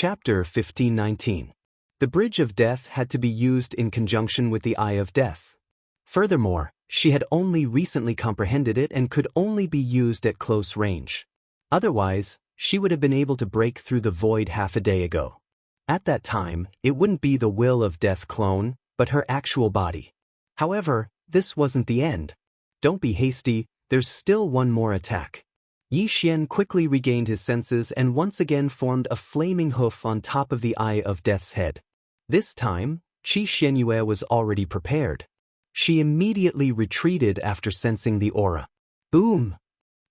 Chapter 1519. The Bridge of Death had to be used in conjunction with the Eye of Death. Furthermore, she had only recently comprehended it and could only be used at close range. Otherwise, she would have been able to break through the void half a day ago. At that time, it wouldn't be the Will of Death clone, but her actual body. However, this wasn't the end. Don't be hasty, there's still one more attack. Yi Xian quickly regained his senses and once again formed a flaming hoof on top of the Eye of Death's head. This time, Qi Xianyue was already prepared. She immediately retreated after sensing the aura. Boom!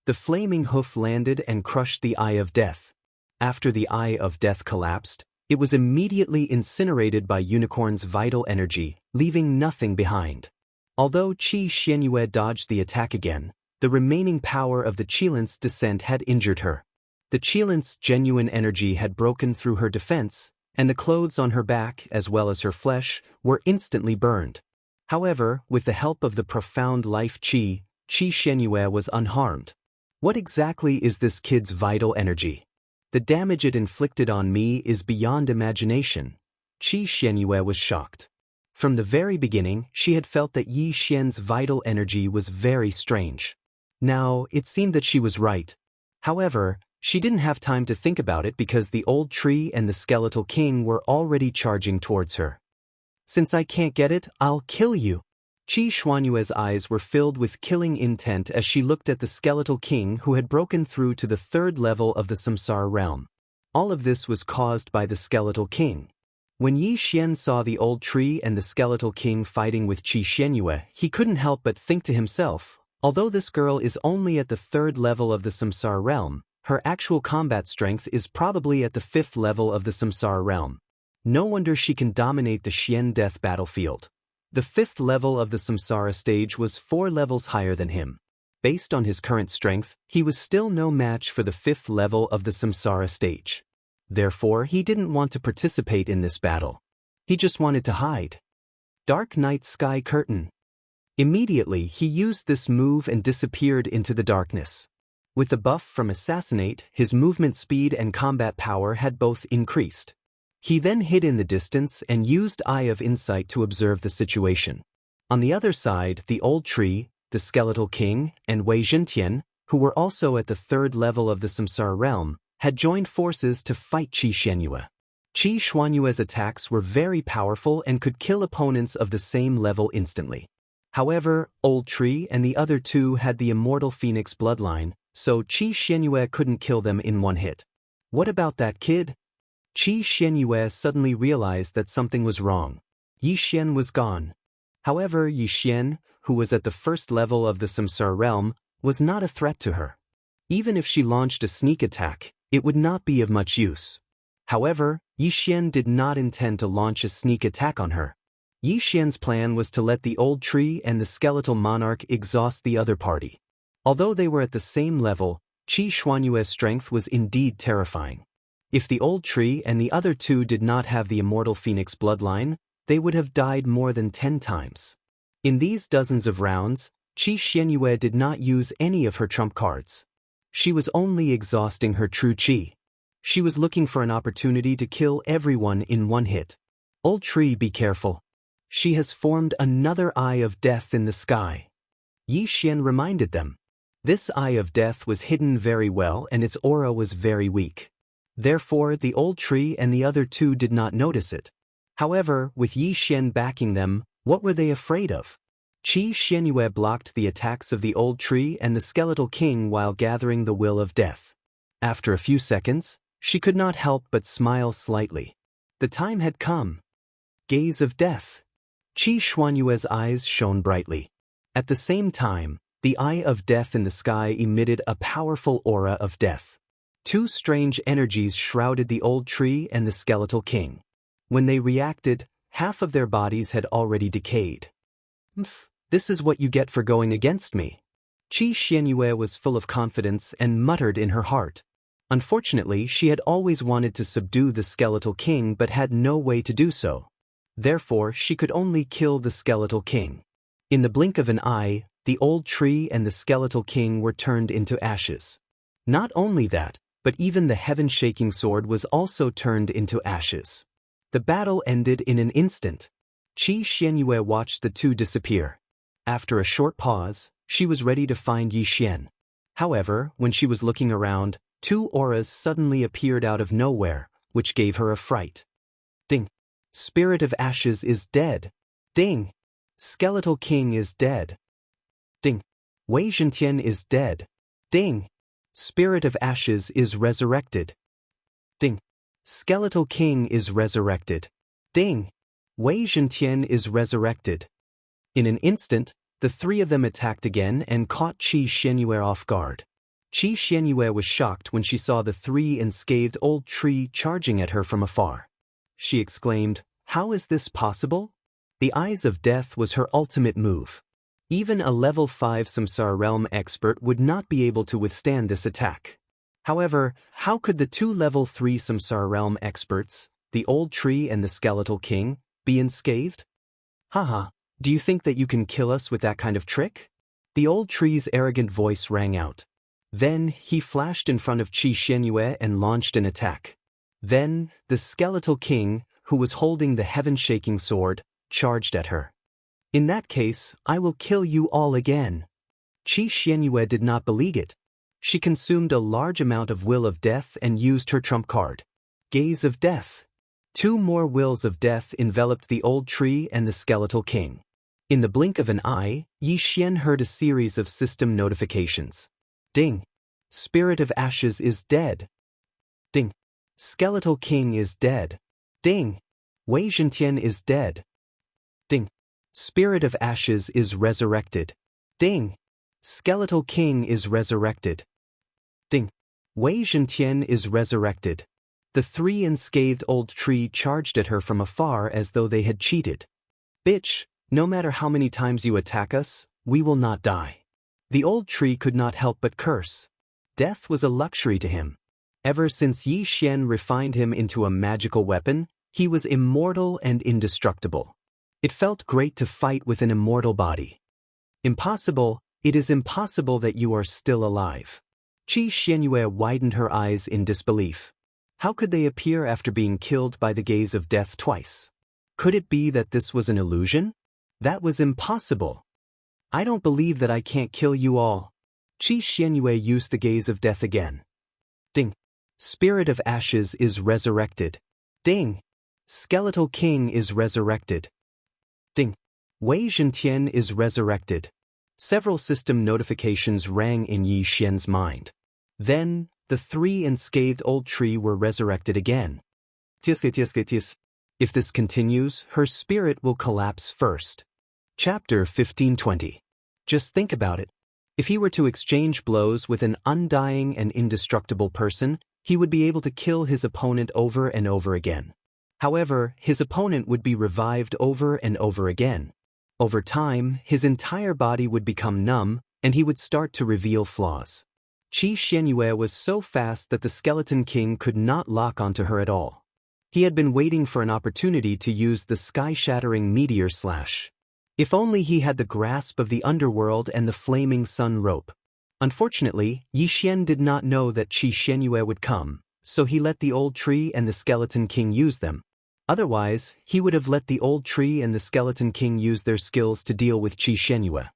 The flaming hoof landed and crushed the Eye of Death. After the Eye of Death collapsed, it was immediately incinerated by Unicorn's vital energy, leaving nothing behind. Although Qi Xianyue dodged the attack again, the remaining power of the Qilin's descent had injured her. The Qilин's genuine energy had broken through her defense, and the clothes on her back, as well as her flesh, were instantly burned. However, with the help of the profound life Qi Xianyue was unharmed. What exactly is this kid's vital energy? The damage it inflicted on me is beyond imagination. Qi Xianyue was shocked. From the very beginning, she had felt that Yi Xian's vital energy was very strange. Now, it seemed that she was right. However, she didn't have time to think about it because the old tree and the skeletal king were already charging towards her. Since I can't get it, I'll kill you. Qi Xianyue's eyes were filled with killing intent as she looked at the skeletal king who had broken through to the third level of the samsara realm. All of this was caused by the skeletal king. When Yi Xian saw the old tree and the skeletal king fighting with Qi Xianyue, he couldn't help but think to himself, although this girl is only at the third level of the samsara realm, her actual combat strength is probably at the fifth level of the samsara realm. No wonder she can dominate the Xian death battlefield. The fifth level of the samsara stage was 4 levels higher than him. Based on his current strength, he was still no match for the fifth level of the samsara stage. Therefore, he didn't want to participate in this battle. He just wanted to hide. Dark Night Sky Curtain. Immediately, he used this move and disappeared into the darkness. With the buff from Assassinate, his movement speed and combat power had both increased. He then hid in the distance and used Eye of Insight to observe the situation. On the other side, the old tree, the skeletal king, and Wei Zhentian, who were also at the third level of the samsara realm, had joined forces to fight Qi Xianyue. Qi Xianyue's attacks were very powerful and could kill opponents of the same level instantly. However, Old Tree and the other two had the immortal phoenix bloodline, so Qi Xianyue couldn't kill them in one hit. What about that kid? Qi Xianyue suddenly realized that something was wrong. Yi Xian was gone. However, Yi Xian, who was at the first level of the samsara realm, was not a threat to her. Even if she launched a sneak attack, it would not be of much use. However, Yi Xian did not intend to launch a sneak attack on her. Yi Xian's plan was to let the old tree and the skeletal monarch exhaust the other party. Although they were at the same level, Qi Xianyue's strength was indeed terrifying. If the old tree and the other two did not have the immortal phoenix bloodline, they would have died more than 10 times. In these dozens of rounds, Qi Xianyue did not use any of her trump cards. She was only exhausting her true qi. She was looking for an opportunity to kill everyone in one hit. Old tree, be careful. She has formed another Eye of Death in the sky. Yi Xian reminded them. This Eye of Death was hidden very well and its aura was very weak. Therefore, the old tree and the other two did not notice it. However, with Yi Xian backing them, what were they afraid of? Qi Xianyue blocked the attacks of the old tree and the skeletal king while gathering the Will of Death. After a few seconds, she could not help but smile slightly. The time had come. Gaze of Death. Qi Xianyue's eyes shone brightly. At the same time, the Eye of Death in the sky emitted a powerful aura of death. Two strange energies shrouded the old tree and the skeletal king. When they reacted, half of their bodies had already decayed. This is what you get for going against me. Qi Xianyue was full of confidence and muttered in her heart. Unfortunately, she had always wanted to subdue the skeletal king but had no way to do so. Therefore, she could only kill the skeletal king. In the blink of an eye, the old tree and the skeletal king were turned into ashes. Not only that, but even the heaven-shaking sword was also turned into ashes. The battle ended in an instant. Qi Xianyue watched the two disappear. After a short pause, she was ready to find Yi Xian. However, when she was looking around, two auras suddenly appeared out of nowhere, which gave her a fright. Ding! Spirit of Ashes is dead. Ding! Skeletal King is dead. Ding! Wei Zhentian is dead. Ding! Spirit of Ashes is resurrected. Ding! Skeletal King is resurrected. Ding! Wei Zhentian is resurrected. In an instant, the three of them attacked again and caught Qi Xianyue off guard. Qi Xianyue was shocked when she saw the three unscathed old tree charging at her from afar. She exclaimed, "How is this possible?" The Eyes of Death was her ultimate move. Even a level 5 Samsara Realm expert would not be able to withstand this attack. However, how could the two level 3 Samsara Realm experts, the old tree and the skeletal king, be unscathed? Haha, do you think that you can kill us with that kind of trick? The old tree's arrogant voice rang out. Then, he flashed in front of Qi Xianyue and launched an attack. Then, the skeletal king, who was holding the heaven-shaking sword, charged at her. In that case, I will kill you all again. Qi Xianyue did not believe it. She consumed a large amount of Will of Death and used her trump card. Gaze of Death. Two more Wills of Death enveloped the old tree and the skeletal king. In the blink of an eye, Yi Xian heard a series of system notifications. Ding! Spirit of Ashes is dead. Ding! Skeletal King is dead. Ding! Wei Zhentian is dead. Ding! Spirit of Ashes is resurrected. Ding! Skeletal King is resurrected. Ding! Wei Zhentian is resurrected. The three unscathed old tree charged at her from afar as though they had cheated. Bitch, no matter how many times you attack us, we will not die. The old tree could not help but curse. Death was a luxury to him. Ever since Yi Xian refined him into a magical weapon, he was immortal and indestructible. It felt great to fight with an immortal body. Impossible, it is impossible that you are still alive. Qi Xianyue widened her eyes in disbelief. How could they appear after being killed by the gaze of death twice? Could it be that this was an illusion? That was impossible. I don't believe that I can't kill you all. Qi Xianyue used the gaze of death again. Ding! Spirit of Ashes is resurrected. Ding! Skeletal King is resurrected. Ding! Wei Zhentian is resurrected. Several system notifications rang in Yi Xian's mind. Then, the three unscathed old tree were resurrected again. If this continues, her spirit will collapse first. Chapter 1520. Just think about it. If he were to exchange blows with an undying and indestructible person, he would be able to kill his opponent over and over again. However, his opponent would be revived over and over again. Over time, his entire body would become numb, and he would start to reveal flaws. Qi Xianyue was so fast that the Skeleton King could not lock onto her at all. He had been waiting for an opportunity to use the sky-shattering meteor slash. If only he had the grasp of the underworld and the flaming sun rope. Unfortunately, Yi Xian did not know that Qi Xianyue would come, so he let the old tree and the Skeleton King use them. Otherwise, he would have let the old tree and the Skeleton King use their skills to deal with Qi Xianyue.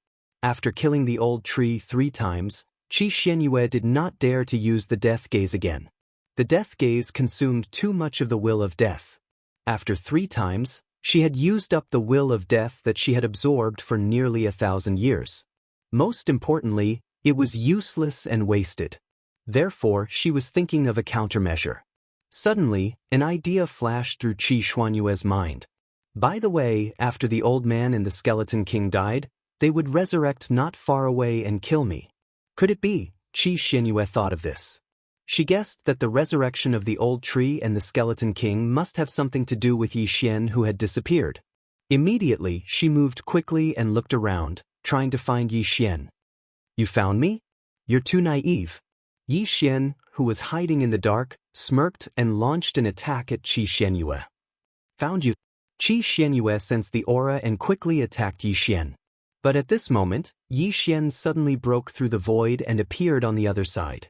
After killing the old tree 3 times, Qi Xianyue did not dare to use the death gaze again. The death gaze consumed too much of the will of death. After 3 times, she had used up the will of death that she had absorbed for nearly 1,000 years. Most importantly, it was useless and wasted. Therefore, she was thinking of a countermeasure. Suddenly, an idea flashed through Qi Xianyue's mind. By the way, after the old man and the Skeleton King died, they would resurrect not far away and kill me. Could it be? Qi Xianyue thought of this. She guessed that the resurrection of the old tree and the Skeleton King must have something to do with Yi Xian, who had disappeared. Immediately, she moved quickly and looked around, trying to find Yi Xian. You found me? You're too naive. Yi Xian, who was hiding in the dark, smirked and launched an attack at Qi Xianyue. Found you. Qi Xianyue sensed the aura and quickly attacked Yi Xian. But at this moment, Yi Xian suddenly broke through the void and appeared on the other side.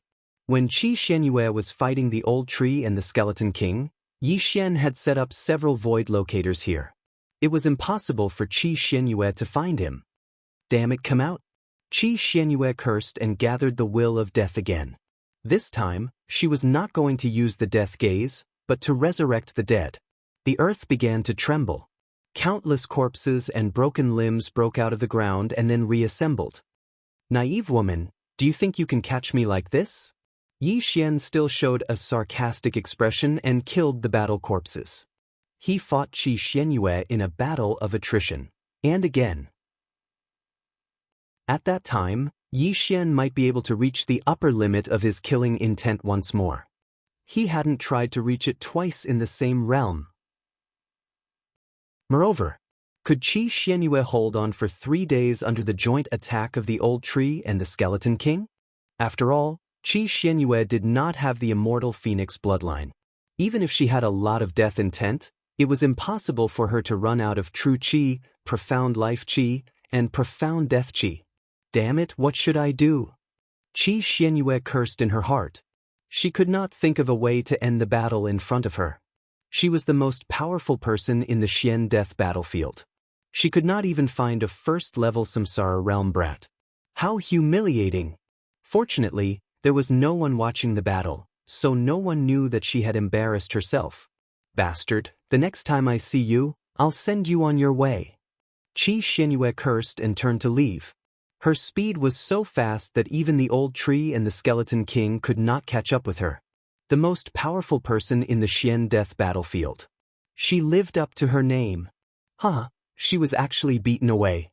When Qi Xianyue was fighting the old tree and the skeleton king, Yi Xian had set up several void locators here. It was impossible for Qi Xianyue to find him. Damn it, come out! Qi Xianyue cursed and gathered the will of death again. This time, she was not going to use the death gaze, but to resurrect the dead. The earth began to tremble. Countless corpses and broken limbs broke out of the ground and then reassembled. Naive woman, do you think you can catch me like this? Yi Xian still showed a sarcastic expression and killed the battle corpses. He fought Qi Xianyue in a battle of attrition. And again. At that time, Yi Xian might be able to reach the upper limit of his killing intent once more. He hadn't tried to reach it twice in the same realm. Moreover, could Qi Xianyue hold on for 3 days under the joint attack of the old tree and the skeleton king? After all, Qi Xianyue did not have the immortal phoenix bloodline. Even if she had a lot of death intent, it was impossible for her to run out of true qi, profound life qi, and profound death qi. Damn it, what should I do? Qi Xianyue cursed in her heart. She could not think of a way to end the battle in front of her. She was the most powerful person in the Xian death battlefield. She could not even find a first-level Samsara realm brat. How humiliating! Fortunately, there was no one watching the battle, so no one knew that she had embarrassed herself. Bastard, the next time I see you, I'll send you on your way. Qi Xianyue cursed and turned to leave. Her speed was so fast that even the old tree and the skeleton king could not catch up with her. The most powerful person in the Xian death battlefield. She lived up to her name. She was actually beaten away.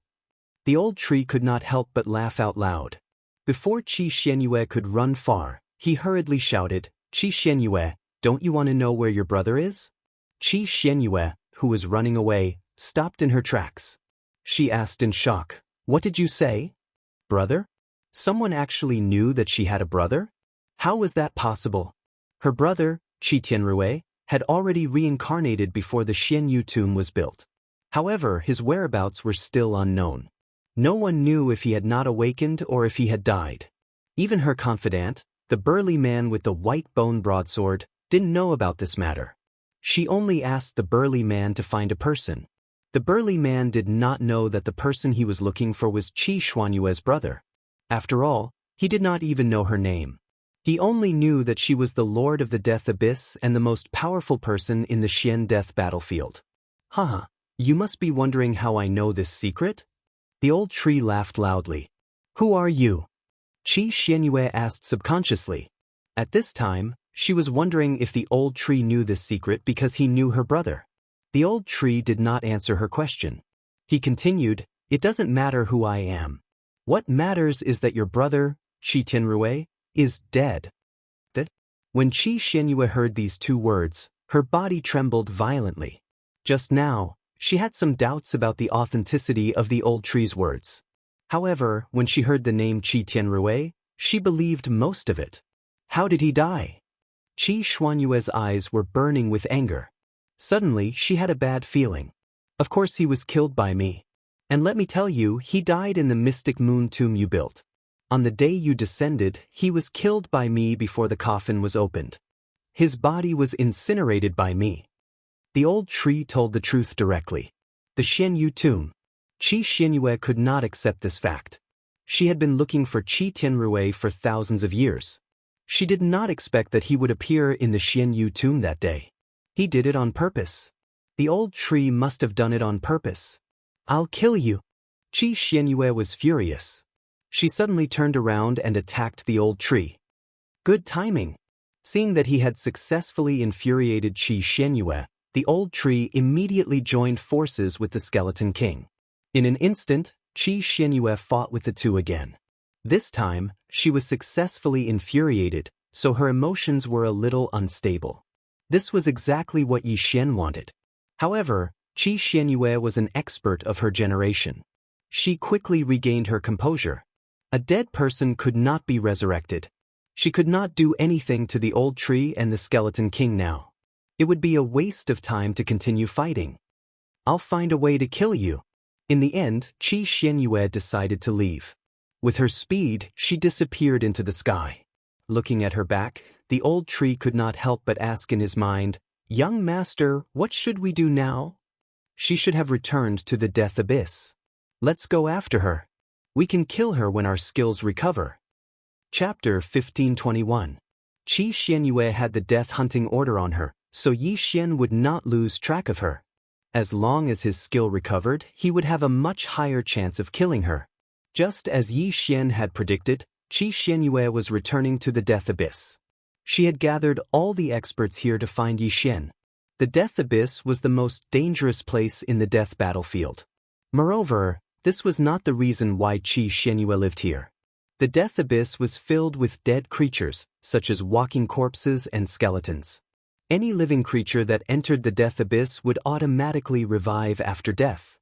The old tree could not help but laugh out loud. Before Qi Xianyue could run far, he hurriedly shouted, Qi Xianyue, don't you want to know where your brother is? Qi Xianyue, who was running away, stopped in her tracks. She asked in shock, what did you say? Brother? Someone actually knew that she had a brother? How was that possible? Her brother, Qi Tianrui, had already reincarnated before the Xianyu tomb was built. However, his whereabouts were still unknown. No one knew if he had not awakened or if he had died. Even her confidant, the burly man with the white bone broadsword, didn't know about this matter. She only asked the burly man to find a person. The burly man did not know that the person he was looking for was Qi Xuanyue's brother. After all, he did not even know her name. He only knew that she was the Lord of the Death Abyss and the most powerful person in the Xian death battlefield. You must be wondering how I know this secret? The old tree laughed loudly. Who are you? Qi Xianyue asked subconsciously. At this time, she was wondering if the old tree knew this secret because he knew her brother. The old tree did not answer her question. He continued, it doesn't matter who I am. What matters is that your brother, Qi Tianrui, is dead. When Qi Xianyue heard these 2 words, her body trembled violently. Just now, she had some doubts about the authenticity of the old tree's words. However, when she heard the name Qi Tianrui, she believed most of it. How did he die? Qi Xuanyue's eyes were burning with anger. Suddenly, she had a bad feeling. Of course he was killed by me. And let me tell you, he died in the mystic moon tomb you built. On the day you descended, he was killed by me before the coffin was opened. His body was incinerated by me. The old tree told the truth directly. The Xianyu tomb. Qi Xianyue could not accept this fact. She had been looking for Qi Tianrui for thousands of years. She did not expect that he would appear in the Xianyu tomb that day. He did it on purpose. The old tree must have done it on purpose. I'll kill you. Qi Xianyue was furious. She suddenly turned around and attacked the old tree. Good timing. Seeing that he had successfully infuriated Qi Xianyue, the old tree immediately joined forces with the skeleton king. In an instant, Qi Xianyue fought with the 2 again. This time, she was successfully infuriated, so her emotions were a little unstable. This was exactly what Yi Xian wanted. However, Qi Xianyue was an expert of her generation. She quickly regained her composure. A dead person could not be resurrected. She could not do anything to the old tree and the skeleton king now. It would be a waste of time to continue fighting. I'll find a way to kill you. In the end, Qi Xianyue decided to leave. With her speed, she disappeared into the sky. looking at her back, the old tree could not help but ask in his mind, "Young master, what should we do now?" She should have returned to the death abyss. Let's go after her. We can kill her when our skills recover. Chapter 1521. Qi Xianyue had the death hunting order on her, so Yi Xian would not lose track of her. As long as his skill recovered, he would have a much higher chance of killing her. Just as Yi Xian had predicted, Qi Xianyue was returning to the death abyss. She had gathered all the experts here to find Yi Xian. The death abyss was the most dangerous place in the death battlefield. Moreover, this was not the reason why Qi Xianyue lived here. The death abyss was filled with dead creatures, such as walking corpses and skeletons. Any living creature that entered the death abyss would automatically revive after death.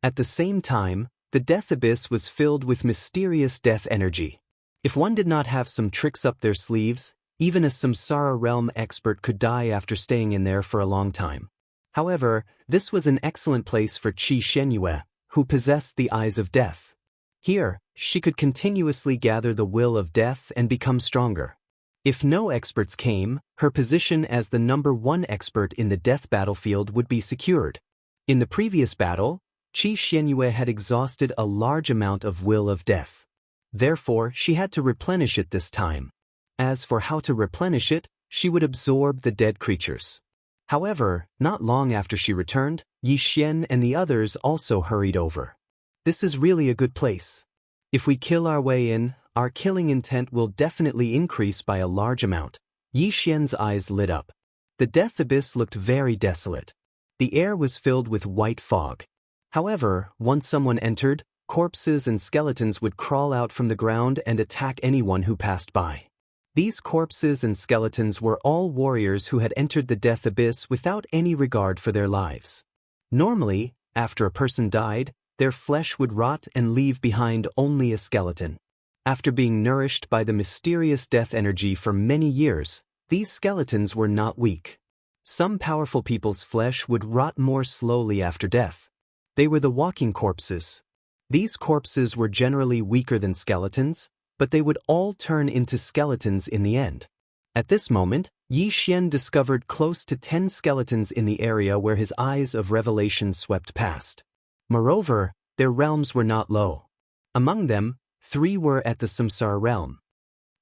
At the same time, the death abyss was filled with mysterious death energy. If one did not have some tricks up their sleeves, even a Samsara realm expert could die after staying in there for a long time. However, this was an excellent place for Qi Xianyue, who possessed the eyes of death. Here, she could continuously gather the will of death and become stronger. If no experts came, her position as the #1 expert in the death battlefield would be secured. In the previous battle, Qi Xianyue had exhausted a large amount of will of death. Therefore, she had to replenish it this time. As for how to replenish it, she would absorb the dead creatures. However, not long after she returned, Yi Xian and the others also hurried over. This is really a good place. If we kill our way in, our killing intent will definitely increase by a large amount. Yi Xian's eyes lit up. The death abyss looked very desolate. The air was filled with white fog. However, once someone entered, corpses and skeletons would crawl out from the ground and attack anyone who passed by. These corpses and skeletons were all warriors who had entered the death abyss without any regard for their lives. Normally, after a person died, their flesh would rot and leave behind only a skeleton. After being nourished by the mysterious death energy for many years, these skeletons were not weak. Some powerful people's flesh would rot more slowly after death. They were the walking corpses. These corpses were generally weaker than skeletons, but they would all turn into skeletons in the end. At this moment, Yi Xian discovered close to 10 skeletons in the area where his eyes of revelation swept past. Moreover, their realms were not low. Among them, 3 were at the Samsara realm.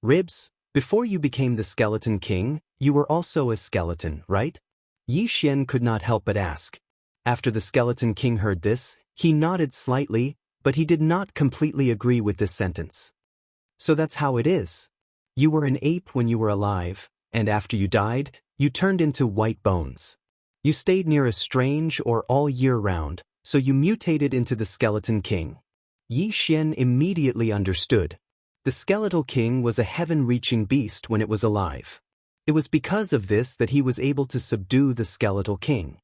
Ribs, before you became the Skeleton King, you were also a skeleton, right? Yi Xian could not help but ask. After the Skeleton King heard this, he nodded slightly, but he did not completely agree with this sentence. So that's how it is. You were an ape when you were alive, and after you died, you turned into white bones. You stayed near a strange or all year round, so you mutated into the Skeleton King. Yi Xian immediately understood. The Skeletal King was a heaven-reaching beast when it was alive. It was because of this that he was able to subdue the Skeletal King.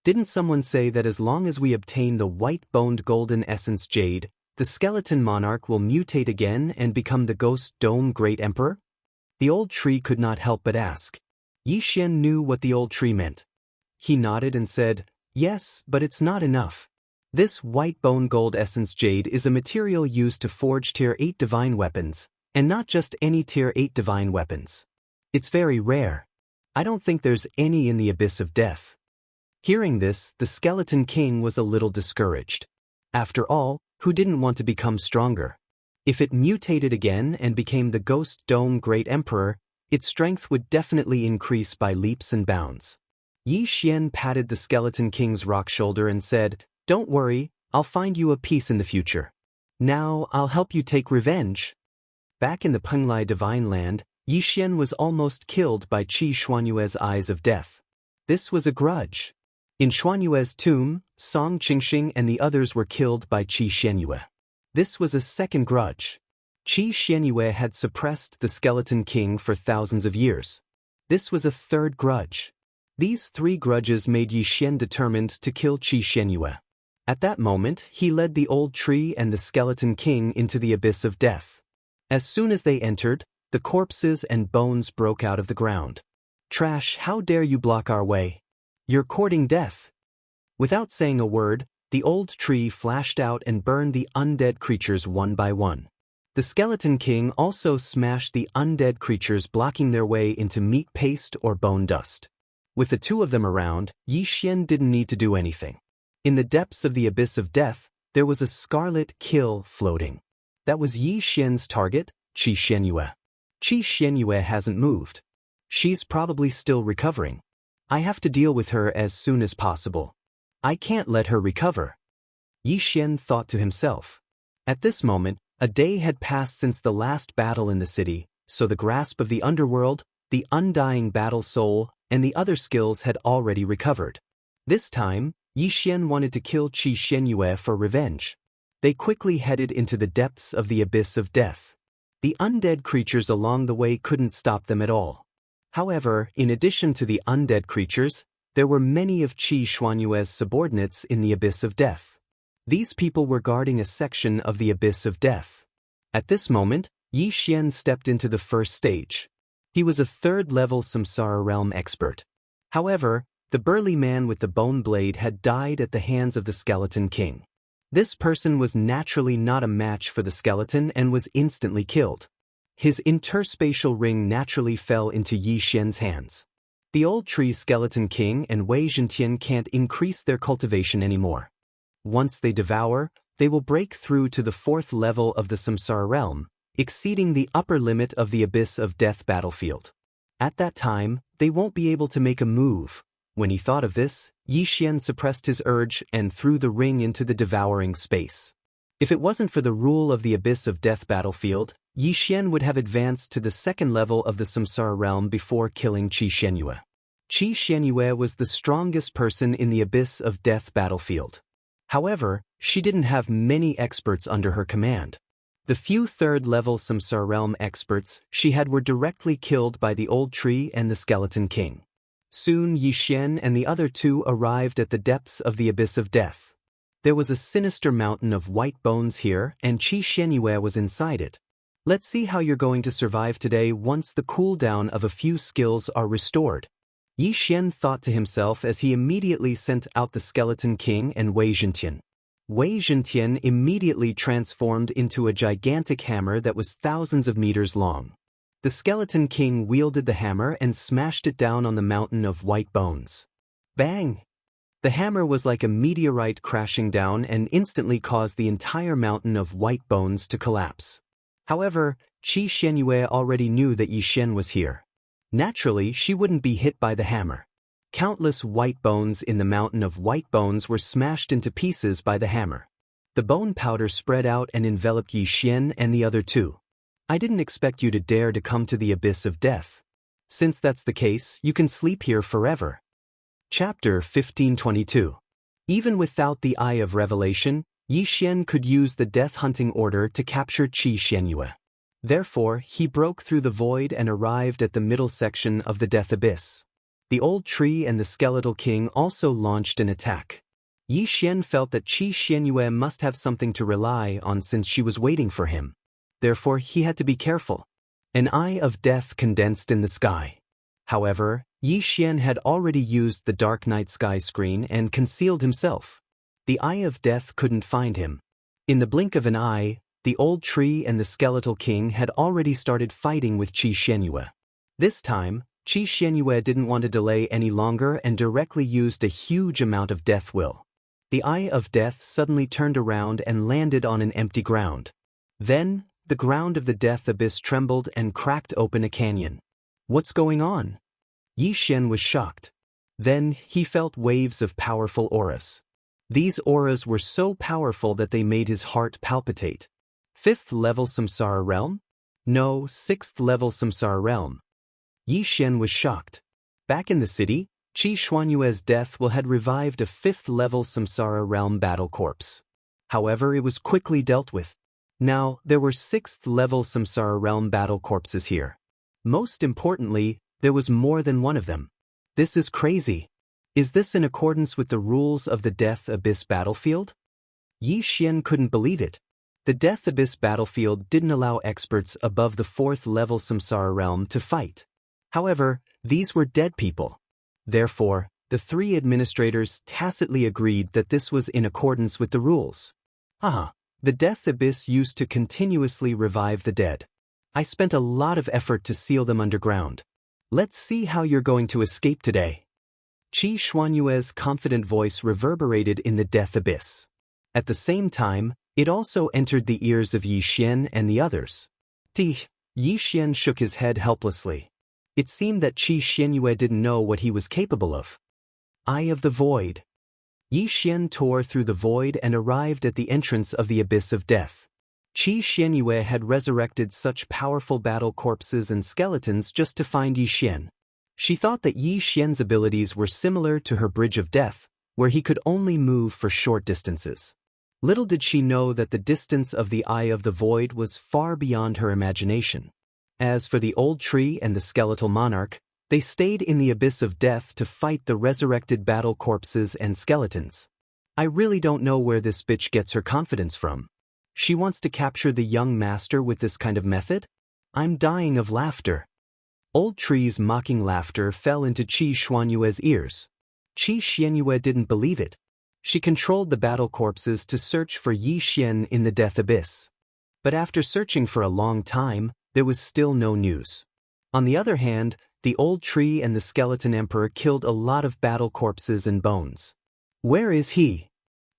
Didn't someone say that as long as we obtain the white-boned golden essence jade, the skeleton monarch will mutate again and become the ghost dome great emperor? The old tree could not help but ask. Yi Xian knew what the old tree meant. He nodded and said, "Yes, but it's not enough. This white bone gold essence jade is a material used to forge Tier 8 divine weapons, and not just any Tier 8 divine weapons. It's very rare. I don't think there's any in the abyss of death." Hearing this, the Skeleton King was a little discouraged. After all, who didn't want to become stronger? If it mutated again and became the Ghost Dome Great Emperor, its strength would definitely increase by leaps and bounds. Yi Xian patted the Skeleton King's rock shoulder and said, "Don't worry, I'll find you a peace in the future. Now I'll help you take revenge." Back in the Penglai Divine Land, Yi Xian was almost killed by Qi Xuanyue's eyes of death. This was a grudge. In Xuanyue's tomb, Song Qingxing and the others were killed by Qi Xianyue. This was a second grudge. Qi Xianyue had suppressed the Skeleton King for thousands of years. This was a third grudge. These 3 grudges made Yi Xian determined to kill Qi Xianyue. At that moment, he led the old tree and the Skeleton King into the abyss of death. As soon as they entered, the corpses and bones broke out of the ground. "Trash, how dare you block our way? You're courting death." Without saying a word, the old tree flashed out and burned the undead creatures one by one. The Skeleton King also smashed the undead creatures, blocking their way into meat paste or bone dust. With the two of them around, Yi Xian didn't need to do anything. In the depths of the abyss of death, there was a scarlet kill floating. That was Yi Xian's target, Qi Xianyue. Qi Xianyue hasn't moved. She's probably still recovering. I have to deal with her as soon as possible. I can't let her recover. Yi Xian thought to himself. At this moment, a day had passed since the last battle in the city, so the grasp of the underworld, the undying battle soul, and the other skills had already recovered. This time, Yi Xian wanted to kill Qi Xianyue for revenge. They quickly headed into the depths of the abyss of death. The undead creatures along the way couldn't stop them at all. However, in addition to the undead creatures, there were many of Qi Xianyue's subordinates in the abyss of death. These people were guarding a section of the abyss of death. At this moment, Yi Xian stepped into the first stage. He was a third-level Samsara realm expert. However, the burly man with the bone blade had died at the hands of the Skeleton King. This person was naturally not a match for the skeleton and was instantly killed. His interspatial ring naturally fell into Yi Xian's hands. The old tree Skeleton King and Wei Zhentian can't increase their cultivation anymore. Once they devour, they will break through to the fourth level of the Samsara realm, exceeding the upper limit of the abyss of death battlefield. At that time, they won't be able to make a move. When he thought of this, Yi Xian suppressed his urge and threw the ring into the devouring space. If it wasn't for the rule of the abyss of death battlefield, Yi Xian would have advanced to the second level of the Samsara realm before killing Qi Xianyue. Qi Xianyue was the strongest person in the abyss of death battlefield. However, she didn't have many experts under her command. The few third-level Samsara realm experts she had were directly killed by the old tree and the Skeleton King. Soon Yi Xian and the other two arrived at the depths of the abyss of death. There was a sinister mountain of white bones here, and Qi Xianyue was inside it. Let's see how you're going to survive today once the cooldown of a few skills are restored. Yi Xian thought to himself as he immediately sent out the Skeleton King and Wei Zhentian. Wei Zhentian immediately transformed into a gigantic hammer that was thousands of meters long. The Skeleton King wielded the hammer and smashed it down on the mountain of white bones. Bang! The hammer was like a meteorite crashing down and instantly caused the entire mountain of white bones to collapse. However, Qi Xianyue already knew that Yi Xian was here. Naturally, she wouldn't be hit by the hammer. Countless white bones in the mountain of white bones were smashed into pieces by the hammer. The bone powder spread out and enveloped Yi Xian and the other two. I didn't expect you to dare to come to the abyss of death. Since that's the case, you can sleep here forever. Chapter 1522. Even without the Eye of Revelation, Yi Xian could use the death hunting order to capture Qi Xianyue. Therefore, he broke through the void and arrived at the middle section of the death abyss. The old tree and the Skeletal King also launched an attack. Yi Xian felt that Qi Xianyue must have something to rely on since she was waiting for him. Therefore, he had to be careful. An eye of death condensed in the sky. However, Yi Xian had already used the dark night sky screen and concealed himself. The eye of death couldn't find him. In the blink of an eye, the old tree and the Skeletal King had already started fighting with Qi Xianyue. This time, Qi Xianyue didn't want to delay any longer and directly used a huge amount of death will. The eye of death suddenly turned around and landed on an empty ground. Then, the ground of the death abyss trembled and cracked open a canyon. What's going on? Yi Xian was shocked. Then, he felt waves of powerful auras. These auras were so powerful that they made his heart palpitate. 5th level Samsara realm? No, 6th level Samsara realm. Yi Xian was shocked. Back in the city, Qi Xianyue's death will had revived a 5th level Samsara realm battle corpse. However, it was quickly dealt with. Now, there were 6th level Samsara realm battle corpses here. Most importantly, there was more than one of them. This is crazy. Is this in accordance with the rules of the Death Abyss battlefield? Yi Xian couldn't believe it. The Death Abyss battlefield didn't allow experts above the 4th level Samsara realm to fight. However, these were dead people. Therefore, the three administrators tacitly agreed that this was in accordance with the rules. The death abyss used to continuously revive the dead. I spent a lot of effort to seal them underground. Let's see how you're going to escape today. Qi Xuanyue's confident voice reverberated in the death abyss. At the same time, it also entered the ears of Yi Xian and the others. Yi Xian shook his head helplessly. It seemed that Qi Xuanyue didn't know what he was capable of. Eye of the Void. Yi Xian tore through the void and arrived at the entrance of the abyss of death. Qi Xuanyue had resurrected such powerful battle corpses and skeletons just to find Yi Xian. She thought that Yi Xian's abilities were similar to her Bridge of Death, where he could only move for short distances. Little did she know that the distance of the Eye of the Void was far beyond her imagination. As for the old tree and the skeletal monarch, they stayed in the abyss of death to fight the resurrected battle corpses and skeletons. I really don't know where this bitch gets her confidence from. She wants to capture the young master with this kind of method? I'm dying of laughter. Old tree's mocking laughter fell into Qi Xuanyue's ears. Qi Xuanyue didn't believe it. She controlled the battle corpses to search for Yi Xian in the death abyss. But after searching for a long time, there was still no news. On the other hand, the old tree and the skeleton emperor killed a lot of battle corpses and bones. Where is he?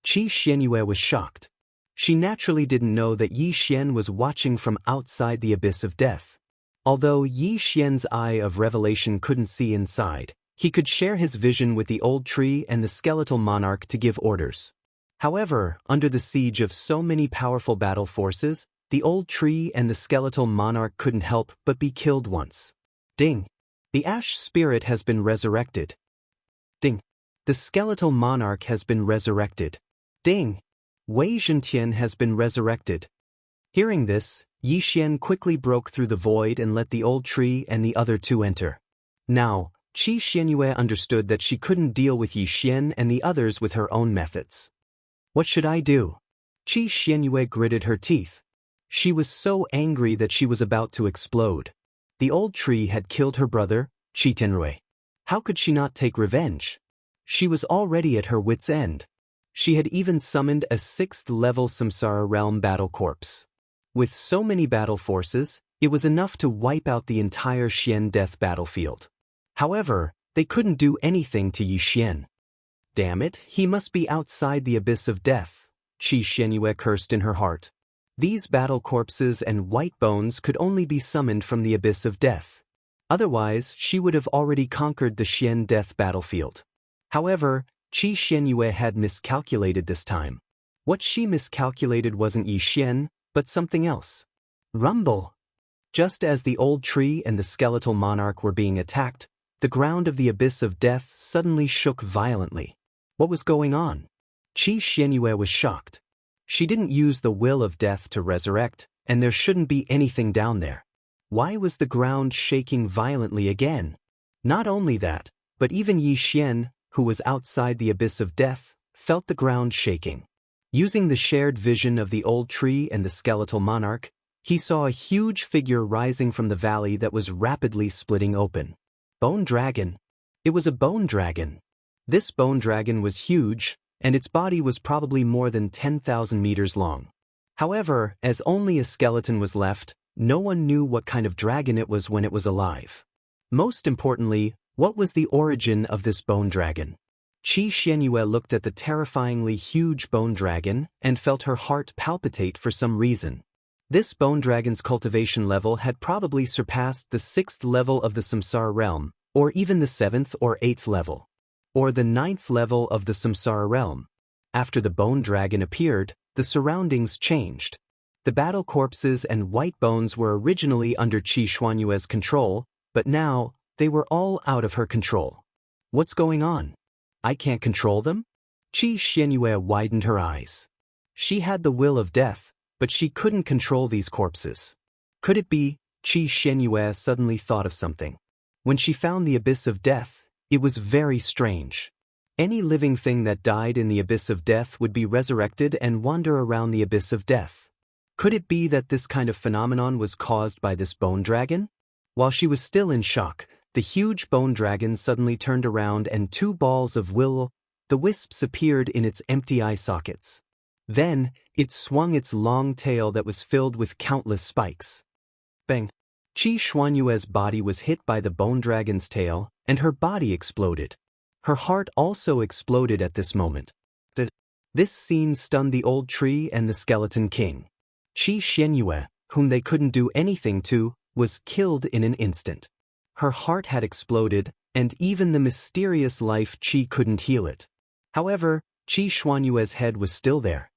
Qi Xuanyue was shocked. She naturally didn't know that Yi Xian was watching from outside the abyss of death. Although Yi Xian's eye of revelation couldn't see inside, he could share his vision with the old tree and the skeletal monarch to give orders. However, under the siege of so many powerful battle forces, the old tree and the skeletal monarch couldn't help but be killed once. Ding! The ash spirit has been resurrected. Ding! The skeletal monarch has been resurrected. Ding! Wei Zhentian has been resurrected. Hearing this, Yi Xian quickly broke through the void and let the old tree and the other two enter. Now, Qi Xuanyue understood that she couldn't deal with Yi Xian and the others with her own methods. What should I do? Qi Xuanyue gritted her teeth. She was so angry that she was about to explode. The old tree had killed her brother, Qi Tenrui. How could she not take revenge? She was already at her wit's end. She had even summoned a 6th-level Samsara Realm battle corpse. With so many battle forces, it was enough to wipe out the entire Xian death battlefield. However, they couldn't do anything to Yi Xian. Damn it, he must be outside the abyss of death, Qi Xuanyue cursed in her heart. These battle corpses and white bones could only be summoned from the abyss of death. Otherwise, she would have already conquered the Xian death battlefield. However, Qi Xuanyue had miscalculated this time. What she miscalculated wasn't Yi Xian, but something else. Rumble! Just as the old tree and the skeletal monarch were being attacked, the ground of the abyss of death suddenly shook violently. What was going on? Qi Xuanyue was shocked. She didn't use the will of death to resurrect, and there shouldn't be anything down there. Why was the ground shaking violently again? Not only that, but even Yi Xian, who was outside the abyss of death, felt the ground shaking. Using the shared vision of the old tree and the skeletal monarch, he saw a huge figure rising from the valley that was rapidly splitting open. Bone dragon. It was a bone dragon. This bone dragon was huge, and its body was probably more than 10,000 meters long. However, as only a skeleton was left, no one knew what kind of dragon it was when it was alive. Most importantly, what was the origin of this bone dragon? Qi Xuanyue looked at the terrifyingly huge bone dragon and felt her heart palpitate for some reason. This bone dragon's cultivation level had probably surpassed the 6th level of the Samsara realm, or even the 7th or 8th level, or the 9th level of the Samsara realm. After the bone dragon appeared, the surroundings changed. The battle corpses and white bones were originally under Qi Xuanyue's control, but now, they were all out of her control. What's going on? I can't control them? Qi Xuanyue widened her eyes. She had the will of death, but she couldn't control these corpses. Could it be? Qi Xuanyue suddenly thought of something. When she found the abyss of death, it was very strange. Any living thing that died in the abyss of death would be resurrected and wander around the abyss of death. Could it be that this kind of phenomenon was caused by this bone dragon? While she was still in shock, the huge bone dragon suddenly turned around and 2 balls of will-o-the-wisps appeared in its empty eye sockets. Then, it swung its long tail that was filled with countless spikes. Bang! Qi Xuanyue's body was hit by the bone dragon's tail, and her body exploded. Her heart also exploded at this moment. This scene stunned the old tree and the skeleton king. Qi Xianyue, whom they couldn't do anything to, was killed in an instant. Her heart had exploded, and even the mysterious life Qi couldn't heal it. However, Qi Xuanyue's head was still there.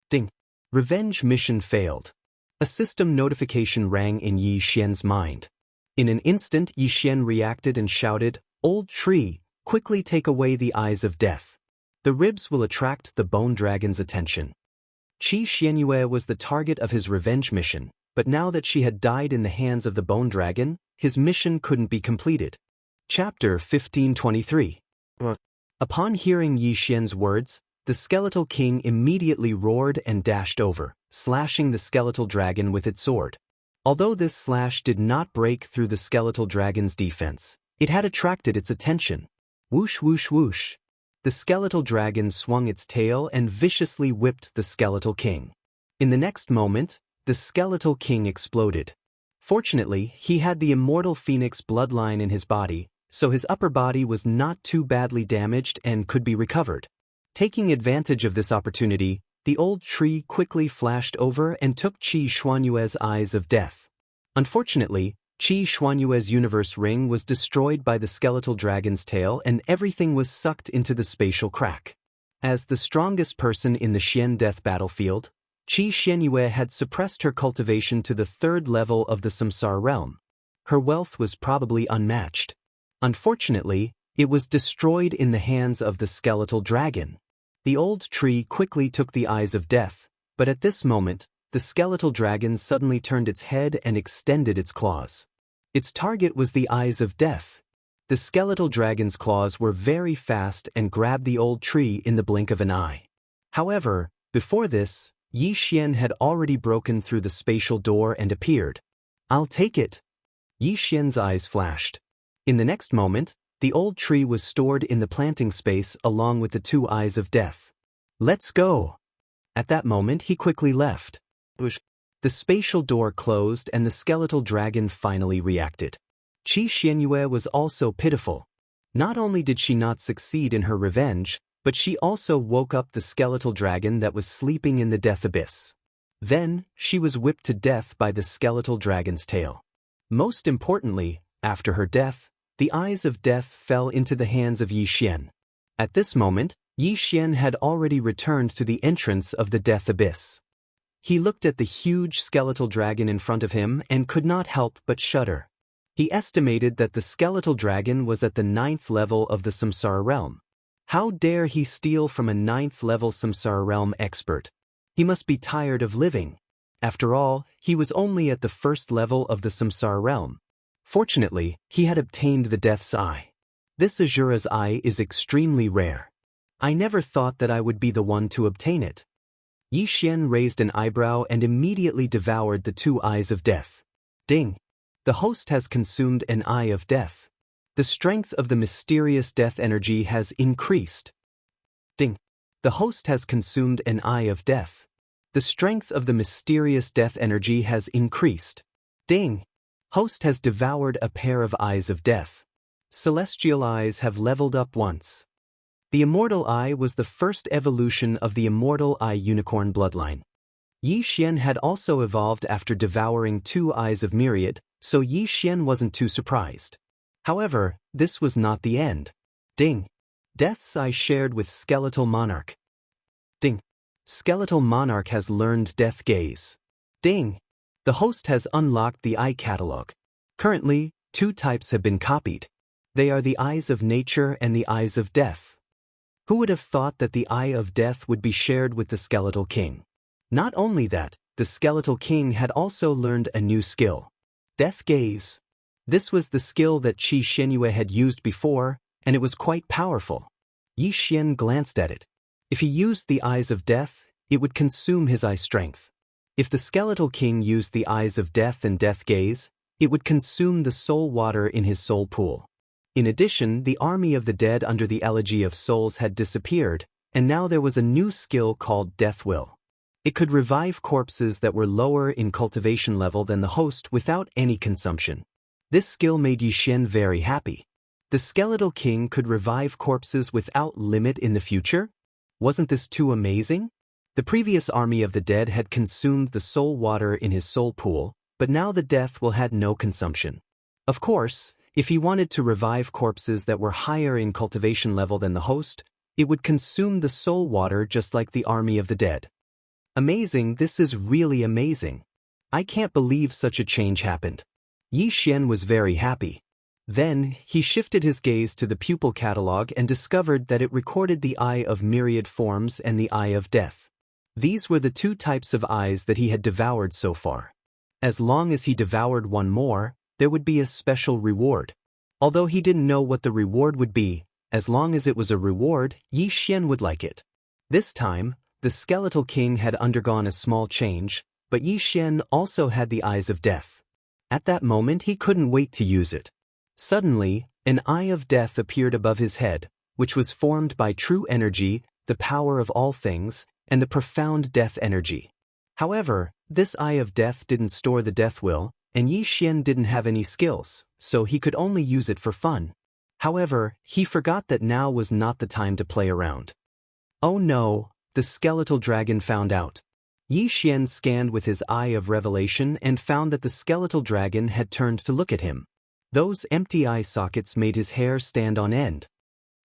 Ding! Revenge mission failed. A system notification rang in Yi Xian's mind. In an instant, Yi Xian reacted and shouted, "Old tree, quickly take away the eyes of death. The ribs will attract the bone dragon's attention." Qi Xianyue was the target of his revenge mission, but now that she had died in the hands of the bone dragon, his mission couldn't be completed. Chapter 1523. Upon hearing Yi Xian's words, the skeletal king immediately roared and dashed over, slashing the skeletal dragon with its sword. Although this slash did not break through the skeletal dragon's defense, it had attracted its attention. Whoosh whoosh whoosh. The skeletal dragon swung its tail and viciously whipped the skeletal king. In the next moment, the skeletal king exploded. Fortunately, he had the immortal phoenix bloodline in his body, so his upper body was not too badly damaged and could be recovered. Taking advantage of this opportunity, the old tree quickly flashed over and took Qi Xuanyue's eyes of death. Unfortunately, Qi Xuanyue's universe ring was destroyed by the skeletal dragon's tail and everything was sucked into the spatial crack. As the strongest person in the Xian death battlefield, Qi Xianyue had suppressed her cultivation to the 3rd level of the samsara realm. Her wealth was probably unmatched. Unfortunately, it was destroyed in the hands of the skeletal dragon. The old tree quickly took the eyes of death, but at this moment, the skeletal dragon suddenly turned its head and extended its claws. Its target was the eyes of death. The skeletal dragon's claws were very fast and grabbed the old tree in the blink of an eye. However, before this, Yi Xian had already broken through the spatial door and appeared. "I'll take it." Yi Xian's eyes flashed. In the next moment, the old tree was stored in the planting space along with the 2 eyes of death. "Let's go." At that moment, he quickly left. The spatial door closed and the skeletal dragon finally reacted. Qi Xianyue was also pitiful. Not only did she not succeed in her revenge, but she also woke up the skeletal dragon that was sleeping in the death abyss. Then, she was whipped to death by the skeletal dragon's tail. Most importantly, after her death, the eyes of death fell into the hands of Yi Xian. At this moment, Yi Xian had already returned to the entrance of the death abyss. He looked at the huge skeletal dragon in front of him and could not help but shudder. He estimated that the skeletal dragon was at the 9th level of the samsara realm. How dare he steal from a 9th level samsara realm expert? He must be tired of living. After all, he was only at the 1st level of the samsara realm. Fortunately, he had obtained the Death's Eye. This Azura's Eye is extremely rare. I never thought that I would be the one to obtain it. Yi Xian raised an eyebrow and immediately devoured the 2 eyes of death. Ding! The host has consumed an eye of death. The strength of the mysterious death energy has increased. Ding! The host has consumed an eye of death. The strength of the mysterious death energy has increased. Ding! Host has devoured a pair of eyes of death. Celestial eyes have leveled up once. The Immortal Eye was the first evolution of the Immortal Eye unicorn bloodline. Yi Xian had also evolved after devouring 2 eyes of myriad, so Yi Xian wasn't too surprised. However, this was not the end. Ding! Death's Eye shared with Skeletal Monarch. Ding! Skeletal Monarch has learned Death Gaze. Ding! The host has unlocked the eye catalog. Currently, 2 types have been copied. They are the Eyes of Nature and the Eyes of Death. Who would have thought that the Eye of Death would be shared with the Skeletal King? Not only that, the Skeletal King had also learned a new skill. Death Gaze. This was the skill that Qi Xianyue had used before, and it was quite powerful. Yi Xian glanced at it. If he used the Eyes of Death, it would consume his eye strength. If the Skeletal King used the Eyes of Death and Death Gaze, it would consume the soul water in his soul pool. In addition, the army of the dead under the Elegy of Souls had disappeared, and now there was a new skill called Death Will. It could revive corpses that were lower in cultivation level than the host without any consumption. This skill made Yi Xian very happy. The skeletal king could revive corpses without limit in the future? Wasn't this too amazing? The previous army of the dead had consumed the soul water in his soul pool, but now the death will had no consumption. Of course, if he wanted to revive corpses that were higher in cultivation level than the host, it would consume the soul water just like the army of the dead. Amazing, this is really amazing. I can't believe such a change happened. Yi Xian was very happy. Then, he shifted his gaze to the pupil catalog and discovered that it recorded the eye of myriad forms and the eye of death. These were the two types of eyes that he had devoured so far. As long as he devoured one more, there would be a special reward. Although he didn't know what the reward would be, as long as it was a reward, Yi Xian would like it. This time, the skeletal king had undergone a small change, but Yi Xian also had the eyes of death. At that moment he couldn't wait to use it. Suddenly, an eye of death appeared above his head, which was formed by true energy, the power of all things, and the profound death energy. However, this eye of death didn't store the death will, and Yi Xian didn't have any skills, so he could only use it for fun. However, he forgot that now was not the time to play around. Oh no, the skeletal dragon found out. Yi Xian scanned with his eye of revelation and found that the skeletal dragon had turned to look at him. Those empty eye sockets made his hair stand on end.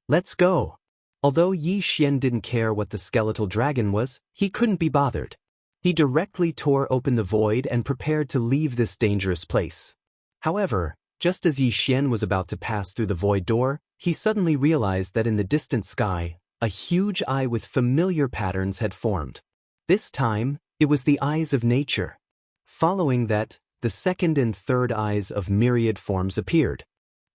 Let's go. Although Yi Xian didn't care what the skeletal dragon was, he couldn't be bothered. He directly tore open the void and prepared to leave this dangerous place. However, just as Yi Xian was about to pass through the void door, he suddenly realized that in the distant sky, a huge eye with familiar patterns had formed. This time, it was the eyes of nature. Following that, the second and third eyes of myriad forms appeared.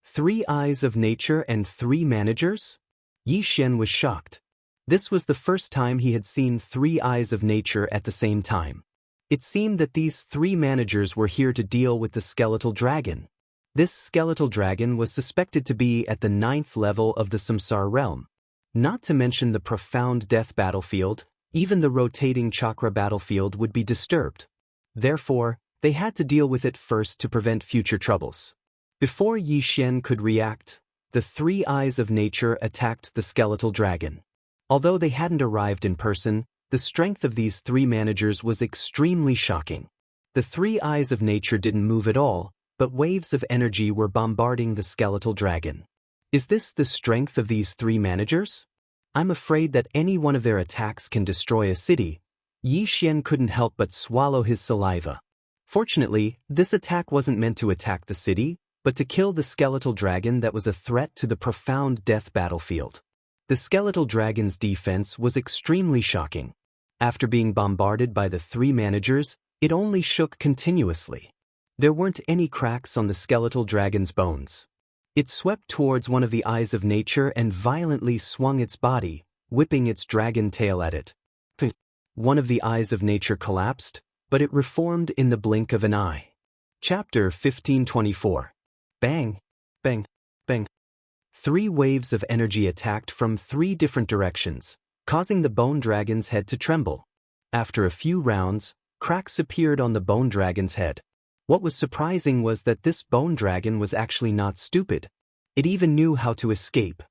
3 eyes of nature and 3 managers? Yi Xian was shocked. This was the first time he had seen 3 eyes of nature at the same time. It seemed that these 3 managers were here to deal with the skeletal dragon. This skeletal dragon was suspected to be at the 9th level of the Samsara realm. Not to mention the profound death battlefield, even the rotating chakra battlefield would be disturbed. Therefore, they had to deal with it first to prevent future troubles. Before Yi Xian could react, the 3 eyes of nature attacked the skeletal dragon. Although they hadn't arrived in person, the strength of these 3 managers was extremely shocking. The 3 eyes of nature didn't move at all, but waves of energy were bombarding the skeletal dragon. Is this the strength of these 3 managers? I'm afraid that any one of their attacks can destroy a city. Yi Xian couldn't help but swallow his saliva. Fortunately, this attack wasn't meant to attack the city, but to kill the skeletal dragon that was a threat to the profound death battlefield. The skeletal dragon's defense was extremely shocking. After being bombarded by the 3 managers, it only shook continuously. There weren't any cracks on the skeletal dragon's bones. It swept towards one of the eyes of nature and violently swung its body, whipping its dragon tail at it. One of the eyes of nature collapsed, but it reformed in the blink of an eye. Chapter 1524. Bang, bang, bang. 3 waves of energy attacked from 3 different directions, causing the bone dragon's head to tremble. After a few rounds, cracks appeared on the bone dragon's head. What was surprising was that this bone dragon was actually not stupid. It even knew how to escape.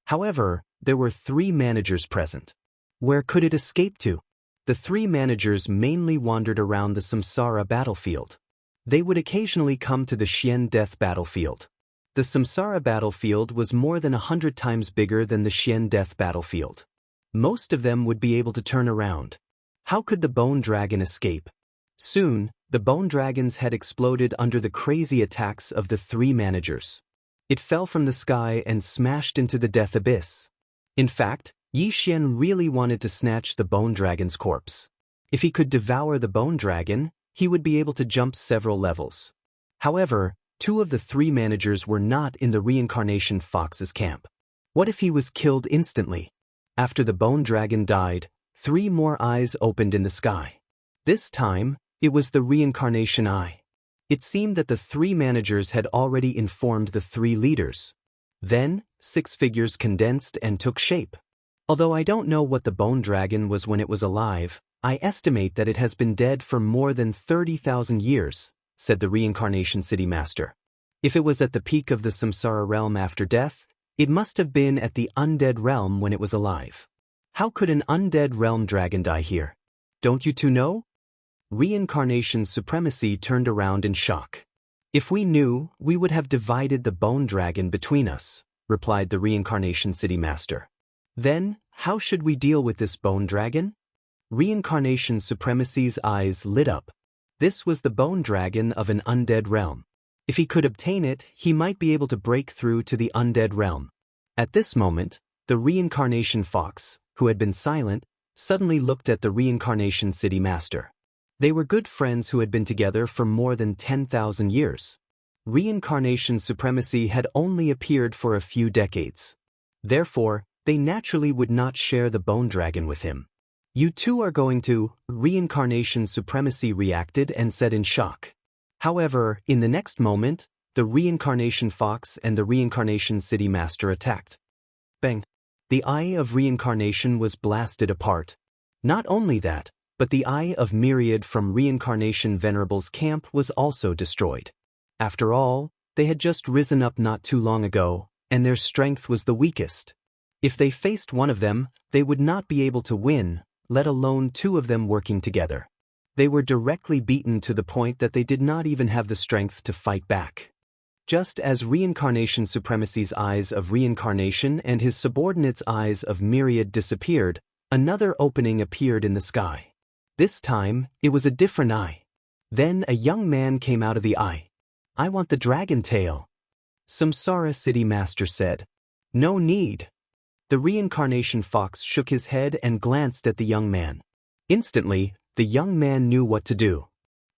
However, there were 3 managers present. Where could it escape to? The 3 managers mainly wandered around the Samsara battlefield. They would occasionally come to the Xian death battlefield. The Samsara battlefield was more than 100 times bigger than the Xian death battlefield. Most of them would be able to turn around. How could the bone dragon escape? Soon, the bone dragon's head exploded under the crazy attacks of the 3 managers. It fell from the sky and smashed into the death abyss. In fact, Yi Xian really wanted to snatch the bone dragon's corpse. If he could devour the bone dragon, he would be able to jump several levels. However, 2 of the 3 managers were not in the reincarnation fox's camp. What if he was killed instantly? After the bone dragon died, 3 more eyes opened in the sky. This time, it was the reincarnation eye. It seemed that the 3 managers had already informed the 3 leaders. Then, 6 figures condensed and took shape. Although I don't know what the bone dragon was when it was alive, I estimate that it has been dead for more than 30,000 years, said the reincarnation city master. If it was at the peak of the samsara realm after death, it must have been at the undead realm when it was alive. How could an undead realm dragon die here? Don't you two know? Reincarnation supremacy turned around in shock. If we knew, we would have divided the bone dragon between us, replied the reincarnation city master. Then, how should we deal with this bone dragon? Reincarnation supremacy's eyes lit up. This was the bone dragon of an undead realm. If he could obtain it, he might be able to break through to the undead realm. At this moment, the reincarnation fox, who had been silent, suddenly looked at the reincarnation city master. They were good friends who had been together for more than 10,000 years. Reincarnation supremacy had only appeared for a few decades. Therefore, they naturally would not share the bone dragon with him. You two are going to, reincarnation supremacy reacted and said in shock. However, in the next moment, the reincarnation fox and the reincarnation city master attacked. Bang! The eye of reincarnation was blasted apart. Not only that, but the eye of Myriad from reincarnation venerable's camp was also destroyed. After all, they had just risen up not too long ago, and their strength was the weakest. If they faced one of them, they would not be able to win, let alone two of them working together. They were directly beaten to the point that they did not even have the strength to fight back. Just as reincarnation supremacy's eyes of reincarnation and his subordinate's eyes of Myriad disappeared, another opening appeared in the sky. This time, it was a different eye. Then a young man came out of the eye. I want the dragon tail. Samsara City Master said. No need. The reincarnation fox shook his head and glanced at the young man. Instantly, the young man knew what to do.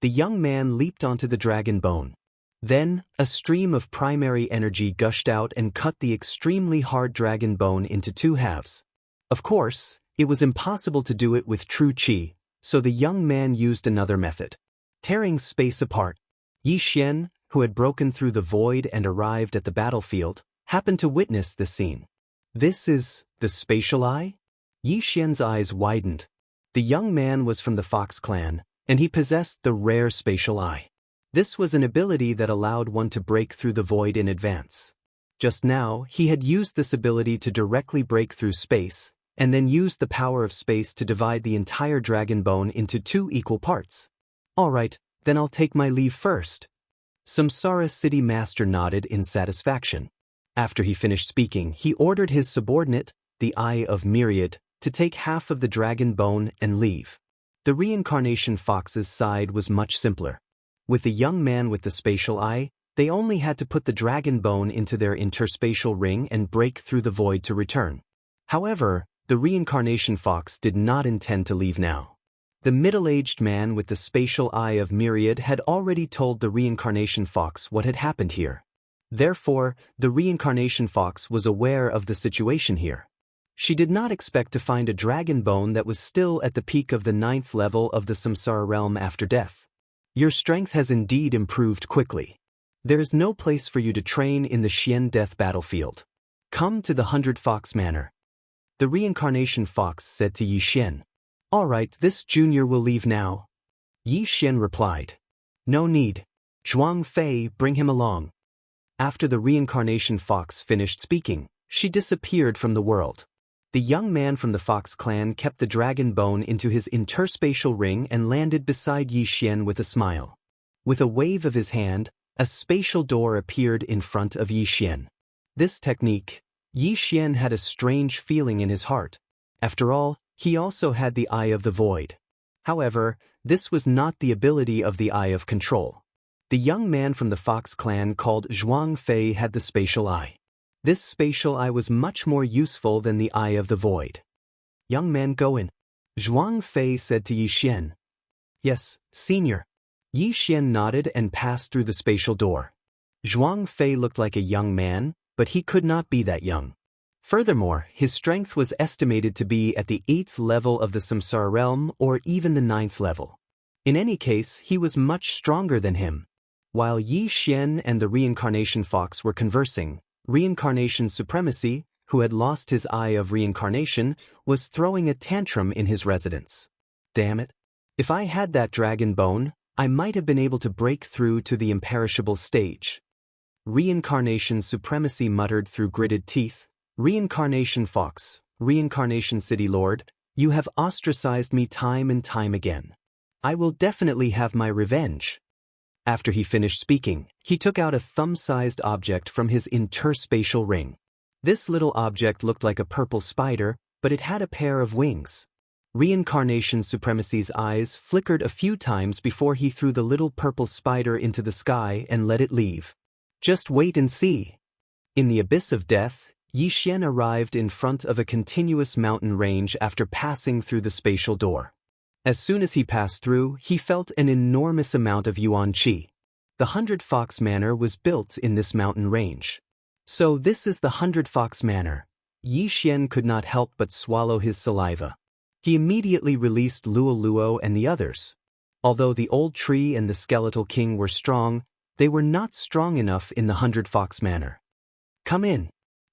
The young man leaped onto the dragon bone. Then, a stream of primary energy gushed out and cut the extremely hard dragon bone into two halves. Of course, it was impossible to do it with true qi, so the young man used another method. Tearing space apart. Yi Xian, who had broken through the void and arrived at the battlefield, happened to witness the scene. This is the spatial eye? Yi Xian's eyes widened. The young man was from the Fox clan, and he possessed the rare spatial eye. This was an ability that allowed one to break through the void in advance. Just now, he had used this ability to directly break through space, and then used the power of space to divide the entire dragon bone into two equal parts. All right, then I'll take my leave first. Samsara City Master nodded in satisfaction. After he finished speaking, he ordered his subordinate, the Eye of Myriad, to take half of the dragon bone and leave. The reincarnation fox's side was much simpler. With the young man with the spatial eye, they only had to put the dragon bone into their interspatial ring and break through the void to return. However, the reincarnation fox did not intend to leave now. The middle-aged man with the spatial eye of Myriad had already told the reincarnation fox what had happened here. Therefore, the reincarnation fox was aware of the situation here. She did not expect to find a dragon bone that was still at the peak of the 9th level of the samsara realm after death. Your strength has indeed improved quickly. There is no place for you to train in the Xian death battlefield. Come to the 100 Fox Manor. The reincarnation fox said to Yi Xian. All right, this junior will leave now. Yi Xian replied. No need. Zhuang Fei, bring him along. After the reincarnation fox finished speaking, she disappeared from the world. The young man from the Fox clan kept the dragon bone into his interspatial ring and landed beside Yi Xian with a smile. With a wave of his hand, a spatial door appeared in front of Yi Xian. This technique, Yi Xian had a strange feeling in his heart. After all, he also had the Eye of the Void. However, this was not the ability of the Eye of Control. The young man from the Fox clan called Zhuang Fei had the spatial eye. This spatial eye was much more useful than the Eye of the Void. Young man, go in. Zhuang Fei said to Yi Xian. Yes, senior. Yi Xian nodded and passed through the spatial door. Zhuang Fei looked like a young man, but he could not be that young. Furthermore, his strength was estimated to be at the 8th level of the samsara realm or even the 9th level. In any case, he was much stronger than him. While Yi Xian and the reincarnation fox were conversing, Reincarnation Supremacy, who had lost his Eye of Reincarnation, was throwing a tantrum in his residence. Damn it. If I had that dragon bone, I might have been able to break through to the imperishable stage. Reincarnation supremacy muttered through gritted teeth. Reincarnation fox, reincarnation city lord, you have ostracized me time and time again. I will definitely have my revenge. After he finished speaking, he took out a thumb-sized object from his interspatial ring. This little object looked like a purple spider, but it had a pair of wings. Reincarnation Supremacy's eyes flickered a few times before he threw the little purple spider into the sky and let it leave. Just wait and see. In the abyss of death, Yixian arrived in front of a continuous mountain range after passing through the spatial door. As soon as he passed through, he felt an enormous amount of yuan qi. The 100 Fox Manor was built in this mountain range. So this is the 100 Fox Manor. Yixian could not help but swallow his saliva. He immediately released Luo and the others. Although the old tree and the skeletal king were strong, they were not strong enough in the 100 Fox Manor. Come in.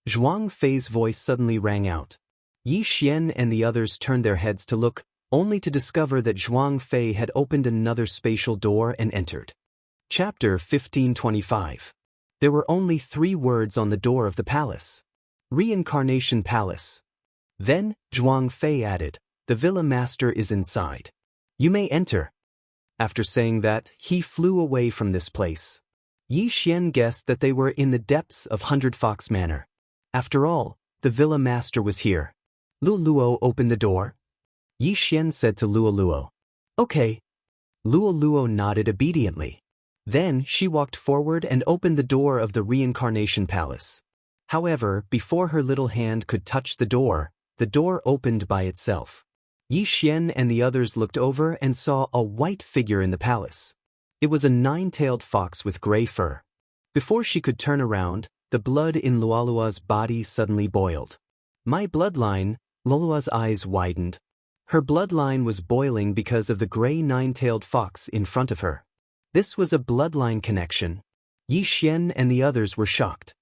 Zhuang Fei's voice suddenly rang out. Yixian and the others turned their heads to look, only to discover that Zhuang Fei had opened another spatial door and entered. Chapter 1525. There were only 3 words on the door of the palace. Reincarnation Palace. Then, Zhuang Fei added, the villa master is inside. You may enter. After saying that, he flew away from this place. Yixian guessed that they were in the depths of 100 Fox Manor. After all, the villa master was here. Luo opened the door. Yixian said to Luo, okay. Luo nodded obediently. Then she walked forward and opened the door of the Reincarnation Palace. However, before her little hand could touch the door opened by itself. Yixian and the others looked over and saw a white figure in the palace. It was a 9-tailed fox with gray fur. Before she could turn around, the blood in Luolua's body suddenly boiled. My bloodline, Luolua's eyes widened. Her bloodline was boiling because of the gray 9-tailed fox in front of her. This was a bloodline connection. Yixian and the others were shocked.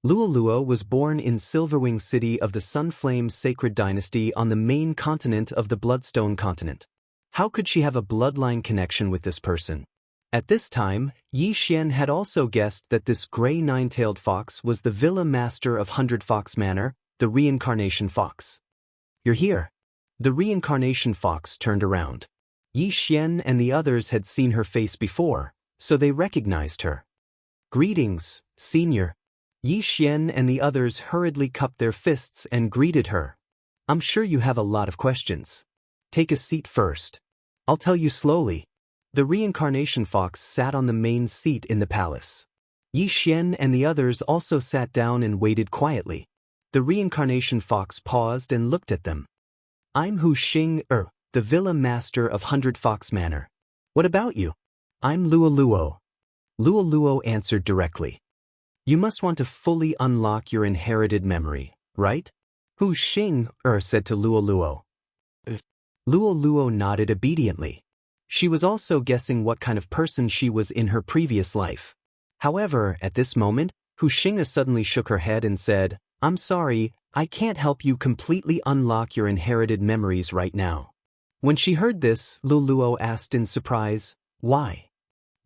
Luo was born in Silverwing City of the Sunflame Sacred Dynasty on the main continent of the Bloodstone continent. How could she have a bloodline connection with this person? At this time, Yixian had also guessed that this gray 9-tailed fox was the villa master of 100 Fox Manor, the Reincarnation Fox. You're here. The Reincarnation Fox turned around. Yixian and the others had seen her face before, so they recognized her. Greetings, senior. Yixian and the others hurriedly cupped their fists and greeted her. I'm sure you have a lot of questions. Take a seat first. I'll tell you slowly. The Reincarnation Fox sat on the main seat in the palace. Yixian and the others also sat down and waited quietly. The Reincarnation Fox paused and looked at them. I'm Hu Xing, the villa master of 100 Fox Manor. What about you? I'm Luo. Luo answered directly. You must want to fully unlock your inherited memory, right? Hu Xing, said to Luo. Luo nodded obediently. She was also guessing what kind of person she was in her previous life. However, at this moment, Hu Xing suddenly shook her head and said, I'm sorry, I can't help you completely unlock your inherited memories right now. When she heard this, Luo asked in surprise, why?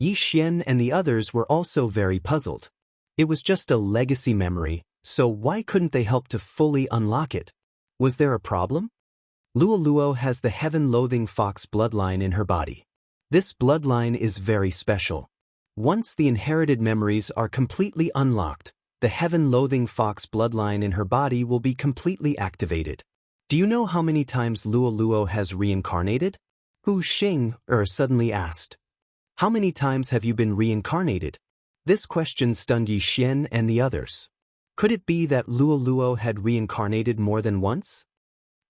Yixian and the others were also very puzzled. It was just a legacy memory, so why couldn't they help to fully unlock it? Was there a problem? Luo has the heaven-loathing fox bloodline in her body. This bloodline is very special. Once the inherited memories are completely unlocked, the heaven-loathing fox bloodline in her body will be completely activated. Do you know how many times Luo has reincarnated? Hu Xing, suddenly asked. How many times have you been reincarnated? This question stunned Yixian and the others. Could it be that Luo had reincarnated more than once?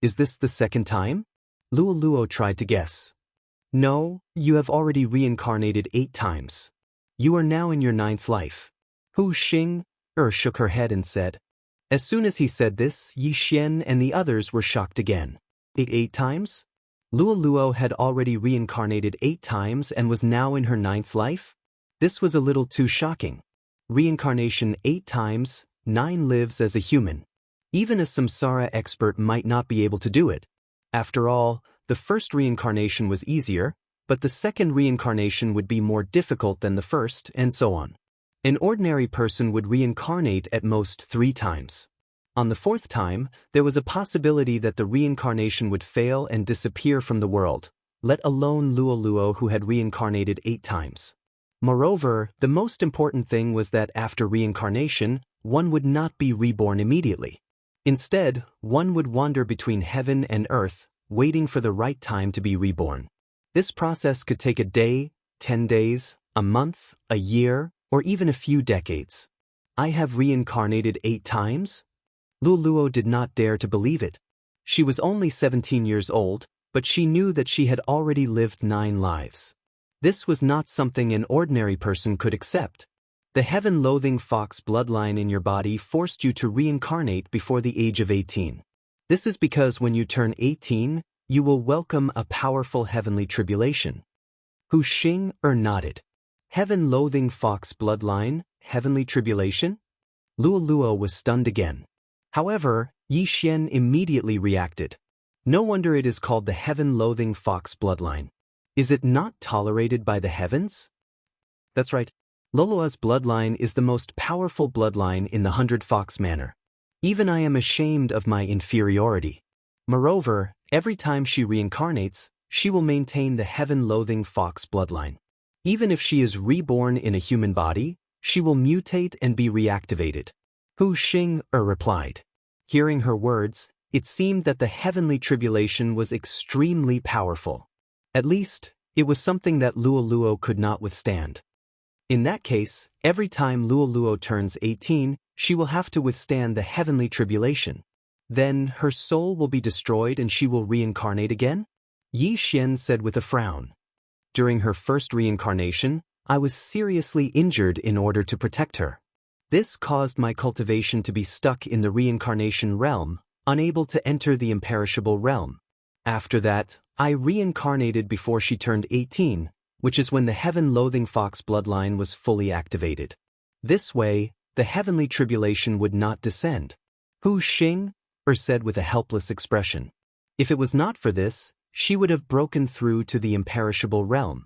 Is this the second time? Luo tried to guess. No, you have already reincarnated 8 times. You are now in your 9th life. Hu Xing, shook her head and said. As soon as he said this, Yixian and the others were shocked again. 8 times? Luo had already reincarnated 8 times and was now in her 9th life? This was a little too shocking. Reincarnation 8 times, 9 lives as a human. Even a samsara expert might not be able to do it. After all, the first reincarnation was easier, but the second reincarnation would be more difficult than the first, and so on. An ordinary person would reincarnate at most 3 times. On the 4th time, there was a possibility that the reincarnation would fail and disappear from the world, let alone Luoluo who had reincarnated 8 times. Moreover, the most important thing was that after reincarnation, one would not be reborn immediately. Instead, one would wander between heaven and earth, waiting for the right time to be reborn. This process could take a day, 10 days, a month, a year, or even a few decades. I have reincarnated 8 times? Luoluo did not dare to believe it. She was only 17 years old, but she knew that she had already lived 9 lives. This was not something an ordinary person could accept. The heaven-loathing fox bloodline in your body forced you to reincarnate before the age of 18. This is because when you turn 18, you will welcome a powerful heavenly tribulation. Hu Xing nodded. Heaven-loathing fox bloodline, heavenly tribulation? Luoluo was stunned again. However, Yi Xian immediately reacted. No wonder it is called the heaven-loathing fox bloodline. Is it not tolerated by the heavens? That's right. Luoluo's bloodline is the most powerful bloodline in the 100 Fox Manor. Even I am ashamed of my inferiority. Moreover, every time she reincarnates, she will maintain the heaven-loathing fox bloodline. Even if she is reborn in a human body, she will mutate and be reactivated. Hu Xing replied. Hearing her words, it seemed that the heavenly tribulation was extremely powerful. At least, it was something that Luoluo could not withstand. In that case, every time Luoluo turns 18, she will have to withstand the heavenly tribulation. Then her soul will be destroyed and she will reincarnate again? Yi Xian said with a frown. During her first reincarnation, I was seriously injured in order to protect her. This caused my cultivation to be stuck in the reincarnation realm, unable to enter the imperishable realm. After that, I reincarnated before she turned 18, which is when the heaven-loathing fox bloodline was fully activated. This way, the heavenly tribulation would not descend. Hu Xing said with a helpless expression. If it was not for this, she would have broken through to the imperishable realm.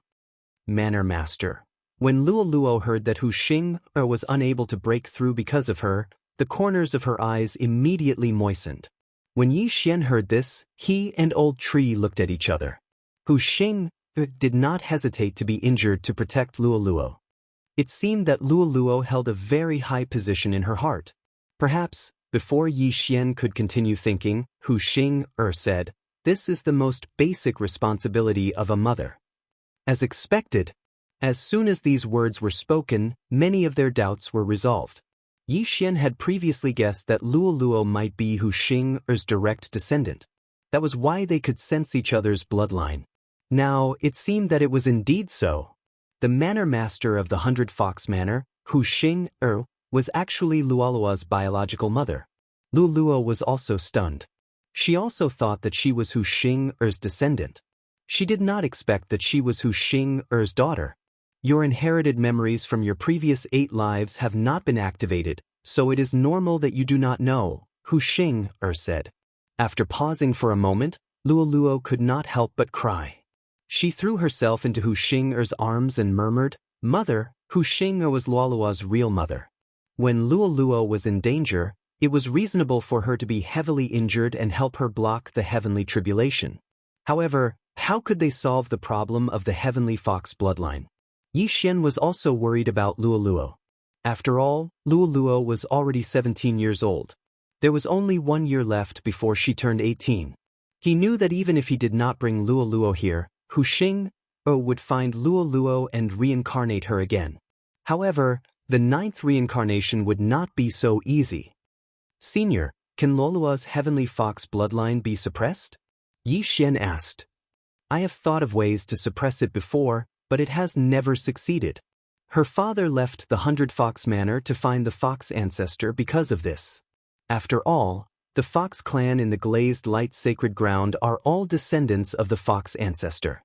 Manor Master. When Luoluo heard that Hu Xing was unable to break through because of her, the corners of her eyes immediately moistened. When Yi Xian heard this, he and Old Tree looked at each other. Hu Xing did not hesitate to be injured to protect Luoluo. It seemed that Luoluo held a very high position in her heart. Perhaps, before Yi Xian could continue thinking, Hu Xing said, "This is the most basic responsibility of a mother." As expected, as soon as these words were spoken, many of their doubts were resolved. Yi Xian had previously guessed that Luoluo might be Hu Xing's direct descendant. That was why they could sense each other's bloodline. Now, it seemed that it was indeed so. The manor master of the 100 Fox Manor, Hu Xing was actually Luoluo's biological mother. Luoluo was also stunned. She also thought that she was Hu Xing's descendant. She did not expect that she was Hu Xing's daughter. Your inherited memories from your previous 8 lives have not been activated, so it is normal that you do not know, Hu Xing said. After pausing for a moment, Luoluo could not help but cry. She threw herself into Hu Xing's arms and murmured, "Mother." Hu Xing was Luoluo's real mother. When Luoluo was in danger, it was reasonable for her to be heavily injured and help her block the heavenly tribulation. However, how could they solve the problem of the heavenly fox bloodline? Yi Xian was also worried about Luoluo. After all, Luoluo was already 17 years old. There was only 1 year left before she turned 18. He knew that even if he did not bring Luoluo here, Hu Xing would find Luoluo and reincarnate her again. However, the 9th reincarnation would not be so easy. Senior, can Luoluo's heavenly fox bloodline be suppressed? Yi Xian asked. I have thought of ways to suppress it before, but it has never succeeded. Her father left the 100 Fox Manor to find the fox ancestor because of this. After all, the fox clan in the glazed light sacred ground are all descendants of the fox ancestor.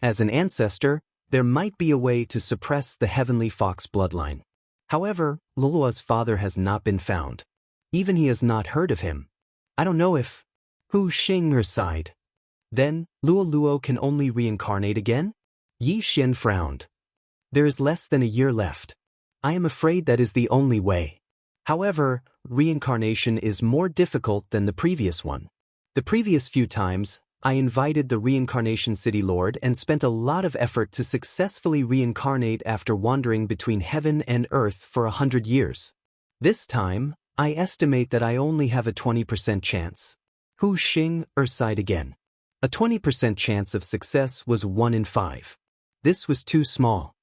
As an ancestor, there might be a way to suppress the heavenly fox bloodline. However, Luoluo's father has not been found. Even he has not heard of him. I don't know if... Hu Xing sighed. Then, Luo can only reincarnate again? Yi Xian frowned. There is less than a year left. I am afraid that is the only way. However, reincarnation is more difficult than the previous one. The previous few times, I invited the reincarnation city lord and spent a lot of effort to successfully reincarnate after wandering between heaven and earth for 100 years. This time, I estimate that I only have a 20% chance. Hu Xing sighed again. A 20% chance of success was 1 in 5. This was too small.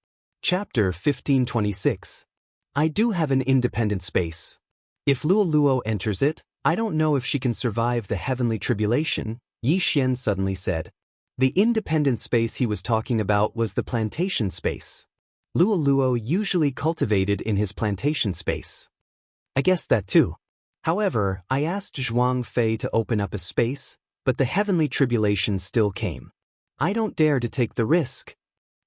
Chapter 1526. I do have an independent space. If Luo enters it, I don't know if she can survive the heavenly tribulation, Yi Xian suddenly said. The independent space he was talking about was the plantation space. Luo usually cultivated in his plantation space. I guessed that too. However, I asked Zhuang Fei to open up a space, but the heavenly tribulation still came. I don't dare to take the risk.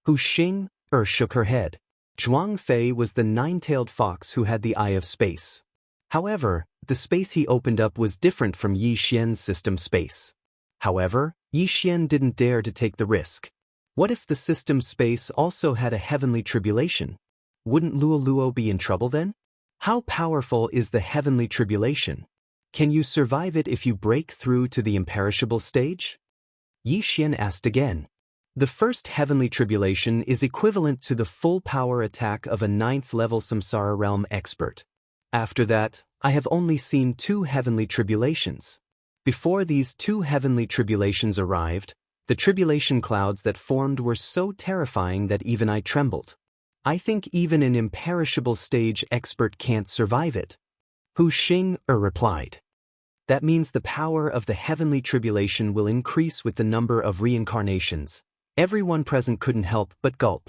Hu Xing shook her head. Zhuang Fei was the nine-tailed fox who had the eye of space. However, the space he opened up was different from Yi Xian's system space. However, Yi Xian didn't dare to take the risk. What if the system space also had a heavenly tribulation? Wouldn't Luo be in trouble then? How powerful is the heavenly tribulation? Can you survive it if you break through to the imperishable stage? Yi Xian asked again. The first heavenly tribulation is equivalent to the full power attack of a 9th-level samsara realm expert. After that, I have only seen 2 heavenly tribulations. Before these 2 heavenly tribulations arrived, the tribulation clouds that formed were so terrifying that even I trembled. I think even an imperishable stage expert can't survive it. Hu Xing replied. That means the power of the heavenly tribulation will increase with the number of reincarnations. Everyone present couldn't help but gulp.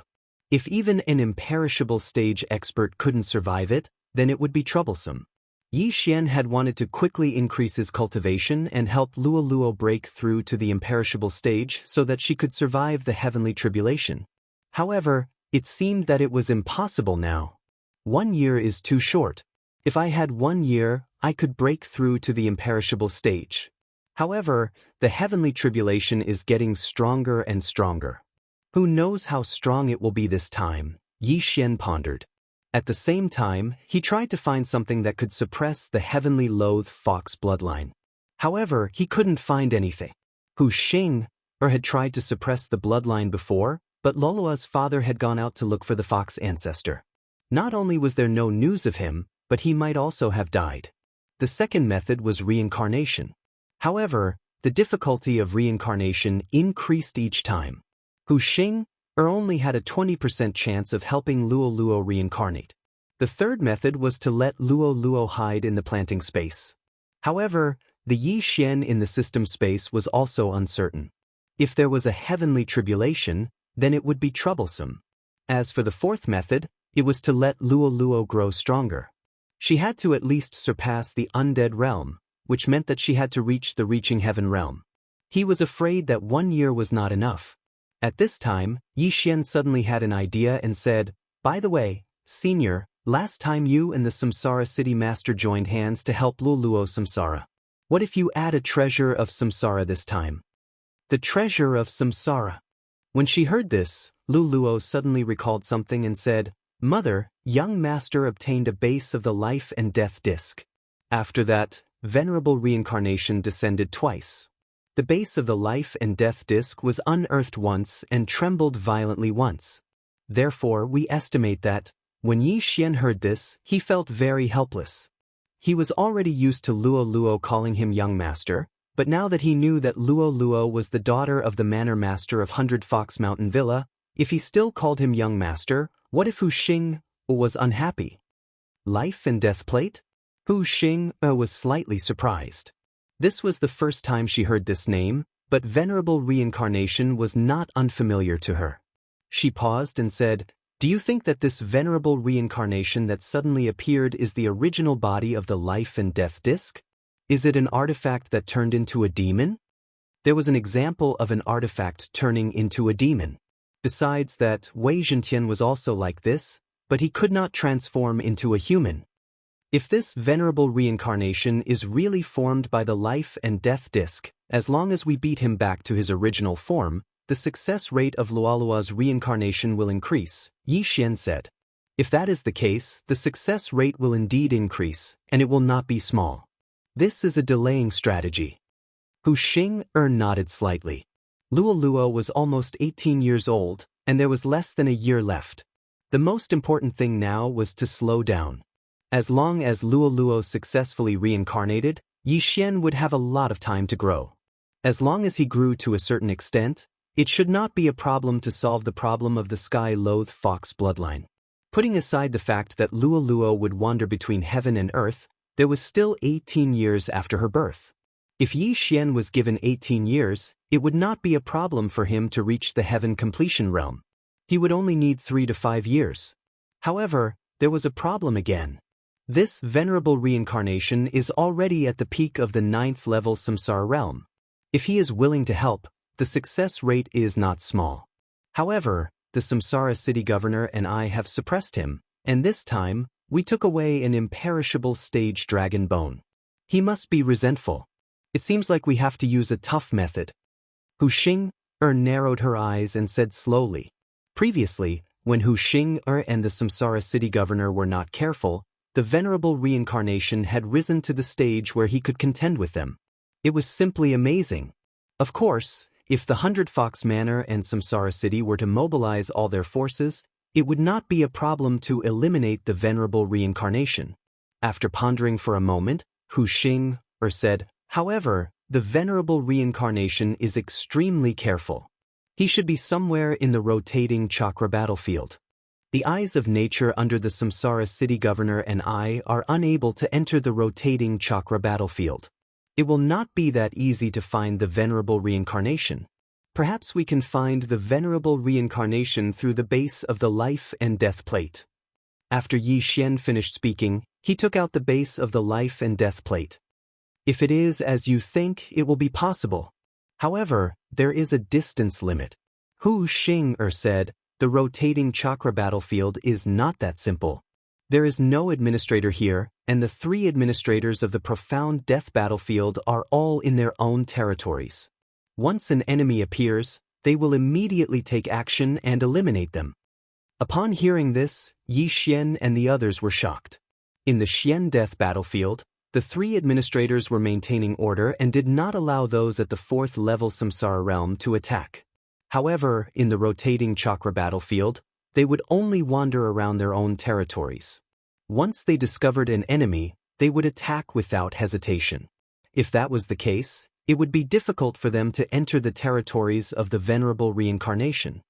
If even an imperishable stage expert couldn't survive it, then it would be troublesome. Yi Xian had wanted to quickly increase his cultivation and help Luo break through to the imperishable stage so that she could survive the heavenly tribulation. However, it seemed that it was impossible now. 1 year is too short. If I had 1 year, I could break through to the imperishable stage. However, the heavenly tribulation is getting stronger and stronger. Who knows how strong it will be this time, Yi Xian pondered. At the same time, he tried to find something that could suppress the heavenly loathe fox bloodline. However, he couldn't find anything. Hu Xing had tried to suppress the bloodline before, but Lolua's father had gone out to look for the fox ancestor. Not only was there no news of him, but he might also have died. The second method was reincarnation. However, the difficulty of reincarnation increased each time. Hu Xing only had a 20% chance of helping Luo reincarnate. The third method was to let Luo hide in the planting space. However, the Yi Xian in the system space was also uncertain. If there was a heavenly tribulation, then it would be troublesome. As for the fourth method, it was to let Luo grow stronger. She had to at least surpass the undead realm, which meant that she had to reach the reaching heaven realm. He was afraid that 1 year was not enough. At this time, Yi Xian suddenly had an idea and said, "By the way, Senior, last time you and the Samsara City Master joined hands to help Luo Samsara. What if you add a treasure of Samsara this time?" The treasure of Samsara. When she heard this, Luo suddenly recalled something and said, "Mother, young master obtained a base of the life and death disc." After that, venerable reincarnation descended twice. The base of the life and death disc was unearthed once and trembled violently once. Therefore, we estimate that, when Yi Xian heard this, he felt very helpless. He was already used to Luo calling him young master, but now that he knew that Luo was the daughter of the manor master of 100 Fox Mountain Villa, if he still called him young master, what if Hu Xing was unhappy? Life and death plate? Hu Xing was slightly surprised. This was the first time she heard this name, but venerable reincarnation was not unfamiliar to her. She paused and said, "Do you think that this venerable reincarnation that suddenly appeared is the original body of the life and death disc? Is it an artifact that turned into a demon?" There was an example of an artifact turning into a demon. Besides that, Wei Zhentian was also like this, but he could not transform into a human. If this venerable reincarnation is really formed by the life and death disc, as long as we beat him back to his original form, the success rate of Luoluo's reincarnation will increase, Yi Xian said. If that is the case, the success rate will indeed increase, and it will not be small. This is a delaying strategy. Hu Xing nodded slightly. Luoluo was almost 18 years old, and there was less than a year left. The most important thing now was to slow down. As long as Luoluo successfully reincarnated, Yi Xian would have a lot of time to grow. As long as he grew to a certain extent, it should not be a problem to solve the problem of the sky-loathed fox bloodline. Putting aside the fact that Luoluo would wander between heaven and earth, there was still 18 years after her birth. If Yi Xian was given 18 years, it would not be a problem for him to reach the heaven completion realm. He would only need 3 to 5 years. However, there was a problem again. This venerable reincarnation is already at the peak of the 9th level samsara realm. If he is willing to help, the success rate is not small. However, the samsara city governor and I have suppressed him, and this time, we took away an imperishable stage dragon bone. He must be resentful. It seems like we have to use a tough method. Hu Xing narrowed her eyes and said slowly. Previously, when Hu Xing and the samsara city governor were not careful, the venerable reincarnation had risen to the stage where he could contend with them. It was simply amazing. Of course, if the 100 Fox Manor and Samsara City were to mobilize all their forces, it would not be a problem to eliminate the venerable reincarnation. After pondering for a moment, Hu Xing said, however, the venerable reincarnation is extremely careful. He should be somewhere in the rotating chakra battlefield. The eyes of nature under the Samsara city governor and I are unable to enter the rotating chakra battlefield. It will not be that easy to find the venerable reincarnation. Perhaps we can find the venerable reincarnation through the base of the life and death plate. After Yi Xian finished speaking, he took out the base of the life and death plate. If it is as you think, it will be possible. However, there is a distance limit. Hu Xing said, the rotating chakra battlefield is not that simple. There is no administrator here, and the 3 administrators of the profound death battlefield are all in their own territories. Once an enemy appears, they will immediately take action and eliminate them. Upon hearing this, Yi Xian and the others were shocked. In the Xian death battlefield, the 3 administrators were maintaining order and did not allow those at the 4th level samsara realm to attack. However, in the rotating chakra battlefield, they would only wander around their own territories. Once they discovered an enemy, they would attack without hesitation. If that was the case, it would be difficult for them to enter the territories of the venerable reincarnation.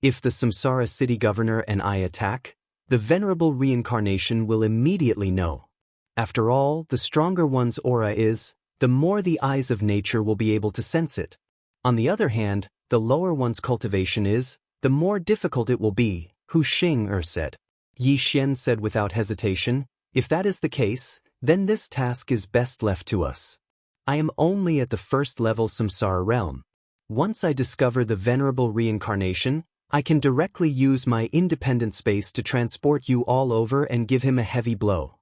If the samsara city governor and I attack, the venerable reincarnation will immediately know. After all, the stronger one's aura is, the more the eyes of nature will be able to sense it. On the other hand, the lower one's cultivation is, the more difficult it will be, Hu Xing said. Yi Xian said without hesitation, if that is the case, then this task is best left to us. I am only at the 1st level samsara realm. Once I discover the venerable reincarnation, I can directly use my independent space to transport you all over and give him a heavy blow.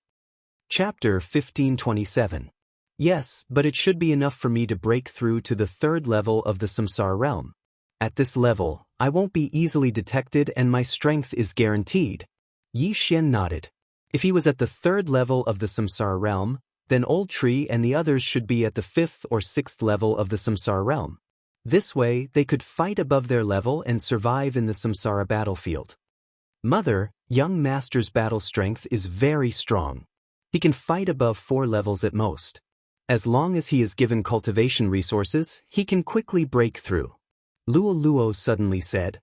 Chapter 1527. Yes, but it should be enough for me to break through to the 3rd level of the samsara realm. At this level, I won't be easily detected and my strength is guaranteed. Yi Xian nodded. If he was at the 3rd level of the samsara realm, then Old Tree and the others should be at the 5th or 6th level of the samsara realm. This way, they could fight above their level and survive in the samsara battlefield. Mother, young master's battle strength is very strong. He can fight above 4 levels at most. As long as he is given cultivation resources, he can quickly break through. Luoluo suddenly said.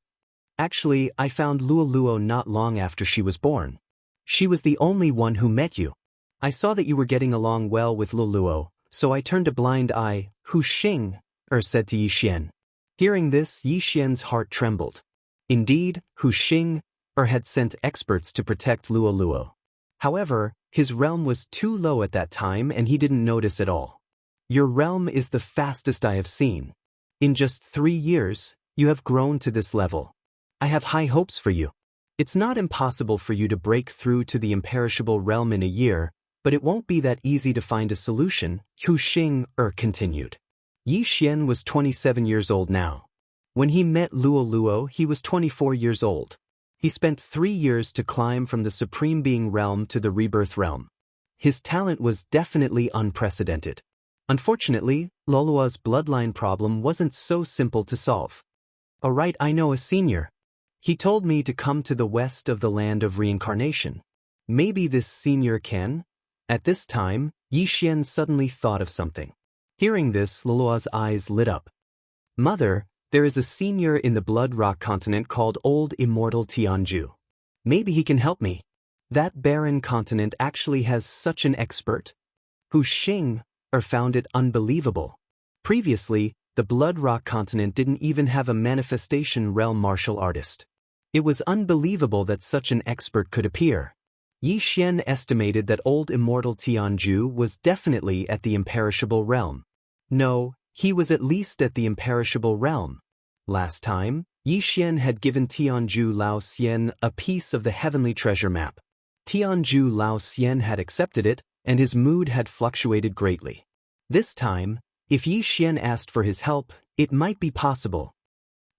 Actually, I found Luoluo not long after she was born. She was the only one who met you. I saw that you were getting along well with Luoluo, so I turned a blind eye, Hu Xing said to Yi Xian. Hearing this, Yi Xian's heart trembled. Indeed, Hu Xing had sent experts to protect Luoluo. However, his realm was too low at that time and he didn't notice at all. Your realm is the fastest I have seen. In just 3 years, you have grown to this level. I have high hopes for you. It's not impossible for you to break through to the imperishable realm in a year, But it won't be that easy to find a solution, Hu Xing continued. Yi Xian was 27 years old now. When he met Luo Luo, he was 24 years old. He spent 3 years to climb from the Supreme Being realm to the Rebirth realm. His talent was definitely unprecedented. Unfortunately, Luoluo's bloodline problem wasn't so simple to solve. Alright, I know a senior. He told me to come to the west of the land of reincarnation. Maybe this senior can? At this time, Yi Xian suddenly thought of something. Hearing this, Luoluo's eyes lit up. Mother, there is a senior in the Blood Rock continent called Old Immortal Tianju. Maybe he can help me. That barren continent actually has such an expert. Hu Xing found it unbelievable. Previously, the Blood Rock continent didn't even have a manifestation realm martial artist. It was unbelievable that such an expert could appear. Yi Xian estimated that Old Immortal Tianju was definitely at the imperishable realm. No, he was at least at the imperishable realm. Last time, Yi Xian had given Tianju Lao Xian a piece of the heavenly treasure map. Tianju Lao Xian had accepted it, and his mood had fluctuated greatly. This time, if Yi Xian asked for his help, it might be possible.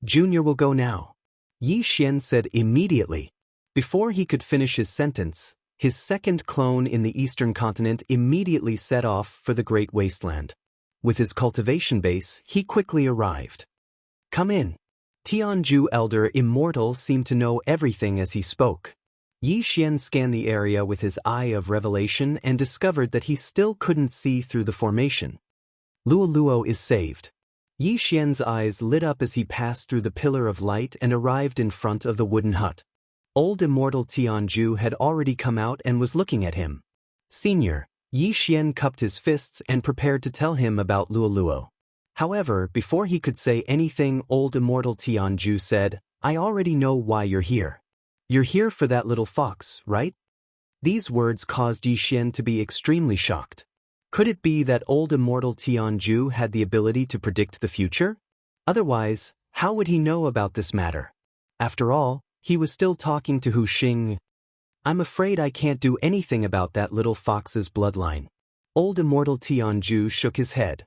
Junior will go now, Yi Xian said immediately. Before he could finish his sentence, his second clone in the eastern continent immediately set off for the Great Wasteland. With his cultivation base, he quickly arrived. Come in. Tianju Elder Immortal seemed to know everything as he spoke. Yi Xian scanned the area with his eye of revelation and discovered that he still couldn't see through the formation. Luo Luo is saved. Yi Xian's eyes lit up as he passed through the pillar of light and arrived in front of the wooden hut. Old Immortal Tianju had already come out and was looking at him. Senior, Yi Xian cupped his fists and prepared to tell him about Luo Luo. However, before he could say anything, Old Immortal Tianju said, I already know why you're here. You're here for that little fox, right? These words caused Yi Xian to be extremely shocked. Could it be that Old Immortal Tianju had the ability to predict the future? Otherwise, how would he know about this matter? After all, he was still talking to Hu Xing. I'm afraid I can't do anything about that little fox's bloodline. Old Immortal Tianju shook his head.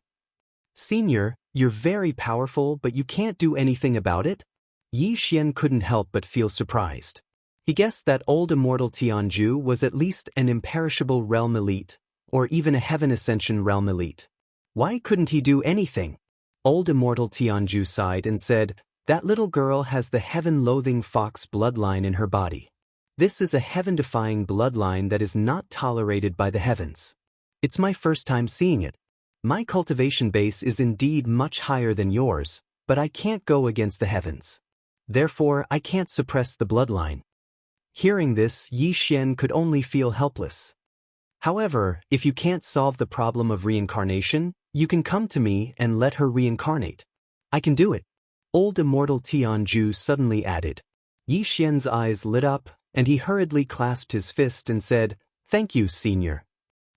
Senior, you're very powerful, but you can't do anything about it? Yi Xian couldn't help but feel surprised. He guessed that Old Immortal Tianju was at least an imperishable realm elite, or even a heaven ascension realm elite. Why couldn't he do anything? Old Immortal Tianju sighed and said, that little girl has the heaven-loathing fox bloodline in her body. This is a heaven-defying bloodline that is not tolerated by the heavens. It's my first time seeing it. My cultivation base is indeed much higher than yours, but I can't go against the heavens. Therefore, I can't suppress the bloodline. Hearing this, Yi Xian could only feel helpless. However, if you can't solve the problem of reincarnation, you can come to me and let her reincarnate. I can do it. Old Immortal Tianju suddenly added. Yi Xian's eyes lit up, and he hurriedly clasped his fist and said, Thank you, Senior.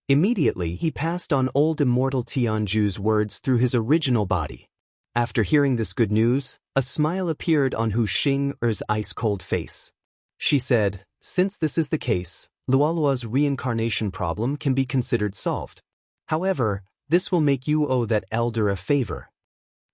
Immediately, he passed on Old Immortal Tianju's words through his original body. After hearing this good news, a smile appeared on Hu Xing's ice-cold face. She said, since this is the case, Luoluo's reincarnation problem can be considered solved. However, this will make you owe that elder a favor.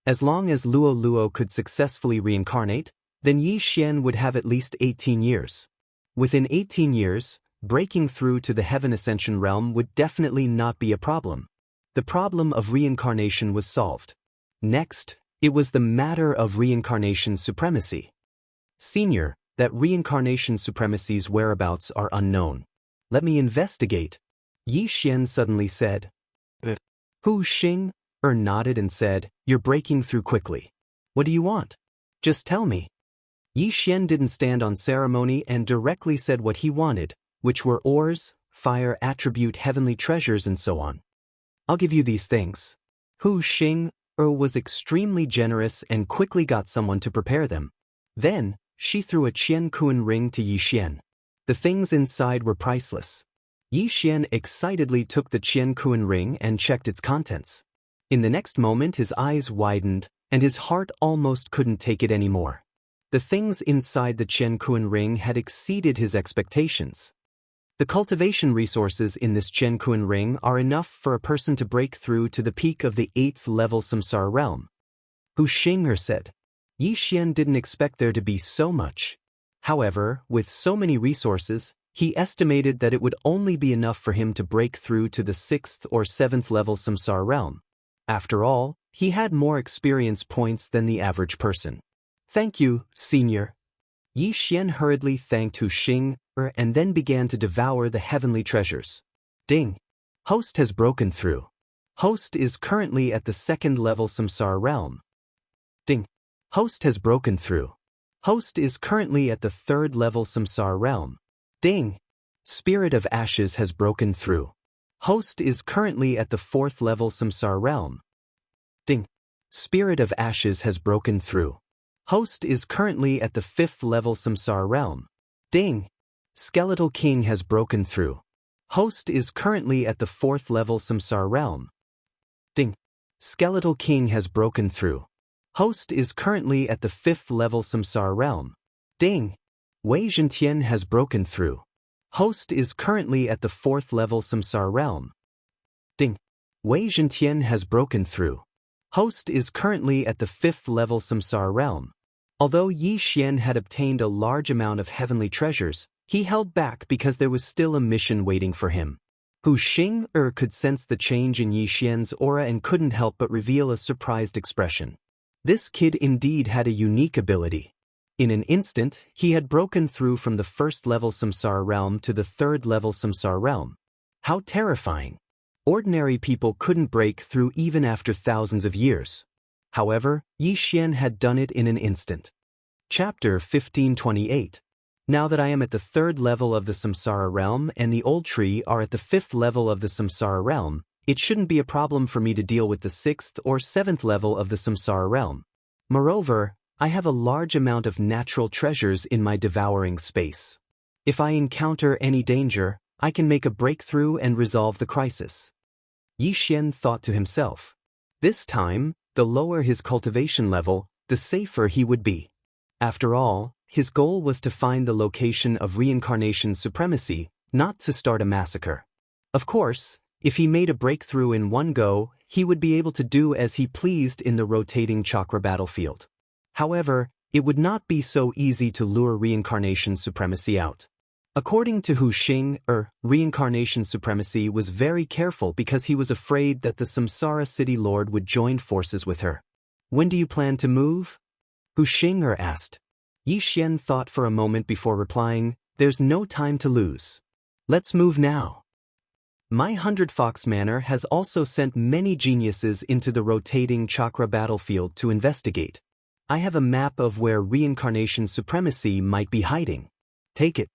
As long as Luo Luo could successfully reincarnate, then Yi Xian would have at least 18 years. Within 18 years, breaking through to the Heaven Ascension realm would definitely not be a problem. The problem of reincarnation was solved. Next, it was the matter of reincarnation supremacy. Senior, that reincarnation supremacy's whereabouts are unknown. Let me investigate. Yi Xian suddenly said. Hu Xing nodded and said, You're breaking through quickly. What do you want? Just tell me. Yi Xian didn't stand on ceremony and directly said what he wanted, which were ores, fire attribute heavenly treasures and so on. I'll give you these things. Hu Xing was extremely generous and quickly got someone to prepare them. Then, she threw a Qian Kuan ring to Yi Xian. The things inside were priceless. Yi Xian excitedly took the Qian Kuan ring and checked its contents. In the next moment his eyes widened, and his heart almost couldn't take it anymore. The things inside the Qian Kuan ring had exceeded his expectations. The cultivation resources in this Jianquan ring are enough for a person to break through to the peak of the 8th level samsara realm. Hu Xing'er said. Yi Xian didn't expect there to be so much. However, with so many resources, he estimated that it would only be enough for him to break through to the 6th or 7th level samsara realm. After all, he had more experience points than the average person. Thank you, senior. Yi Xian hurriedly thanked Hu Xing'er and then began to devour the heavenly treasures. Ding! Host has broken through. Host is currently at the 2nd level samsara realm. Ding! Host has broken through. Host is currently at the 3rd level samsara realm. Ding! Spirit of Ashes has broken through. Host is currently at the 4th level samsara realm. Ding! Spirit of Ashes has broken through. Host is currently at the 5th level samsara realm. Ding! Skeletal King has broken through. Host is currently at the 4th level samsara realm. Ding! Skeletal King has broken through. Host is currently at the 5th level samsara realm. Ding! Wei Zhentian has broken through. Host is currently at the 4th level samsara realm. Ding! Wei Zhentian has broken through. Host is currently at the 5th level samsara realm. Although Yi Xian had obtained a large amount of heavenly treasures, he held back because there was still a mission waiting for him. Hu Xing'er could sense the change in Yi Xian's aura and couldn't help but reveal a surprised expression. This kid indeed had a unique ability. In an instant, he had broken through from the 1st level samsara realm to the 3rd level samsara realm. How terrifying! Ordinary people couldn't break through even after thousands of years. However, Yi Xian had done it in an instant. Chapter 1528. Now that I am at the 3rd level of the samsara realm and the old tree are at the 5th level of the samsara realm, it shouldn't be a problem for me to deal with the 6th or 7th level of the samsara realm. Moreover, I have a large amount of natural treasures in my devouring space. If I encounter any danger, I can make a breakthrough and resolve the crisis. Yi Xian thought to himself. This time, the lower his cultivation level, the safer he would be. After all, his goal was to find the location of reincarnation supremacy, not to start a massacre. Of course, if he made a breakthrough in one go, he would be able to do as he pleased in the rotating chakra battlefield. However, it would not be so easy to lure reincarnation supremacy out. According to Hu Xing'er, reincarnation supremacy was very careful because he was afraid that the Samsara City Lord would join forces with her. When do you plan to move? Hu Xing'er asked. Yi Xian thought for a moment before replying, there's no time to lose. Let's move now. My 100 Fox Manor has also sent many geniuses into the rotating chakra battlefield to investigate. I have a map of where reincarnation supremacy might be hiding. Take it.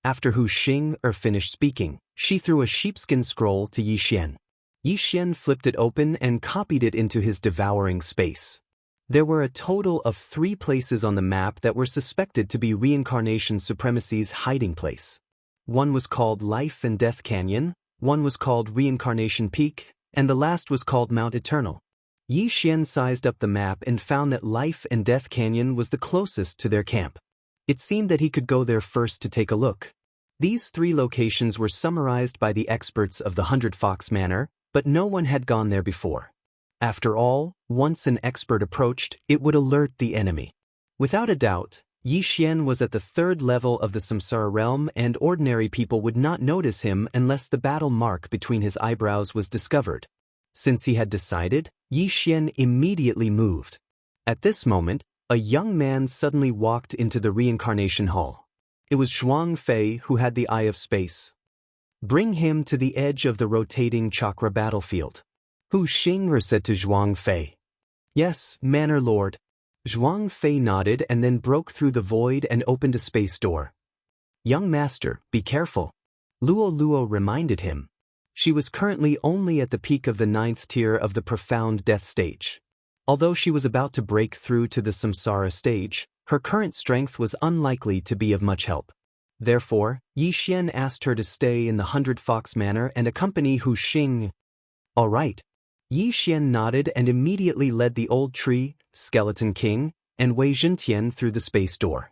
After Hu Xing'er finished speaking, she threw a sheepskin scroll to Yi Xian. Yi Xian flipped it open and copied it into his devouring space. There were a total of 3 places on the map that were suspected to be reincarnation supremacy's hiding place. One was called Life and Death Canyon, one was called Reincarnation Peak, and the last was called Mount Eternal. Yi Xian sized up the map and found that Life and Death Canyon was the closest to their camp. It seemed that he could go there first to take a look. These 3 locations were summarized by the experts of the 100 Fox Manor, but no one had gone there before. After all, once an expert approached, it would alert the enemy. Without a doubt, Yi Xian was at the 3rd level of the samsara realm and ordinary people would not notice him unless the battle mark between his eyebrows was discovered. Since he had decided, Yi Xian immediately moved. At this moment, a young man suddenly walked into the reincarnation hall. It was Zhuang Fei who had the Eye of Space. Bring him to the edge of the rotating chakra battlefield. Hu Xing'er said to Zhuang Fei. Yes, Manor Lord. Zhuang Fei nodded and then broke through the void and opened a space door. Young master, be careful. Luo Luo reminded him. She was currently only at the peak of the 9th tier of the profound death stage. Although she was about to break through to the samsara stage, her current strength was unlikely to be of much help. Therefore, Yi Xian asked her to stay in the 100 Fox Manor and accompany Hu Xing. All right. Yi Xian nodded and immediately led the old tree, Skeleton King, and Wei Zhentian through the space door.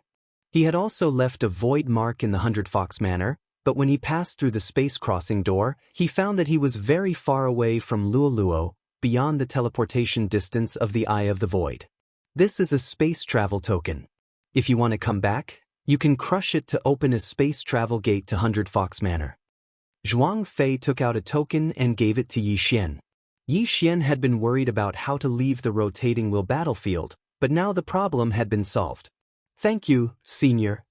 He had also left a void mark in the 100 Fox Manor, But when he passed through the space crossing door, he found that he was very far away from Luoluo, beyond the teleportation distance of the Eye of the Void. This is a space travel token. If you want to come back, you can crush it to open a space travel gate to 100 Fox Manor. Zhuang Fei took out a token and gave it to Yi Xian. Yi Xian had been worried about how to leave the rotating wheel battlefield, but now the problem had been solved. Thank you, Senior.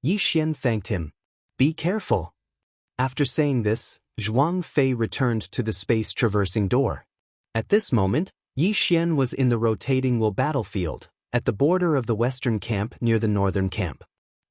Yi Xian thanked him. Be careful. After saying this, Zhuang Fei returned to the space traversing door. At this moment, Yi Xian was in the rotating wheel battlefield, at the border of the western camp near the northern camp.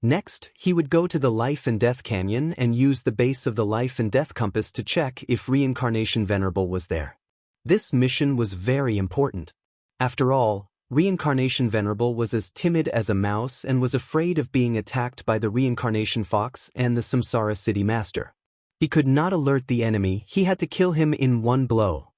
Next, he would go to the Life and Death Canyon and use the base of the Life and Death Compass to check if Reincarnation Venerable was there. This mission was very important. After all, Reincarnation Venerable was as timid as a mouse and was afraid of being attacked by the Reincarnation Fox and the Samsara City Master. He could not alert the enemy, he had to kill him in one blow.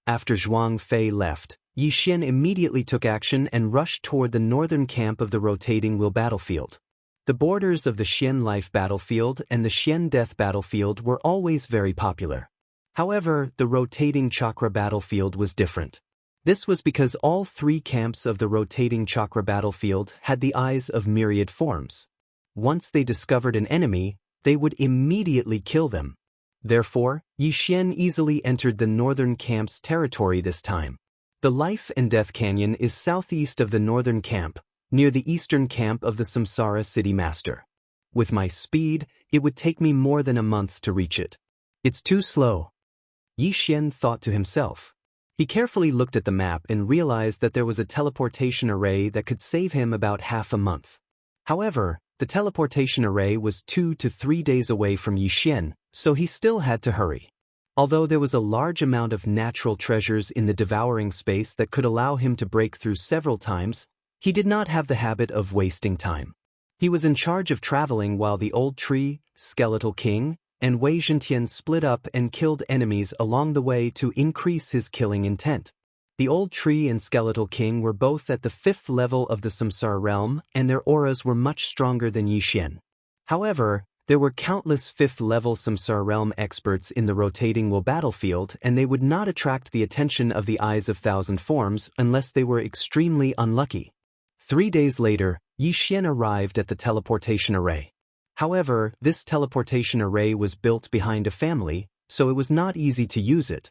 After Zhuang Fei left, Yi Xian immediately took action and rushed toward the northern camp of the rotating wheel battlefield. The borders of the Xian Life battlefield and the Xian Death battlefield were always very popular. However, the rotating chakra battlefield was different. This was because all three camps of the rotating chakra battlefield had the eyes of myriad forms. Once they discovered an enemy, they would immediately kill them. Therefore, Yi Xian easily entered the northern camp's territory this time. The Life and Death Canyon is southeast of the northern camp, near the eastern camp of the Samsara City Master. With my speed, it would take me more than a month to reach it. It's too slow. Yi Xian thought to himself. He carefully looked at the map and realized that there was a teleportation array that could save him about half a month. However, the teleportation array was 2 to 3 days away from Yi Xian, so he still had to hurry. Although there was a large amount of natural treasures in the devouring space that could allow him to break through several times, he did not have the habit of wasting time. He was in charge of traveling while the Old Tree, Skeletal King, and Wei Zhentian split up and killed enemies along the way to increase his killing intent. The Old Tree and Skeletal King were both at the 5th level of the Samsara realm, and their auras were much stronger than Yi Xian. However, there were countless 5th-level Samsara realm experts in the rotating wheel battlefield, and they would not attract the attention of the Eyes of Thousand Forms unless they were extremely unlucky. 3 days later, Yi Xian arrived at the teleportation array. However, this teleportation array was built behind a family, so it was not easy to use it.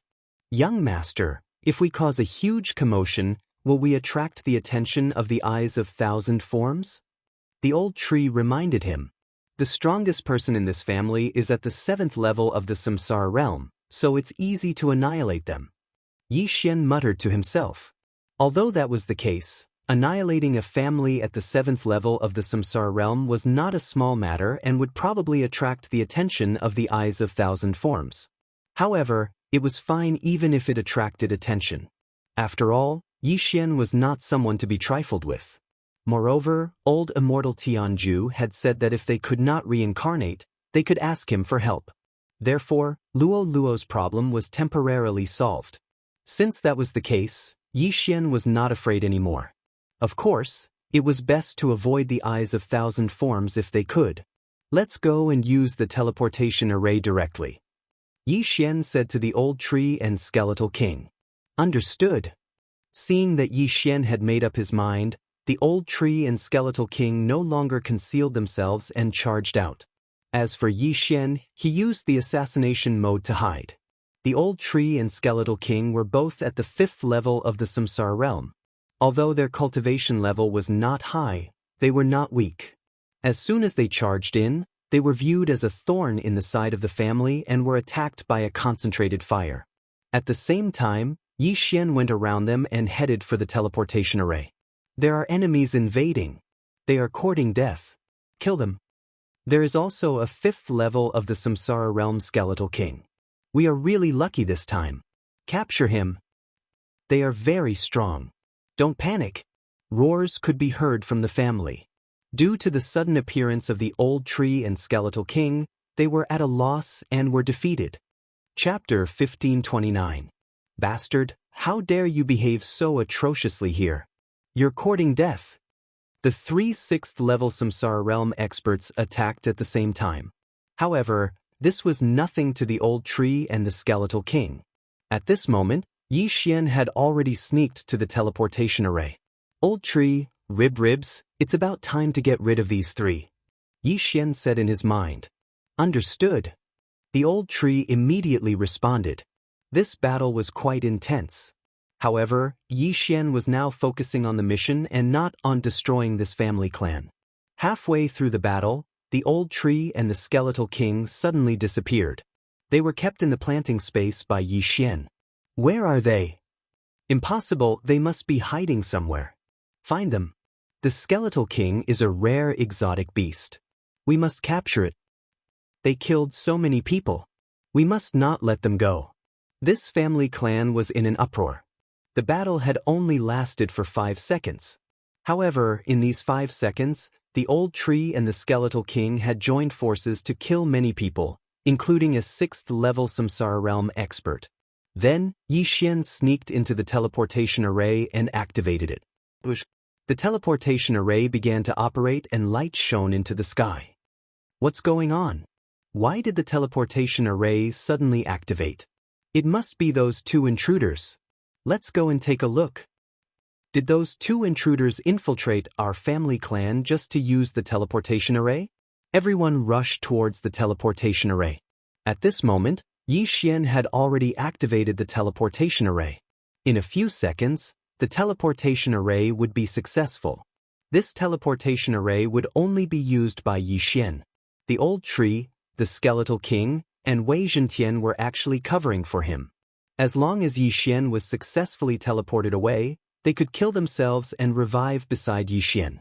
Young Master, if we cause a huge commotion, will we attract the attention of the Eyes of Thousand Forms? The Old Tree reminded him. The strongest person in this family is at the 7th level of the Samsara realm, so it's easy to annihilate them. Yi Xian muttered to himself. Although that was the case, annihilating a family at the 7th level of the Samsara realm was not a small matter and would probably attract the attention of the Eyes of Thousand Forms. However, it was fine even if it attracted attention. After all, Yi Xian was not someone to be trifled with. Moreover, old Immortal Tianju had said that if they could not reincarnate, they could ask him for help. Therefore, Luoluo's problem was temporarily solved. Since that was the case, Yi Xian was not afraid anymore. Of course, it was best to avoid the Eyes of Thousand Forms if they could. Let's go and use the teleportation array directly. Yi Xian said to the Old Tree and Skeletal King. Understood. Seeing that Yi Xian had made up his mind, the Old Tree and Skeletal King no longer concealed themselves and charged out. As for Yi Xian, he used the assassination mode to hide. The Old Tree and Skeletal King were both at the 5th level of the Samsara realm. Although their cultivation level was not high, they were not weak. As soon as they charged in, they were viewed as a thorn in the side of the family and were attacked by a concentrated fire. At the same time, Yi Xian went around them and headed for the teleportation array. There are enemies invading. They are courting death. Kill them. There is also a 5th level of the Samsara realm Skeletal King. We are really lucky this time. Capture him. They are very strong. Don't panic. Roars could be heard from the family. Due to the sudden appearance of the Old Tree and Skeletal King, they were at a loss and were defeated. Chapter 1529. Bastard, how dare you behave so atrociously here? You're courting death. The 3 6th-level Samsara realm experts attacked at the same time. However, this was nothing to the old tree and the skeletal king. At this moment, Yi Xian had already sneaked to the teleportation array. Old tree, ribs, it's about time to get rid of these three, Yi Xian said in his mind. Understood. The old tree immediately responded. This battle was quite intense. However, Yi Xian was now focusing on the mission and not on destroying this family clan. Halfway through the battle, the old tree and the skeletal king suddenly disappeared. They were kept in the planting space by Yi Xian. Where are they? Impossible, they must be hiding somewhere. Find them. The skeletal king is a rare exotic beast. We must capture it. They killed so many people. We must not let them go. This family clan was in an uproar. The battle had only lasted for 5 seconds. However, in these 5 seconds, the old tree and the skeletal king had joined forces to kill many people, including a 6th-level Samsara realm expert. Then, Yi Xian sneaked into the teleportation array and activated it. The teleportation array began to operate and light shone into the sky. What's going on? Why did the teleportation array suddenly activate? It must be those 2 intruders. Let's go and take a look. Did those 2 intruders infiltrate our family clan just to use the teleportation array? Everyone rushed towards the teleportation array. At this moment, Yi Xian had already activated the teleportation array. In a few seconds, the teleportation array would be successful. This teleportation array would only be used by Yi Xian. The old tree, the skeletal king, and Wei Zhentian were actually covering for him. As long as Yi Xian was successfully teleported away, they could kill themselves and revive beside Yi Xian.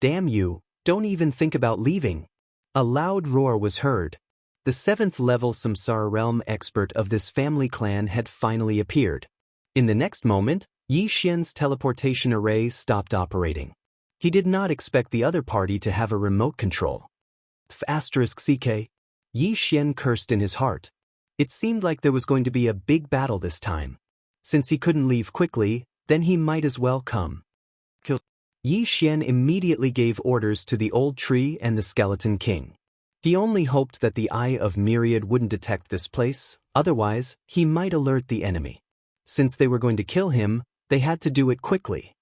Damn you, don't even think about leaving. A loud roar was heard. The 7th-level Samsara realm expert of this family clan had finally appeared. In the next moment, Yi Xian's teleportation array stopped operating. He did not expect the other party to have a remote control. *CK. Yi Xian cursed in his heart. It seemed like there was going to be a big battle this time. Since he couldn't leave quickly, then he might as well come. Yi Xian immediately gave orders to the old tree and the skeleton king. He only hoped that the Eye of Myriad wouldn't detect this place, otherwise, he might alert the enemy. Since they were going to kill him, they had to do it quickly.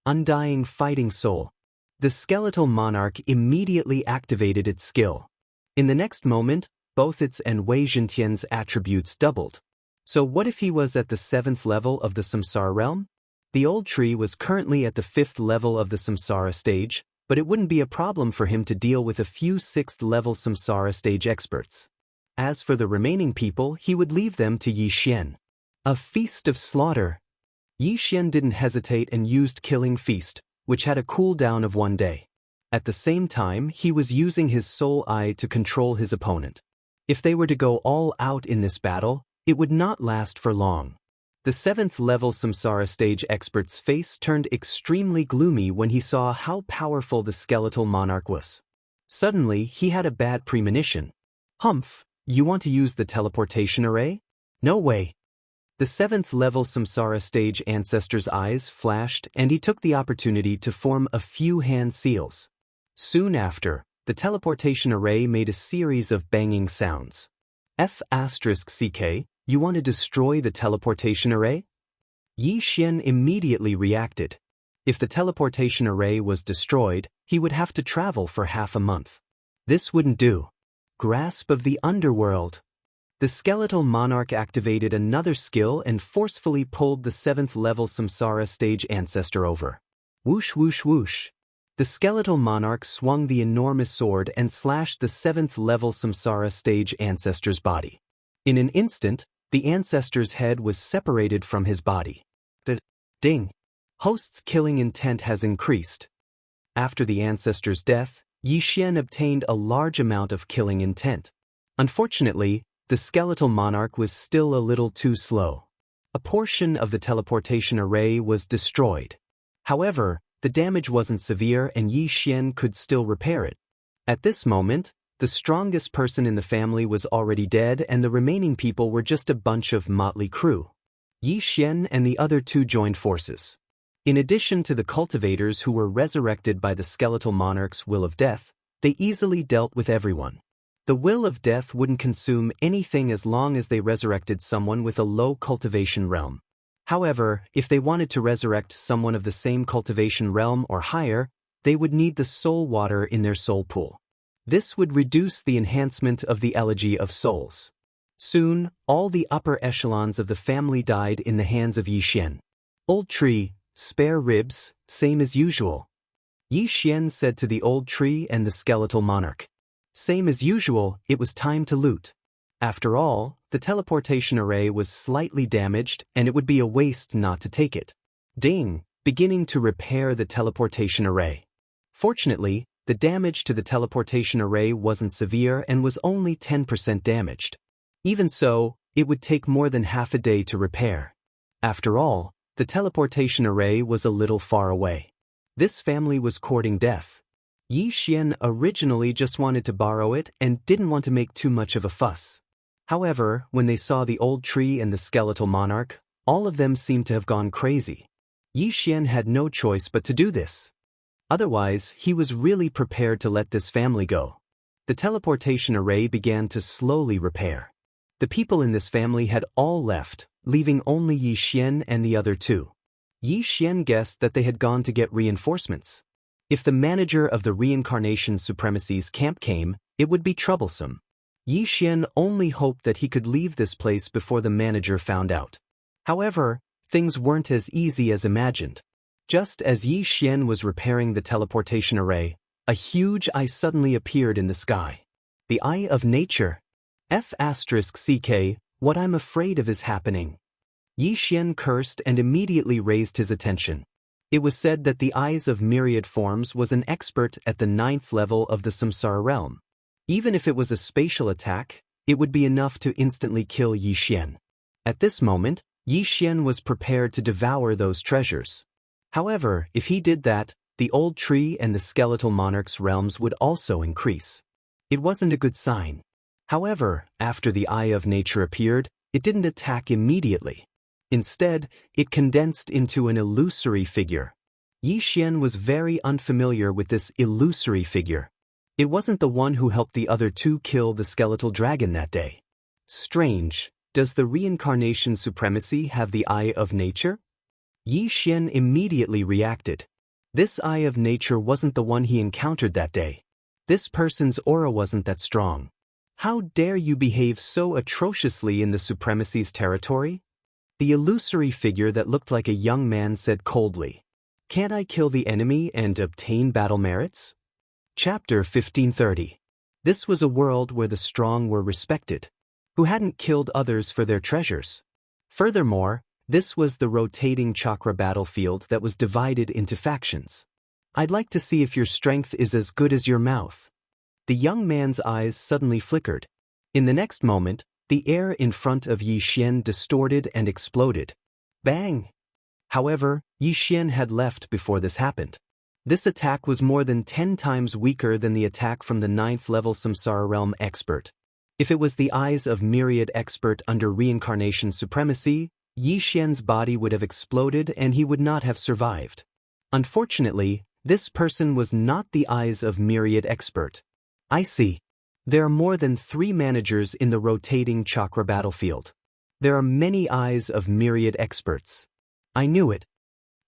Undying Fighting Soul. The skeletal monarch immediately activated its skill. In the next moment, both its and Wei Zhentian's attributes doubled. So what if he was at the 7th level of the Samsara realm? The old tree was currently at the 5th level of the Samsara stage, but it wouldn't be a problem for him to deal with a few 6th-level Samsara stage experts. As for the remaining people, he would leave them to Yi Xian. A feast of slaughter. Yi Xian didn't hesitate and used Killing Feast, which had a cooldown of 1 day. At the same time, he was using his soul eye to control his opponent. If they were to go all out in this battle, it would not last for long. The 7th-level Samsara stage expert's face turned extremely gloomy when he saw how powerful the skeletal monarch was. Suddenly, he had a bad premonition. Humph, you want to use the teleportation array? No way. The 7th-level Samsara stage ancestor's eyes flashed and he took the opportunity to form a few hand seals. Soon after, the teleportation array made a series of banging sounds. *CK, you want to destroy the teleportation array? Yi Xian immediately reacted. If the teleportation array was destroyed, he would have to travel for half a month. This wouldn't do. Grasp of the Underworld. The skeletal monarch activated another skill and forcefully pulled the 7th-level Samsara stage ancestor over. Whoosh whoosh whoosh. The skeletal monarch swung the enormous sword and slashed the 7th-level Samsara stage ancestor's body. In an instant, the ancestor's head was separated from his body. The ding. Host's killing intent has increased. After the ancestor's death, Yi Xian obtained a large amount of killing intent. Unfortunately, the skeletal monarch was still a little too slow. A portion of the teleportation array was destroyed. However, the damage wasn't severe and Yi Xian could still repair it. At this moment, the strongest person in the family was already dead and the remaining people were just a bunch of motley crew. Yi Xian and the other 2 joined forces. In addition to the cultivators who were resurrected by the skeletal monarch's will of death, they easily dealt with everyone. The will of death wouldn't consume anything as long as they resurrected someone with a low cultivation realm. However, if they wanted to resurrect someone of the same cultivation realm or higher, they would need the soul water in their soul pool. This would reduce the enhancement of the elegy of souls. Soon, all the upper echelons of the family died in the hands of Yi Xian. Old tree, spare ribs, same as usual. Yi Xian said to the old tree and the skeletal monarch. Same as usual, it was time to loot. After all, the teleportation array was slightly damaged and it would be a waste not to take it. Ding, beginning to repair the teleportation array. Fortunately, the damage to the teleportation array wasn't severe and was only 10% damaged. Even so, it would take more than half a day to repair. After all, the teleportation array was a little far away. This family was courting death. Yi Xian originally just wanted to borrow it and didn't want to make too much of a fuss. However, when they saw the old tree and the skeletal monarch, all of them seemed to have gone crazy. Yi Xian had no choice but to do this. Otherwise, he was really prepared to let this family go. The teleportation array began to slowly repair. The people in this family had all left, leaving only Yi Xian and the other two. Yi Xian guessed that they had gone to get reinforcements. If the manager of the Reincarnation Supremacy's camp came, it would be troublesome. Yi Xian only hoped that he could leave this place before the manager found out. However, things weren't as easy as imagined. Just as Yi Xian was repairing the teleportation array, a huge eye suddenly appeared in the sky. The Eye of Nature. F***ck, what I'm afraid of is happening. Yi Xian cursed and immediately raised his attention. It was said that the Eyes of Myriad Forms was an expert at the 9th level of the Samsara realm. Even if it was a spatial attack, it would be enough to instantly kill Yi Xian. At this moment, Yi Xian was prepared to devour those treasures. However, if he did that, the old tree and the skeletal monarch's realms would also increase. It wasn't a good sign. However, after the Eye of Nature appeared, it didn't attack immediately. Instead, it condensed into an illusory figure. Yi Xian was very unfamiliar with this illusory figure. It wasn't the one who helped the other two kill the skeletal dragon that day. Strange, does the Reincarnation Supremacy have the Eye of Nature? Yi Xian immediately reacted. This Eye of Nature wasn't the one he encountered that day. This person's aura wasn't that strong. How dare you behave so atrociously in the Supremacy's territory? The illusory figure that looked like a young man said coldly, "Can't I kill the enemy and obtain battle merits?" Chapter 1530. This was a world where the strong were respected, who hadn't killed others for their treasures. Furthermore, this was the rotating chakra battlefield that was divided into factions. I'd like to see if your strength is as good as your mouth. The young man's eyes suddenly flickered. In the next moment, the air in front of Yi Xian distorted and exploded. Bang! However, Yi Xian had left before this happened. This attack was more than 10 times weaker than the attack from the 9th level Samsara Realm expert. If it was the Eyes of Myriad expert under Reincarnation Supremacy, Yi Xian's body would have exploded and he would not have survived. Unfortunately, this person was not the Eyes of Myriad expert. I see. There are more than 3 managers in the rotating chakra battlefield. There are many Eyes of Myriad experts. I knew it.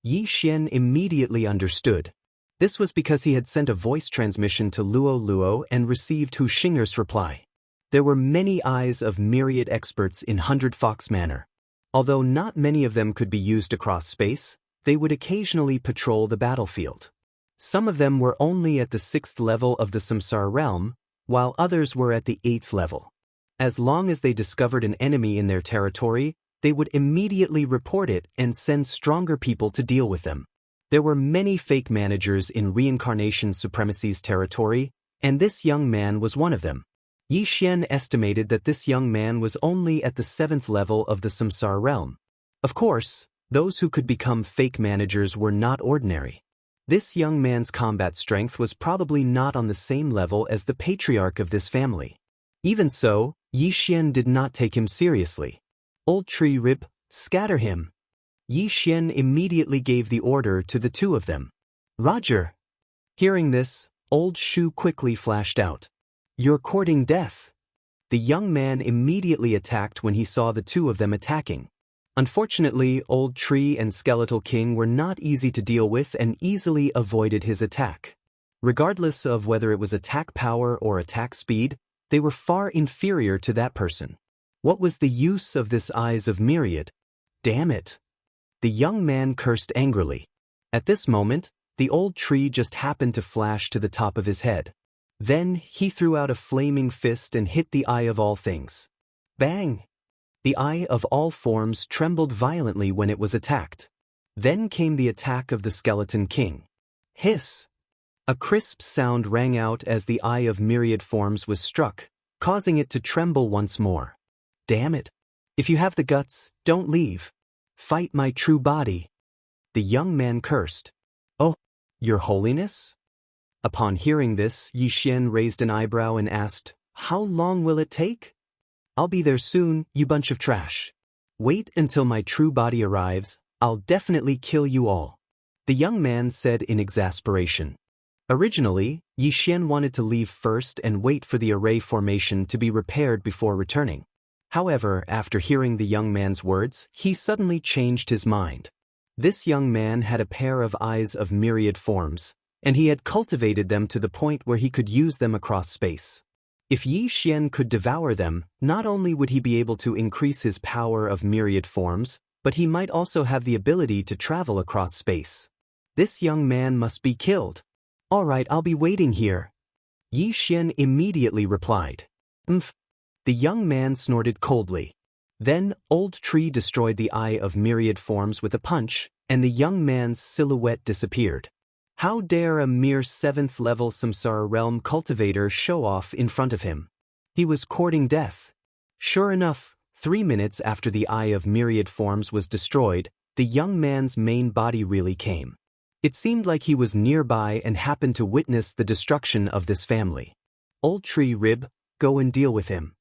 Yi Xian immediately understood. This was because he had sent a voice transmission to Luo Luo and received Hu Xing'er's reply. There were many Eyes of Myriad experts in 100 Fox Manor. Although not many of them could be used across space, they would occasionally patrol the battlefield. Some of them were only at the 6th level of the Samsara realm, while others were at the 8th level. As long as they discovered an enemy in their territory, they would immediately report it and send stronger people to deal with them. There were many fake managers in Reincarnation Supremacy's territory, and this young man was one of them. Yi Xian estimated that this young man was only at the 7th level of the Samsara realm. Of course, those who could become fake managers were not ordinary. This young man's combat strength was probably not on the same level as the patriarch of this family. Even so, Yi Xian did not take him seriously. Old tree rib, scatter him. Yi Xian immediately gave the order to the two of them. Roger. Hearing this, old Shu quickly flashed out. You're courting death. The young man immediately attacked when he saw the two of them attacking. Unfortunately, Old Tree and Skeletal King were not easy to deal with and easily avoided his attack. Regardless of whether it was attack power or attack speed, they were far inferior to that person. What was the use of this Eyes of Myriad? Damn it! The young man cursed angrily. At this moment, the old tree just happened to flash to the top of his head. Then he threw out a flaming fist and hit the Eye of All Things. Bang! The Eye of All Forms trembled violently when it was attacked. Then came the attack of the Skeleton King. Hiss! A crisp sound rang out as the Eye of Myriad Forms was struck, causing it to tremble once more. Damn it! If you have the guts, don't leave. Fight my true body. The young man cursed. Oh, Your Holiness? Upon hearing this, Yi Xian raised an eyebrow and asked, How long will it take? I'll be there soon, you bunch of trash. Wait until my true body arrives, I'll definitely kill you all. The young man said in exasperation. Originally, Yi Xian wanted to leave first and wait for the array formation to be repaired before returning. However, after hearing the young man's words, he suddenly changed his mind. This young man had a pair of Eyes of Myriad Forms, and he had cultivated them to the point where he could use them across space. If Yi Xian could devour them, not only would he be able to increase his power of myriad forms, but he might also have the ability to travel across space. This young man must be killed. All right, I'll be waiting here. Yi Xian immediately replied. Umph. The young man snorted coldly. Then, Old Tree destroyed the Eye of Myriad Forms with a punch, and the young man's silhouette disappeared. How dare a mere 7th-level Samsara Realm cultivator show off in front of him? He was courting death. Sure enough, 3 minutes after the Eye of Myriad Forms was destroyed, the young man's main body really came. It seemed like he was nearby and happened to witness the destruction of this family. Old Tree Rib, go and deal with him.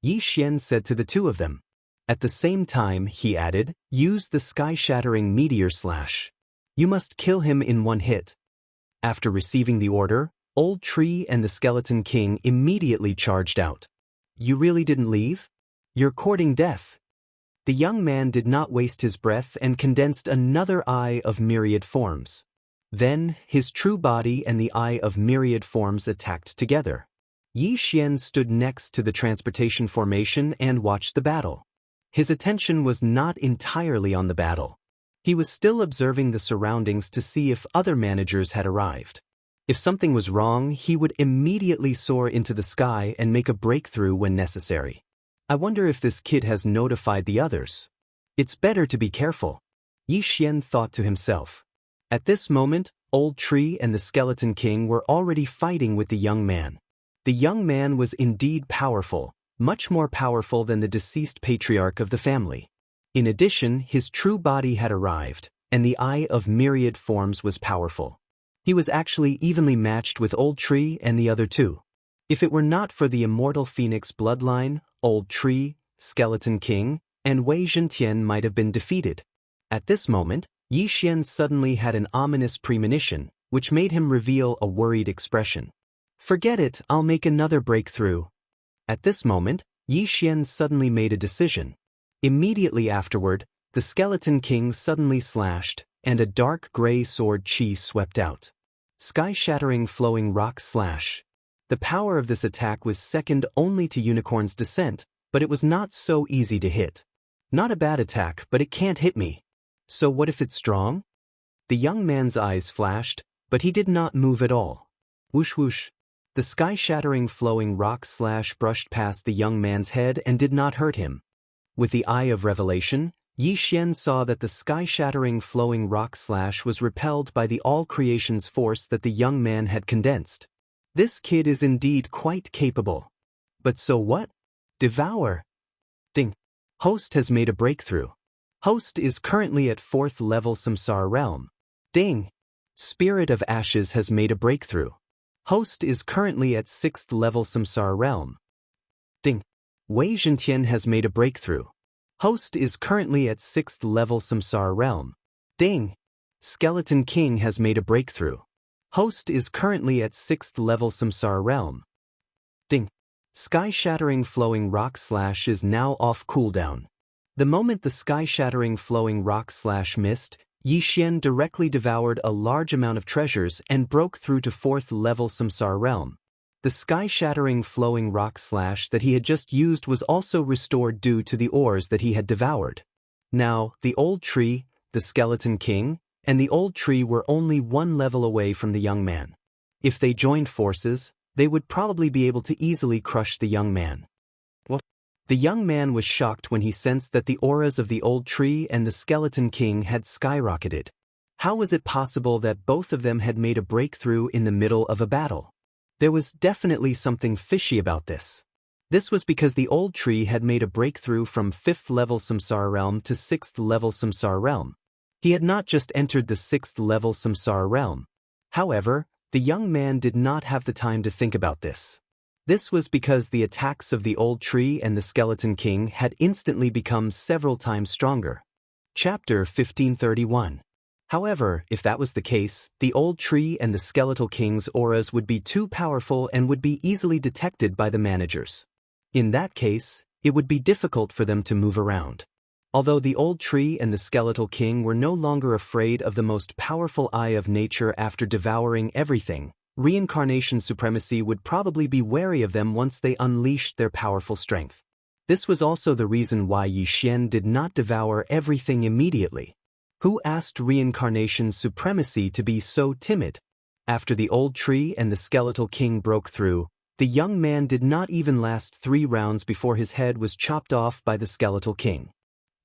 Yi Xian said to the two of them. At the same time, he added, use the sky-shattering meteor slash. You must kill him in one hit. After receiving the order, Old Tree and the Skeleton King immediately charged out. You really didn't leave? You're courting death. The young man did not waste his breath and condensed another Eye of Myriad Forms. Then, his true body and the Eye of Myriad Forms attacked together. Yi Xian stood next to the transportation formation and watched the battle. His attention was not entirely on the battle. He was still observing the surroundings to see if other managers had arrived. If something was wrong, he would immediately soar into the sky and make a breakthrough when necessary. I wonder if this kid has notified the others. It's better to be careful. Yi Xian thought to himself. At this moment, Old Tree and the Skeleton King were already fighting with the young man. The young man was indeed powerful, much more powerful than the deceased patriarch of the family. In addition, his true body had arrived, and the Eye of Myriad Forms was powerful. He was actually evenly matched with Old Tree and the other two. If it were not for the immortal Phoenix bloodline, Old Tree, Skeleton King, and Wei Zhentian might have been defeated. At this moment, Yi Xian suddenly had an ominous premonition, which made him reveal a worried expression. Forget it, I'll make another breakthrough. At this moment, Yi Xian suddenly made a decision. Immediately afterward, the Skeleton King suddenly slashed, and a dark gray sword chi swept out. Sky-shattering flowing rock slash. The power of this attack was second only to Unicorn's Descent, but it was not so easy to hit. Not a bad attack, but it can't hit me. So what if it's strong? The young man's eyes flashed, but he did not move at all. Whoosh whoosh. The sky-shattering flowing rock slash brushed past the young man's head and did not hurt him. With the Eye of Revelation, Yi Xian saw that the sky-shattering flowing rock slash was repelled by the all-creation's force that the young man had condensed. This kid is indeed quite capable. But so what? Devour. Ding. Host has made a breakthrough. Host is currently at 4th level Samsara Realm. Ding. Spirit of Ashes has made a breakthrough. Host is currently at 6th level Samsara Realm. Ding. Wei Zhentian has made a breakthrough. Host is currently at 6th level Samsara Realm. Ding. Skeleton King has made a breakthrough. Host is currently at 6th level Samsara Realm. Ding. Sky-shattering flowing rock slash is now off cooldown. The moment the sky-shattering flowing rock slash missed, Yixian directly devoured a large amount of treasures and broke through to 4th level Samsara realm. The sky-shattering flowing rock slash that he had just used was also restored due to the ores that he had devoured. Now, the old tree, the skeleton king, and the old tree were only 1 level away from the young man. If they joined forces, they would probably be able to easily crush the young man. What? The young man was shocked when he sensed that the auras of the old tree and the skeleton king had skyrocketed. How was it possible that both of them had made a breakthrough in the middle of a battle? There was definitely something fishy about this. This was because the old tree had made a breakthrough from 5th level Samsara realm to 6th level Samsara realm. He had not just entered the 6th level Samsara realm. However, the young man did not have the time to think about this. This was because the attacks of the old tree and the skeleton king had instantly become several times stronger. Chapter 1531. However, if that was the case, the old tree and the skeletal king's auras would be too powerful and would be easily detected by the managers. In that case, it would be difficult for them to move around. Although the old tree and the skeletal king were no longer afraid of the most powerful eye of nature after devouring everything, reincarnation supremacy would probably be wary of them once they unleashed their powerful strength. This was also the reason why Yixian did not devour everything immediately. Who asked reincarnation supremacy to be so timid? After the old tree and the skeletal king broke through, the young man did not even last 3 rounds before his head was chopped off by the skeletal king.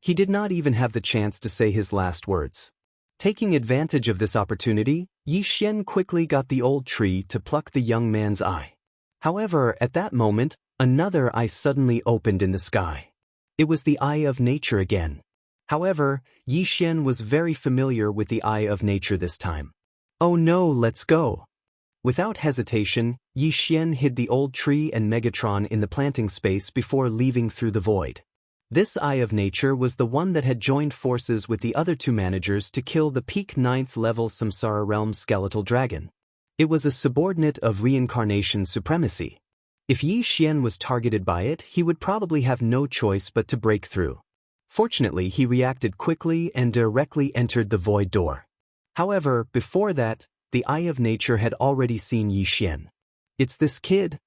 He did not even have the chance to say his last words. Taking advantage of this opportunity, Yixian quickly got the old tree to pluck the young man's eye. However, at that moment, another eye suddenly opened in the sky. It was the eye of nature again. However, Yixian was very familiar with the eye of nature this time. Oh no, let's go! Without hesitation, Yixian hid the old tree and Megatron in the planting space before leaving through the void. This eye of nature was the one that had joined forces with the other 2 managers to kill the peak 9th level Samsara realm skeletal dragon. It was a subordinate of reincarnation supremacy. If Yixian was targeted by it, he would probably have no choice but to break through. Fortunately, he reacted quickly and directly entered the void door. However, before that, the eye of nature had already seen Yixian. It's this kid?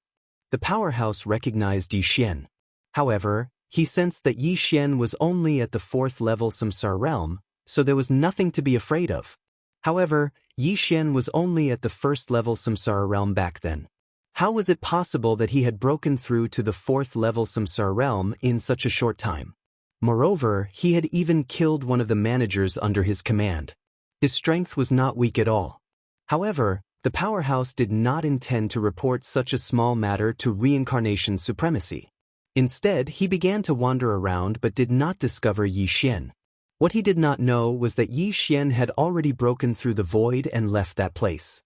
The powerhouse recognized Yixian. However, he sensed that Yixian was only at the 4th level Samsara realm, so there was nothing to be afraid of. However, Yixian was only at the 1st level Samsara realm back then. How was it possible that he had broken through to the 4th level Samsara realm in such a short time? Moreover, he had even killed one of the managers under his command. His strength was not weak at all. However, the powerhouse did not intend to report such a small matter to reincarnation supremacy. Instead, he began to wander around but did not discover Yixian. What he did not know was that Yixian had already broken through the void and left that place.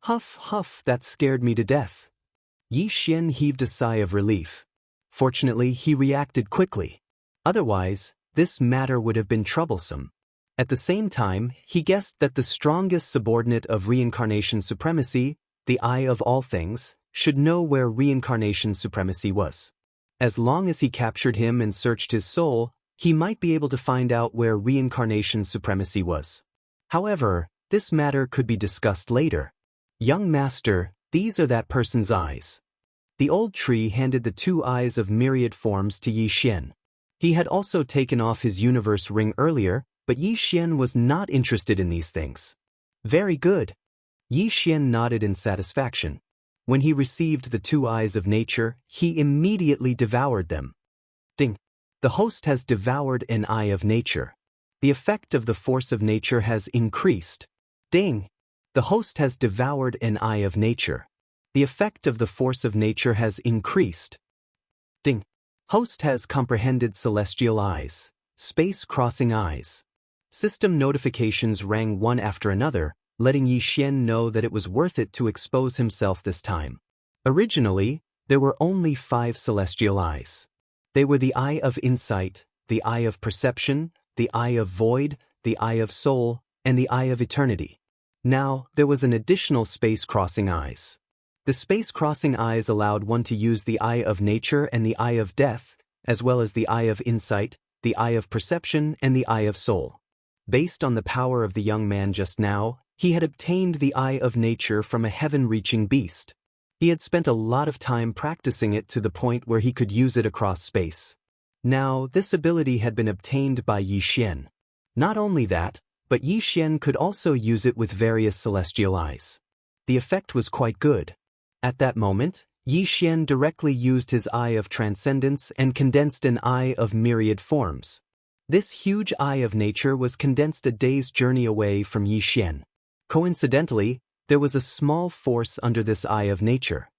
Huff, huff, that scared me to death. Yixian heaved a sigh of relief. Fortunately, he reacted quickly. Otherwise, this matter would have been troublesome. At the same time, he guessed that the strongest subordinate of reincarnation supremacy, the eye of all things, should know where reincarnation supremacy was. As long as he captured him and searched his soul, he might be able to find out where reincarnation supremacy was. However, this matter could be discussed later. Young master, these are that person's eyes. The old tree handed the 2 eyes of myriad forms to Yixian. He had also taken off his universe ring earlier, but Yixian was not interested in these things. Very good. Yixian nodded in satisfaction. When he received the 2 eyes of nature, he immediately devoured them. Ding. The host has devoured an eye of nature. The effect of the force of nature has increased. Ding. The host has devoured an eye of nature. The effect of the force of nature has increased. Ding. Host has comprehended celestial eyes, space-crossing eyes. System notifications rang one after another, letting Yixian know that it was worth it to expose himself this time. Originally, there were only 5 celestial eyes. They were the eye of insight, the eye of perception, the eye of void, the eye of soul, and the eye of eternity. Now, there was an additional space-crossing eyes. The space-crossing eyes allowed one to use the eye of nature and the eye of death, as well as the eye of insight, the eye of perception, and the eye of soul. Based on the power of the young man just now, he had obtained the eye of nature from a heaven-reaching beast. He had spent a lot of time practicing it to the point where he could use it across space. Now, this ability had been obtained by Yi Xian. Not only that, but Yi Xian could also use it with various celestial eyes. The effect was quite good. At that moment, Yi Xian directly used his eye of transcendence and condensed an eye of myriad forms. This huge eye of nature was condensed a day's journey away from Yi Xian. Coincidentally, there was a small force under this eye of nature.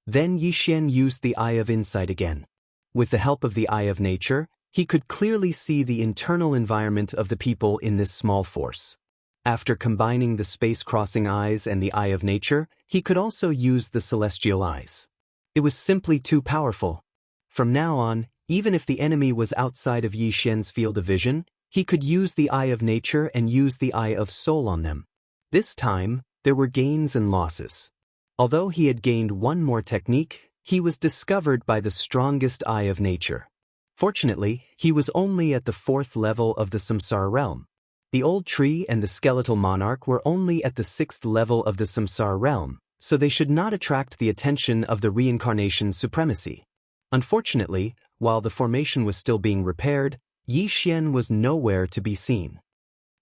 Then Yi Xian used the eye of insight again. With the help of the eye of nature, he could clearly see the internal environment of the people in this small force. After combining the space-crossing eyes and the eye of nature, he could also use the celestial eyes. It was simply too powerful. From now on, even if the enemy was outside of Yi Xian's field of vision, he could use the eye of nature and use the eye of soul on them. This time, there were gains and losses. Although he had gained one more technique, he was discovered by the strongest eye of nature. Fortunately, he was only at the 4th level of the samsara realm. The old tree and the skeletal monarch were only at the 6th level of the samsara realm, so they should not attract the attention of the reincarnation supremacy. Unfortunately, while the formation was still being repaired, Yi Xian was nowhere to be seen.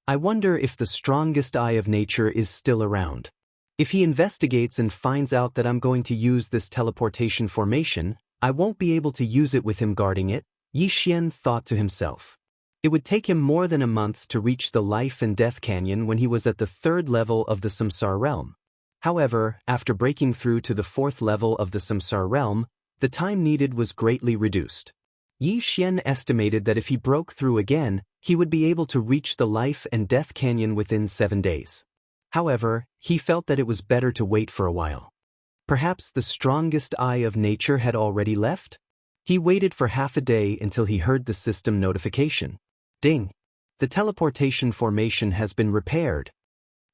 I wonder if the strongest eye of nature is still around. If he investigates and finds out that I'm going to use this teleportation formation, I won't be able to use it with him guarding it, Yi Xian thought to himself. It would take him more than a month to reach the life and death canyon when he was at the 3rd level of the samsara realm. However, after breaking through to the 4th level of the samsara realm, the time needed was greatly reduced. Yi Xian estimated that if he broke through again, he would be able to reach the life and death canyon within 7 days. However, he felt that it was better to wait for a while. Perhaps the strongest eye of nature had already left? He waited for half a day until he heard the system notification. Ding! The teleportation formation has been repaired.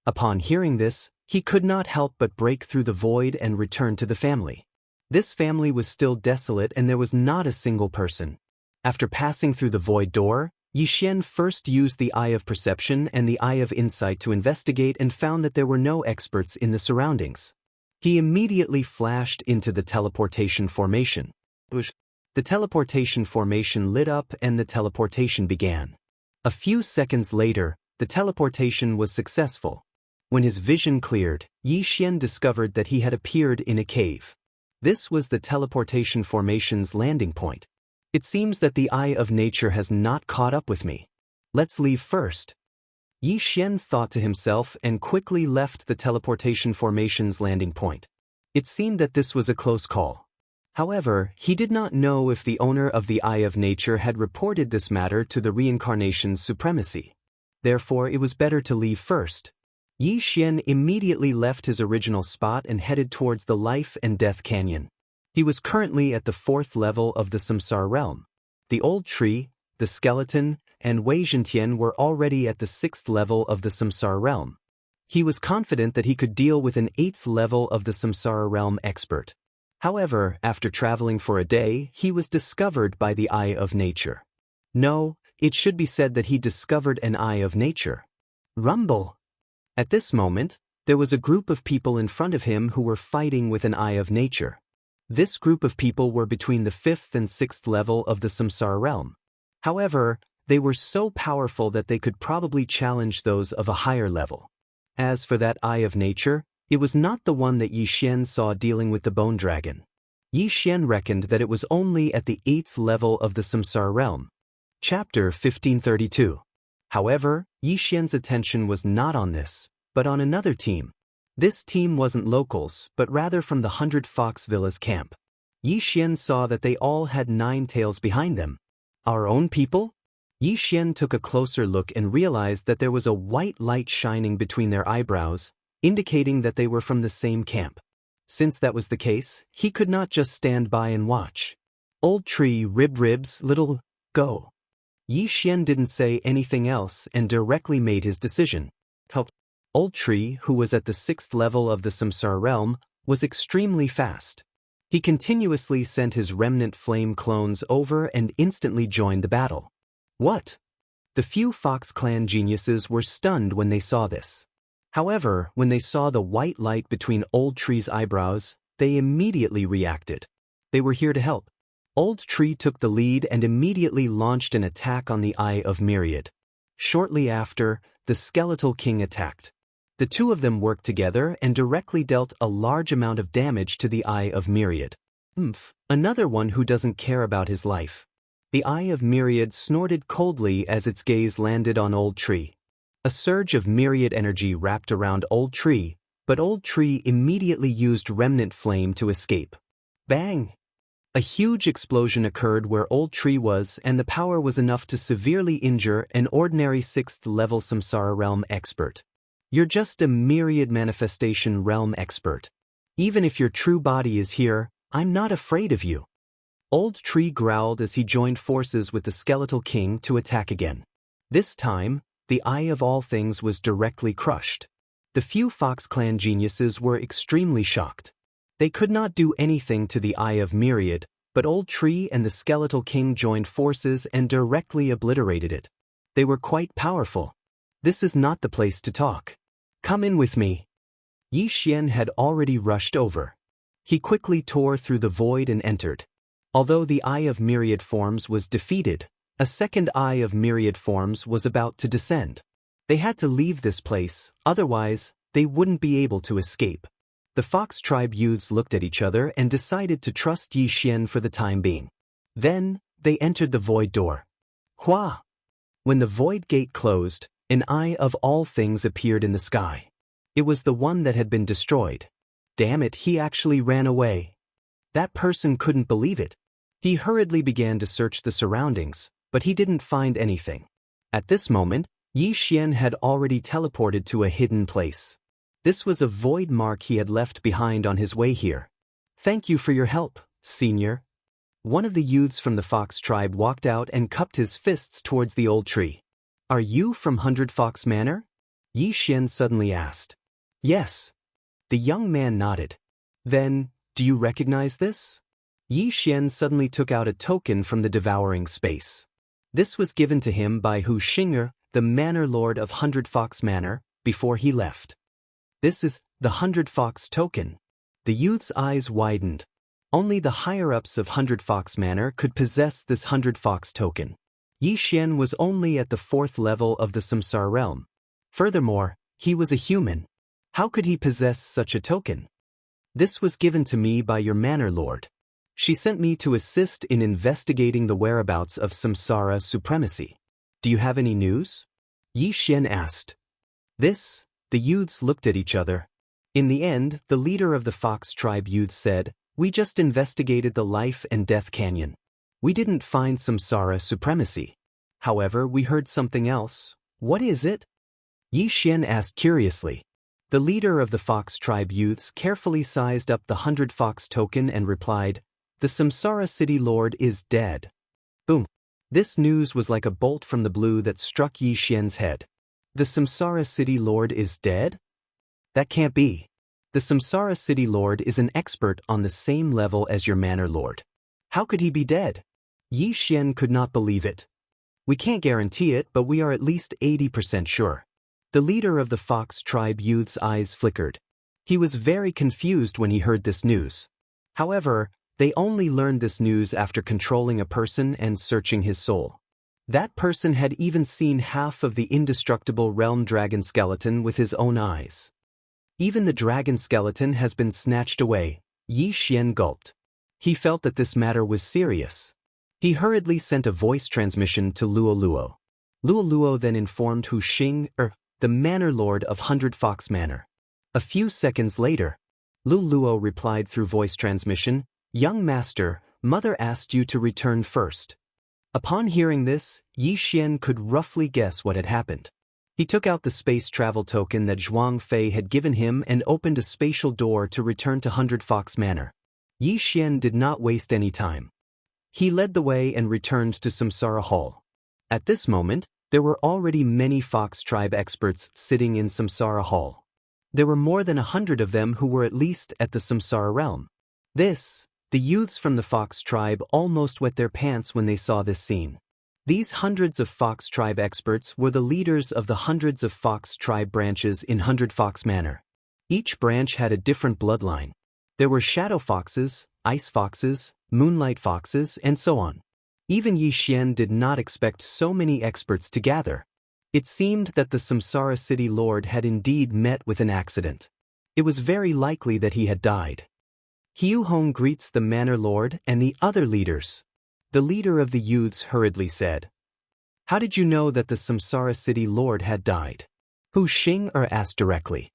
Upon hearing this, he could not help but break through the void and return to the family. This family was still desolate and there was not a single person. After passing through the void door, Yi Xian first used the eye of perception and the eye of insight to investigate and found that there were no experts in the surroundings. He immediately flashed into the teleportation formation. The teleportation formation lit up and the teleportation began. A few seconds later, the teleportation was successful. When his vision cleared, Yi Xian discovered that he had appeared in a cave. This was the teleportation formation's landing point. It seems that the eye of nature has not caught up with me. Let's leave first. Yi Xian thought to himself and quickly left the teleportation formation's landing point. It seemed that this was a close call. However, he did not know if the owner of the eye of nature had reported this matter to the reincarnation's supremacy. Therefore, it was better to leave first. Yi Xian immediately left his original spot and headed towards the life and death canyon. He was currently at the 4th level of the samsara realm. The old tree, the skeleton, and Wei Zhentian were already at the 6th level of the samsara realm. He was confident that he could deal with an 8th level of the samsara realm expert. However, after traveling for a day, he was discovered by the eye of nature. No, it should be said that he discovered an eye of nature. Rumble! At this moment, there was a group of people in front of him who were fighting with an eye of nature. This group of people were between the 5th and 6th level of the samsara realm. However, they were so powerful that they could probably challenge those of a higher level. As for that eye of nature, it was not the one that Yi Xian saw dealing with the bone dragon. Yi Xian reckoned that it was only at the 8th level of the samsara realm. Chapter 1532. However, Yi Xian's attention was not on this, but on another team. This team wasn't locals, but rather from the 100 Fox Villas camp. Yi Xian saw that they all had 9 tails behind them. Our own people? Yi Xian took a closer look and realized that there was a white light shining between their eyebrows, indicating that they were from the same camp. Since that was the case, he could not just stand by and watch. Old tree, ribs, little, go. Yi Xian didn't say anything else and directly made his decision. Old tree, who was at the 6th level of the samsara realm, was extremely fast. He continuously sent his remnant flame clones over and instantly joined the battle. What? The few Fox clan geniuses were stunned when they saw this. However, when they saw the white light between Old Tree's eyebrows, they immediately reacted. They were here to help. Old Tree took the lead and immediately launched an attack on the Eye of Myriad. Shortly after, the Skeletal King attacked. The two of them worked together and directly dealt a large amount of damage to the Eye of Myriad. Another one who doesn't care about his life. The Eye of Myriad snorted coldly as its gaze landed on Old Tree. A surge of myriad energy wrapped around Old Tree, but Old Tree immediately used remnant flame to escape. Bang! A huge explosion occurred where Old Tree was, and the power was enough to severely injure an ordinary 6th-level Samsara realm expert. You're just a myriad manifestation realm expert. Even if your true body is here, I'm not afraid of you. Old Tree growled as he joined forces with the Skeletal King to attack again. This time, the Eye of All Things was directly crushed. The few Fox clan geniuses were extremely shocked. They could not do anything to the Eye of Myriad, but Old Tree and the Skeletal King joined forces and directly obliterated it. They were quite powerful. This is not the place to talk. Come in with me. Yi Xian had already rushed over. He quickly tore through the void and entered. Although the Eye of Myriad Forms was defeated, a second Eye of Myriad Forms was about to descend. They had to leave this place, otherwise, they wouldn't be able to escape. The Fox tribe youths looked at each other and decided to trust Yi Xian for the time being. Then, they entered the void door. Hua! When the void gate closed, an Eye of All Things appeared in the sky. It was the one that had been destroyed. Damn it, he actually ran away. That person couldn't believe it. He hurriedly began to search the surroundings, but he didn't find anything. At this moment, Yi Xian had already teleported to a hidden place. This was a void mark he had left behind on his way here. Thank you for your help, senior. One of the youths from the Fox tribe walked out and cupped his fists towards the Old Tree. Are you from 100 Fox Manor? Yi Xian suddenly asked. Yes. The young man nodded. Then, do you recognize this? Yi Xian suddenly took out a token from the devouring space. This was given to him by Hu Xing'er, the Manor Lord of 100 Fox Manor, before he left. This is the 100 Fox token. The youth's eyes widened. Only the higher-ups of 100 Fox Manor could possess this 100 Fox token. Yi Xian was only at the 4th level of the Samsara realm. Furthermore, he was a human. How could he possess such a token? This was given to me by your Manor Lord. She sent me to assist in investigating the whereabouts of Samsara supremacy. Do you have any news? Yi Xian asked. The youths looked at each other. In the end, the leader of the Fox tribe youths said, We just investigated the Life and Death Canyon. We didn't find Samsara supremacy. However, we heard something else. What is it? Yi Xian asked curiously. The leader of the Fox tribe youths carefully sized up the 100 Fox token and replied, The Samsara City Lord is dead. Boom. This news was like a bolt from the blue that struck Yi Xian's head. The Samsara City Lord is dead? That can't be. The Samsara City Lord is an expert on the same level as your Manor Lord. How could he be dead? Yi Xian could not believe it. We can't guarantee it, but we are at least 80% sure. The leader of the Fox tribe youth's eyes flickered. He was very confused when he heard this news. However, they only learned this news after controlling a person and searching his soul. That person had even seen half of the indestructible realm dragon skeleton with his own eyes. Even the dragon skeleton has been snatched away. Yi Xian gulped. He felt that this matter was serious. He hurriedly sent a voice transmission to Luo Luo. Luo Luo then informed Hu Xing'er, the Manor Lord of 100 Fox Manor. A few seconds later, Luo Luo replied through voice transmission, Young Master, Mother asked you to return first. Upon hearing this, Yi Xian could roughly guess what had happened. He took out the space travel token that Zhuang Fei had given him and opened a spatial door to return to 100 Fox Manor. Yi Xian did not waste any time. He led the way and returned to Samsara Hall. At this moment, there were already many Fox tribe experts sitting in Samsara Hall. There were more than 100 of them who were at least at the Samsara realm. The youths from the Fox tribe almost wet their pants when they saw this scene. These hundreds of Fox tribe experts were the leaders of the hundreds of Fox tribe branches in 100 Fox Manor. Each branch had a different bloodline. There were shadow foxes, ice foxes, moonlight foxes, and so on. Even Yi Xian did not expect so many experts to gather. It seemed that the Samsara city lord had indeed met with an accident. It was very likely that he had died. Hiu Hong greets the manor lord and the other leaders. The leader of the youths hurriedly said, "How did you know that the Samsara city lord had died?" Hu Xing asked directly.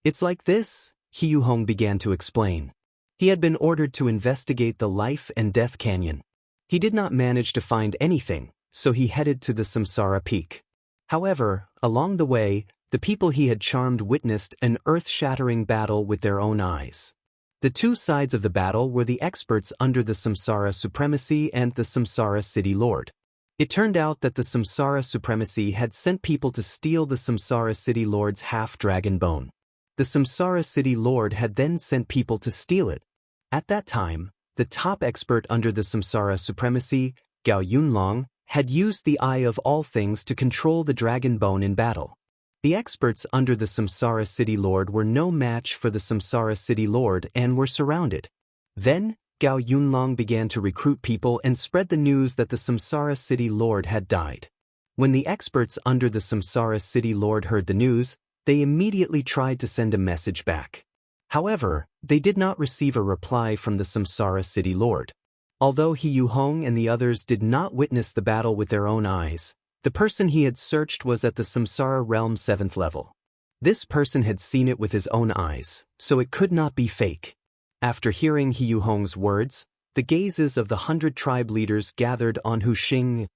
"It's like this," Hiu Hong began to explain. He had been ordered to investigate the life and death canyon. He did not manage to find anything, so he headed to the Samsara peak. However, along the way, the people he had charmed witnessed an earth-shattering battle with their own eyes. The two sides of the battle were the experts under the Samsara supremacy and the Samsara city lord. It turned out that the Samsara supremacy had sent people to steal the Samsara city lord's half-dragon bone. The Samsara city lord had then sent people to steal it. At that time, the top expert under the Samsara supremacy, Gao Yunlong, had used the Eye of All Things to control the dragon bone in battle. The experts under the Samsara city lord were no match for the Samsara city lord and were surrounded. Then, Gao Yunlong began to recruit people and spread the news that the Samsara city lord had died. When the experts under the Samsara city lord heard the news, they immediately tried to send a message back. However, they did not receive a reply from the Samsara city lord. Although Hiu Hong and the others did not witness the battle with their own eyes, the person he had searched was at the Samsara realm 7th level. This person had seen it with his own eyes, so it could not be fake. After hearing Hiu Hong's words, the gazes of the 100 tribe leaders gathered on Hu Xing.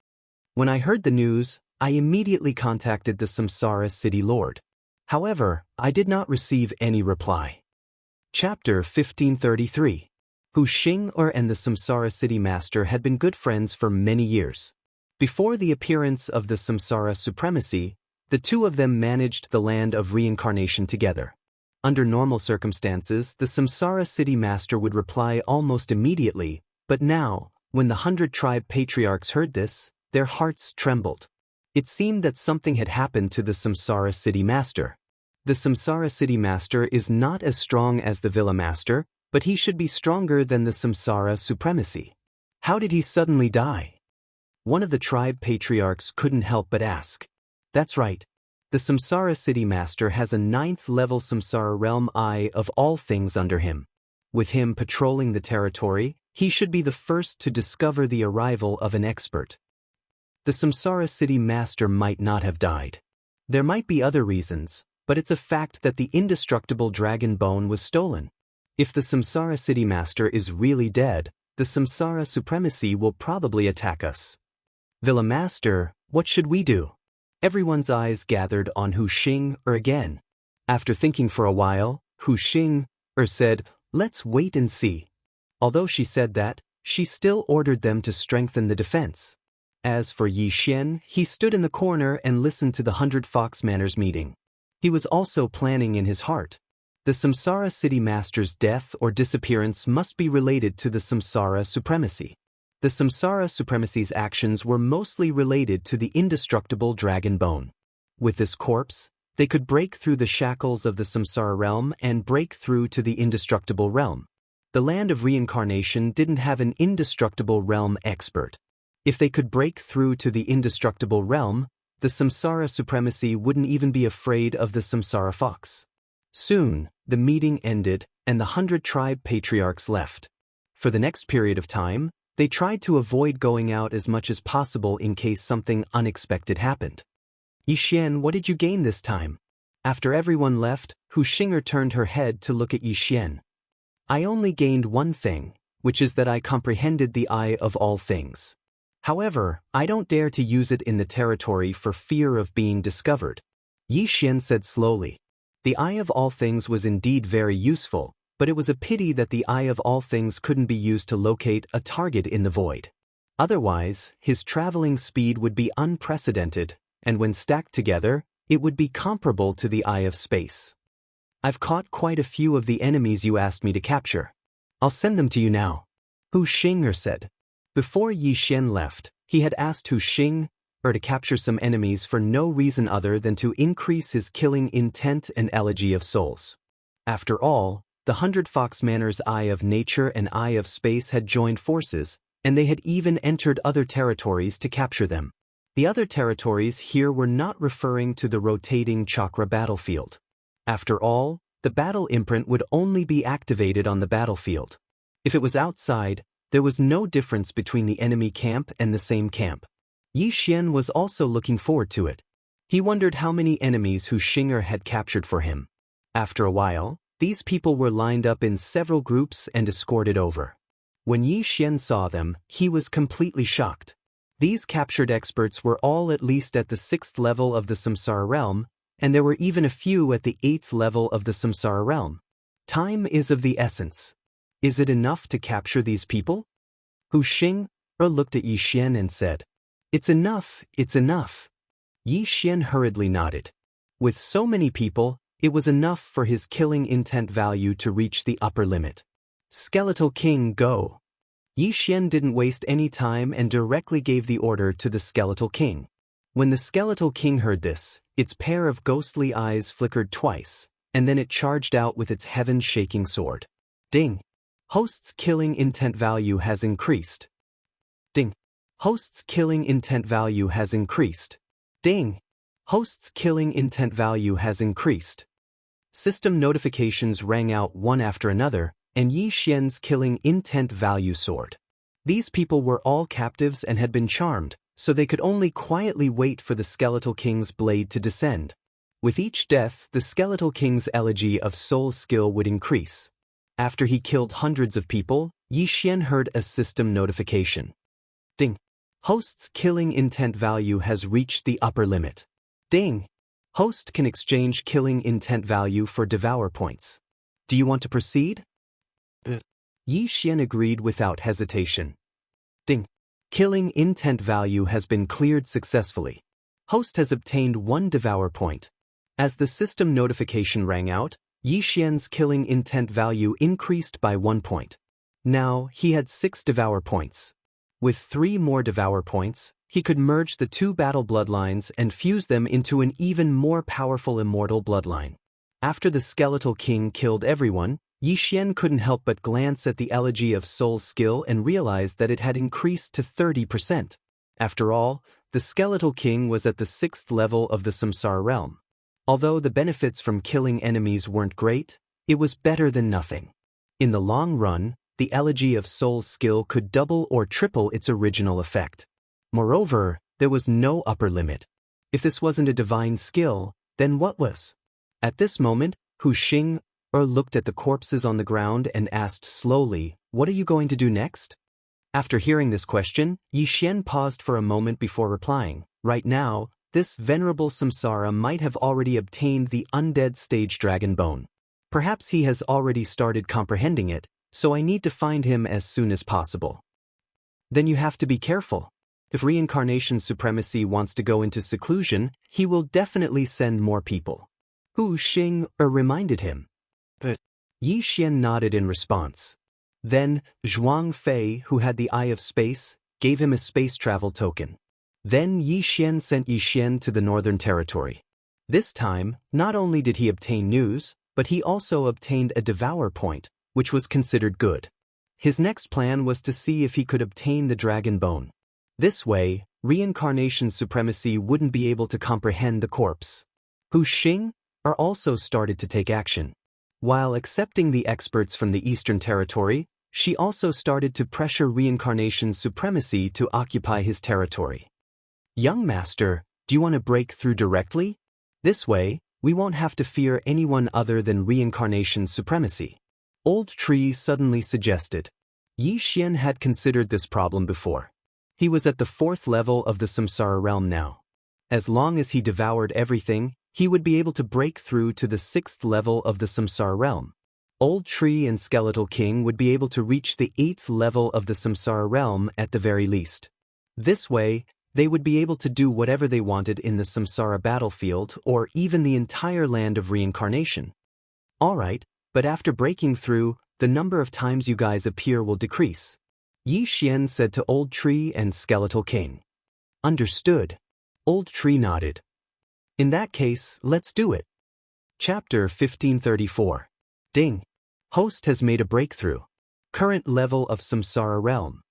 When I heard the news, I immediately contacted the Samsara city lord. However, I did not receive any reply. Chapter 1533. Hu Xing and the Samsara city master had been good friends for many years. Before the appearance of the Samsara supremacy, the two of them managed the land of reincarnation together. Under normal circumstances, the Samsara city master would reply almost immediately, but now, when the 100 tribe patriarchs heard this, their hearts trembled. It seemed that something had happened to the Samsara city master. The Samsara city master is not as strong as the villa master, but he should be stronger than the Samsara supremacy. How did he suddenly die? One of the tribe patriarchs couldn't help but ask. That's right. The Samsara city master has a 9th level Samsara realm Eye of All Things under him. With him patrolling the territory, he should be the first to discover the arrival of an expert. The Samsara city master might not have died. There might be other reasons, but it's a fact that the indestructible dragon bone was stolen. If the Samsara city master is really dead, the Samsara supremacy will probably attack us. Villa master, what should we do? Everyone's eyes gathered on Hu Xing again. After thinking for a while, Hu Xing said, "Let's wait and see." Although she said that, she still ordered them to strengthen the defense. As for Yi Xian, he stood in the corner and listened to the 100 Fox Manors meeting. He was also planning in his heart. The Samsara city master's death or disappearance must be related to the Samsara supremacy. The Samsara supremacy's actions were mostly related to the indestructible dragon bone. With this corpse, they could break through the shackles of the Samsara realm and break through to the indestructible realm. The land of reincarnation didn't have an indestructible realm expert. If they could break through to the indestructible realm, the Samsara supremacy wouldn't even be afraid of the Samsara fox. Soon, the meeting ended and the 100 tribe patriarchs left. For the next period of time, they tried to avoid going out as much as possible in case something unexpected happened. Yi Xian, what did you gain this time? After everyone left, Hu Xing turned her head to look at Yi Xian. I only gained one thing, which is that I comprehended the Eye of All Things. However, I don't dare to use it in the territory for fear of being discovered. Yi Xian said slowly. The Eye of All Things was indeed very useful, but it was a pity that the Eye of All Things couldn't be used to locate a target in the void. Otherwise, his traveling speed would be unprecedented, and when stacked together, it would be comparable to the Eye of Space. I've caught quite a few of the enemies you asked me to capture. I'll send them to you now. Hu Xing'er said. Before Yi Xian left, he had asked Hu Xing'er to capture some enemies for no reason other than to increase his killing intent and elegy of souls. After all, the 100 Fox Manor's Eye of Nature and Eye of Space had joined forces, and they had even entered other territories to capture them. The other territories here were not referring to the rotating chakra battlefield. After all, the battle imprint would only be activated on the battlefield. If it was outside, there was no difference between the enemy camp and the same camp. Yi Xian was also looking forward to it. He wondered how many enemies Hu Xing'er had captured for him. After a while, these people were lined up in several groups and escorted over. When Yi Xian saw them, he was completely shocked. These captured experts were all at least at the 6th level of the Samsara realm, and there were even a few at the 8th level of the Samsara realm. Time is of the essence. Is it enough to capture these people? Hu Xing'er looked at Yi Xian and said, It's enough, it's enough. Yi Xian hurriedly nodded. With so many people, it was enough for his killing intent value to reach the upper limit. Skeletal King, go. Yi Xian didn't waste any time and directly gave the order to the Skeletal King. When the Skeletal King heard this, its pair of ghostly eyes flickered twice, and then it charged out with its heaven-shaking sword. Ding! Host's killing intent value has increased. Ding! Host's killing intent value has increased. Ding! Host's killing intent value has increased. System notifications rang out one after another, and Yi Xian's killing intent value soared. These people were all captives and had been charmed, so they could only quietly wait for the Skeletal King's blade to descend. With each death, the Skeletal King's elegy of soul skill would increase. After he killed hundreds of people, Yi Xian heard a system notification. Ding! Host's killing intent value has reached the upper limit. Ding! Host can exchange killing intent value for devour points. Do you want to proceed? Yi Xian agreed without hesitation. Ding! Killing intent value has been cleared successfully. Host has obtained 1 devour point. As the system notification rang out, Yi Xian's killing intent value increased by 1 point. Now he had 6 devour points. With 3 more devour points, he could merge the 2 battle bloodlines and fuse them into an even more powerful immortal bloodline. After the Skeletal King killed everyone, Yi Xian couldn't help but glance at the elegy of soul skill and realized that it had increased to 30%. After all, the Skeletal King was at the 6th level of the Samsara realm. Although the benefits from killing enemies weren't great, it was better than nothing. In the long run, the elegy of soul skill could double or triple its original effect. Moreover, there was no upper limit. If this wasn't a divine skill, then what was? At this moment, Hu Xing'er looked at the corpses on the ground and asked slowly, What are you going to do next? After hearing this question, Yi Xian paused for a moment before replying. Right now, this venerable samsara might have already obtained the undead stage dragon bone. Perhaps he has already started comprehending it, so I need to find him as soon as possible. Then you have to be careful. If reincarnation supremacy wants to go into seclusion, he will definitely send more people. Hu Xing'er reminded him. But Yi Xian nodded in response. Then, Zhuang Fei, who had the Eye of Space, gave him a space travel token. Then Yi Xian sent Yi Xian to the Northern Territory. This time, not only did he obtain news, but he also obtained a devour point, which was considered good. His next plan was to see if he could obtain the dragon bone. This way, reincarnation supremacy wouldn't be able to comprehend the corpse. Hu Xing'er also started to take action. While accepting the experts from the Eastern Territory, she also started to pressure reincarnation supremacy to occupy his territory. Young master, do you want to break through directly? This way, we won't have to fear anyone other than reincarnation supremacy. Old Tree suddenly suggested. Yi Xian had considered this problem before. He was at the 4th level of the Samsara realm now. As long as he devoured everything, he would be able to break through to the 6th level of the Samsara realm. Old Tree and Skeletal King would be able to reach the 8th level of the Samsara realm at the very least. This way, they would be able to do whatever they wanted in the Samsara battlefield or even the entire land of reincarnation. Alright, but after breaking through, the number of times you guys appear will decrease. Yi Xian said to Old Tree and Skeletal King. Understood. Old Tree nodded. In that case, let's do it. Chapter 1534. Ding. Host has made a breakthrough. Current level of Samsara realm.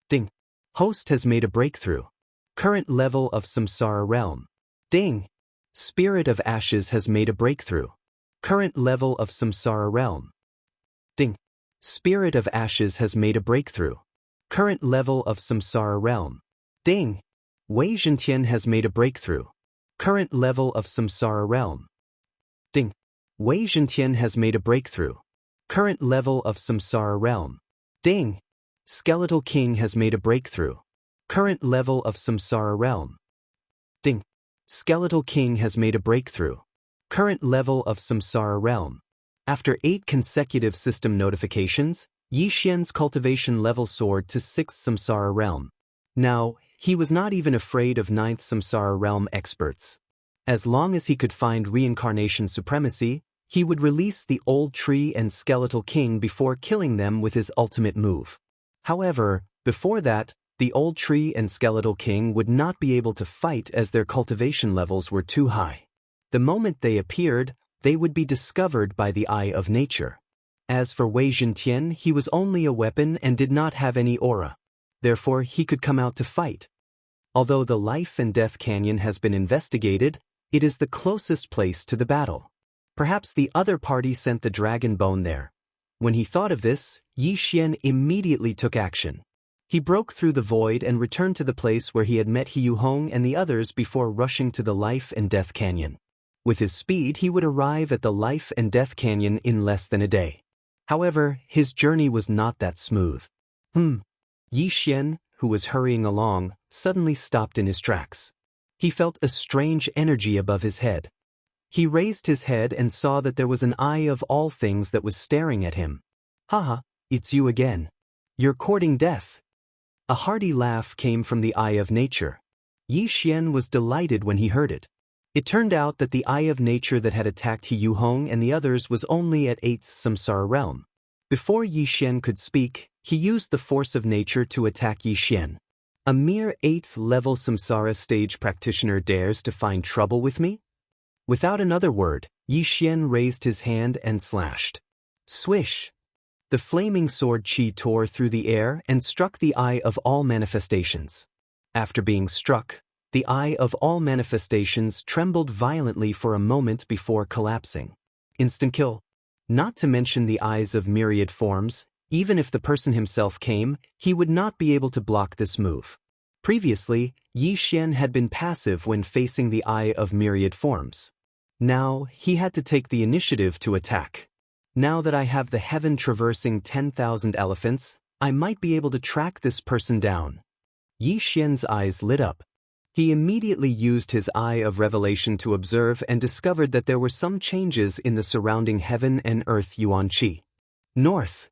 Ding. Host has made a breakthrough. Current level of Samsara realm. Ding. Spirit of Ashes has made a breakthrough. Current level of Samsara realm. Ding. Spirit of Ashes has made a breakthrough. Current level of Samsara realm. Ding. Wei Zhentian has made a breakthrough. Current level of Samsara realm. Ding. Wei Zhentian has made a breakthrough. Current level of Samsara realm. Ding. Skeletal King has made a breakthrough. Current level of Samsara realm. Ding. Skeletal King has made a breakthrough. Current level of Samsara realm. After 8 consecutive system notifications, Yi Xian's cultivation level soared to 6th Samsara realm. Now, he was not even afraid of 9th Samsara realm experts. As long as he could find reincarnation supremacy, he would release the Old Tree and Skeletal King before killing them with his ultimate move. However, before that, the Old Tree and Skeletal King would not be able to fight as their cultivation levels were too high. The moment they appeared, they would be discovered by the eye of nature. As for Wei Zhentian, he was only a weapon and did not have any aura. Therefore, he could come out to fight. Although the Life and Death Canyon has been investigated, it is the closest place to the battle. Perhaps the other party sent the dragon bone there. When he thought of this, Yi Xian immediately took action. He broke through the void and returned to the place where he had met He Yuhong and the others before rushing to the Life and Death Canyon. With his speed, he would arrive at the Life and Death Canyon in less than a day. However, his journey was not that smooth. Yi Xian, who was hurrying along, suddenly stopped in his tracks. He felt a strange energy above his head. He raised his head and saw that there was an eye of all things that was staring at him. Haha, it's you again. You're courting death. A hearty laugh came from the eye of nature. Yi Xian was delighted when he heard it. It turned out that the eye of nature that had attacked He Yuhong and the others was only at 8th Samsara realm. Before Yi Xian could speak, he used the force of nature to attack Yi Xian. A mere 8th level Samsara stage practitioner dares to find trouble with me? Without another word, Yi Xian raised his hand and slashed. Swish! The flaming sword chi tore through the air and struck the eye of all manifestations. After being struck, the eye of all manifestations trembled violently for a moment before collapsing. Instant kill. Not to mention the eyes of myriad forms, even if the person himself came, he would not be able to block this move. Previously, Yi Xian had been passive when facing the eye of myriad forms. Now, he had to take the initiative to attack. Now that I have the heaven traversing 10,000 elephants, I might be able to track this person down. Yi Xian's eyes lit up. He immediately used his eye of revelation to observe and discovered that there were some changes in the surrounding heaven and earth yuan qi. North.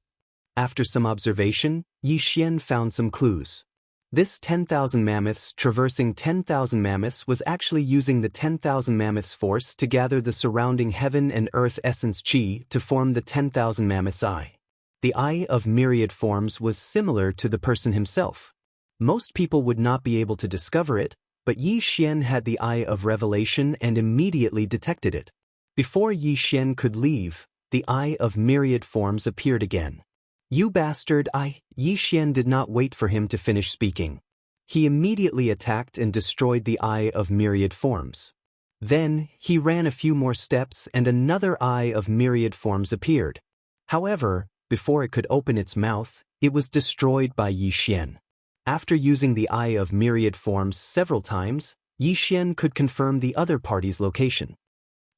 After some observation, Yi Xian found some clues. This 10,000 mammoths traversing 10,000 mammoths was actually using the 10,000 mammoths force to gather the surrounding heaven and earth essence qi to form the 10,000 mammoths eye. The eye of myriad forms was similar to the person himself. Most people would not be able to discover it, but Yi Xian had the eye of revelation and immediately detected it. Before Yi Xian could leave, the eye of myriad forms appeared again. You bastard, Yi Xian did not wait for him to finish speaking. He immediately attacked and destroyed the eye of myriad forms. Then, he ran a few more steps and another eye of myriad forms appeared. However, before it could open its mouth, it was destroyed by Yi Xian. After using the eye of myriad forms several times, Yi Xian could confirm the other party's location.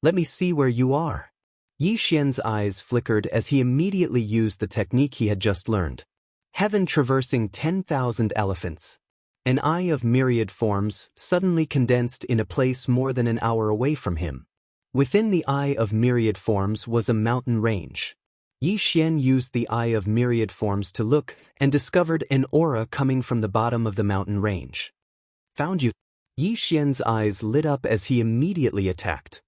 Let me see where you are. Yi Xian's eyes flickered as he immediately used the technique he had just learned. Heaven traversing 10,000 elephants. An eye of myriad forms suddenly condensed in a place more than an hour away from him. Within the eye of myriad forms was a mountain range. Yi Xian used the eye of myriad forms to look and discovered an aura coming from the bottom of the mountain range. Found you. Yi Xian's eyes lit up as he immediately attacked.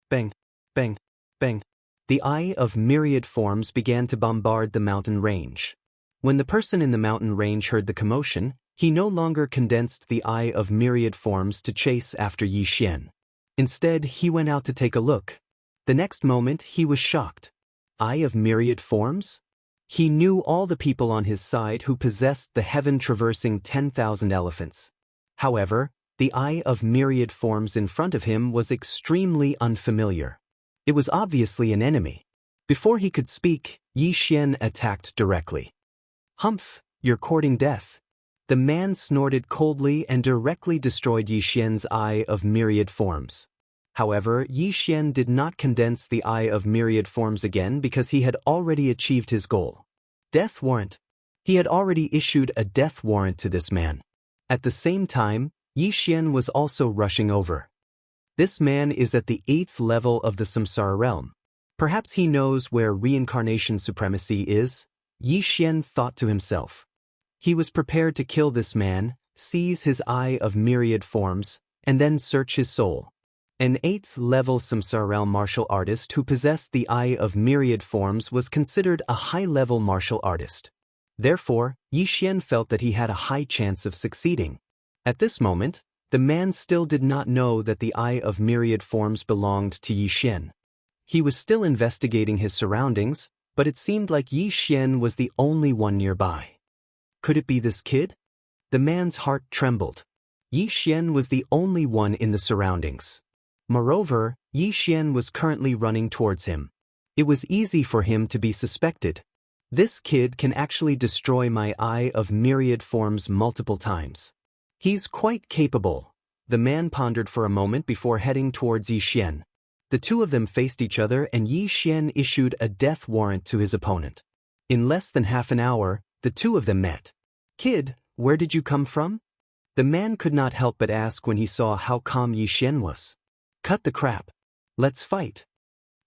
Bang, bang, bang. The eye of myriad forms began to bombard the mountain range. When the person in the mountain range heard the commotion, he no longer condensed the eye of myriad forms to chase after Yi Xian. Instead, he went out to take a look. The next moment, he was shocked. Eye of myriad forms? He knew all the people on his side who possessed the heaven-traversing 10,000 elephants. However, the eye of myriad forms in front of him was extremely unfamiliar. It was obviously an enemy. Before he could speak, Yi Xian attacked directly. "Humph, you're courting death." The man snorted coldly and directly destroyed Yi Xian's eye of myriad forms. However, Yi Xian did not condense the eye of myriad forms again because he had already achieved his goal. Death warrant. He had already issued a death warrant to this man. At the same time, Yi Xian was also rushing over. This man is at the 8th level of the Samsara realm. Perhaps he knows where reincarnation supremacy is, Yi Xian thought to himself. He was prepared to kill this man, seize his eye of myriad forms, and then search his soul. An 8th level Samsara realm martial artist who possessed the eye of myriad forms was considered a high-level martial artist. Therefore, Yi Xian felt that he had a high chance of succeeding. At this moment, the man still did not know that the eye of myriad forms belonged to Yi Xian. He was still investigating his surroundings, but it seemed like Yi Xian was the only one nearby. Could it be this kid? The man's heart trembled. Yi Xian was the only one in the surroundings. Moreover, Yi Xian was currently running towards him. It was easy for him to be suspected. This kid can actually destroy my eye of myriad forms multiple times. He's quite capable. The man pondered for a moment before heading towards Yi Xian. The two of them faced each other and Yi Xian issued a death warrant to his opponent. In less than half an hour, the two of them met. "Kid, where did you come from?" The man could not help but ask when he saw how calm Yi Xian was. "Cut the crap. Let's fight."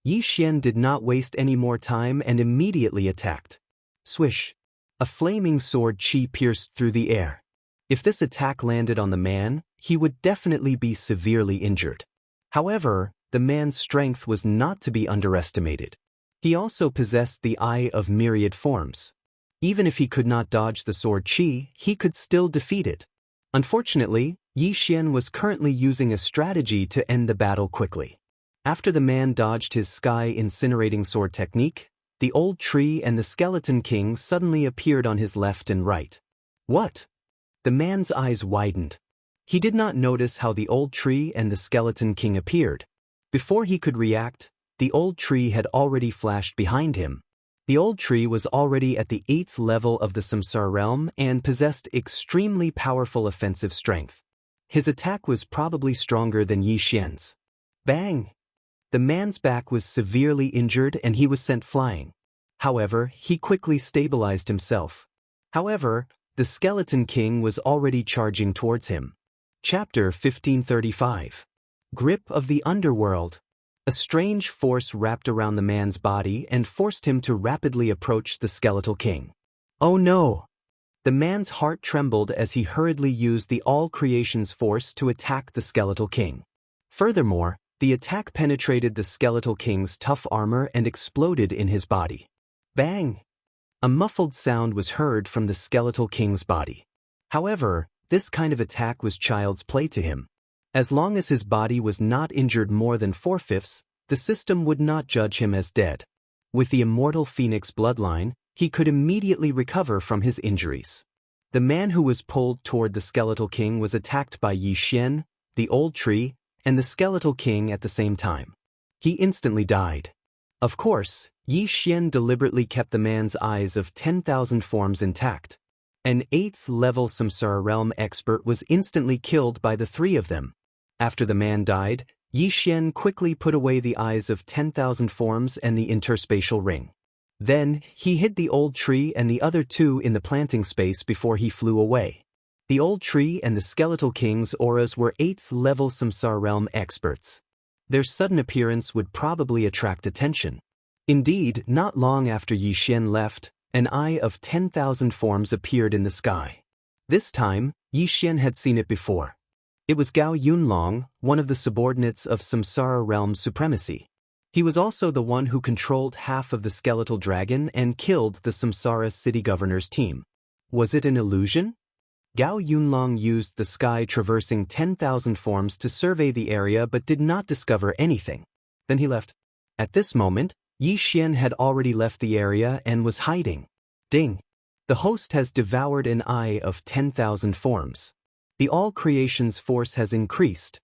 Yi Xian did not waste any more time and immediately attacked. Swish! A flaming sword chi pierced through the air. If this attack landed on the man, he would definitely be severely injured. However, the man's strength was not to be underestimated. He also possessed the eye of myriad forms. Even if he could not dodge the sword chi, he could still defeat it. Unfortunately, Yi Xian was currently using a strategy to end the battle quickly. After the man dodged his sky incinerating sword technique, the old tree and the skeleton king suddenly appeared on his left and right. What? The man's eyes widened. He did not notice how the old tree and the skeleton king appeared. Before he could react, the old tree had already flashed behind him. The old tree was already at the 8th level of the Samsara realm and possessed extremely powerful offensive strength. His attack was probably stronger than Yi Xian's. Bang! The man's back was severely injured and he was sent flying. However, he quickly stabilized himself. However, the skeleton king was already charging towards him. Chapter 1535. Grip of the Underworld. A strange force wrapped around the man's body and forced him to rapidly approach the skeletal king. Oh no! The man's heart trembled as he hurriedly used the all-creation's force to attack the skeletal king. Furthermore, the attack penetrated the skeletal king's tough armor and exploded in his body. Bang! A muffled sound was heard from the skeletal king's body. However, this kind of attack was child's play to him. As long as his body was not injured more than 4/5, the system would not judge him as dead. With the immortal phoenix bloodline, he could immediately recover from his injuries. The man who was pulled toward the skeletal king was attacked by Yi Xian, the old tree, and the skeletal king at the same time. He instantly died. Of course, Yi Xian deliberately kept the man's eyes of 10,000 forms intact. An 8th level Samsara realm expert was instantly killed by the three of them. After the man died, Yi Xian quickly put away the eyes of 10,000 forms and the interspatial ring. Then, he hid the old tree and the other two in the planting space before he flew away. The old tree and the skeletal king's auras were 8th level Samsara realm experts. Their sudden appearance would probably attract attention. Indeed, not long after Yi Xian left, an eye of 10,000 forms appeared in the sky. This time, Yi Xian had seen it before. It was Gao Yunlong, one of the subordinates of Samsara realm supremacy. He was also the one who controlled half of the skeletal dragon and killed the Samsara city governor's team. Was it an illusion? Gao Yunlong used the sky-traversing 10,000 forms to survey the area but did not discover anything. Then he left. At this moment, Yi Xian had already left the area and was hiding. Ding! The host has devoured an eye of 10,000 forms. The all-creations force has increased.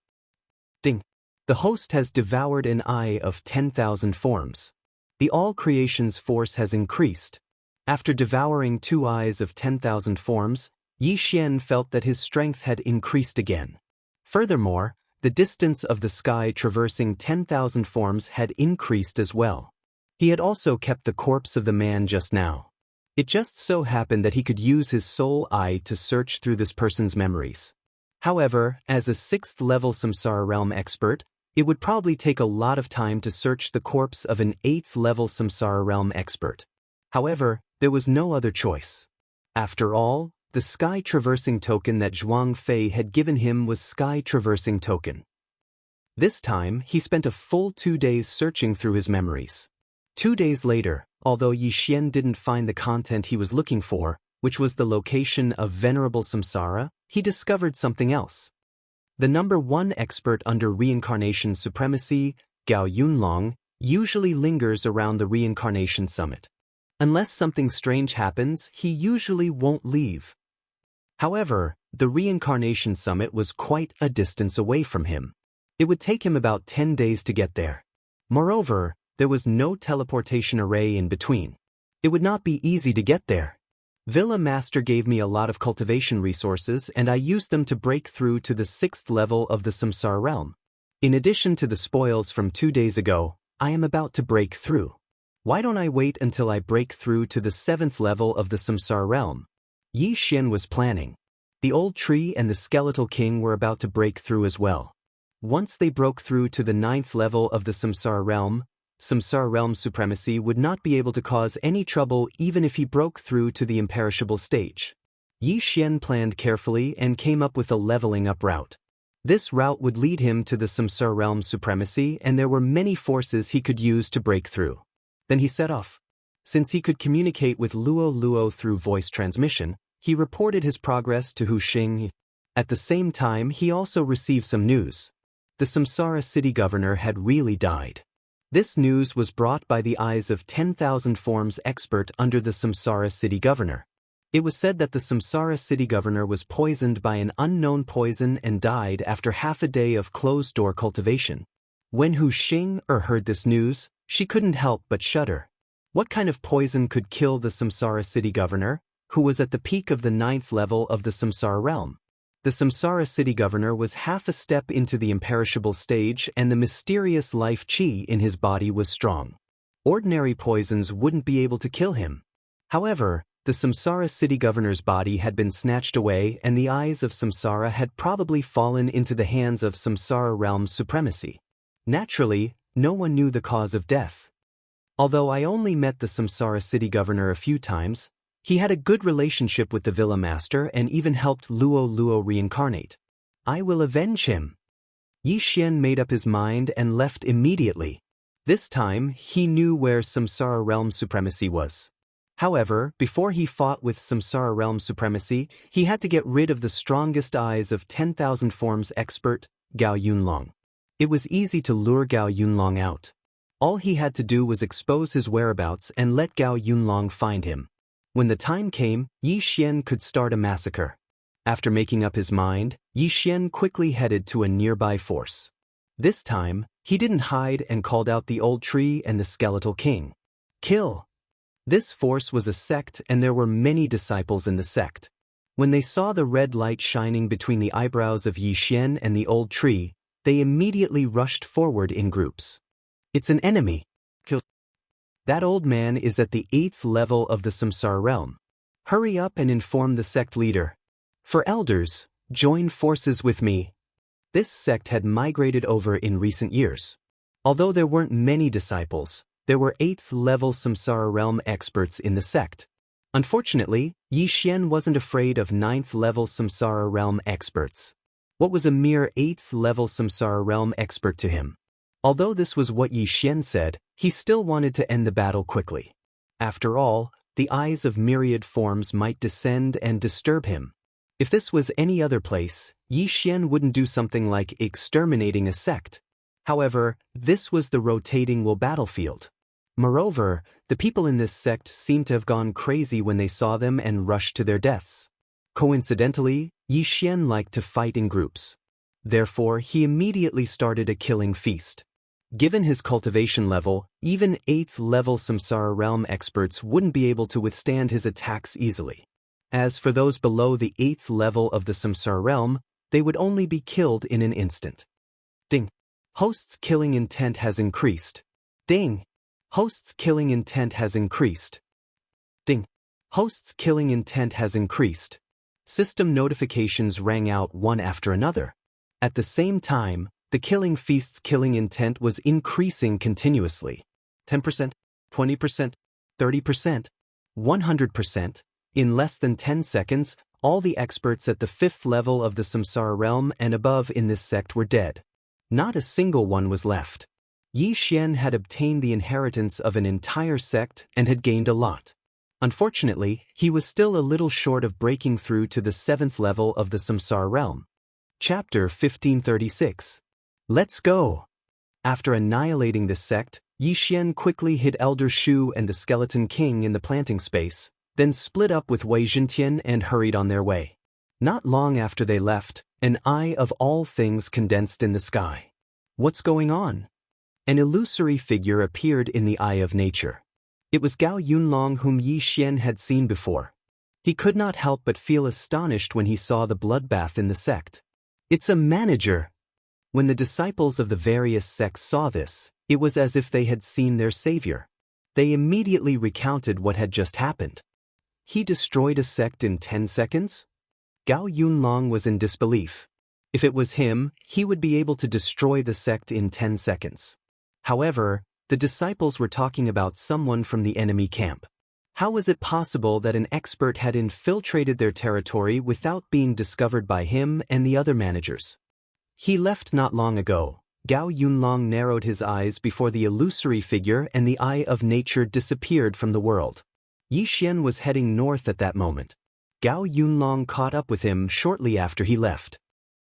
Ding! The host has devoured an eye of 10,000 forms. The all-creations force has increased. After devouring 2 eyes of 10,000 forms, Yi Xian felt that his strength had increased again. Furthermore, the distance of the sky traversing 10,000 forms had increased as well. He had also kept the corpse of the man just now. It just so happened that he could use his soul eye to search through this person's memories. However, as a 6th-level Samsara realm expert, it would probably take a lot of time to search the corpse of an 8th-level Samsara realm expert. However, there was no other choice. After all, the sky-traversing token that Zhuang Fei had given him was sky-traversing token. This time, he spent a full 2 days searching through his memories. 2 days later, although Yi Xian didn't find the content he was looking for, which was the location of Venerable Samsara, he discovered something else. The number 1 expert under reincarnation supremacy, Gao Yunlong, usually lingers around the reincarnation summit. Unless something strange happens, he usually won't leave. However, the reincarnation summit was quite a distance away from him. It would take him about 10 days to get there. Moreover, there was no teleportation array in between. It would not be easy to get there. Villa Master gave me a lot of cultivation resources and I used them to break through to the 6th level of the Samsara realm. In addition to the spoils from 2 days ago, I am about to break through. Why don't I wait until I break through to the 7th level of the Samsara realm? Yi Xian was planning. The old tree and the skeletal king were about to break through as well. Once they broke through to the 9th level of the Samsara realm supremacy would not be able to cause any trouble even if he broke through to the imperishable stage. Yi Xian planned carefully and came up with a leveling up route. This route would lead him to the Samsara realm supremacy and there were many forces he could use to break through. Then he set off. Since he could communicate with Luo through voice transmission, he reported his progress to Hu Xing. At the same time, he also received some news. The Samsara city governor had really died. This news was brought by the eyes of 10,000 forms expert under the Samsara city governor. It was said that the Samsara city governor was poisoned by an unknown poison and died after half a day of closed-door cultivation. When Hu Xing heard this news, she couldn't help but shudder. What kind of poison could kill the Samsara city governor, who was at the peak of the 9th level of the Samsara realm? The Samsara city governor was half a step into the imperishable stage and the mysterious life chi in his body was strong. Ordinary poisons wouldn't be able to kill him. However, the Samsara city governor's body had been snatched away and the eyes of Samsara had probably fallen into the hands of Samsara realm supremacy. Naturally, no one knew the cause of death. Although I only met the Samsara city governor a few times, he had a good relationship with the Villa Master and even helped Luo reincarnate. I will avenge him. Yi Xian made up his mind and left immediately. This time, he knew where Samsara realm supremacy was. However, before he fought with Samsara realm supremacy, he had to get rid of the strongest eyes of 10,000 forms expert, Gao Yunlong. It was easy to lure Gao Yunlong out. All he had to do was expose his whereabouts and let Gao Yunlong find him. When the time came, Yi Xian could start a massacre. After making up his mind, Yi Xian quickly headed to a nearby force. This time, he didn't hide and called out the old tree and the skeletal king. Kill! This force was a sect and there were many disciples in the sect. When they saw the red light shining between the eyebrows of Yi Xian and the old tree, they immediately rushed forward in groups. It's an enemy. Kill. That old man is at the 8th level of the Samsara realm. Hurry up and inform the sect leader. For elders, join forces with me. This sect had migrated over in recent years. Although there weren't many disciples, there were 8th level Samsara realm experts in the sect. Unfortunately, Yi Xian wasn't afraid of 9th level Samsara realm experts. What was a mere 8th level Samsara realm expert to him? Although this was what Yi Xian said, he still wanted to end the battle quickly. After all, the eyes of myriad forms might descend and disturb him. If this was any other place, Yi Xian wouldn't do something like exterminating a sect. However, this was the rotating will battlefield. Moreover, the people in this sect seemed to have gone crazy when they saw them and rushed to their deaths. Coincidentally, Yi Xian liked to fight in groups. Therefore, he immediately started a killing feast. Given his cultivation level, even 8th level Samsara realm experts wouldn't be able to withstand his attacks easily. As for those below the 8th level of the Samsara realm, they would only be killed in an instant. Ding. Host's killing intent has increased. Ding. Host's killing intent has increased. Ding. Host's killing intent has increased. System notifications rang out one after another. At the same time, the killing feast's killing intent was increasing continuously. 10%, 20%, 30%, 100%. In less than 10 seconds, all the experts at the 5th level of the Samsara realm and above in this sect were dead. Not a single one was left. Yi Xian had obtained the inheritance of an entire sect and had gained a lot. Unfortunately, he was still a little short of breaking through to the 7th level of the Samsara realm. Chapter 1536. Let's go! After annihilating this sect, Yi Xian quickly hid Elder Shu and the Skeleton King in the planting space, then split up with Wei Zhentian and hurried on their way. Not long after they left, an eye of all things condensed in the sky. What's going on? An illusory figure appeared in the eye of nature. It was Gao Yunlong whom Yi Xian had seen before. He could not help but feel astonished when he saw the bloodbath in the sect. It's a manager! When the disciples of the various sects saw this, it was as if they had seen their savior. They immediately recounted what had just happened. He destroyed a sect in 10 seconds? Gao Yunlong was in disbelief. If it was him, he would be able to destroy the sect in 10 seconds. However, the disciples were talking about someone from the enemy camp. How was it possible that an expert had infiltrated their territory without being discovered by him and the other managers? He left not long ago. Gao Yunlong narrowed his eyes before the illusory figure and the eye of nature disappeared from the world. Yi Xian was heading north at that moment. Gao Yunlong caught up with him shortly after he left.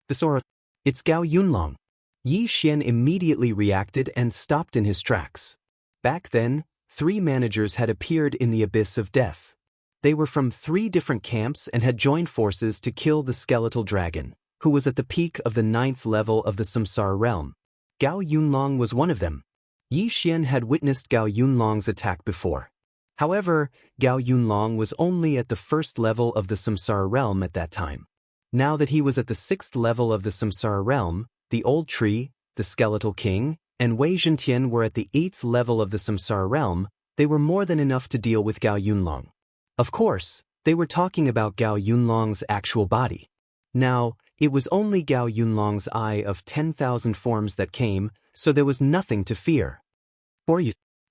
It's Gao Yunlong. Yi Xian immediately reacted and stopped in his tracks. Back then, 3 managers had appeared in the abyss of death. They were from 3 different camps and had joined forces to kill the skeletal dragon, who was at the peak of the 9th level of the Samsara realm. Gao Yunlong was one of them. Yi Xian had witnessed Gao Yunlong's attack before. However, Gao Yunlong was only at the 1st level of the Samsara realm at that time. Now that he was at the 6th level of the Samsara realm, the Old Tree, the Skeletal King, and Wei Zhentian were at the 8th level of the Samsara realm. They were more than enough to deal with Gao Yunlong. Of course, they were talking about Gao Yunlong's actual body. Now, it was only Gao Yunlong's eye of 10,000 forms that came, so there was nothing to fear.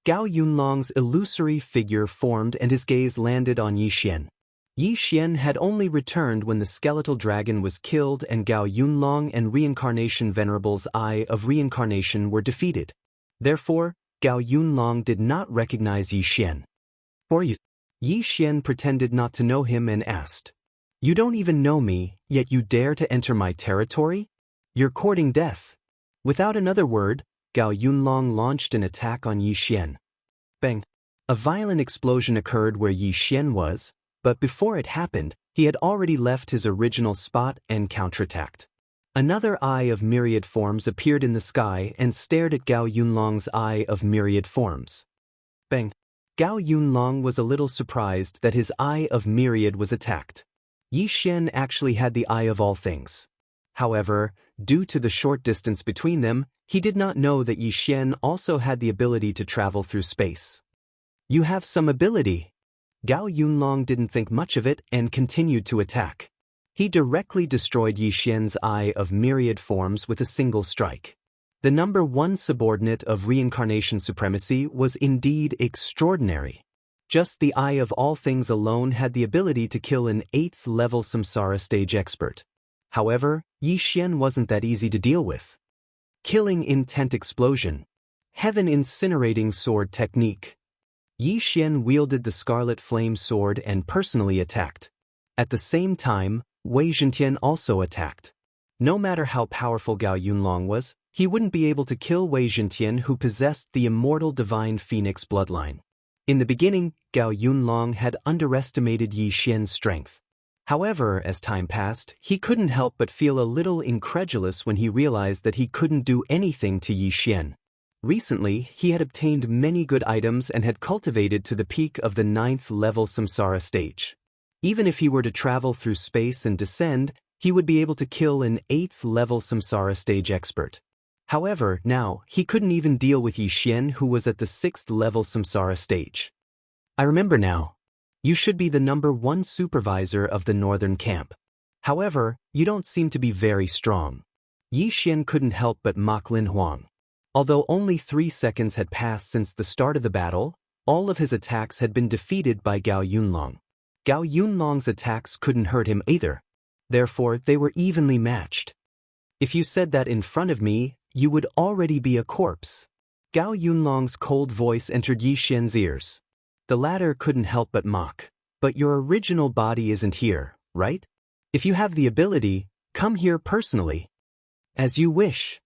Gao Yunlong's illusory figure formed and his gaze landed on Yi Xian. Yi Xian had only returned when the skeletal dragon was killed and Gao Yunlong and Reincarnation Venerable's Eye of Reincarnation were defeated. Therefore, Gao Yunlong did not recognize Yi Xian. Yi Xian pretended not to know him and asked, "You don't even know me, yet you dare to enter my territory? You're courting death." Without another word, Gao Yunlong launched an attack on Yi Xian. Bang! A violent explosion occurred where Yi Xian was, but before it happened, he had already left his original spot and counterattacked. Another eye of myriad forms appeared in the sky and stared at Gao Yunlong's eye of myriad forms. Bang! Gao Yunlong was a little surprised that his eye of myriad was attacked. Yi Xian actually had the eye of all things. However, due to the short distance between them, he did not know that Yi Xian also had the ability to travel through space. "You have some ability." Gao Yunlong didn't think much of it and continued to attack. He directly destroyed Yi Xian's eye of myriad forms with a single strike. The number 1 subordinate of reincarnation supremacy was indeed extraordinary. Just the eye of all things alone had the ability to kill an 8th level samsara stage expert. However, Yi Xian wasn't that easy to deal with. killing intent explosion. Heaven incinerating sword technique. Yi Xian wielded the scarlet flame sword and personally attacked. At the same time, Wei Zhentian also attacked. No matter how powerful Gao Yunlong was, he wouldn't be able to kill Wei Zhentian, who possessed the immortal divine phoenix bloodline. In the beginning, Gao Yunlong had underestimated Yi Xian's strength. However, as time passed, he couldn't help but feel a little incredulous when he realized that he couldn't do anything to Yi Xian. Recently, he had obtained many good items and had cultivated to the peak of the 9th level samsara stage. Even if he were to travel through space and descend, he would be able to kill an 8th level samsara stage expert. However, now, he couldn't even deal with Yi Xian, who was at the 6th level samsara stage. I remember now. You should be the #1 supervisor of the northern camp. However, you don't seem to be very strong. Yi Xian couldn't help but mock Lin Huang. Although only 3 seconds had passed since the start of the battle, all of his attacks had been defeated by Gao Yunlong. Gao Yunlong's attacks couldn't hurt him either. Therefore, they were evenly matched. If you said that in front of me, you would already be a corpse. Gao Yunlong's cold voice entered Yi Xian's ears. The latter couldn't help but mock. But your original body isn't here, right? If you have the ability, come here personally. As you wish.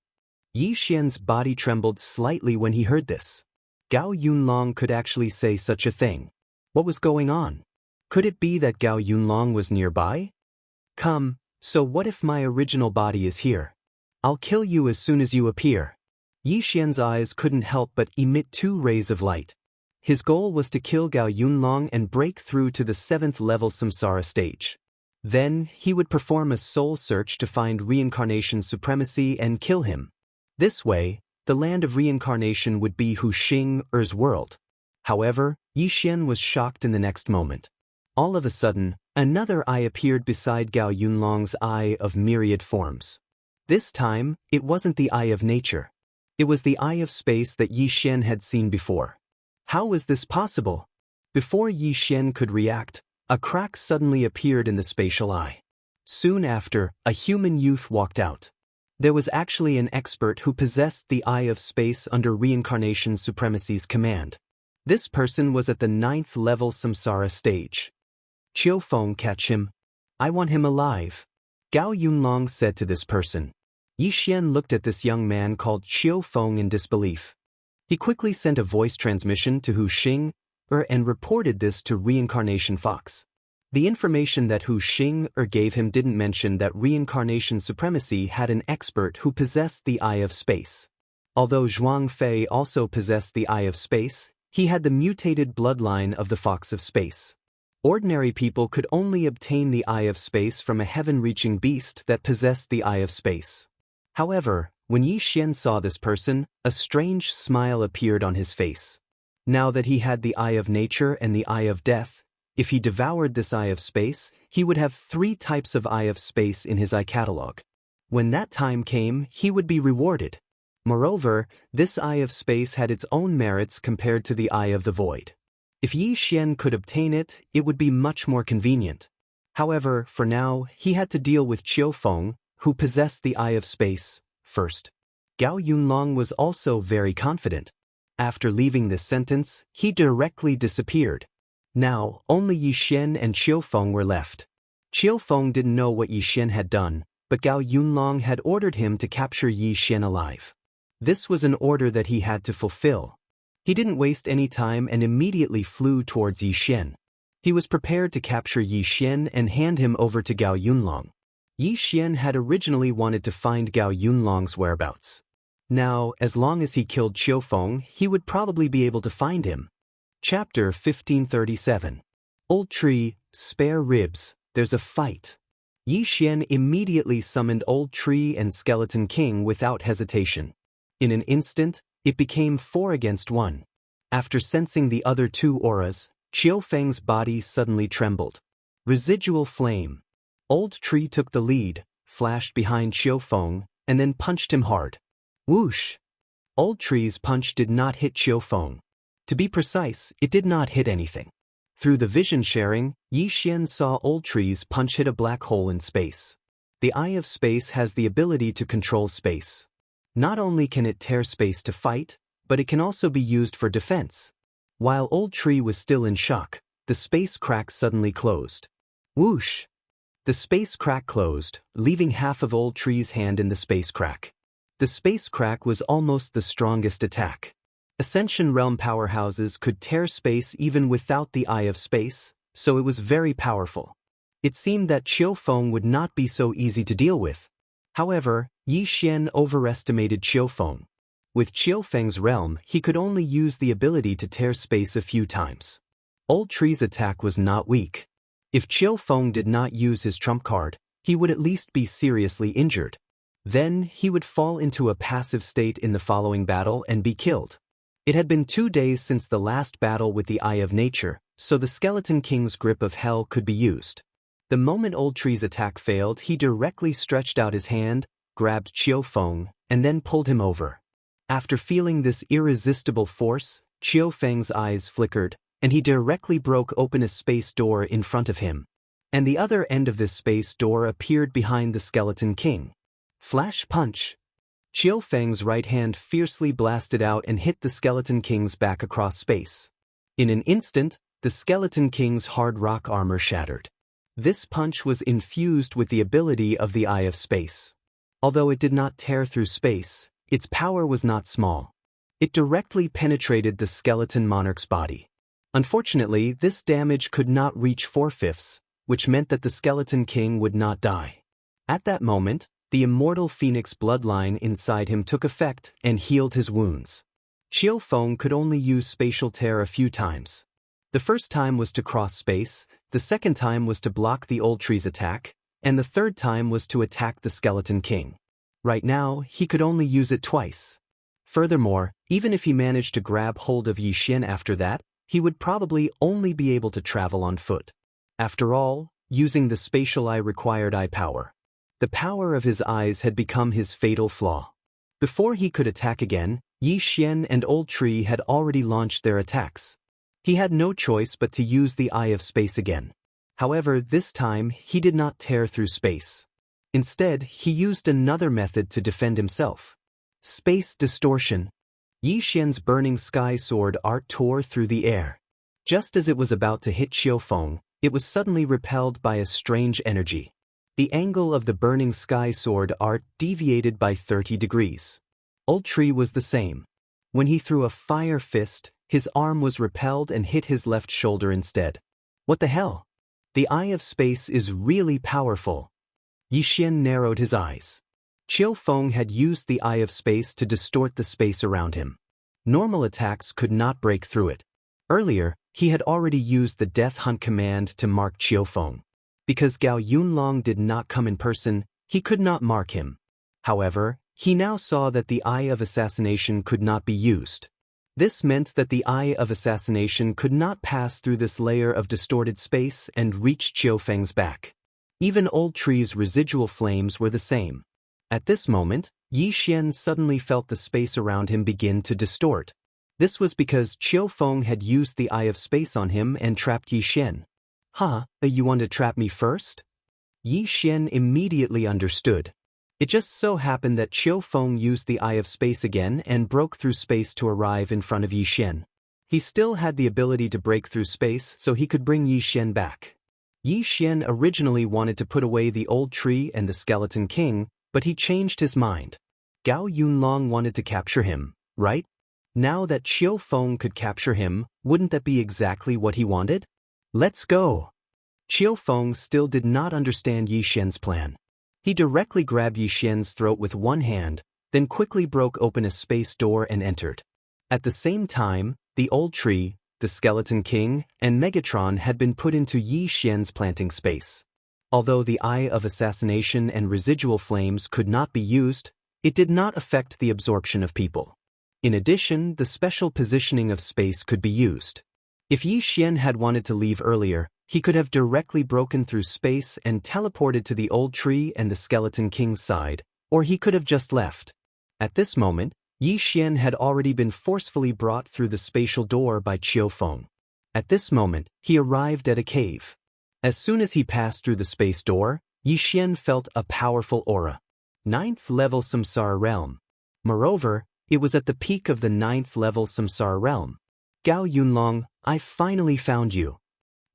Yi Xian's body trembled slightly when he heard this. Gao Yunlong could actually say such a thing. What was going on? Could it be that Gao Yunlong was nearby? Come, so what if my original body is here? I'll kill you as soon as you appear. Yi Xian's eyes couldn't help but emit 2 rays of light. His goal was to kill Gao Yunlong and break through to the 7th level samsara stage. Then, he would perform a soul search to find reincarnation supremacy and kill him. This way, the land of reincarnation would be Hu Xing-Er's world. However, Yi Xian was shocked in the next moment. All of a sudden, another eye appeared beside Gao Yunlong's eye of myriad forms. This time, it wasn't the eye of nature. It was the eye of space that Yi Xian had seen before. How was this possible? Before Yi Xian could react, a crack suddenly appeared in the spatial eye. Soon after, a human youth walked out. There was actually an expert who possessed the eye of space under reincarnation supremacy's command. This person was at the 9th level samsara stage. Qiu Feng, catch him. I want him alive. Gao Yunlong said to this person. Yi Xian looked at this young man called Qiu Feng in disbelief. He quickly sent a voice transmission to Hu Xing-Er and reported this to Reincarnation Fox. The information that Hu Xing-Er gave him didn't mention that reincarnation supremacy had an expert who possessed the Eye of Space. Although Zhuang Fei also possessed the Eye of Space, he had the mutated bloodline of the Fox of Space. Ordinary people could only obtain the Eye of Space from a heaven-reaching beast that possessed the Eye of Space. However, when Yi Xian saw this person, a strange smile appeared on his face. Now that he had the Eye of Nature and the Eye of Death, if he devoured this Eye of Space, he would have 3 types of Eye of Space in his eye catalog. When that time came, he would be rewarded. Moreover, this Eye of Space had its own merits compared to the Eye of the Void. If Yi Xian could obtain it, it would be much more convenient. However, for now, he had to deal with Qiu Feng, who possessed the Eye of Space, first. Gao Yunlong was also very confident. After leaving this sentence, he directly disappeared. Now, only Yi Xian and Qiu Feng were left. Qiu Feng didn't know what Yi Xian had done, but Gao Yunlong had ordered him to capture Yi Xian alive. This was an order that he had to fulfill. He didn't waste any time and immediately flew towards Yi Xian. He was prepared to capture Yi Xian and hand him over to Gao Yunlong. Yi Xian had originally wanted to find Gao Yunlong's whereabouts. Now, as long as he killed Qiu Feng, he would probably be able to find him. Chapter 1537. Old Tree, Spare Ribs, There's a Fight. Yi Xian immediately summoned Old Tree and Skeleton King without hesitation. In an instant, it became 4 against 1. After sensing the other 2 auras, Qiu Feng's body suddenly trembled. Residual Flame. Old Tree took the lead, flashed behind Qiu Feng, and then punched him hard. Whoosh! Old Tree's punch did not hit Qiu Feng. To be precise, it did not hit anything. Through the vision sharing, Yi Xian saw Old Tree's punch hit a black hole in space. The Eye of Space has the ability to control space. Not only can it tear space to fight, but it can also be used for defense. While Old Tree was still in shock, the space crack suddenly closed. Whoosh! The space crack closed, leaving half of Old Tree's hand in the space crack. The space crack was almost the strongest attack. Ascension Realm powerhouses could tear space even without the Eye of Space, so it was very powerful. It seemed that Qiu Feng would not be so easy to deal with. However, Yi Xian overestimated Qiu Feng. With Qiu Feng's realm, he could only use the ability to tear space a few times. Old Tree's attack was not weak. If Qiu Feng did not use his trump card, he would at least be seriously injured. Then, he would fall into a passive state in the following battle and be killed. It had been 2 days since the last battle with the Eye of Nature, so the Skeleton King's grip of hell could be used. The moment Old Tree's attack failed, he directly stretched out his hand, grabbed Qiu Feng, and then pulled him over. After feeling this irresistible force, Qiu Feng's eyes flickered, and he directly broke open a space door in front of him. And the other end of this space door appeared behind the Skeleton King. Flash punch! Qiu Feng's right hand fiercely blasted out and hit the Skeleton King's back across space. In an instant, the Skeleton King's hard rock armor shattered. This punch was infused with the ability of the Eye of Space. Although it did not tear through space, its power was not small. It directly penetrated the Skeleton Monarch's body. Unfortunately, this damage could not reach 4/5, which meant that the Skeleton King would not die. At that moment, the immortal Phoenix bloodline inside him took effect and healed his wounds. Qiu Feng could only use spatial tear a few times. The first time was to cross space, the second time was to block the Old Tree's attack, and the third time was to attack the Skeleton King. Right now, he could only use it twice. Furthermore, even if he managed to grab hold of Yi Xian after that, he would probably only be able to travel on foot. After all, using the spatial eye required eye power. The power of his eyes had become his fatal flaw. Before he could attack again, Yi Xian and Old Tree had already launched their attacks. He had no choice but to use the Eye of Space again. However, this time, he did not tear through space. Instead, he used another method to defend himself. Space distortion. Yi Xian's burning sky sword art tore through the air. Just as it was about to hit Qiu Feng, it was suddenly repelled by a strange energy. The angle of the burning sky sword art deviated by 30 degrees. Old Tree was the same. When he threw a fire fist, his arm was repelled and hit his left shoulder instead. What the hell? The Eye of Space is really powerful. Yi Xian narrowed his eyes. Qiu Feng had used the Eye of Space to distort the space around him. Normal attacks could not break through it. Earlier, he had already used the Death Hunt command to mark Qiu Feng. Because Gao Yunlong did not come in person, he could not mark him. However, he now saw that the Eye of Assassination could not be used. This meant that the Eye of Assassination could not pass through this layer of distorted space and reach Qiu Feng's back. Even Old Tree's residual flames were the same. At this moment, Yi Xian suddenly felt the space around him begin to distort. This was because Qiu Feng had used the Eye of Space on him and trapped Yi Xian. Huh, you want to trap me first? Yi Xian immediately understood. It just so happened that Qiu Feng used the Eye of Space again and broke through space to arrive in front of Yi Xian. He still had the ability to break through space so he could bring Yi Xian back. Yi Xian originally wanted to put away the Old Tree and the Skeleton King, but he changed his mind. Gao Yunlong wanted to capture him, right? Now that Qiu Feng could capture him, wouldn't that be exactly what he wanted? Let's go! Qiu Feng still did not understand Yi Xian's plan. He directly grabbed Yi Xian's throat with one hand, then quickly broke open a space door and entered. At the same time, the Old Tree, the Skeleton King, and Megatron had been put into Yi Xian's planting space. Although the Eye of Assassination and residual flames could not be used, it did not affect the absorption of people. In addition, the special positioning of space could be used. If Yi Xian had wanted to leave earlier, he could have directly broken through space and teleported to the Old Tree and the Skeleton King's side, or he could have just left. At this moment, Yi Xian had already been forcefully brought through the spatial door by Qiu Feng. At this moment, he arrived at a cave. As soon as he passed through the space door, Yi Xian felt a powerful aura. 9th level Samsara realm. Moreover, it was at the peak of the 9th level samsara realm. Gao Yunlong, I finally found you.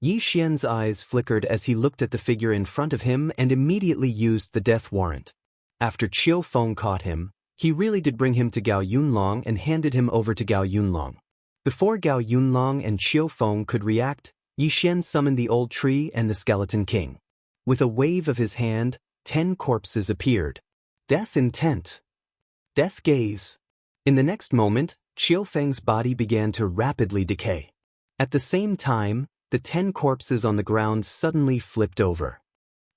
Yi Xian's eyes flickered as he looked at the figure in front of him and immediately used the death warrant. After Qiu Feng caught him, he really did bring him to Gao Yunlong and handed him over to Gao Yunlong. Before Gao Yunlong and Qiu Feng could react, Yi Xian summoned the old tree and the skeleton king. With a wave of his hand, 10 corpses appeared. Death intent. Death gaze. In the next moment, Qiu Feng's body began to rapidly decay. At the same time, the 10 corpses on the ground suddenly flipped over.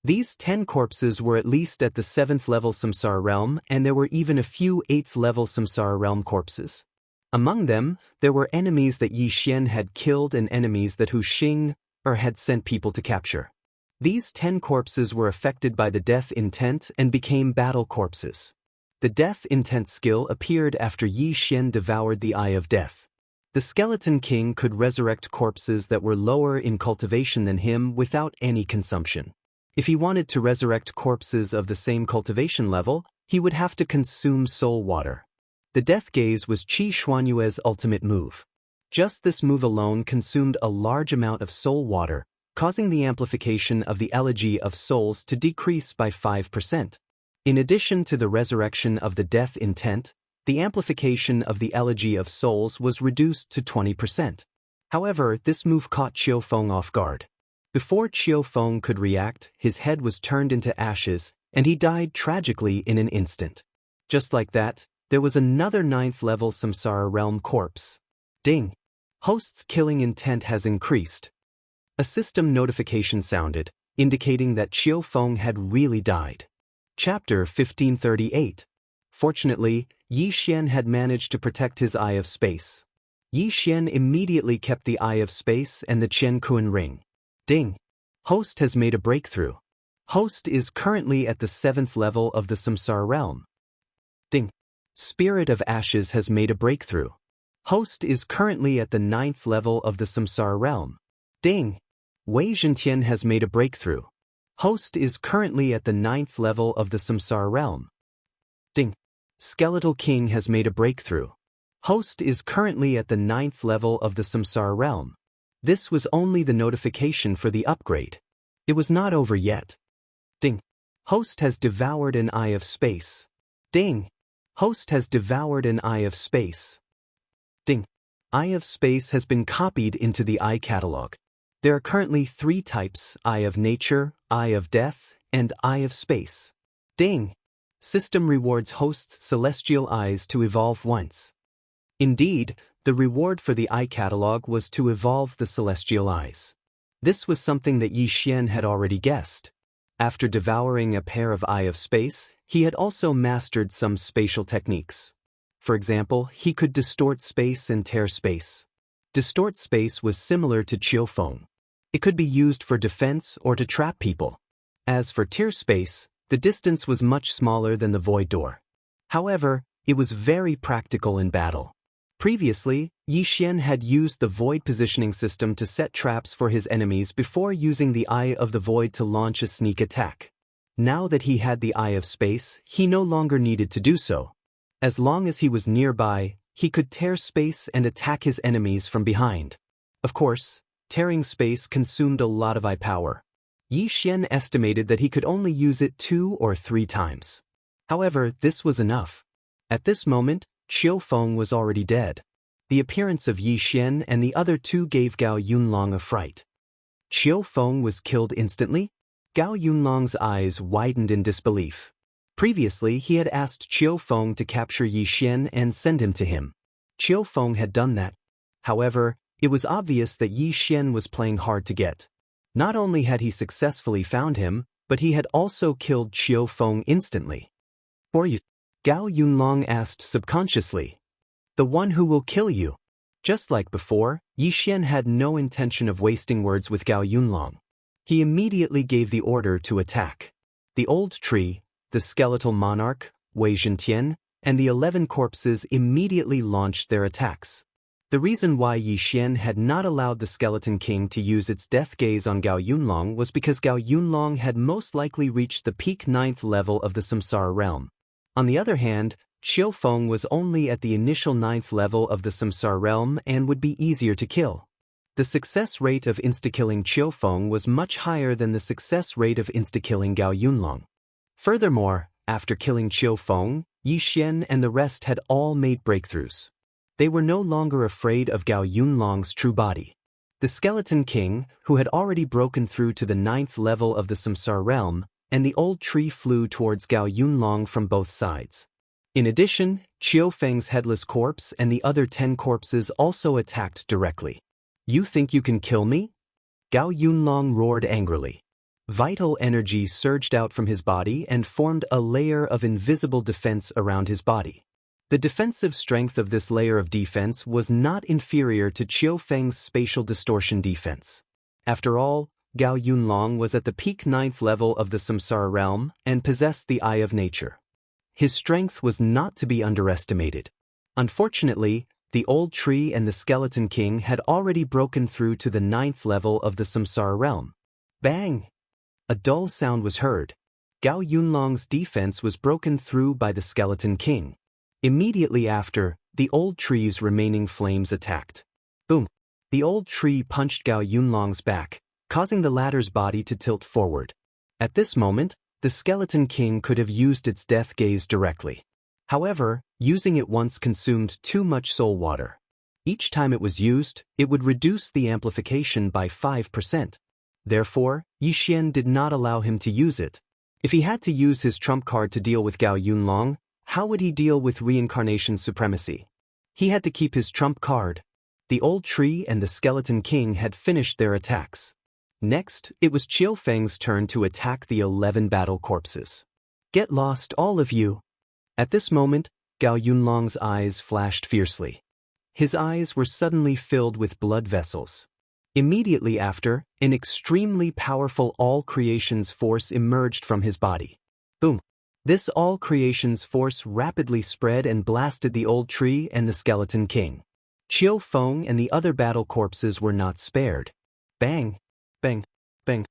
These 10 corpses were at least at the 7th level samsara realm, and there were even a few 8th level samsara realm corpses. Among them, there were enemies that Yi Xian had killed and enemies that Hu Xing had sent people to capture. These 10 corpses were affected by the death intent and became battle corpses. The death intent skill appeared after Yi Xian devoured the Eye of Death. The Skeleton King could resurrect corpses that were lower in cultivation than him without any consumption. If he wanted to resurrect corpses of the same cultivation level, he would have to consume soul water. The Death Gaze was Qi Xuanyue's ultimate move. Just this move alone consumed a large amount of soul water, causing the amplification of the elegy of souls to decrease by 5%. In addition to the resurrection of the death intent, the amplification of the elegy of souls was reduced to 20%. However, this move caught Qiu Feng off guard. Before Qiu Feng could react, his head was turned into ashes, and he died tragically in an instant. Just like that, there was another 9th level samsara realm corpse. Ding! Host's killing intent has increased. A system notification sounded, indicating that Qiu Feng had really died. Chapter 1538. Fortunately, Yi Xian had managed to protect his Eye of Space. Yi Xian immediately kept the Eye of Space and the Qian Kun ring. Ding! Host has made a breakthrough. Host is currently at the 7th level of the samsara realm. Ding! Spirit of Ashes has made a breakthrough. Host is currently at the 9th level of the samsara realm. Ding! Wei Zhentian has made a breakthrough. Host is currently at the 9th level of the samsara realm. Ding! Skeletal King has made a breakthrough. Host is currently at the 9th level of the samsara realm. This was only the notification for the upgrade. It was not over yet. Ding! Host has devoured an Eye of Space. Ding! Host has devoured an Eye of Space. Ding! Eye of Space has been copied into the Eye catalog. There are currently 3 types: Eye of Nature, Eye of Death, and Eye of Space. Ding! System rewards host's celestial eyes to evolve once. Indeed, the reward for the Eye catalog was to evolve the celestial eyes. This was something that Yi Xian had already guessed. After devouring a pair of Eye of Space, he had also mastered some spatial techniques. For example, he could distort space and tear space. Distort space was similar to Qiu Feng. It could be used for defense or to trap people. As for tear space, the distance was much smaller than the void door. However, it was very practical in battle. Previously, Yi Xian had used the void positioning system to set traps for his enemies before using the Eye of the Void to launch a sneak attack. Now that he had the Eye of Space, he no longer needed to do so. As long as he was nearby, he could tear space and attack his enemies from behind. Of course, tearing space consumed a lot of eye power. Yi Xian estimated that he could only use it 2 or 3 times. However, this was enough. At this moment, Qiu Feng was already dead. The appearance of Yi Xian and the other 2 gave Gao Yunlong a fright. Qiu Feng was killed instantly? Gao Yunlong's eyes widened in disbelief. Previously, he had asked Qiu Feng to capture Yi Xian and send him to him. Qiu Feng had done that. However, it was obvious that Yi Xian was playing hard to get. Not only had he successfully found him, but he had also killed Qiu Feng instantly. "Or you?" Gao Yunlong asked subconsciously. "The one who will kill you." Just like before, Yi Xian had no intention of wasting words with Gao Yunlong. He immediately gave the order to attack. The old tree, the skeletal monarch, Wei Zhentian, and the 11 corpses immediately launched their attacks. The reason why Yi Xian had not allowed the Skeleton King to use its death gaze on Gao Yunlong was because Gao Yunlong had most likely reached the peak 9th level of the samsara realm. On the other hand, Qiu Feng was only at the initial 9th level of the Samsara realm and would be easier to kill. The success rate of insta-killing Qiu Feng was much higher than the success rate of insta-killing Gao Yunlong. Furthermore, after killing Qiu Feng, Yi Xian and the rest had all made breakthroughs. They were no longer afraid of Gao Yunlong's true body. The Skeleton King, who had already broken through to the 9th level of the Samsara realm, and the old tree flew towards Gao Yunlong from both sides. In addition, Qiu Feng's headless corpse and the other 10 corpses also attacked directly. You think you can kill me? Gao Yunlong roared angrily. Vital energy surged out from his body and formed a layer of invisible defense around his body. The defensive strength of this layer of defense was not inferior to Qiu Feng's spatial distortion defense. After all, Gao Yunlong was at the peak 9th level of the Samsara realm and possessed the Eye of Nature. His strength was not to be underestimated. Unfortunately, the old tree and the Skeleton King had already broken through to the 9th level of the Samsara realm. Bang! A dull sound was heard. Gao Yunlong's defense was broken through by the Skeleton King. Immediately after, the old tree's remaining flames attacked. Boom! The old tree punched Gao Yunlong's back, causing the latter's body to tilt forward. At this moment, the Skeleton King could have used its death gaze directly. However, using it once consumed too much soul water. Each time it was used, it would reduce the amplification by 5%. Therefore, Yi Xian did not allow him to use it. If he had to use his trump card to deal with Gao Yunlong, how would he deal with reincarnation supremacy? He had to keep his trump card. The old tree and the Skeleton King had finished their attacks. Next, it was Qiu Feng's turn to attack the 11 battle corpses. Get lost, all of you! At this moment, Gao Yunlong's eyes flashed fiercely. His eyes were suddenly filled with blood vessels. Immediately after, an extremely powerful all-creations force emerged from his body. Boom! This all-creations force rapidly spread and blasted the old tree and the Skeleton King. Qiu Feng and the other battle corpses were not spared. Bang! Bang! Bang!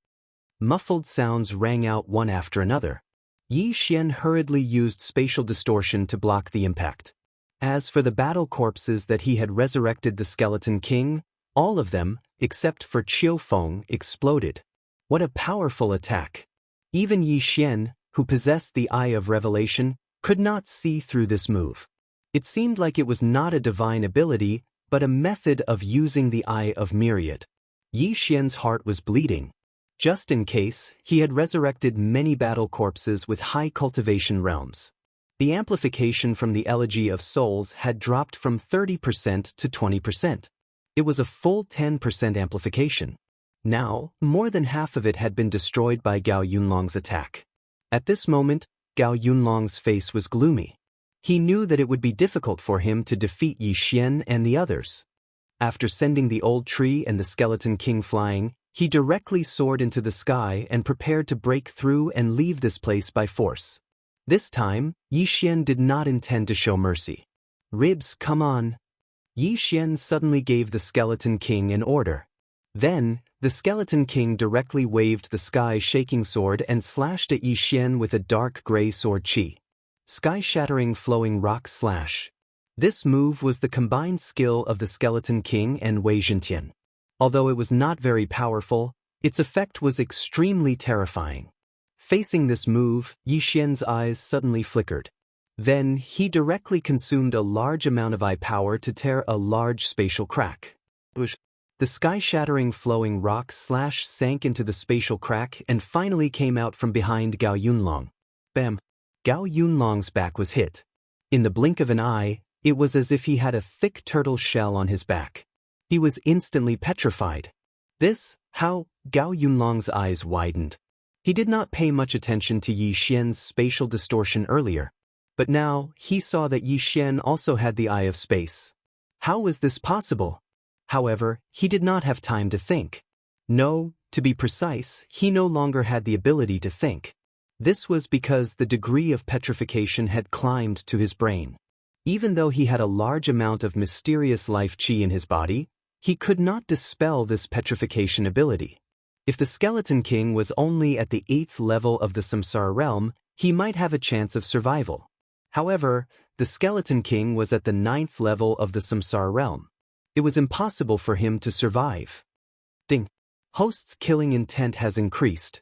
Muffled sounds rang out one after another. Yi Xian hurriedly used spatial distortion to block the impact. As for the battle corpses that he had resurrected the Skeleton King, all of them, except for Qiu Feng, exploded. What a powerful attack! Even Yi Xian, who possessed the Eye of Revelation, could not see through this move. It seemed like it was not a divine ability, but a method of using the Eye of Myriad. Yi Xian's heart was bleeding. Just in case, he had resurrected many battle corpses with high cultivation realms. The amplification from the Elegy of Souls had dropped from 30% to 20%. It was a full 10% amplification. Now, more than half of it had been destroyed by Gao Yunlong's attack. At this moment, Gao Yunlong's face was gloomy. He knew that it would be difficult for him to defeat Yi Xian and the others. After sending the old tree and the Skeleton King flying, he directly soared into the sky and prepared to break through and leave this place by force. This time, Yi Xian did not intend to show mercy. Ribs, come on! Yi Xian suddenly gave the Skeleton King an order. Then, the Skeleton King directly waved the sky-shaking sword and slashed at Yi Xian with a dark gray sword chi. Sky-shattering flowing rock slash. This move was the combined skill of the Skeleton King and Wei Zhentian. Although it was not very powerful, its effect was extremely terrifying. Facing this move, Yi Xian's eyes suddenly flickered. Then, he directly consumed a large amount of eye power to tear a large spatial crack. The sky-shattering flowing rock slash sank into the spatial crack and finally came out from behind Gao Yunlong. Bam! Gao Yunlong's back was hit. In the blink of an eye, it was as if he had a thick turtle shell on his back. He was instantly petrified. How? Gao Yunlong's eyes widened. He did not pay much attention to Yi Xian's spatial distortion earlier, but now he saw that Yi Xian also had the Eye of Space. How was this possible? However, he did not have time to think. No, to be precise, he no longer had the ability to think. This was because the degree of petrification had climbed to his brain. Even though he had a large amount of mysterious life chi in his body, he could not dispel this petrification ability. If the Skeleton King was only at the 8th level of the Samsara realm, he might have a chance of survival. However, the Skeleton King was at the 9th level of the Samsara realm. It was impossible for him to survive. Ding. Host's killing intent has increased.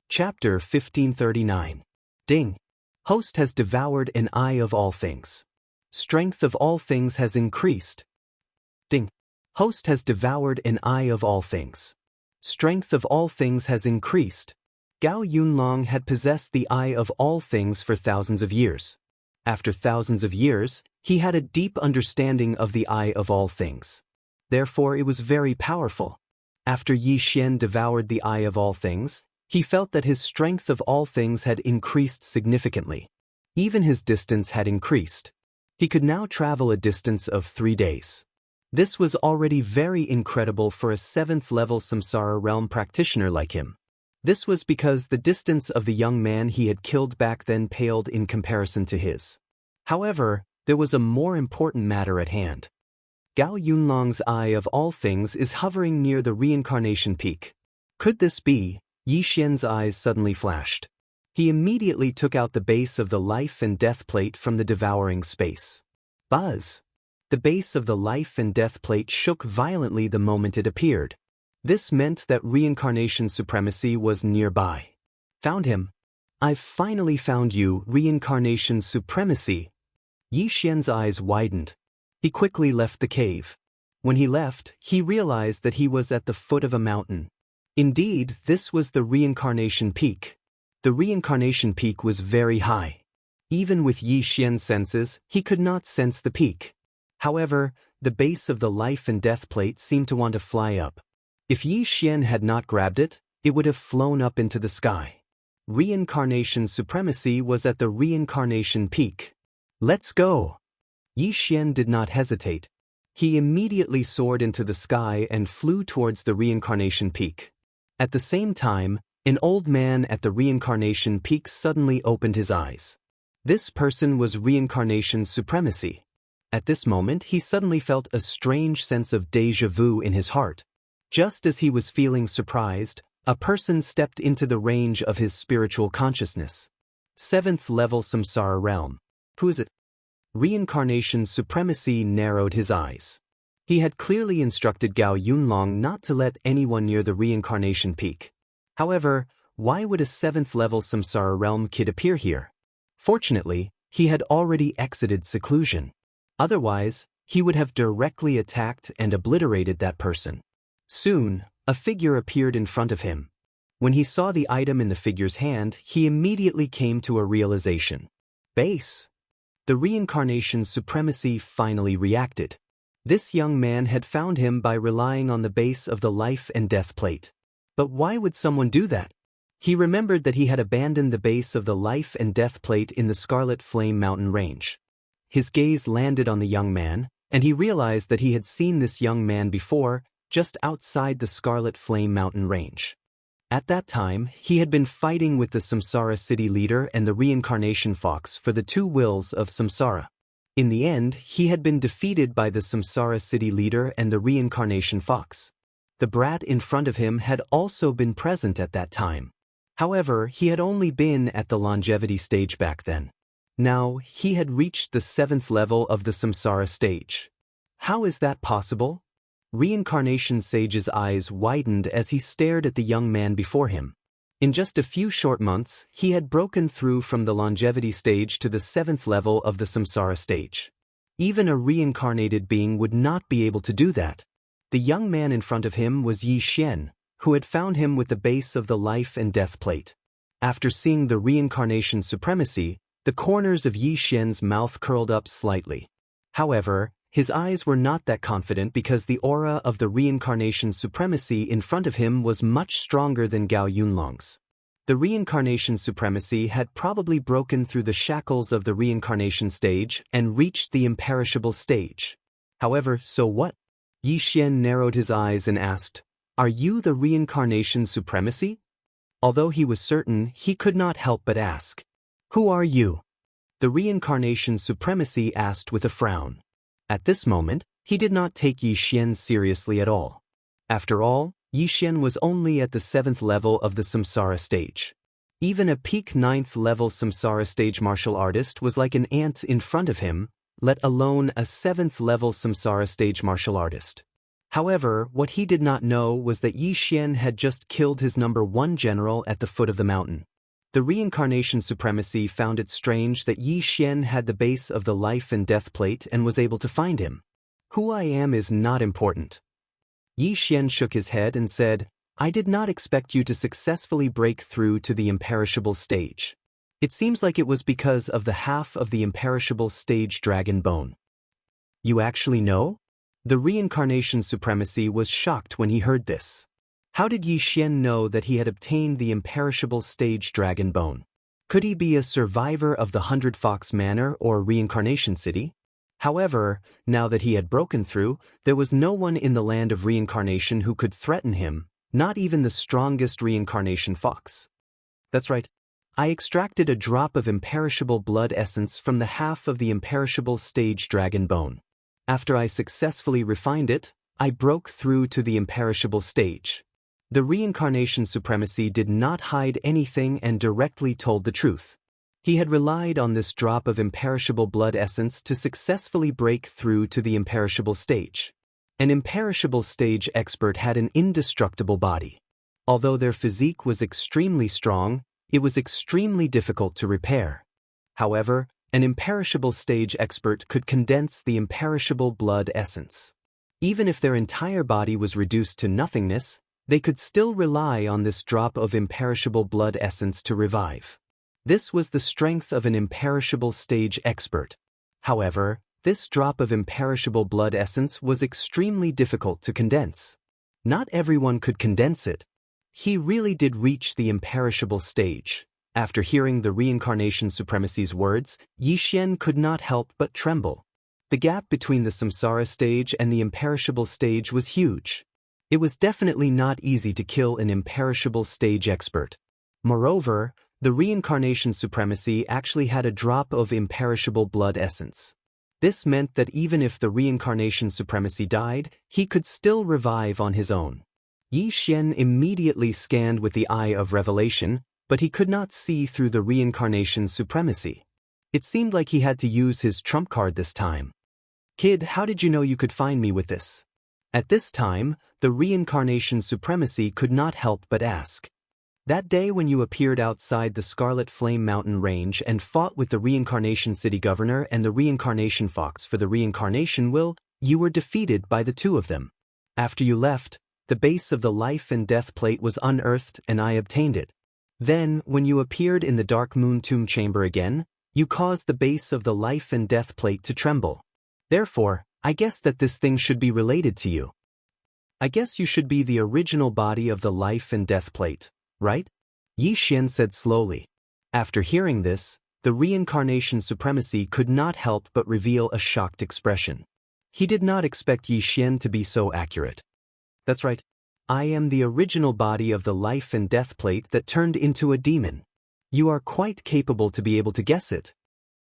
Chapter 1539. Ding. Host has devoured an eye of all things. Strength of all things has increased. Ding. Host has devoured an eye of all things. Strength of all things has increased. Gao Yunlong had possessed the eye of all things for thousands of years. After thousands of years, he had a deep understanding of the eye of all things. Therefore it was very powerful. After Yi Xian devoured the eye of all things, he felt that his strength of all things had increased significantly. Even his distance had increased. He could now travel a distance of 3 days. This was already very incredible for a 7th level Samsara realm practitioner like him. This was because the distance of the young man he had killed back then paled in comparison to his. However, there was a more important matter at hand. Gao Yunlong's eye of all things is hovering near the reincarnation peak. Could this be? Yi Xian's eyes suddenly flashed. He immediately took out the base of the life and death plate from the devouring space. Buzz! The base of the life and death plate shook violently the moment it appeared. This meant that reincarnation supremacy was nearby. Found him. I've finally found you, reincarnation supremacy. Yi Xian's eyes widened. He quickly left the cave. When he left, he realized that he was at the foot of a mountain. Indeed, this was the reincarnation peak. The reincarnation peak was very high. Even with Yi Xian's senses, he could not sense the peak. However, the base of the life and death plate seemed to want to fly up. If Yi Xian had not grabbed it, it would have flown up into the sky. Reincarnation supremacy was at the reincarnation peak. Let's go! Yi Xian did not hesitate. He immediately soared into the sky and flew towards the reincarnation peak. At the same time, an old man at the reincarnation peak suddenly opened his eyes. This person was reincarnation supremacy. At this moment, he suddenly felt a strange sense of déjà vu in his heart. Just as he was feeling surprised, a person stepped into the range of his spiritual consciousness. 7th level Samsara realm. Who is it? Reincarnation supremacy narrowed his eyes. He had clearly instructed Gao Yunlong not to let anyone near the reincarnation peak. However, why would a 7th level Samsara realm kid appear here? Fortunately, he had already exited seclusion. Otherwise, he would have directly attacked and obliterated that person. Soon, a figure appeared in front of him. When he saw the item in the figure's hand, he immediately came to a realization. Base. The reincarnation supremacy finally reacted. This young man had found him by relying on the base of the life and death plate. But why would someone do that? He remembered that he had abandoned the base of the life and death plate in the Scarlet Flame Mountain range. His gaze landed on the young man, and he realized that he had seen this young man before, just outside the Scarlet Flame Mountain range. At that time, he had been fighting with the Samsara city leader and the reincarnation fox for the 2 wills of Samsara. In the end, he had been defeated by the Samsara city leader and the reincarnation fox. The brat in front of him had also been present at that time. However, he had only been at the longevity stage back then. Now, he had reached the 7th level of the Samsara stage. How is that possible? Reincarnation Sage's eyes widened as he stared at the young man before him. In just a few short months, he had broken through from the longevity stage to the 7th level of the Samsara stage. Even a reincarnated being would not be able to do that. The young man in front of him was Yi Xian, who had found him with the base of the life and death plate. After seeing the reincarnation supremacy, the corners of Yi Xian's mouth curled up slightly. However, his eyes were not that confident because the aura of the reincarnation supremacy in front of him was much stronger than Gao Yunlong's. The reincarnation supremacy had probably broken through the shackles of the reincarnation stage and reached the imperishable stage. However, so what? Yi Xian narrowed his eyes and asked, "Are you the reincarnation supremacy?" Although he was certain, he could not help but ask, "Who are you?" The reincarnation supremacy asked with a frown. At this moment, he did not take Yi Xian seriously at all. After all, Yi Xian was only at the 7th level of the Samsara stage. Even a peak 9th level samsara stage martial artist was like an ant in front of him, let alone a 7th level samsara stage martial artist. However, what he did not know was that Yi Xian had just killed his #1 general at the foot of the mountain. The reincarnation supremacy found it strange that Yi Xian had the base of the life and death plate and was able to find him. Who I am is not important. Yi Xian shook his head and said, I did not expect you to successfully break through to the imperishable stage. It seems like it was because of the half of the imperishable stage dragon bone. You actually know? The reincarnation supremacy was shocked when he heard this. How did Yi Xian know that he had obtained the imperishable stage dragon bone? Could he be a survivor of the 100 Fox Manor or Reincarnation City? However, now that he had broken through, there was no one in the land of reincarnation who could threaten him, not even the strongest reincarnation fox. That's right. I extracted a drop of imperishable blood essence from the half of the imperishable stage dragon bone. After I successfully refined it, I broke through to the imperishable stage. The reincarnation supremacy did not hide anything and directly told the truth. He had relied on this drop of imperishable blood essence to successfully break through to the imperishable stage. An imperishable stage expert had an indestructible body. Although their physique was extremely strong, it was extremely difficult to repair. However, an imperishable stage expert could condense the imperishable blood essence. Even if their entire body was reduced to nothingness, they could still rely on this drop of imperishable blood essence to revive. This was the strength of an imperishable stage expert. However, this drop of imperishable blood essence was extremely difficult to condense. Not everyone could condense it. He really did reach the imperishable stage. After hearing the reincarnation supremacy's words, Yi Xian could not help but tremble. The gap between the samsara stage and the imperishable stage was huge. It was definitely not easy to kill an imperishable stage expert. Moreover, the reincarnation supremacy actually had a drop of imperishable blood essence. This meant that even if the reincarnation supremacy died, he could still revive on his own. Yi Xian immediately scanned with the eye of revelation, but he could not see through the reincarnation supremacy. It seemed like he had to use his trump card this time. Kid, how did you know you could find me with this? At this time, the reincarnation supremacy could not help but ask. That day when you appeared outside the Scarlet Flame Mountain Range and fought with the Reincarnation City Governor and the Reincarnation Fox for the Reincarnation Will, you were defeated by the two of them. After you left, the base of the Life and Death Plate was unearthed and I obtained it. Then, when you appeared in the Dark Moon Tomb Chamber again, you caused the base of the Life and Death Plate to tremble. Therefore, I guess that this thing should be related to you. I guess you should be the original body of the Life and Death Plate, right? Yi Xian said slowly. After hearing this, the reincarnation supremacy could not help but reveal a shocked expression. He did not expect Yi Xian to be so accurate. That's right. I am the original body of the Life and Death Plate that turned into a demon. You are quite capable to be able to guess it.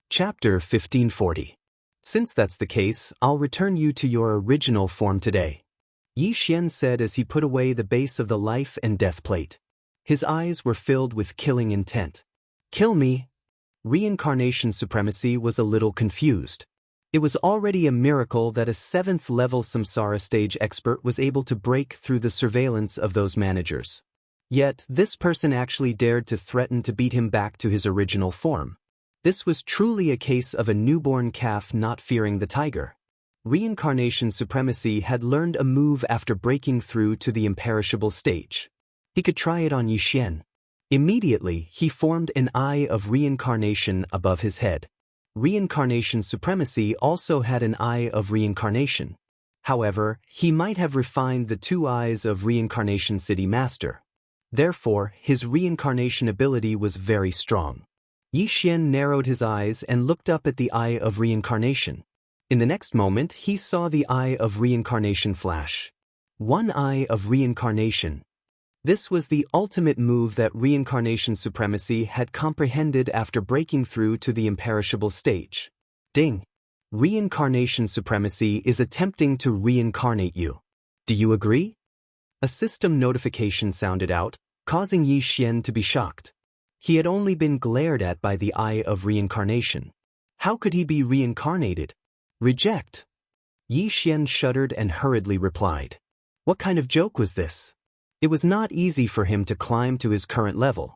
Chapter 1540. Since that's the case, I'll return you to your original form today. Yi Xian said as he put away the base of the Life and Death Plate. His eyes were filled with killing intent. Kill me? Reincarnation supremacy was a little confused. It was already a miracle that a 7th level samsara stage expert was able to break through the surveillance of those managers. Yet, this person actually dared to threaten to beat him back to his original form. This was truly a case of a newborn calf not fearing the tiger. Reincarnation supremacy had learned a move after breaking through to the imperishable stage. He could try it on Yi Xian. Immediately, he formed an eye of reincarnation above his head. Reincarnation supremacy also had an eye of reincarnation. However, he might have refined the two eyes of Reincarnation City Master. Therefore, his reincarnation ability was very strong. Yi Xian narrowed his eyes and looked up at the eye of reincarnation. In the next moment, he saw the eye of reincarnation flash. One eye of reincarnation. This was the ultimate move that reincarnation supremacy had comprehended after breaking through to the imperishable stage. Ding! Reincarnation supremacy is attempting to reincarnate you. Do you agree? A system notification sounded out, causing Yi Xian to be shocked. He had only been glared at by the eye of reincarnation. How could he be reincarnated? Reject. Yi Xian shuddered and hurriedly replied. What kind of joke was this? It was not easy for him to climb to his current level.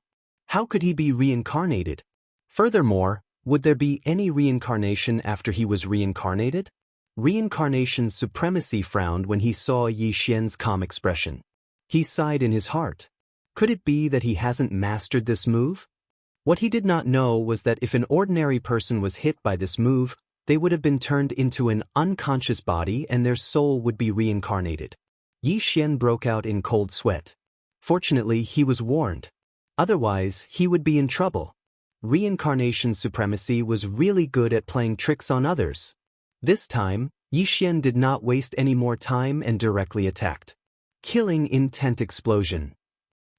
How could he be reincarnated? Furthermore, would there be any reincarnation after he was reincarnated? Reincarnation supremacy frowned when he saw Yi Xian's calm expression. He sighed in his heart. Could it be that he hasn't mastered this move? What he did not know was that if an ordinary person was hit by this move, they would have been turned into an unconscious body and their soul would be reincarnated. Yi Xian broke out in cold sweat. Fortunately, he was warned. Otherwise, he would be in trouble. Reincarnation supremacy was really good at playing tricks on others. This time, Yi Xian did not waste any more time and directly attacked. Killing intent explosion.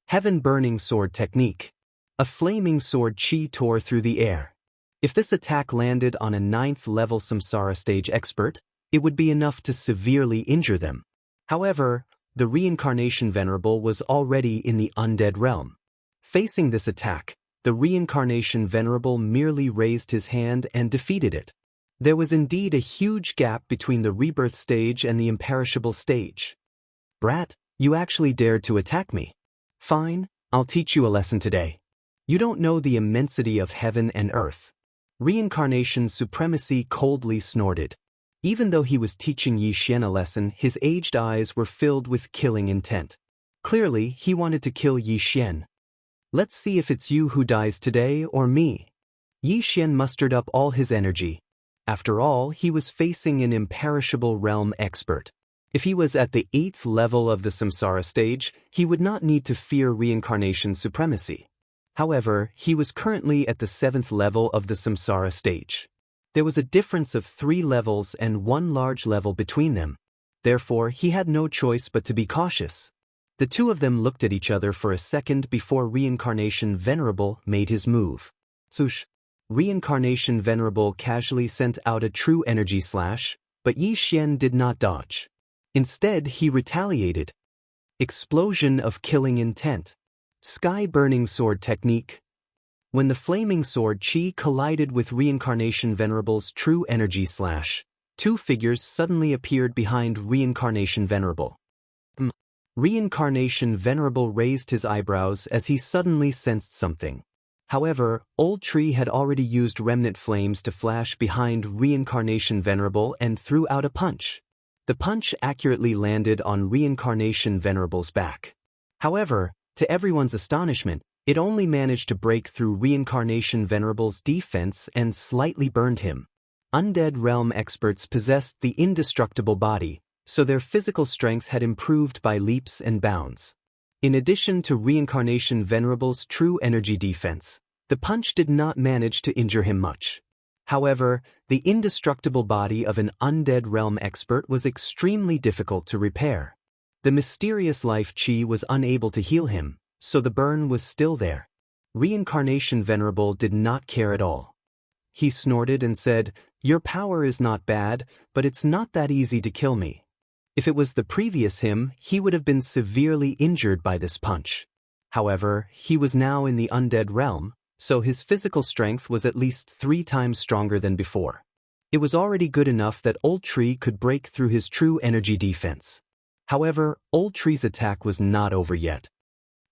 Heaven-burning sword technique. A flaming sword chi tore through the air. If this attack landed on a 9th-level Samsara stage expert, it would be enough to severely injure them. However, the Reincarnation Venerable was already in the undead realm. Facing this attack, the Reincarnation Venerable merely raised his hand and defeated it. There was indeed a huge gap between the rebirth stage and the imperishable stage. Brat, you actually dared to attack me. Fine, I'll teach you a lesson today. You don't know the immensity of heaven and earth. Reincarnation supremacy coldly snorted. Even though he was teaching Yi Xian a lesson, his aged eyes were filled with killing intent. Clearly, he wanted to kill Yi Xian. Let's see if it's you who dies today or me. Yi Xian mustered up all his energy. After all, he was facing an imperishable realm expert. If he was at the 8th level of the Samsara stage, he would not need to fear reincarnation supremacy. However, he was currently at the 7th level of the Samsara stage. There was a difference of 3 levels and 1 large level between them. Therefore, he had no choice but to be cautious. The two of them looked at each other for a second before Reincarnation Venerable made his move. Swoosh! Reincarnation Venerable casually sent out a true energy slash, but Yi Xian did not dodge. Instead, he retaliated. Explosion of killing intent. Sky-burning sword technique. When the flaming sword chi collided with Reincarnation Venerable's true energy slash, 2 figures suddenly appeared behind Reincarnation Venerable. Reincarnation Venerable raised his eyebrows as he suddenly sensed something. However, Old Tree had already used remnant flames to flash behind Reincarnation Venerable and threw out a punch. The punch accurately landed on Reincarnation Venerable's back. However, to everyone's astonishment, it only managed to break through Reincarnation Venerable's defense and slightly burned him. Undead realm experts possessed the indestructible body, so their physical strength had improved by leaps and bounds. In addition to Reincarnation Venerable's true energy defense, the punch did not manage to injure him much. However, the indestructible body of an undead realm expert was extremely difficult to repair. The mysterious life chi was unable to heal him, so the burn was still there. Reincarnation Venerable did not care at all. He snorted and said, "Your power is not bad, but it's not that easy to kill me." If it was the previous him, he would have been severely injured by this punch. However, he was now in the undead realm, so his physical strength was at least 3 times stronger than before. It was already good enough that Old Tree could break through his true energy defense. However, Old Tree's attack was not over yet.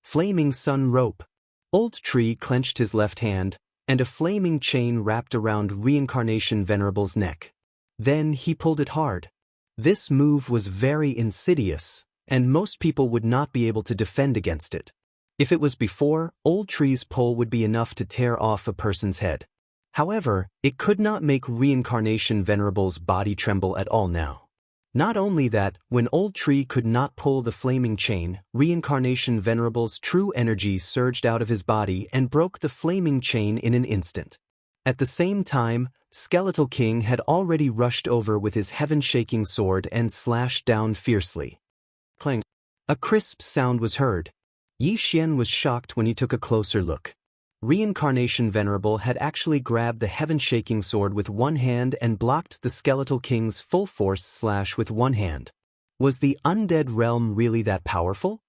Flaming Sun Rope. Old Tree clenched his left hand, and a flaming chain wrapped around Reincarnation Venerable's neck. Then he pulled it hard. This move was very insidious, and most people would not be able to defend against it. If it was before, Old Tree's pull would be enough to tear off a person's head. However, it could not make Reincarnation Venerable's body tremble at all now. Not only that, when Old Tree could not pull the flaming chain, Reincarnation Venerable's true energy surged out of his body and broke the flaming chain in an instant. At the same time, Skeletal King had already rushed over with his heaven-shaking sword and slashed down fiercely. Clang! A crisp sound was heard. Yi Xian was shocked when he took a closer look. Reincarnation Venerable had actually grabbed the heaven-shaking sword with one hand and blocked the Skeletal King's full-force slash with one hand. Was the undead realm really that powerful?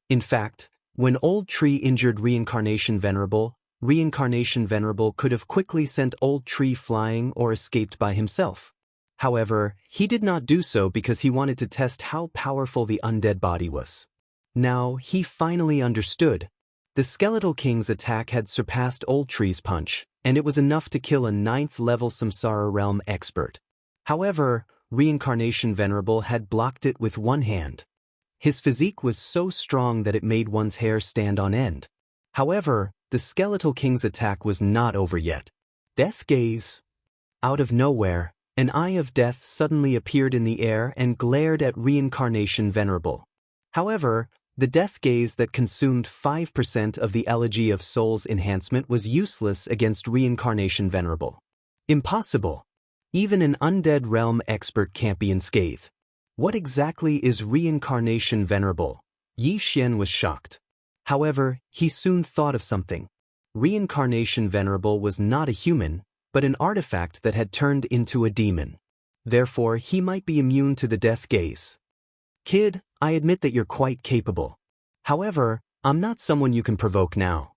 In fact, when Old Tree injured Reincarnation Venerable, Reincarnation Venerable could have quickly sent Old Tree flying or escaped by himself. However, he did not do so because he wanted to test how powerful the undead body was. Now, he finally understood. The Skeletal King's attack had surpassed Old Tree's punch, and it was enough to kill a 9th-level Samsara Realm expert. However, Reincarnation Venerable had blocked it with one hand. His physique was so strong that it made one's hair stand on end. However, the Skeletal King's attack was not over yet. Death Gaze. Out of nowhere, an eye of death suddenly appeared in the air and glared at Reincarnation Venerable. However, the death gaze that consumed 5% of the Elegy of Soul's enhancement was useless against Reincarnation Venerable. Impossible. Even an undead realm expert can't be unscathed. What exactly is Reincarnation Venerable? Yi Xian was shocked. However, he soon thought of something. Reincarnation Venerable was not a human, but an artifact that had turned into a demon. Therefore, he might be immune to the death gaze. Kid, I admit that you're quite capable. However, I'm not someone you can provoke now.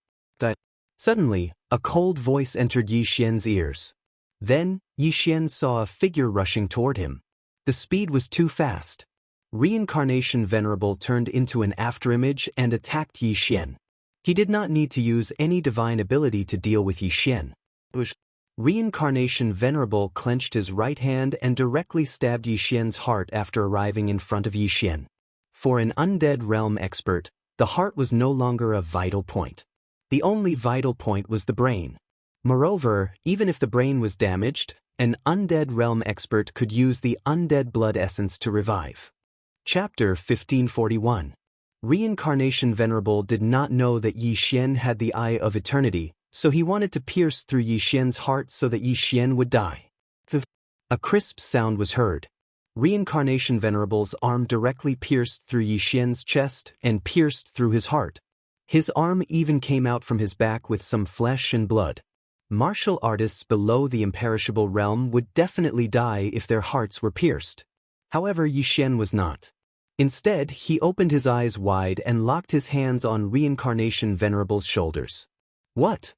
Suddenly, a cold voice entered Yi Xian's ears. Then, Yi Xian saw a figure rushing toward him. The speed was too fast. Reincarnation Venerable turned into an afterimage and attacked Yi Xian. He did not need to use any divine ability to deal with Yi Xian. Reincarnation Venerable clenched his right hand and directly stabbed Yi Xian's heart after arriving in front of Yi Xian. For an undead realm expert, the heart was no longer a vital point. The only vital point was the brain. Moreover, even if the brain was damaged, an undead realm expert could use the undead blood essence to revive. Chapter 1541. Reincarnation Venerable did not know that Yi Xian had the Eye of Eternity, so he wanted to pierce through Yi Xian's heart so that Yi Xian would die. A crisp sound was heard. Reincarnation Venerable's arm directly pierced through Yi Xian's chest and pierced through his heart. His arm even came out from his back with some flesh and blood. Martial artists below the imperishable realm would definitely die if their hearts were pierced. However, Yi Xian was not. Instead, he opened his eyes wide and locked his hands on Reincarnation Venerable's shoulders. What?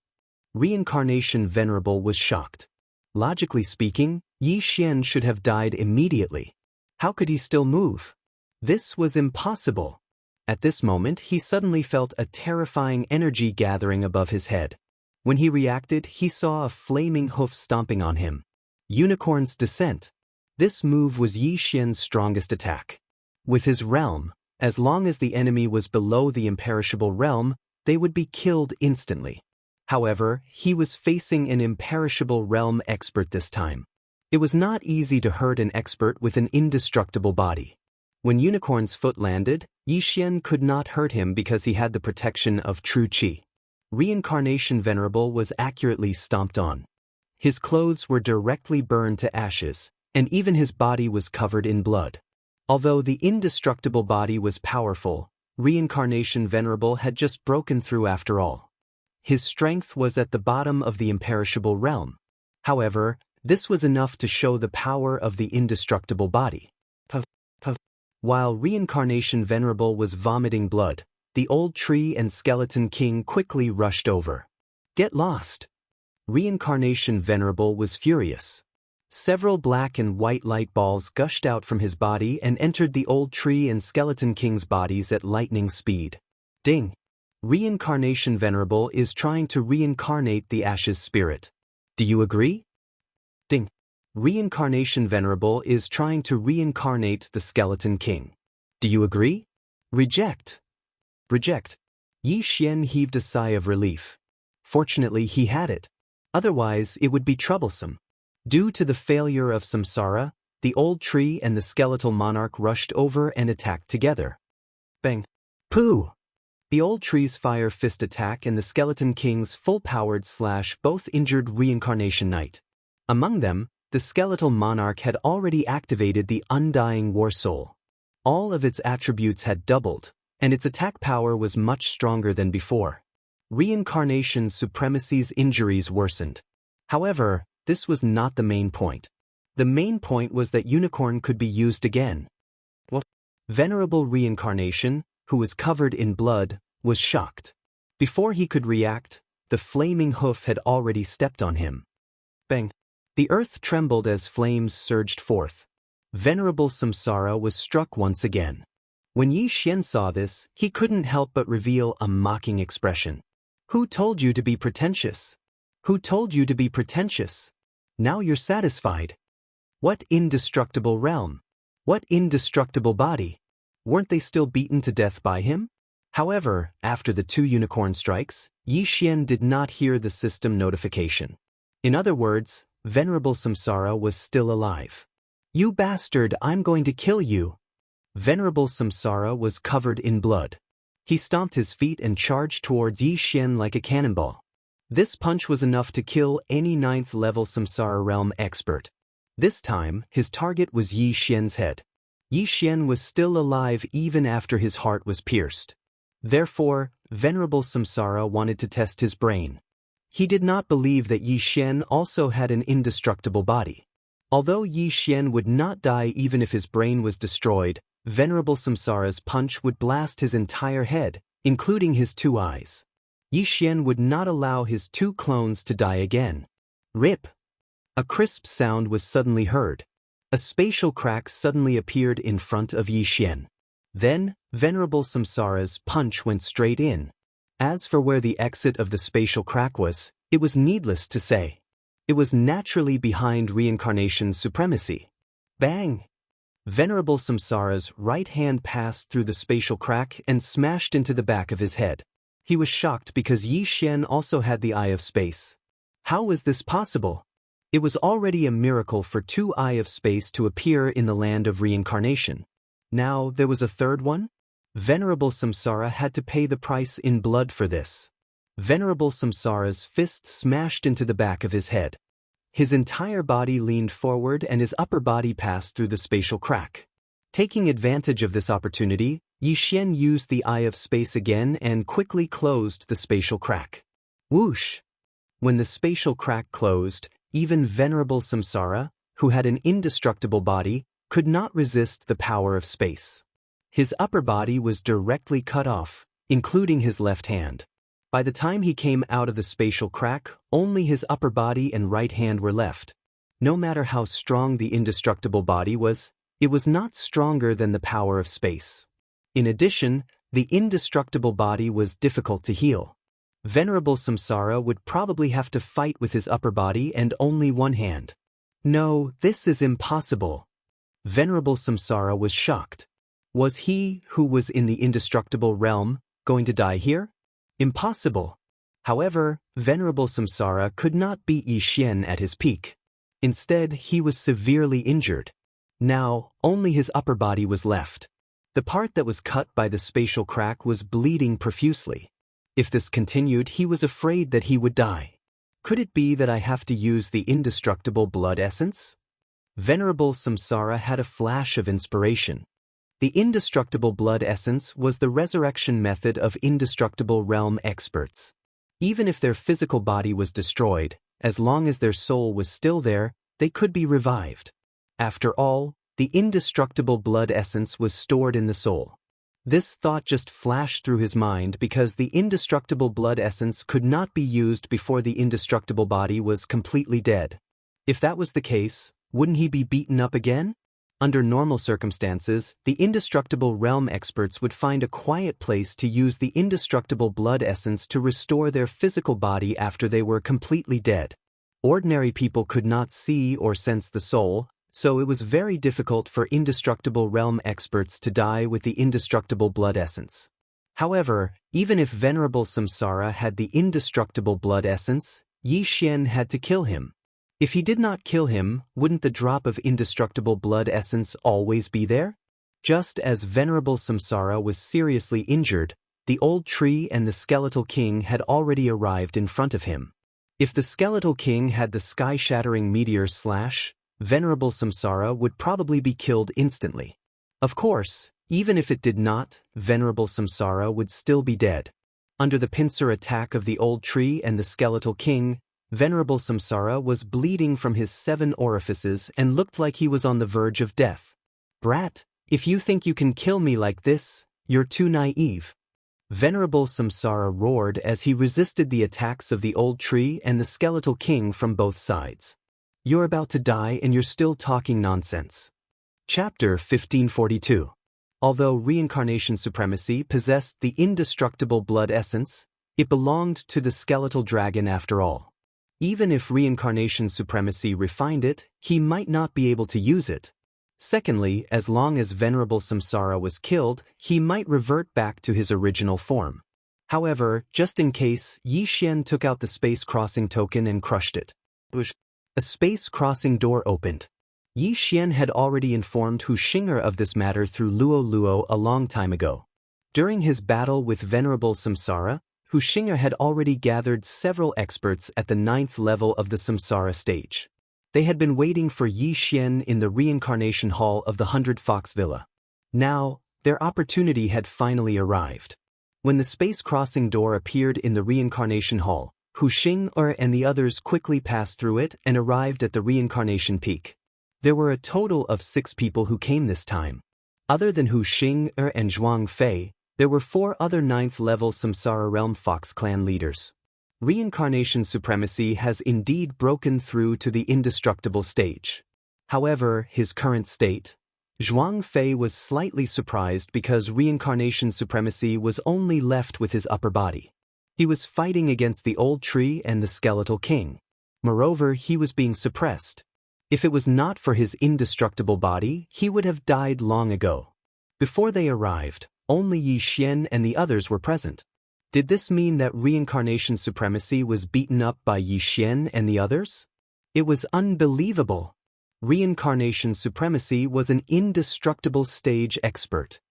Reincarnation Venerable was shocked. Logically speaking, Yi Xian should have died immediately. How could he still move? This was impossible. At this moment, he suddenly felt a terrifying energy gathering above his head. When he reacted, he saw a flaming hoof stomping on him. Unicorn's Descent. This move was Yi Xian's strongest attack. With his realm, as long as the enemy was below the imperishable realm, they would be killed instantly. However, he was facing an imperishable realm expert this time. It was not easy to hurt an expert with an indestructible body. When Unicorn's foot landed, Yi Xian could not hurt him because he had the protection of true qi. Reincarnation Venerable was accurately stomped on. His clothes were directly burned to ashes, and even his body was covered in blood. Although the indestructible body was powerful, Reincarnation Venerable had just broken through after all. His strength was at the bottom of the imperishable realm. However, this was enough to show the power of the indestructible body. While Reincarnation Venerable was vomiting blood, the Old Tree and Skeleton King quickly rushed over. Get lost! Reincarnation Venerable was furious. Several black and white light balls gushed out from his body and entered the Old Tree and Skeleton King's bodies at lightning speed. Ding! Reincarnation Venerable is trying to reincarnate the Ashes spirit. Do you agree? Ding! Reincarnation Venerable is trying to reincarnate the Skeleton King. Do you agree? Reject! Reject! Yi Xian heaved a sigh of relief. Fortunately, he had it. Otherwise, it would be troublesome. Due to the failure of Samsara, the Old Tree and the Skeletal Monarch rushed over and attacked together. Bang! Pooh! The Old Tree's Fire Fist attack and the Skeleton King's full-powered slash both injured Reincarnation Knight. Among them, the Skeletal Monarch had already activated the Undying War Soul. All of its attributes had doubled, and its attack power was much stronger than before. Reincarnation Supremacy's injuries worsened. However, this was not the main point. The main point was that Unicorn could be used again. What? Venerable Reincarnation, who was covered in blood, was shocked. Before he could react, the flaming hoof had already stepped on him. Bang! The earth trembled as flames surged forth. Venerable Samsara was struck once again. When Xian saw this, he couldn't help but reveal a mocking expression. "Who told you to be pretentious? Who told you to be pretentious? Now you're satisfied. What indestructible realm? What indestructible body? Weren't they still beaten to death by him?" However, after the 2 unicorn strikes, Xian did not hear the system notification. In other words, Venerable Samsara was still alive. "You bastard, I'm going to kill you." Venerable Samsara was covered in blood. He stomped his feet and charged towards Xian like a cannonball. This punch was enough to kill any 9th-level Samsara realm expert. This time, his target was Xian's head. Xian was still alive even after his heart was pierced. Therefore, Venerable Samsara wanted to test his brain. He did not believe that Xian also had an indestructible body. Although Xian would not die even if his brain was destroyed, Venerable Samsara's punch would blast his entire head, including his 2 eyes. Xian would not allow his 2 clones to die again. Rip! A crisp sound was suddenly heard. A spatial crack suddenly appeared in front of Xian. Then, Venerable Samsara's punch went straight in. As for where the exit of the spatial crack was, it was needless to say. It was naturally behind reincarnation's supremacy. Bang! Venerable Samsara's right hand passed through the spatial crack and smashed into the back of his head. He was shocked because Xian also had the Eye of Space. How was this possible? It was already a miracle for 2 Eye of Space to appear in the land of reincarnation. Now there was a 3rd one? Venerable Samsara had to pay the price in blood for this. Venerable Samsara's fist smashed into the back of his head. His entire body leaned forward and his upper body passed through the spatial crack. Taking advantage of this opportunity, Xian used the Eye of Space again and quickly closed the spatial crack. Whoosh! When the spatial crack closed, even Venerable Samsara, who had an indestructible body, could not resist the power of space. His upper body was directly cut off, including his left hand. By the time he came out of the spatial crack, only his upper body and right hand were left. No matter how strong the indestructible body was, it was not stronger than the power of space. In addition, the indestructible body was difficult to heal. Venerable Samsara would probably have to fight with his upper body and only one hand. No, this is impossible. Venerable Samsara was shocked. Was he, who was in the indestructible realm, going to die here? Impossible. However, Venerable Samsara could not beat Xian at his peak. Instead, he was severely injured. Now, only his upper body was left. The part that was cut by the spatial crack was bleeding profusely. If this continued, he was afraid that he would die. Could it be that I have to use the indestructible blood essence? Venerable Samsara had a flash of inspiration. The indestructible blood essence was the resurrection method of indestructible realm experts. Even if their physical body was destroyed, as long as their soul was still there, they could be revived. After all, the indestructible blood essence was stored in the soul. This thought just flashed through his mind because the indestructible blood essence could not be used before the indestructible body was completely dead. If that was the case, wouldn't he be beaten up again? Under normal circumstances, the indestructible realm experts would find a quiet place to use the indestructible blood essence to restore their physical body after they were completely dead. Ordinary people could not see or sense the soul, so it was very difficult for indestructible realm experts to die with the indestructible blood essence. However, even if Venerable Samsara had the indestructible blood essence, Xian had to kill him. If he did not kill him, wouldn't the drop of indestructible blood essence always be there? Just as Venerable Samsara was seriously injured, the old tree and the skeletal king had already arrived in front of him. If the skeletal king had the sky-shattering meteor slash, Venerable Samsara would probably be killed instantly. Of course, even if it did not, Venerable Samsara would still be dead. Under the pincer attack of the old tree and the skeletal king, Venerable Samsara was bleeding from his 7 orifices and looked like he was on the verge of death. Brat, if you think you can kill me like this, you're too naive. Venerable Samsara roared as he resisted the attacks of the old tree and the skeletal king from both sides. You're about to die and you're still talking nonsense. Chapter 1542. Although reincarnation supremacy possessed the indestructible blood essence, it belonged to the skeletal dragon after all. Even if reincarnation supremacy refined it, he might not be able to use it. Secondly, as long as Venerable Samsara was killed, he might revert back to his original form. However, just in case, Yi Xian took out the space-crossing token and crushed it. A space-crossing door opened. Yi Xian had already informed Hu Xing'er of this matter through Luo Luo a long time ago. During his battle with Venerable Samsara, Hu Xing'er had already gathered several experts at the 9th level of the Samsara stage. They had been waiting for Yi Xian in the reincarnation hall of the 100 Fox Villa. Now, their opportunity had finally arrived. When the space-crossing door appeared in the reincarnation hall, Hu Xing'er and the others quickly passed through it and arrived at the reincarnation peak. There were a total of 6 people who came this time. Other than Hu Xing'er and Zhuang Fei, there were 4 other 9th-level Samsara Realm Fox Clan leaders. Reincarnation supremacy has indeed broken through to the indestructible stage. However, his current state, Zhuang Fei was slightly surprised because reincarnation supremacy was only left with his upper body. He was fighting against the old tree and the skeletal king. Moreover, he was being suppressed. If it was not for his indestructible body, he would have died long ago. Before they arrived, only Yi Xian and the others were present. Did this mean that reincarnation supremacy was beaten up by Yi Xian and the others? It was unbelievable. Reincarnation supremacy was an indestructible stage expert.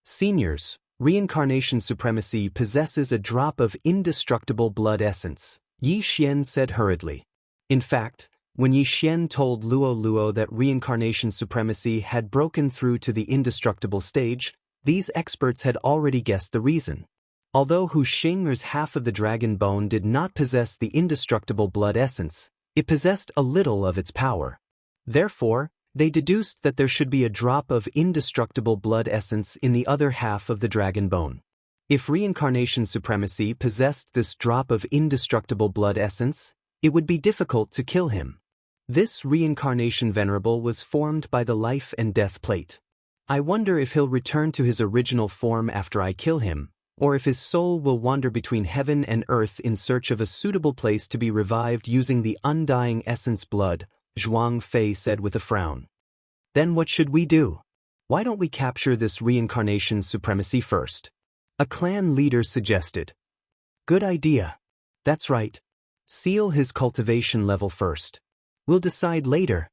Seniors, reincarnation supremacy possesses a drop of indestructible blood essence, Yi Xian said hurriedly. In fact, when Yi Xian told Luo Luo that reincarnation supremacy had broken through to the indestructible stage, these experts had already guessed the reason. Although Hu Xing'er's half of the dragon bone did not possess the indestructible blood essence, it possessed a little of its power. Therefore, they deduced that there should be a drop of indestructible blood essence in the other half of the dragon bone. If reincarnation supremacy possessed this drop of indestructible blood essence, it would be difficult to kill him. This reincarnation venerable was formed by the life and death plate. I wonder if he'll return to his original form after I kill him, or if his soul will wander between heaven and earth in search of a suitable place to be revived using the undying essence blood, Zhuang Fei said with a frown. Then what should we do? Why don't we capture this reincarnation supremacy first? A clan leader suggested. Good idea. That's right. Seal his cultivation level first. We'll decide later.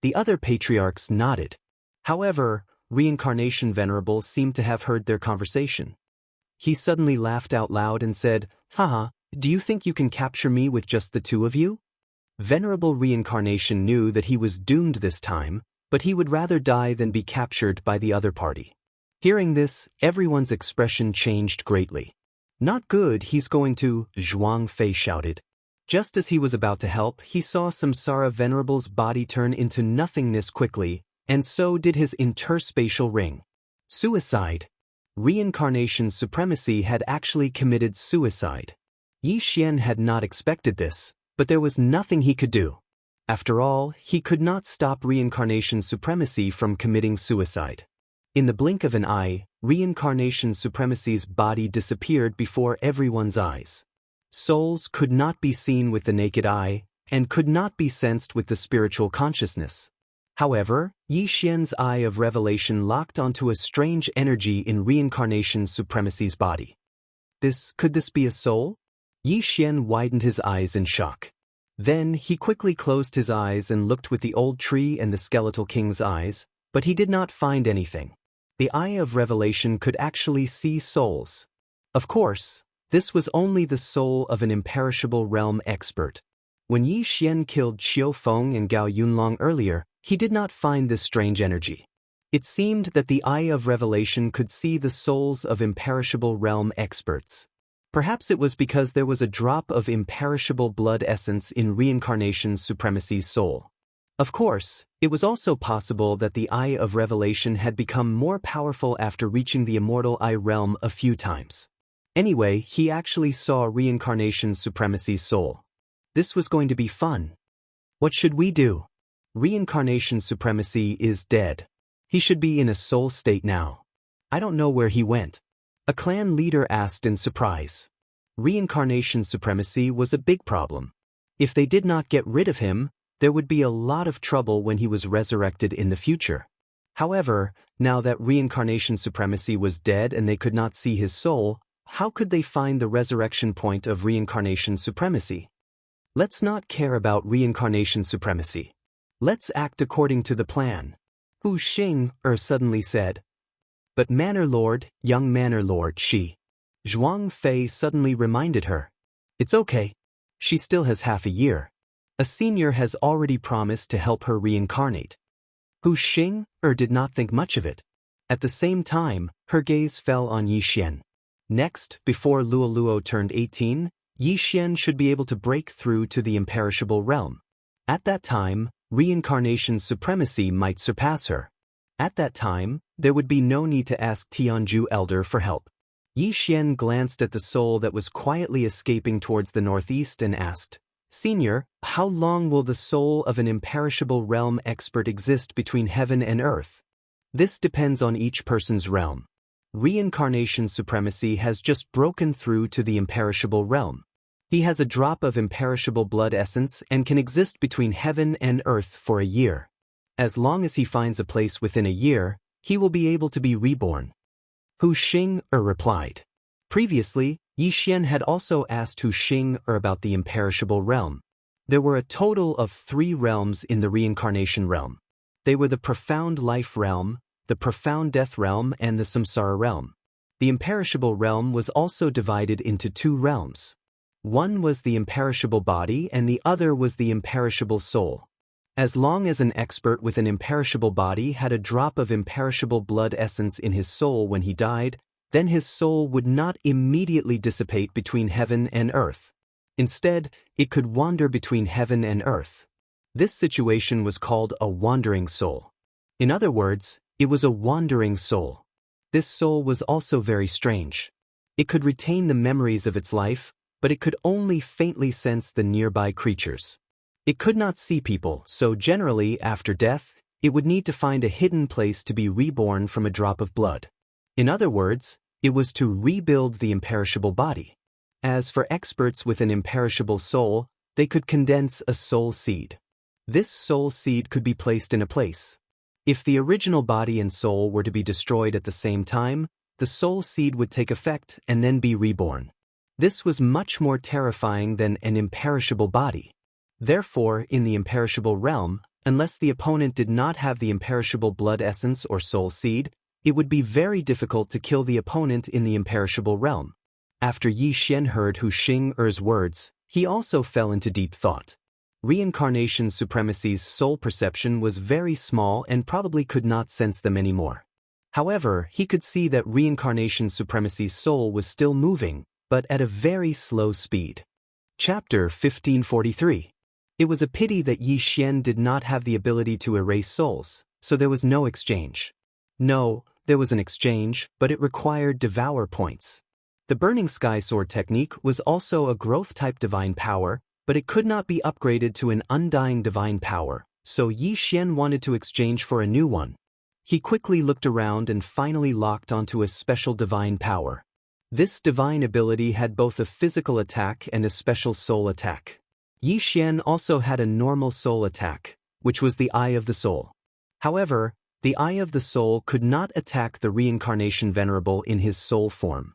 The other patriarchs nodded. However, reincarnation venerable seemed to have heard their conversation. He suddenly laughed out loud and said, Haha, do you think you can capture me with just the 2 of you? Venerable reincarnation knew that he was doomed this time, but he would rather die than be captured by the other party. Hearing this, everyone's expression changed greatly. Not good, he's going to, Zhuang Fei shouted. Just as he was about to help, he saw Samsara Venerable's body turn into nothingness quickly, and so did his interspatial ring. Suicide. Reincarnation supremacy had actually committed suicide. Yi Xian had not expected this, but there was nothing he could do. After all, he could not stop reincarnation supremacy from committing suicide. In the blink of an eye, reincarnation supremacy's body disappeared before everyone's eyes. Souls could not be seen with the naked eye, and could not be sensed with the spiritual consciousness. However, Yi Xian's eye of revelation locked onto a strange energy in reincarnation supremacy's body. Could this be a soul? Yi Xian widened his eyes in shock. Then he quickly closed his eyes and looked with the old tree and the skeletal king's eyes, but he did not find anything. The eye of revelation could actually see souls. Of course, this was only the soul of an imperishable realm expert. When Yi Xian killed Qiu Feng and Gao Yunlong earlier, he did not find this strange energy. It seemed that the eye of revelation could see the souls of imperishable realm experts. Perhaps it was because there was a drop of imperishable blood essence in reincarnation supremacy's soul. Of course, it was also possible that the eye of revelation had become more powerful after reaching the immortal eye realm a few times. Anyway, he actually saw Reincarnation Supremacy's soul. This was going to be fun. What should we do? Reincarnation Supremacy is dead. He should be in a soul state now. I don't know where he went. A clan leader asked in surprise. Reincarnation Supremacy was a big problem. If they did not get rid of him, there would be a lot of trouble when he was resurrected in the future. However, now that Reincarnation Supremacy was dead and they could not see his soul, how could they find the resurrection point of Reincarnation Supremacy? Let's not care about Reincarnation Supremacy. Let's act according to the plan. Hu Xing suddenly said. But Manor Lord, young Manor Lord, she. Zhuang Fei suddenly reminded her. It's okay. She still has half a year. A senior has already promised to help her reincarnate. Hu Xing did not think much of it. At the same time, her gaze fell on Yi Xian. Next, before Luo Luo turned 18, Yi Xian should be able to break through to the imperishable realm. At that time, Reincarnation Supremacy might surpass her. At that time, there would be no need to ask Tianju Elder for help. Yi Xian glanced at the soul that was quietly escaping towards the northeast and asked, Senior, how long will the soul of an imperishable realm expert exist between heaven and earth? This depends on each person's realm. Reincarnation Supremacy has just broken through to the imperishable realm. He has a drop of imperishable blood essence and can exist between heaven and earth for a year. As long as he finds a place within a year, he will be able to be reborn. Hu Xing replied. Previously, Yi Xian had also asked Hu Xing about the imperishable realm. There were a total of 3 realms in the reincarnation realm. They were the profound life realm, the profound death realm, and the samsara realm. The imperishable realm was also divided into 2 realms. One was the imperishable body and the other was the imperishable soul. As long as an expert with an imperishable body had a drop of imperishable blood essence in his soul when he died, then his soul would not immediately dissipate between heaven and earth. Instead, it could wander between heaven and earth. This situation was called a wandering soul. In other words, it was a wandering soul. This soul was also very strange. It could retain the memories of its life, but it could only faintly sense the nearby creatures. It could not see people, so generally, after death, it would need to find a hidden place to be reborn from a drop of blood. In other words, it was to rebuild the imperishable body. As for experts with an imperishable soul, they could condense a soul seed. This soul seed could be placed in a place. If the original body and soul were to be destroyed at the same time, the soul seed would take effect and then be reborn. This was much more terrifying than an imperishable body. Therefore, in the imperishable realm, unless the opponent did not have the imperishable blood essence or soul seed, it would be very difficult to kill the opponent in the imperishable realm. After Yi Xian heard Hu Xing's words, he also fell into deep thought. Reincarnation Supremacy's soul perception was very small and probably could not sense them anymore. However, he could see that Reincarnation Supremacy's soul was still moving, but at a very slow speed. Chapter 1543. It was a pity that Yi Xian did not have the ability to erase souls, so there was no exchange. No, there was an exchange, but it required devour points. The Burning Sky Sword technique was also a growth-type divine power, but it could not be upgraded to an undying divine power, so Yi Xian wanted to exchange for a new one. He quickly looked around and finally locked onto a special divine power. This divine ability had both a physical attack and a special soul attack. Yi Xian also had a normal soul attack, which was the Eye of the Soul. However, the Eye of the Soul could not attack the Reincarnation Venerable in his soul form.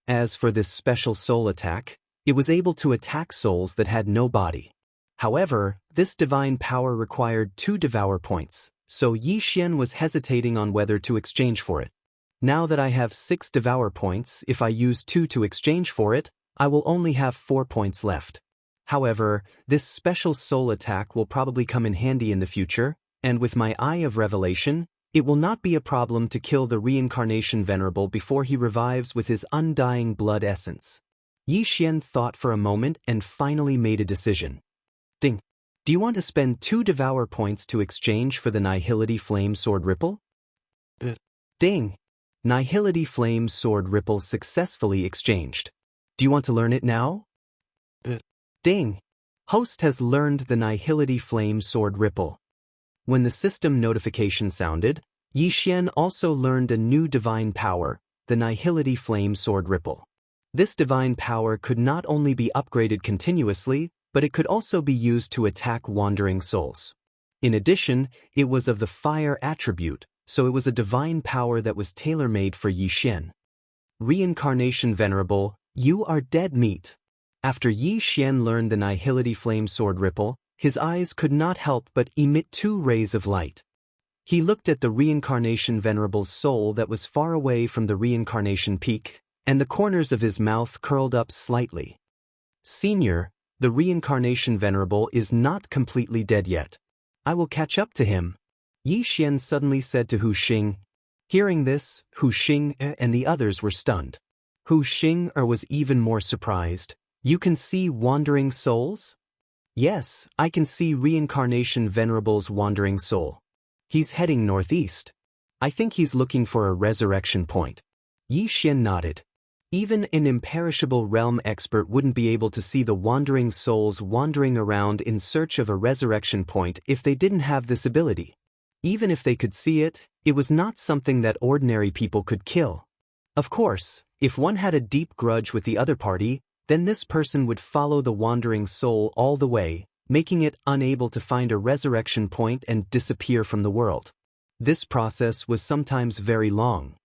As for this special soul attack, it was able to attack souls that had no body. However, this divine power required 2 devour points, so Yi Xian was hesitating on whether to exchange for it. Now that I have 6 devour points, if I use 2 to exchange for it, I will only have 4 points left. However, this special soul attack will probably come in handy in the future, and with my Eye of Revelation, it will not be a problem to kill the Reincarnation Venerable before he revives with his undying blood essence. Yi Xian thought for a moment and finally made a decision. Ding. Do you want to spend 2 devour points to exchange for the Nihility Flame Sword Ripple? Ding. Nihility Flame Sword Ripple successfully exchanged. Do you want to learn it now? Ding! Host has learned the Nihility Flame Sword Ripple. When the system notification sounded, Yixian also learned a new divine power, the Nihility Flame Sword Ripple. This divine power could not only be upgraded continuously, but it could also be used to attack wandering souls. In addition, it was of the fire attribute, so it was a divine power that was tailor-made for Yixian. Reincarnation Venerable, you are dead meat. After Yixian learned the Nihility Flame Sword Ripple, his eyes could not help but emit 2 rays of light. He looked at the Reincarnation Venerable's soul that was far away from the Reincarnation Peak, and the corners of his mouth curled up slightly. Senior, the Reincarnation Venerable is not completely dead yet. I will catch up to him, Yixian suddenly said to Hu Xing. Hearing this, Hu Xing and the others were stunned. Hu Xing was even more surprised. You can see wandering souls? Yes, I can see Reincarnation Venerable's wandering soul. He's heading northeast. I think he's looking for a resurrection point. Yixian nodded. Even an imperishable realm expert wouldn't be able to see the wandering souls wandering around in search of a resurrection point if they didn't have this ability. Even if they could see it, it was not something that ordinary people could kill. Of course, if one had a deep grudge with the other party, then this person would follow the wandering soul all the way, making it unable to find a resurrection point and disappear from the world. This process was sometimes very long.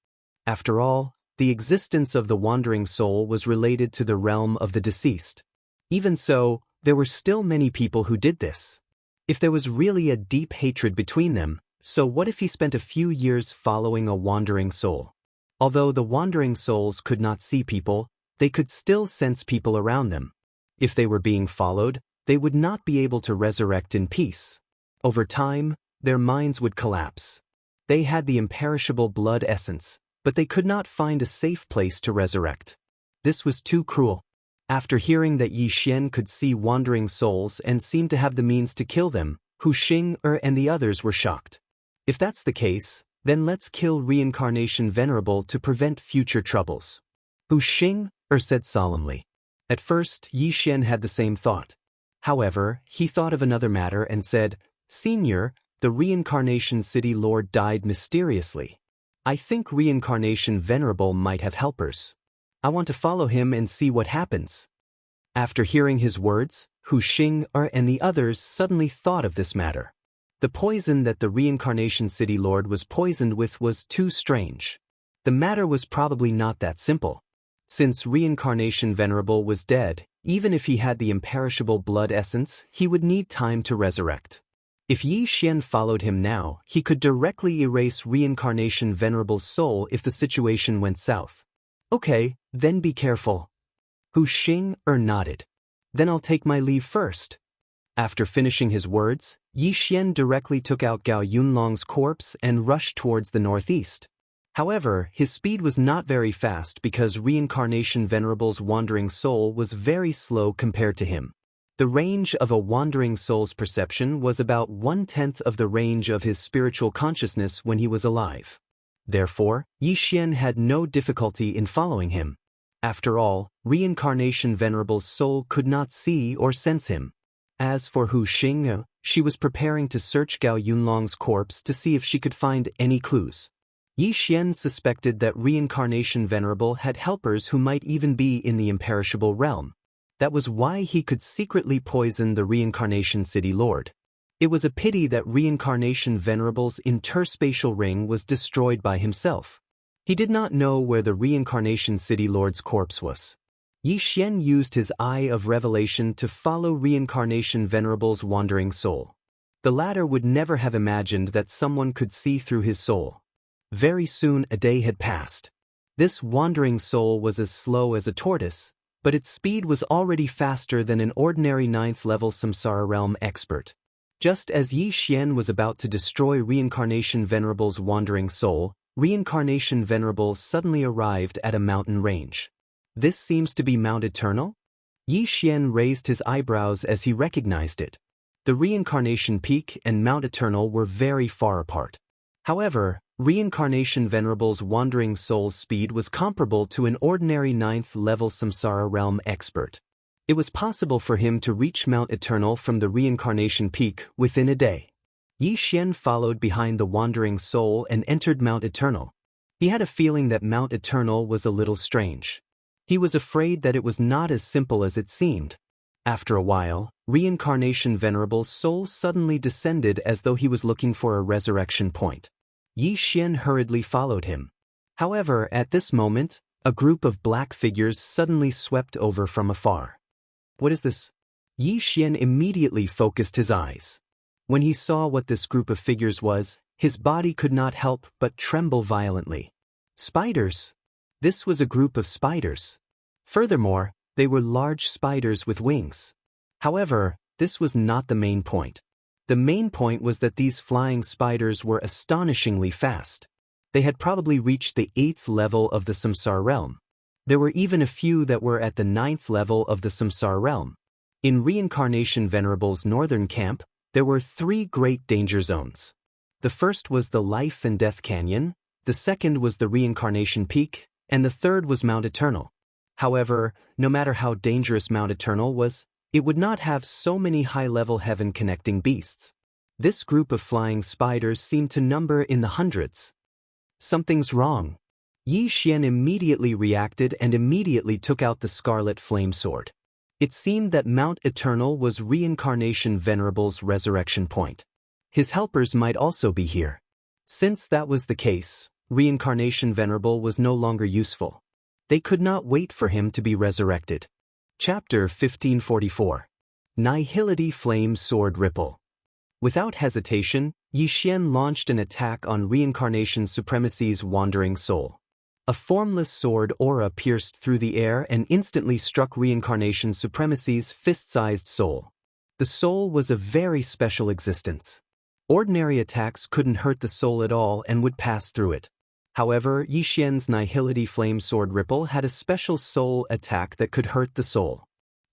After all, the existence of the wandering soul was related to the realm of the deceased. Even so, there were still many people who did this. If there was really a deep hatred between them, so what if he spent a few years following a wandering soul? Although the wandering souls could not see people, they could still sense people around them. If they were being followed, they would not be able to resurrect in peace. Over time, their minds would collapse. They had the imperishable blood essence, but they could not find a safe place to resurrect. This was too cruel. After hearing that Yixian could see wandering souls and seemed to have the means to kill them, Hu Xing and the others were shocked. If that's the case, then let's kill Reincarnation Venerable to prevent future troubles. Hu Xing said solemnly. At first, Yixian had the same thought. However, he thought of another matter and said, Senior, the Reincarnation City Lord died mysteriously. I think Reincarnation Venerable might have helpers. I want to follow him and see what happens. After hearing his words, Hu Xing and the others suddenly thought of this matter. The poison that the Reincarnation City Lord was poisoned with was too strange. The matter was probably not that simple. Since Reincarnation Venerable was dead, even if he had the imperishable blood essence, he would need time to resurrect. If Yixian followed him now, he could directly erase Reincarnation Venerable's soul if the situation went south. Okay, then be careful. Hu Xing nodded. Then I'll take my leave first. After finishing his words, Yixian directly took out Gao Yunlong's corpse and rushed towards the northeast. However, his speed was not very fast because Reincarnation Venerable's wandering soul was very slow compared to him. The range of a wandering soul's perception was about 1/10 of the range of his spiritual consciousness when he was alive. Therefore, Yixian had no difficulty in following him. After all, Reincarnation Venerable's soul could not see or sense him. As for Hu Xing, she was preparing to search Gao Yunlong's corpse to see if she could find any clues. Yixian suspected that Reincarnation Venerable had helpers who might even be in the imperishable realm. That was why he could secretly poison the Reincarnation City Lord. It was a pity that Reincarnation Venerable's interspatial ring was destroyed by himself. He did not know where the Reincarnation City Lord's corpse was. Yixian used his eye of revelation to follow Reincarnation Venerable's wandering soul. The latter would never have imagined that someone could see through his soul. Very soon a day had passed. This wandering soul was as slow as a tortoise, but its speed was already faster than an ordinary 9th-level Samsara Realm expert. Just as Yixian was about to destroy Reincarnation Venerable's wandering soul, Reincarnation Venerable suddenly arrived at a mountain range. This seems to be Mount Eternal? Yixian raised his eyebrows as he recognized it. The Reincarnation Peak and Mount Eternal were very far apart. However, Reincarnation Venerable's wandering soul's speed was comparable to an ordinary 9th-level samsara realm expert. It was possible for him to reach Mount Eternal from the reincarnation peak within a day. Yi Xian followed behind the wandering soul and entered Mount Eternal. He had a feeling that Mount Eternal was a little strange. He was afraid that it was not as simple as it seemed. After a while, Reincarnation Venerable's soul suddenly descended as though he was looking for a resurrection point. Yi Xian hurriedly followed him. However, at this moment, a group of black figures suddenly swept over from afar. What is this? Yi Xian immediately focused his eyes. When he saw what this group of figures was, his body could not help but tremble violently. Spiders! This was a group of spiders. Furthermore, they were large spiders with wings. However, this was not the main point. The main point was that these flying spiders were astonishingly fast. They had probably reached the 8th level of the samsara realm. There were even a few that were at the 9th level of the samsara realm. In Reincarnation Venerable's northern camp, there were 3 great danger zones. The first was the Life and Death Canyon, the second was the Reincarnation Peak, and the third was Mount Eternal. However, no matter how dangerous Mount Eternal was, it would not have so many high-level heaven-connecting beasts. This group of flying spiders seemed to number in the hundreds. Something's wrong. Yi Xian immediately reacted and immediately took out the scarlet flame sword. It seemed that Mount Eternal was Reincarnation Venerable's resurrection point. His helpers might also be here. Since that was the case, Reincarnation Venerable was no longer useful. They could not wait for him to be resurrected. Chapter 1544. Nihility Flame Sword Ripple. Without hesitation, Yi Xian launched an attack on Reincarnation Supremacy's wandering soul. A formless sword aura pierced through the air and instantly struck Reincarnation Supremacy's fist-sized soul. The soul was a very special existence. Ordinary attacks couldn't hurt the soul at all and would pass through it. However, Yi Xian's Nihility Flame Sword Ripple had a special soul attack that could hurt the soul.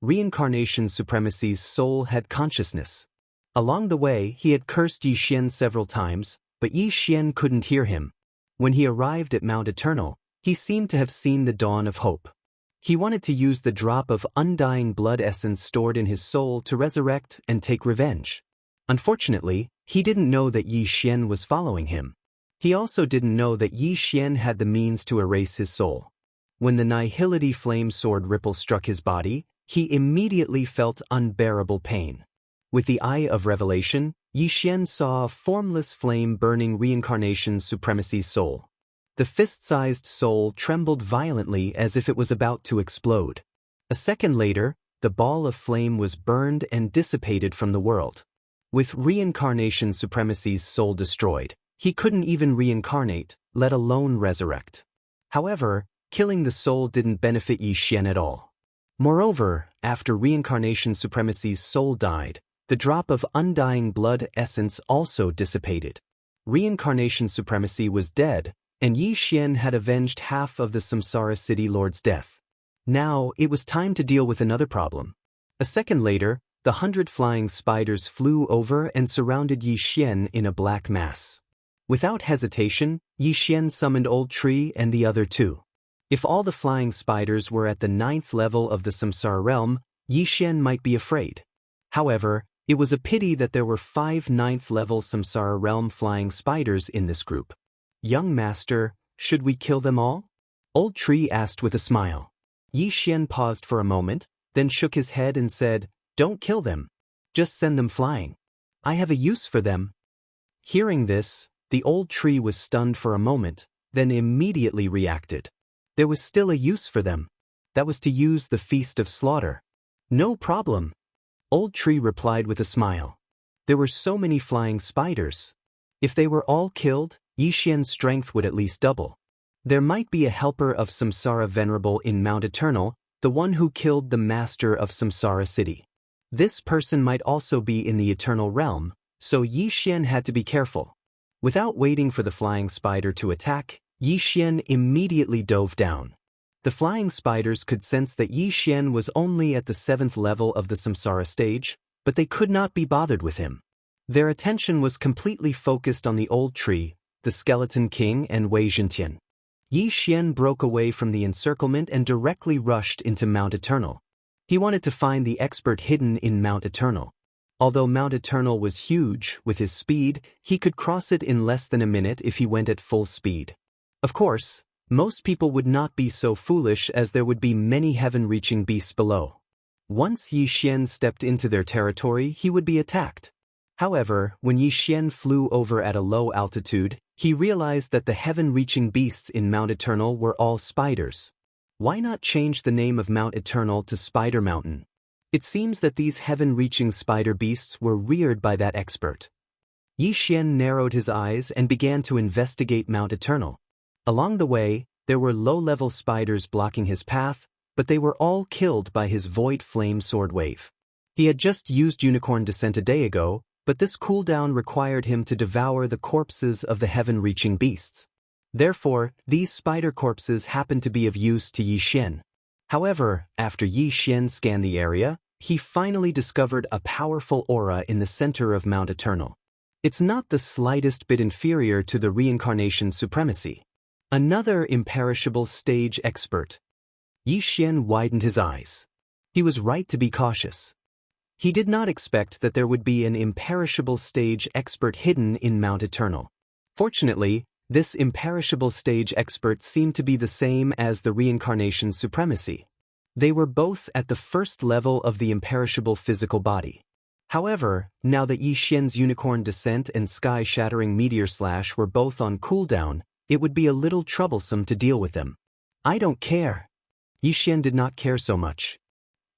Reincarnation Supremacy's soul had consciousness. Along the way, he had cursed Yi Xian several times, but Yi Xian couldn't hear him. When he arrived at Mount Eternal, he seemed to have seen the dawn of hope. He wanted to use the drop of undying blood essence stored in his soul to resurrect and take revenge. Unfortunately, he didn't know that Yi Xian was following him. He also didn't know that Yi Xian had the means to erase his soul. When the Nihility Flame Sword Ripple struck his body, he immediately felt unbearable pain. With the Eye of Revelation, Yi Xian saw a formless flame burning Reincarnation Supremacy's soul. The fist-sized soul trembled violently as if it was about to explode. A second later, the ball of flame was burned and dissipated from the world. With Reincarnation Supremacy's soul destroyed, he couldn't even reincarnate, let alone resurrect. However, killing the soul didn't benefit Yi Xian at all. Moreover, after Reincarnation Supremacy's soul died, the drop of undying blood essence also dissipated. Reincarnation Supremacy was dead, and Yi Xian had avenged half of the Samsara City Lord's death. Now, it was time to deal with another problem. A second later, the 100 flying spiders flew over and surrounded Yi Xian in a black mass. Without hesitation, Yi Xian summoned Old Tree and the other 2. If all the flying spiders were at the 9th level of the Samsara realm, Yi Xian might be afraid. However, it was a pity that there were 5 9th-level Samsara realm flying spiders in this group. Young master, should we kill them all? Old Tree asked with a smile. Yi Xian paused for a moment, then shook his head and said, "Don't kill them. Just send them flying. I have a use for them." Hearing this, the Old Tree was stunned for a moment, then immediately reacted. There was still a use for them. That was to use the Feast of Slaughter. "No problem." Old Tree replied with a smile. There were so many flying spiders. If they were all killed, Yi Xian's strength would at least double. There might be a helper of Samsara Venerable in Mount Eternal, the one who killed the master of Samsara City. This person might also be in the Eternal Realm, so Yi Xian had to be careful. Without waiting for the flying spider to attack, Yi Xian immediately dove down. The flying spiders could sense that Yi Xian was only at the 7th level of the Samsara stage, but they could not be bothered with him. Their attention was completely focused on the Old Tree, the Skeleton King and Wei Zhentian. Yi Xian broke away from the encirclement and directly rushed into Mount Eternal. He wanted to find the expert hidden in Mount Eternal. Although Mount Eternal was huge, with his speed, he could cross it in less than a minute if he went at full speed. Of course, most people would not be so foolish, as there would be many heaven-reaching beasts below. Once Yi Xian stepped into their territory, he would be attacked. However, when Yi Xian flew over at a low altitude, he realized that the heaven-reaching beasts in Mount Eternal were all spiders. Why not change the name of Mount Eternal to Spider Mountain? It seems that these heaven-reaching spider beasts were reared by that expert. Yi Xian narrowed his eyes and began to investigate Mount Eternal. Along the way, there were low-level spiders blocking his path, but they were all killed by his Void Flame Sword Wave. He had just used Unicorn Descent a day ago, but this cooldown required him to devour the corpses of the heaven-reaching beasts. Therefore, these spider corpses happened to be of use to Yi Xian. However, after Yi Xian scanned the area, he finally discovered a powerful aura in the center of Mount Eternal. It's not the slightest bit inferior to the reincarnation supremacy. Another imperishable stage expert. Yi Xian widened his eyes. He was right to be cautious. He did not expect that there would be an imperishable stage expert hidden in Mount Eternal. Fortunately, this imperishable stage expert seemed to be the same as the reincarnation supremacy. They were both at the first level of the imperishable physical body. However, now that Yi Xian's Unicorn Descent and Sky-Shattering Meteor Slash were both on cooldown, it would be a little troublesome to deal with them. I don't care. Yi Xian did not care so much.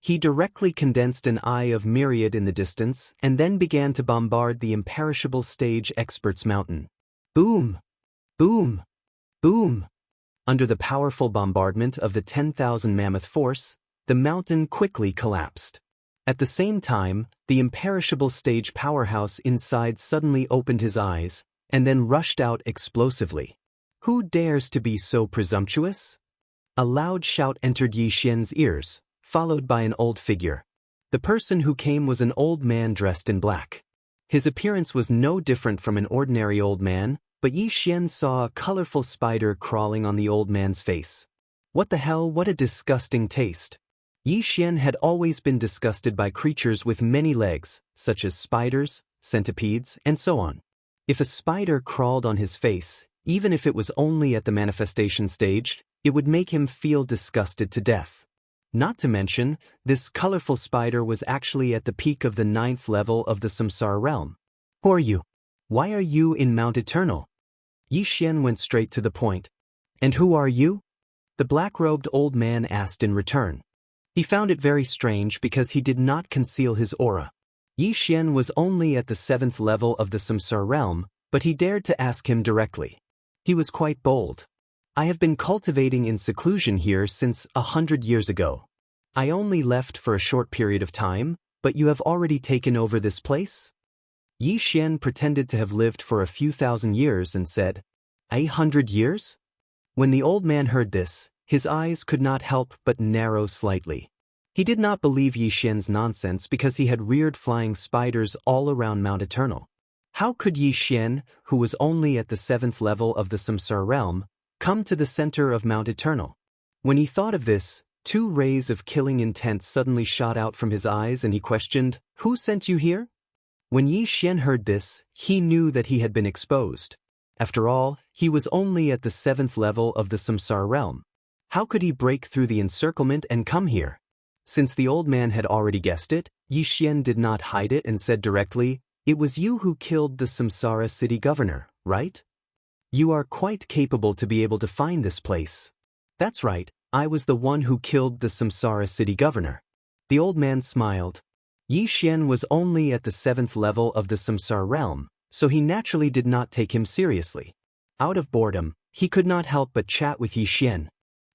He directly condensed an eye of myriad in the distance and then began to bombard the imperishable stage expert's mountain. Boom! Boom! Boom! Under the powerful bombardment of the 10,000 mammoth force, the mountain quickly collapsed. At the same time, the imperishable stage powerhouse inside suddenly opened his eyes and then rushed out explosively. Who dares to be so presumptuous? A loud shout entered Yi Xian's ears, followed by an old figure. The person who came was an old man dressed in black. His appearance was no different from an ordinary old man, but Yi Xian saw a colorful spider crawling on the old man's face. What the hell, what a disgusting taste. Yi Xian had always been disgusted by creatures with many legs, such as spiders, centipedes, and so on. If a spider crawled on his face, even if it was only at the manifestation stage, it would make him feel disgusted to death. Not to mention, this colorful spider was actually at the peak of the 9th level of the Samsara realm. Who are you? Why are you in Mount Eternal? Yi Xian went straight to the point. And who are you? The black-robed old man asked in return. He found it very strange because he did not conceal his aura. Yi Xian was only at the 7th level of the Samsara realm, but he dared to ask him directly. He was quite bold. I have been cultivating in seclusion here since 100 years ago. I only left for a short period of time, but you have already taken over this place? Yi Xian pretended to have lived for a few thousand years and said, 100 years? When the old man heard this, his eyes could not help but narrow slightly. He did not believe Yi Xian's nonsense because he had reared flying spiders all around Mount Eternal. How could Yi Xian, who was only at the 7th level of the Samsara realm, come to the center of Mount Eternal? When he thought of this, 2 rays of killing intent suddenly shot out from his eyes and he questioned, Who sent you here? When Yi Xian heard this, he knew that he had been exposed. After all, he was only at the 7th level of the Samsara realm. How could he break through the encirclement and come here? Since the old man had already guessed it, Yi Xian did not hide it and said directly, It was you who killed the Samsara city governor, right? You are quite capable to be able to find this place. That's right, I was the one who killed the Samsara city governor. The old man smiled. Yi Xian was only at the 7th level of the Samsara realm, so he naturally did not take him seriously. Out of boredom, he could not help but chat with Yi Xian.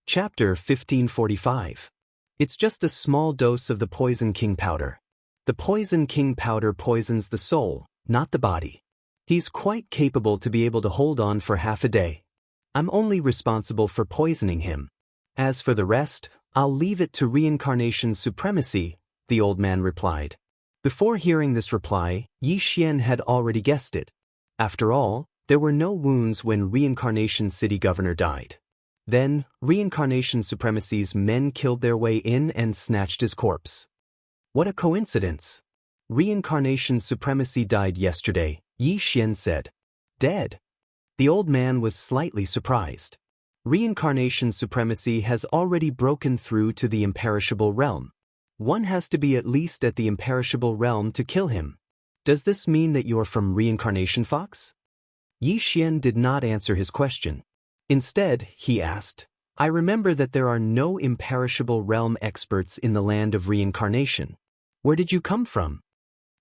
Chapter 1545. It's just a small dose of the Poison King powder. The Poison King powder poisons the soul, not the body. He's quite capable to be able to hold on for half a day. I'm only responsible for poisoning him. As for the rest, I'll leave it to reincarnation supremacy, the old man replied. Before hearing this reply, Yi Xian had already guessed it. After all, There were no wounds when Reincarnation City Governor died. Then, Reincarnation Supremacy's men killed their way in and snatched his corpse. What a coincidence! Reincarnation Supremacy died yesterday, Yi Xian said. Dead? The old man was slightly surprised. Reincarnation Supremacy has already broken through to the imperishable realm. One has to be at least at the imperishable realm to kill him. Does this mean that you're from Reincarnation Fox? Yi Xian did not answer his question. Instead, he asked, I remember that there are no imperishable realm experts in the land of reincarnation. Where did you come from?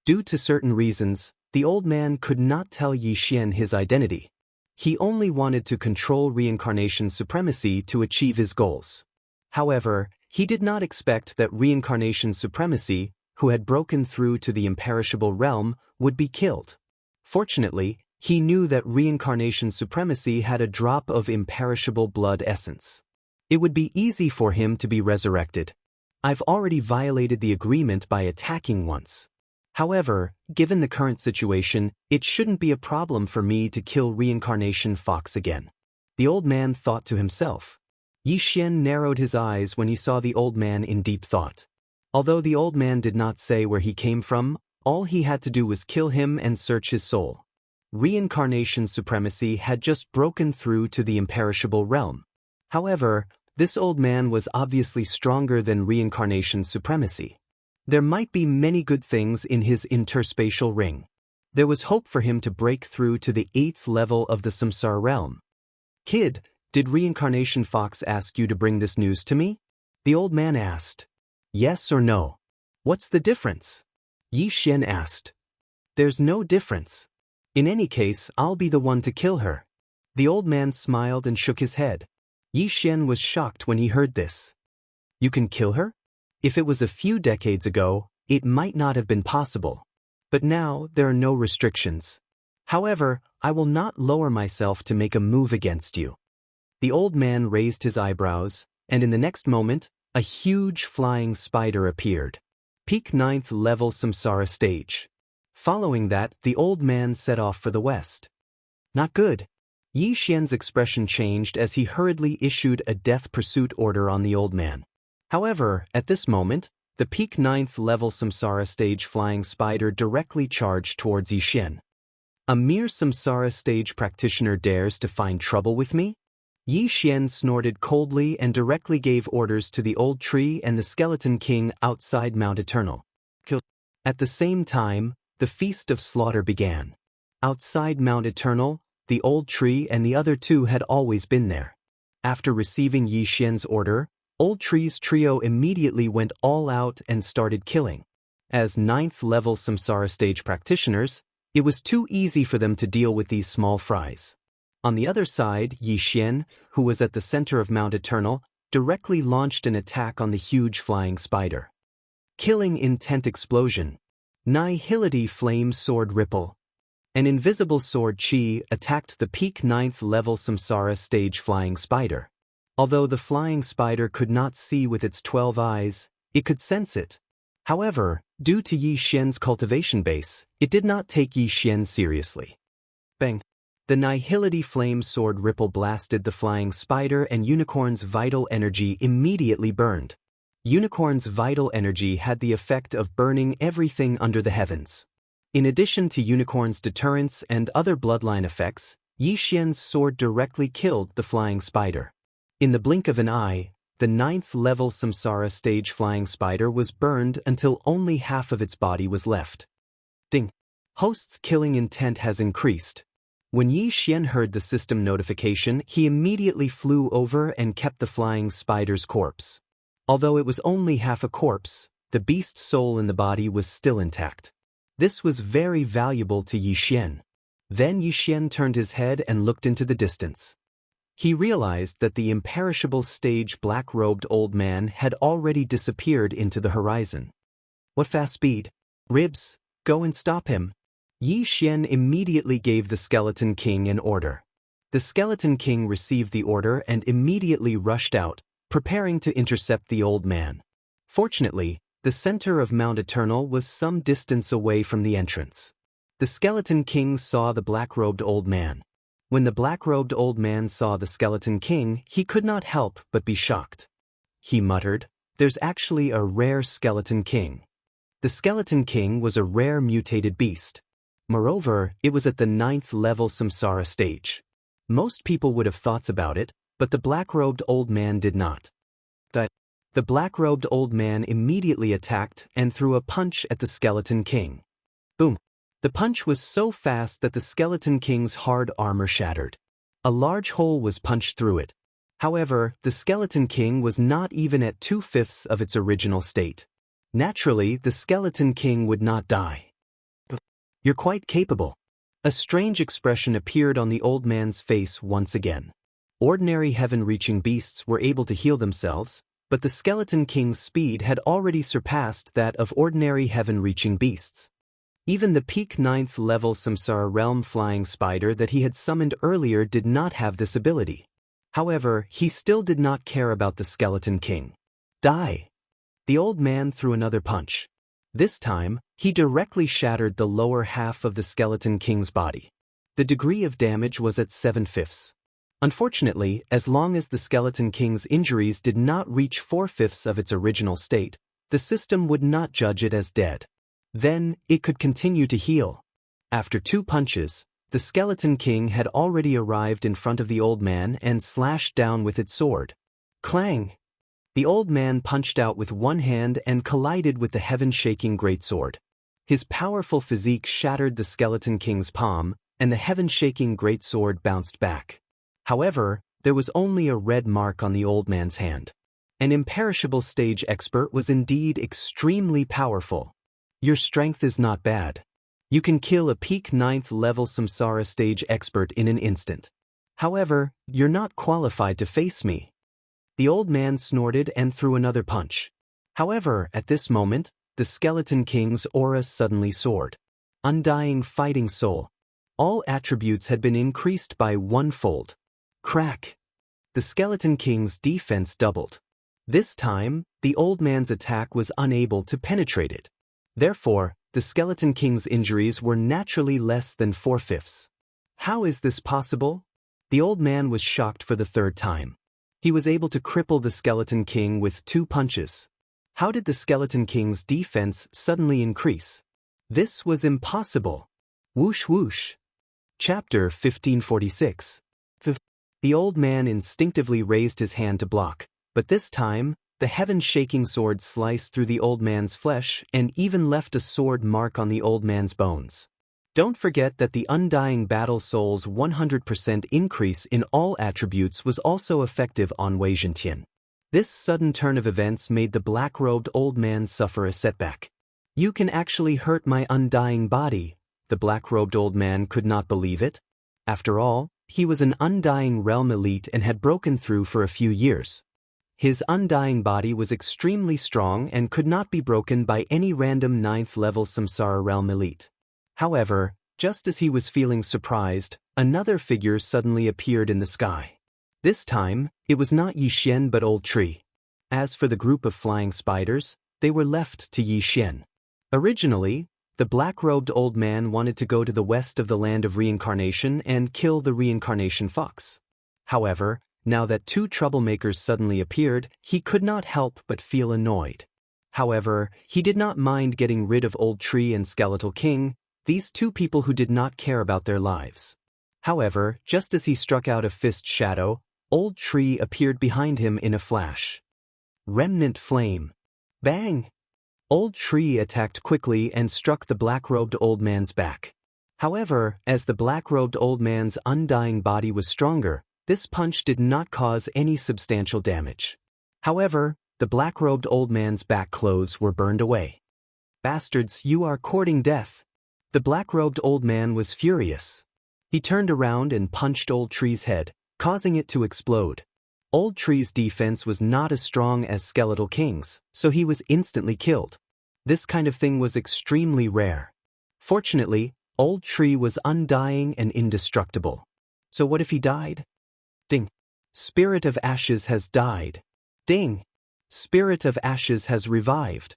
Due to certain reasons, the old man could not tell Yi Xian his identity. He only wanted to control reincarnation supremacy to achieve his goals. However, he did not expect that reincarnation supremacy, who had broken through to the imperishable realm, would be killed. Fortunately, he knew that reincarnation supremacy had a drop of imperishable blood essence. It would be easy for him to be resurrected. I've already violated the agreement by attacking once. However, given the current situation, it shouldn't be a problem for me to kill Reincarnation Fox again. The old man thought to himself. Yi Xian narrowed his eyes when he saw the old man in deep thought. Although the old man did not say where he came from, all he had to do was kill him and search his soul. Reincarnation supremacy had just broken through to the imperishable realm. However, this old man was obviously stronger than reincarnation supremacy. There might be many good things in his interspatial ring. There was hope for him to break through to the 8th level of the Samsara realm. Kid, did Reincarnation Fox ask you to bring this news to me? The old man asked. Yes or no? What's the difference? Yi Xian asked. There's no difference. In any case, I'll be the one to kill her. The old man smiled and shook his head. Yi Xian was shocked when he heard this. You can kill her? If it was a few decades ago, it might not have been possible. But now, there are no restrictions. However, I will not lower myself to make a move against you. The old man raised his eyebrows, and in the next moment, a huge flying spider appeared. Peak 9th level Samsara stage. Following that, the old man set off for the west. Not good. Yi Xian's expression changed as he hurriedly issued a death pursuit order on the old man. However, at this moment, the peak 9th level Samsara stage flying spider directly charged towards Yi Xian. A mere Samsara stage practitioner dares to find trouble with me? Yi Xian snorted coldly and directly gave orders to the old tree and the skeleton king outside Mount Eternal. At the same time, the feast of slaughter began. Outside Mount Eternal, the old tree and the other two had always been there. After receiving Yi Xian's order, Old Tree's trio immediately went all out and started killing. As 9th level Samsara stage practitioners, it was too easy for them to deal with these small fries. On the other side, Yi Xian, who was at the center of Mount Eternal, directly launched an attack on the huge flying spider. Killing intent explosion. Nihility flame sword ripple. An invisible sword chi attacked the peak 9th level Samsara stage flying spider. Although the flying spider could not see with its 12 eyes, it could sense it. However, due to Yi Xian's cultivation base, it did not take Yi Xian seriously. Bang! The Nihility flame sword ripple blasted the flying spider and Unicorn's vital energy immediately burned. Unicorn's vital energy had the effect of burning everything under the heavens. In addition to Unicorn's deterrence and other bloodline effects, Yi Xian's sword directly killed the flying spider. In the blink of an eye, the 9th level Samsara stage flying spider was burned until only half of its body was left. Ding! Host's killing intent has increased. When Yi Xian heard the system notification, he immediately flew over and kept the flying spider's corpse. Although it was only half a corpse, the beast's soul in the body was still intact. This was very valuable to Yi Xian. Then Yi Xian turned his head and looked into the distance. He realized that the imperishable stage black-robed old man had already disappeared into the horizon. What fast speed? Ribs, go and stop him. Yi Xian immediately gave the Skeleton King an order. The Skeleton King received the order and immediately rushed out, preparing to intercept the old man. Fortunately, the center of Mount Eternal was some distance away from the entrance. The Skeleton King saw the black-robed old man. When the black-robed old man saw the Skeleton King, he could not help but be shocked. He muttered, "There's actually a rare Skeleton King." The Skeleton King was a rare mutated beast. Moreover, it was at the 9th level samsara stage. Most people would have thoughts about it, but the black-robed old man did not. The black-robed old man immediately attacked and threw a punch at the Skeleton King. Boom! The punch was so fast that the Skeleton King's hard armor shattered. A large hole was punched through it. However, the Skeleton King was not even at 2/5 of its original state. Naturally, the Skeleton King would not die. "You're quite capable." A strange expression appeared on the old man's face once again. Ordinary heaven-reaching beasts were able to heal themselves, but the Skeleton King's speed had already surpassed that of ordinary heaven-reaching beasts. Even the peak 9th level Samsara realm flying spider that he had summoned earlier did not have this ability. However, he still did not care about the Skeleton King. "Die!" The old man threw another punch. This time, he directly shattered the lower half of the Skeleton King's body. The degree of damage was at 7/5. Unfortunately, as long as the Skeleton King's injuries did not reach 4/5 of its original state, the system would not judge it as dead. Then, it could continue to heal. After 2 punches, the Skeleton King had already arrived in front of the old man and slashed down with its sword. Clang! The old man punched out with one hand and collided with the heaven-shaking greatsword. His powerful physique shattered the Skeleton King's palm, and the heaven-shaking greatsword bounced back. However, there was only a red mark on the old man's hand. An imperishable stage expert was indeed extremely powerful. Your strength is not bad. You can kill a peak 9th level samsara stage expert in an instant. However, you're not qualified to face me. The old man snorted and threw another punch. However, at this moment, the Skeleton King's aura suddenly soared. Undying fighting soul. All attributes had been increased by 1-fold. Crack! The Skeleton King's defense doubled. This time, the old man's attack was unable to penetrate it. Therefore, the Skeleton King's injuries were naturally less than 4/5. How is this possible? The old man was shocked for the 3rd time. He was able to cripple the Skeleton King with 2 punches. How did the Skeleton King's defense suddenly increase? This was impossible. Whoosh whoosh. Chapter 1546. The old man instinctively raised his hand to block, but this time, the heaven-shaking sword sliced through the old man's flesh and even left a sword mark on the old man's bones. Don't forget that the Undying Battle Soul's 100% increase in all attributes was also effective on Wei Zhentian. This sudden turn of events made the black-robed old man suffer a setback. "You can actually hurt my undying body." The black-robed old man could not believe it. After all, he was an Undying Realm elite and had broken through for a few years. His undying body was extremely strong and could not be broken by any random 9th level Samsara Realm elite. However, just as he was feeling surprised, another figure suddenly appeared in the sky. This time, it was not Yixian but Old Tree. As for the group of flying spiders, they were left to Yixian. Originally, the black-robed old man wanted to go to the west of the land of reincarnation and kill the reincarnation fox. However, now that 2 troublemakers suddenly appeared, he could not help but feel annoyed. However, he did not mind getting rid of Old Tree and Skeletal King, these 2 people who did not care about their lives. However, just as he struck out a fist shadow, Old Tree appeared behind him in a flash. Remnant Flame. Bang! Old Tree attacked quickly and struck the black-robed old man's back. However, as the black-robed old man's undying body was stronger, this punch did not cause any substantial damage. However, the black-robed old man's back clothes were burned away. "Bastards, you are courting death." The black-robed old man was furious. He turned around and punched Old Tree's head, causing it to explode. Old Tree's defense was not as strong as Skeletal King's, so he was instantly killed. This kind of thing was extremely rare. Fortunately, Old Tree was undying and indestructible. So what if he died? Ding. Spirit of Ashes has died. Ding. Spirit of Ashes has revived.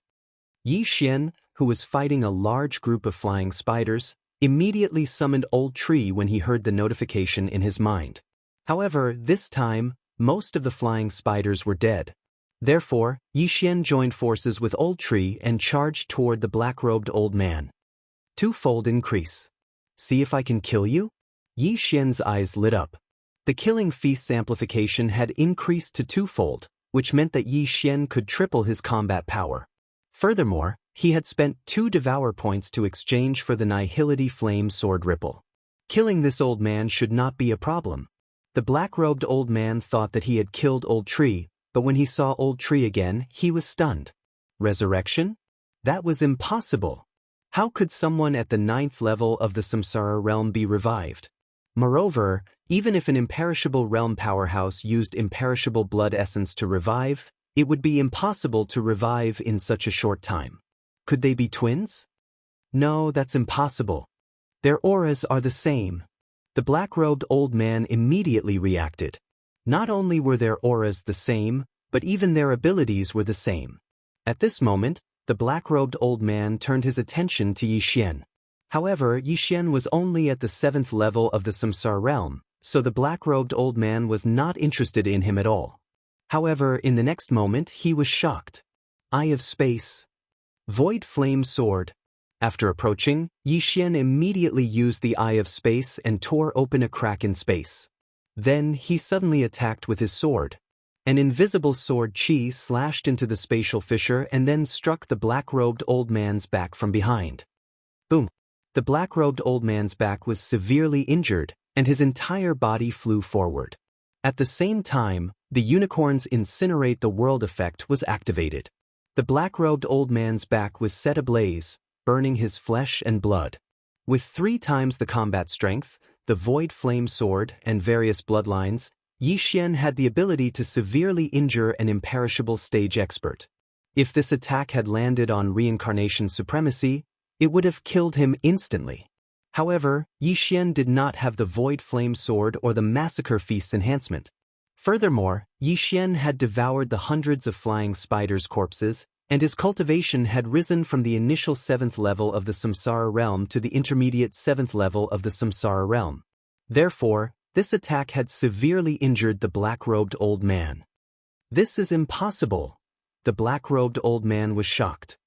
Yixian, who was fighting a large group of flying spiders, immediately summoned Old Tree when he heard the notification in his mind. However, this time, most of the flying spiders were dead. Therefore, Yixian joined forces with Old Tree and charged toward the black-robed old man. Twofold increase. See if I can kill you? Yixian's eyes lit up. The killing feast's amplification had increased to twofold, which meant that Yixian could triple his combat power. Furthermore, he had spent 2 devour points to exchange for the Nihility Flame Sword Ripple. Killing this old man should not be a problem. The black-robed old man thought that he had killed Old Tree, but when he saw Old Tree again, he was stunned. Resurrection? That was impossible. How could someone at the 9th level of the Samsara realm be revived? Moreover, even if an imperishable realm powerhouse used imperishable blood essence to revive, it would be impossible to revive in such a short time. Could they be twins? No, that's impossible. Their auras are the same. The black-robed old man immediately reacted. Not only were their auras the same, but even their abilities were the same. At this moment, the black-robed old man turned his attention to Yixian. However, Yixian was only at the 7th level of the Samsara realm, so the black-robed old man was not interested in him at all. However, in the next moment, he was shocked. Eye of Space. Void Flame Sword. After approaching, Yixian immediately used the Eye of Space and tore open a crack in space. Then, he suddenly attacked with his sword. An invisible sword chi slashed into the spatial fissure and then struck the black-robed old man's back from behind. Boom! The black-robed old man's back was severely injured, and his entire body flew forward. At the same time, the unicorn's Incinerate the World effect was activated. The black-robed old man's back was set ablaze, burning his flesh and blood. With 3 times the combat strength, the Void Flame Sword, and various bloodlines, Yixian had the ability to severely injure an imperishable stage expert. If this attack had landed on Reincarnation Supremacy, it would have killed him instantly. However, Yixian did not have the Void Flame Sword or the Massacre Feast's enhancement. Furthermore, Yixian had devoured the hundreds of flying spiders' corpses, and his cultivation had risen from the initial 7th level of the Samsara realm to the intermediate 7th level of the Samsara realm. Therefore, this attack had severely injured the black-robed old man. This is impossible. The black-robed old man was shocked.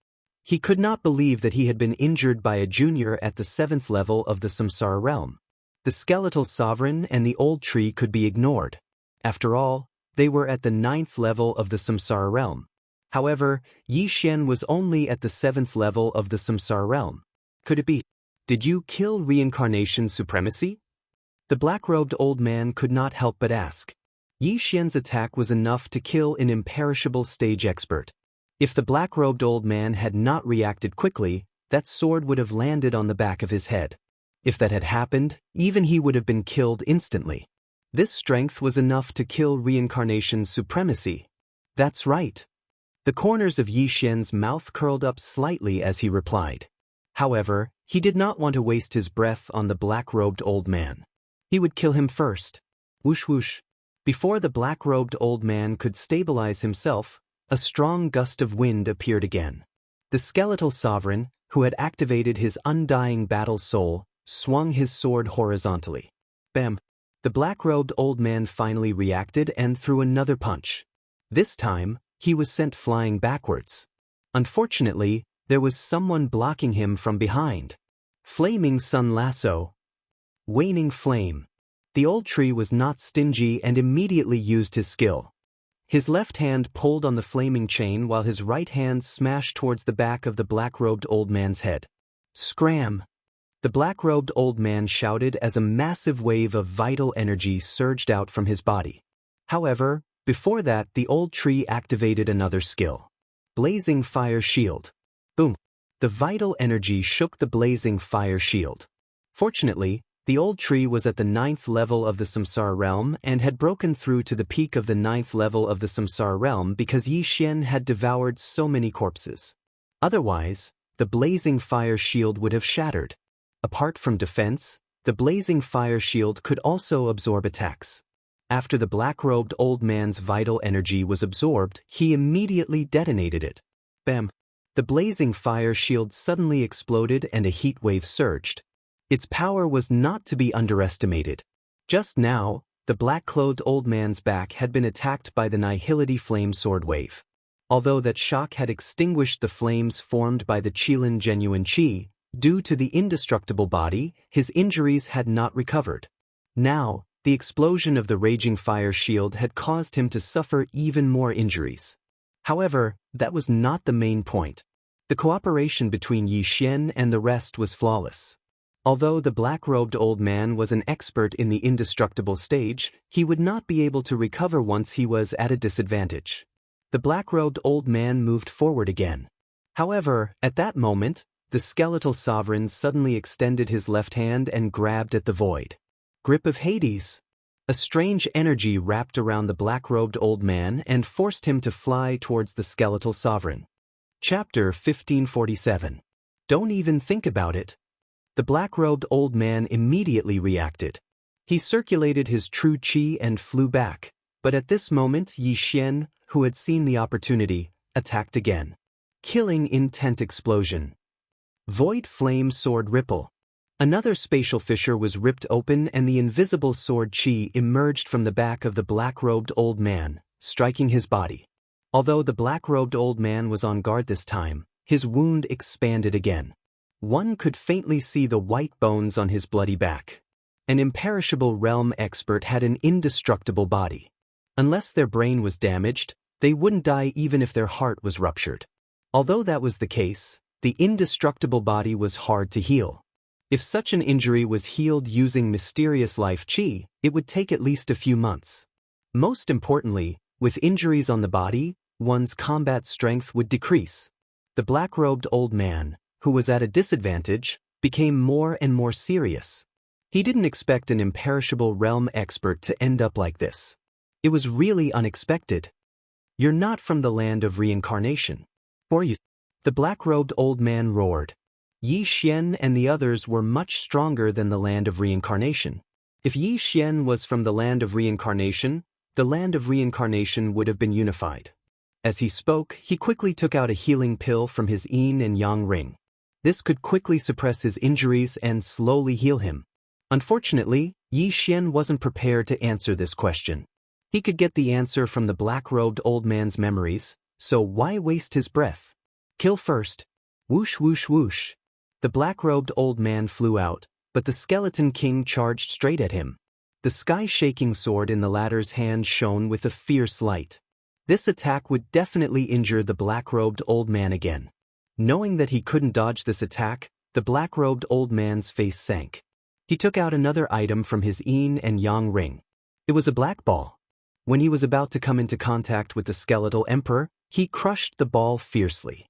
He could not believe that he had been injured by a junior at the 7th level of the Samsara realm. The skeletal sovereign and the old tree could be ignored. After all, they were at the 9th level of the Samsara realm. However, Yixian was only at the 7th level of the Samsara realm. Could it be? Did you kill Reincarnation Supremacy? The black-robed old man could not help but ask. Yixian's attack was enough to kill an imperishable stage expert. If the black-robed old man had not reacted quickly, that sword would have landed on the back of his head. If that had happened, even he would have been killed instantly. This strength was enough to kill Reincarnation Supremacy. That's right. The corners of Yixian's mouth curled up slightly as he replied. However, he did not want to waste his breath on the black-robed old man. He would kill him first. Whoosh whoosh. Before the black-robed old man could stabilize himself, a strong gust of wind appeared again. The skeletal sovereign, who had activated his undying battle soul, swung his sword horizontally. Bam! The black-robed old man finally reacted and threw another punch. This time, he was sent flying backwards. Unfortunately, there was someone blocking him from behind. Flaming Sun Lasso. Waning Flame. The old tree was not stingy and immediately used his skill. His left hand pulled on the flaming chain while his right hand smashed towards the back of the black-robed old man's head. Scram! The black-robed old man shouted as a massive wave of vital energy surged out from his body. However, before that, the old tree activated another skill. Blazing Fire Shield. Boom! The vital energy shook the blazing fire shield. Fortunately, the old tree was at the 9th level of the Samsara realm and had broken through to the peak of the 9th level of the Samsara realm because Yixian had devoured so many corpses. Otherwise, the blazing fire shield would have shattered. Apart from defense, the blazing fire shield could also absorb attacks. After the black-robed old man's vital energy was absorbed, he immediately detonated it. Bam! The blazing fire shield suddenly exploded and a heat wave surged. Its power was not to be underestimated. Just now, the black-clothed old man's back had been attacked by the nihility flame sword wave. Although that shock had extinguished the flames formed by the Qilin genuine qi, due to the indestructible body, his injuries had not recovered. Now, the explosion of the raging fire shield had caused him to suffer even more injuries. However, that was not the main point. The cooperation between Yi Xian and the rest was flawless. Although the black-robed old man was an expert in the indestructible stage, he would not be able to recover once he was at a disadvantage. The black-robed old man moved forward again. However, at that moment, the skeletal sovereign suddenly extended his left hand and grabbed at the void. Grip of Hades. A strange energy wrapped around the black-robed old man and forced him to fly towards the skeletal sovereign. Chapter 1547. Don't even think about it. The black-robed old man immediately reacted. He circulated his true qi and flew back, but at this moment Yi Xian, who had seen the opportunity, attacked again. Killing intent explosion. Void flame sword ripple. Another spatial fissure was ripped open and the invisible sword qi emerged from the back of the black-robed old man, striking his body. Although the black-robed old man was on guard this time, his wound expanded again. One could faintly see the white bones on his bloody back. An imperishable realm expert had an indestructible body. Unless their brain was damaged, they wouldn't die even if their heart was ruptured. Although that was the case, the indestructible body was hard to heal. If such an injury was healed using mysterious life qi, it would take at least a few months. Most importantly, with injuries on the body, one's combat strength would decrease. The black-robed old man, who was at a disadvantage, became more and more serious. He didn't expect an imperishable realm expert to end up like this. It was really unexpected. You're not from the land of reincarnation. Or you? The black-robed old man roared. Yi Xian and the others were much stronger than the land of reincarnation. If Yi Xian was from the land of reincarnation, the land of reincarnation would have been unified. As he spoke, he quickly took out a healing pill from his yin and yang ring. This could quickly suppress his injuries and slowly heal him. Unfortunately, Yi Xian wasn't prepared to answer this question. He could get the answer from the black-robed old man's memories, so why waste his breath? Kill first. Whoosh whoosh whoosh. The black-robed old man flew out, but the skeleton king charged straight at him. The sky-shaking sword in the latter's hand shone with a fierce light. This attack would definitely injure the black-robed old man again. Knowing that he couldn't dodge this attack, the black-robed old man's face sank. He took out another item from his yin and yang ring. It was a black ball. When he was about to come into contact with the skeletal emperor, he crushed the ball fiercely.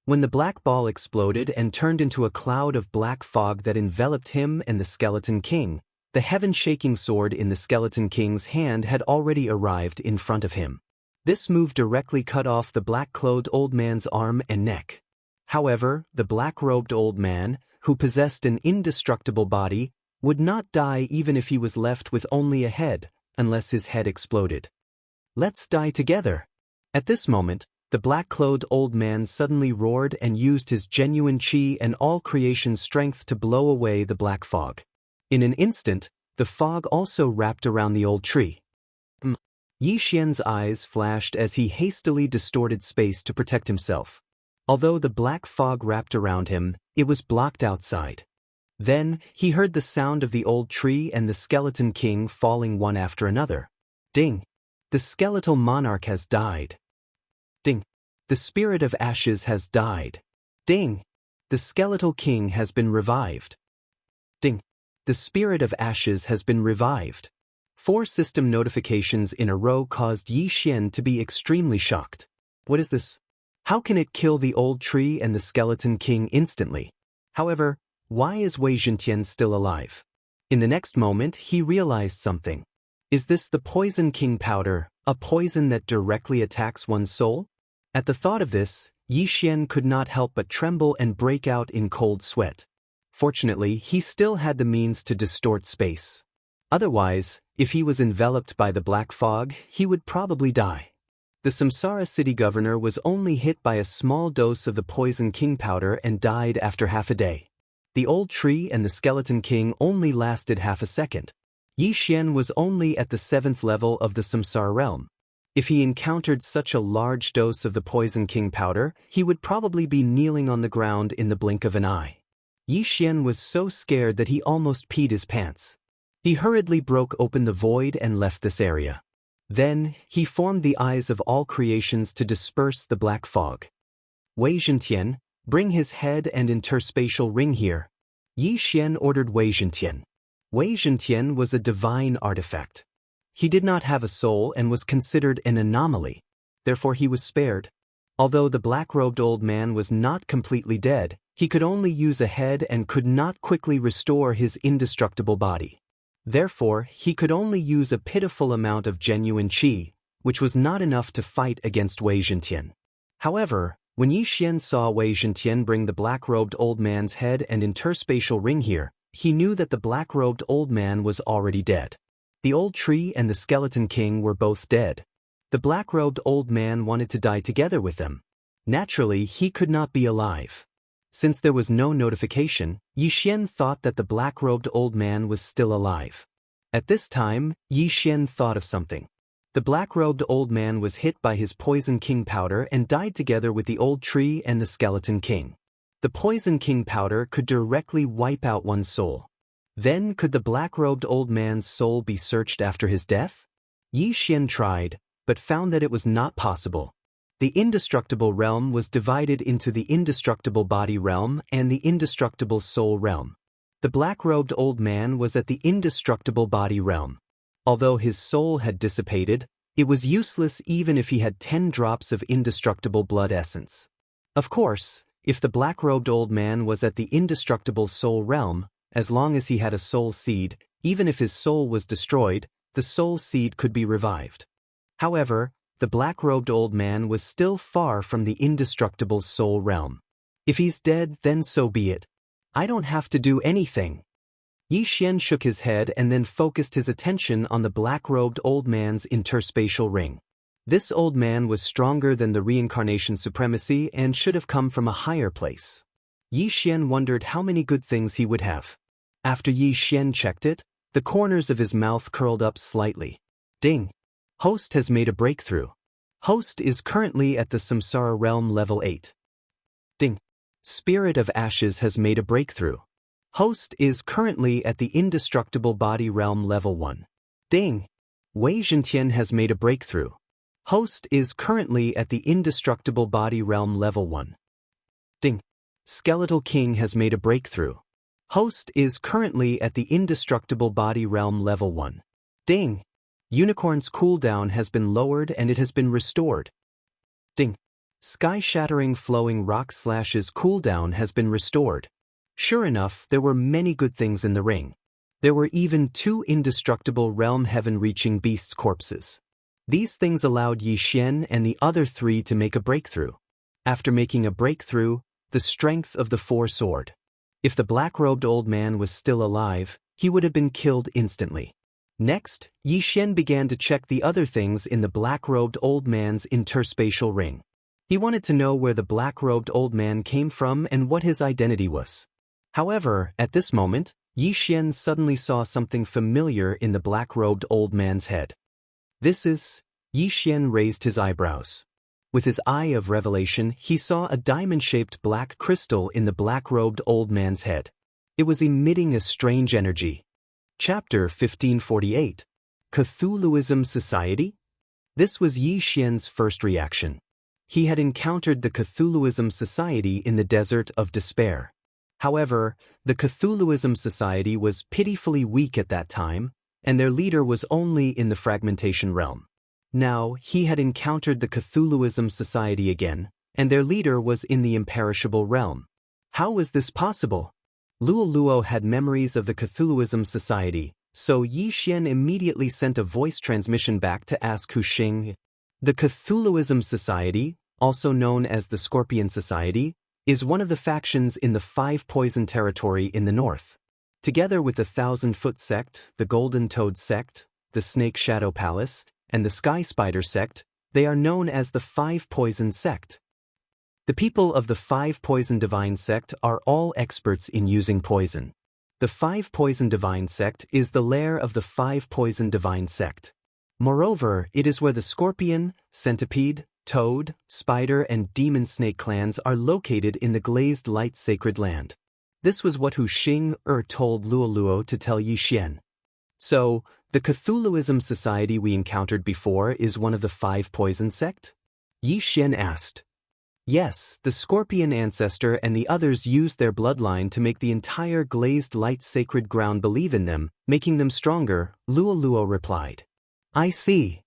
When the black ball exploded and turned into a cloud of black fog that enveloped him and the skeleton king, the heaven-shaking sword in the skeleton king's hand had already arrived in front of him. This move directly cut off the black-clothed old man's arm and neck. However, the black-robed old man, who possessed an indestructible body, would not die even if he was left with only a head, unless his head exploded. Let's die together. At this moment, the black-clothed old man suddenly roared and used his genuine qi and all creation's strength to blow away the black fog. In an instant, the fog also wrapped around the old tree. Yi Xian's eyes flashed as he hastily distorted space to protect himself. Although the black fog wrapped around him, it was blocked outside. Then, he heard the sound of the old tree and the skeleton king falling one after another. Ding! The skeletal monarch has died. Ding! The spirit of ashes has died. Ding! The skeletal king has been revived. Ding! The spirit of ashes has been revived. 4 system notifications in a row caused Yi Xian to be extremely shocked. What is this? How can it kill the old tree and the skeleton king instantly? However, why is Wei Zhentian still alive? In the next moment, he realized something. Is this the poison king powder, a poison that directly attacks one's soul? At the thought of this, Yi Xian could not help but tremble and break out in cold sweat. Fortunately, he still had the means to distort space. Otherwise, if he was enveloped by the black fog, he would probably die. The Samsara city governor was only hit by a small dose of the poison king powder and died after half a day. The old tree and the skeleton king only lasted half a second. Yi Xian was only at the 7th level of the samsara realm. If he encountered such a large dose of the poison king powder, he would probably be kneeling on the ground in the blink of an eye. Yi Xian was so scared that he almost peed his pants. He hurriedly broke open the void and left this area. Then, he formed the eyes of all creations to disperse the black fog. Wei Zhentian, bring his head and interspatial ring here. Yi Xian ordered Wei Zhentian. Wei Zhentian was a divine artifact. He did not have a soul and was considered an anomaly. Therefore he was spared. Although the black-robed old man was not completely dead, he could only use a head and could not quickly restore his indestructible body. Therefore, he could only use a pitiful amount of genuine qi, which was not enough to fight against Wei Zhentian. However, when Yi Xian saw Wei Zhentian bring the black-robed old man's head and interspatial ring here, he knew that the black-robed old man was already dead. The old tree and the skeleton king were both dead. The black-robed old man wanted to die together with them. Naturally, he could not be alive. Since there was no notification, Yi Xian thought that the black-robed old man was still alive. At this time, Yi Xian thought of something. The black-robed old man was hit by his poison king powder and died together with the old tree and the skeleton king. The poison king powder could directly wipe out one's soul. Then could the black-robed old man's soul be searched after his death? Yi Xian tried, but found that it was not possible. The indestructible realm was divided into the indestructible body realm and the indestructible soul realm. The black-robed old man was at the indestructible body realm. Although his soul had dissipated, it was useless even if he had 10 drops of indestructible blood essence. Of course, if the black-robed old man was at the indestructible soul realm, as long as he had a soul seed, even if his soul was destroyed, the soul seed could be revived. However, the black-robed old man was still far from the indestructible soul realm. If he's dead, then so be it. I don't have to do anything. Yi Xian shook his head and then focused his attention on the black-robed old man's interspatial ring. This old man was stronger than the reincarnation supremacy and should have come from a higher place. Yi Xian wondered how many good things he would have. After Yi Xian checked it, the corners of his mouth curled up slightly. Ding! Host has made a breakthrough. Host is currently at the samsara realm level 8. Ding! Spirit of Ashes has made a breakthrough. Host is currently at the indestructible body realm level 1. Ding! Wei Zhentian has made a breakthrough. Host is currently at the indestructible body realm level 1. Ding! Skeletal King has made a breakthrough. Host is currently at the indestructible body realm level 1. Ding! Unicorn's cooldown has been lowered and it has been restored. Ding! Sky-shattering flowing rock slash's cooldown has been restored. Sure enough, there were many good things in the ring. There were even 2 indestructible realm heaven-reaching beasts' corpses. These things allowed Yi Xian and the other 3 to make a breakthrough. After making a breakthrough, the strength of the 4 soared. If the black-robed old man was still alive, he would have been killed instantly. Next, Yi Xian began to check the other things in the black-robed old man's interspatial ring. He wanted to know where the black-robed old man came from and what his identity was. However, at this moment, Yi Xian suddenly saw something familiar in the black-robed old man's head. This is... Yi Xian raised his eyebrows. With his eye of revelation, he saw a diamond-shaped black crystal in the black-robed old man's head. It was emitting a strange energy. Chapter 1548. Cthulhuism Society? This was Yi Xian's first reaction. He had encountered the Cthulhuism Society in the Desert of Despair. However, the Cthulhuism Society was pitifully weak at that time, and their leader was only in the fragmentation realm. Now, he had encountered the Cthulhuism Society again, and their leader was in the imperishable realm. How was this possible? Luo Luo had memories of the Cthulhuism Society, so Yi Xian immediately sent a voice transmission back to ask Hu Xing. The Cthulhuism Society, also known as the Scorpion Society, is one of the factions in the 5 Poison Territory in the north. Together with the 1,000-Foot Sect, the Golden Toad Sect, the Snake Shadow Palace, and the Sky Spider Sect, they are known as the 5 Poison Sect. The people of the Five Poison Divine Sect are all experts in using poison. The Five Poison Divine Sect is the lair of the Five Poison Divine Sect. Moreover, it is where the scorpion, centipede, toad, spider and demon snake clans are located in the glazed light sacred land. This was what Hu Xing told Luoluo to tell Yi Xian. So, the Cthulhuism society we encountered before is one of the Five Poison Sect? Yi Xian asked. Yes, the scorpion ancestor and the others used their bloodline to make the entire glazed light sacred ground believe in them, making them stronger, Luoluo replied. I see.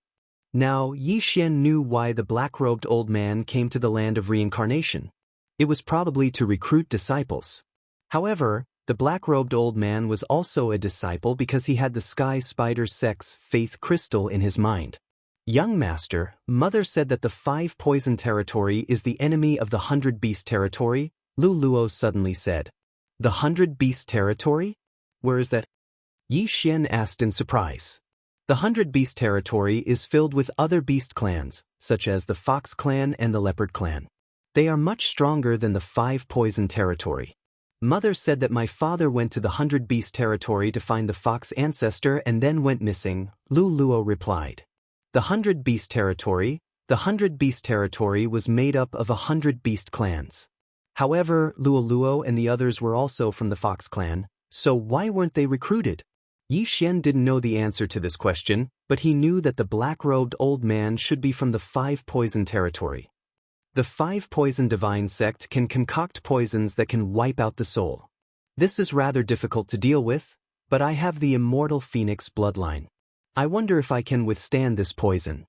Now, Yi Xian knew why the black-robed old man came to the land of reincarnation. It was probably to recruit disciples. However, the black-robed old man was also a disciple because he had the sky spider sex faith crystal in his mind. Young master, mother said that the Five Poison territory is the enemy of the 100 Beast territory, Luoluo suddenly said. The 100 Beast territory? Where is that? Yi Xian asked in surprise. The 100 Beast territory is filled with other beast clans, such as the Fox clan and the Leopard clan. They are much stronger than the Five Poison territory. Mother said that my father went to the 100 Beast territory to find the fox ancestor and then went missing, Luoluo replied. The 100 Beast territory was made up of 100 beast clans. However, Luoluo and the others were also from the Fox clan, so why weren't they recruited? Yi Xian didn't know the answer to this question, but he knew that the black-robed old man should be from the Five Poison territory. The Five Poison Divine Sect can concoct poisons that can wipe out the soul. This is rather difficult to deal with, but I have the Immortal Phoenix bloodline. I wonder if I can withstand this poison.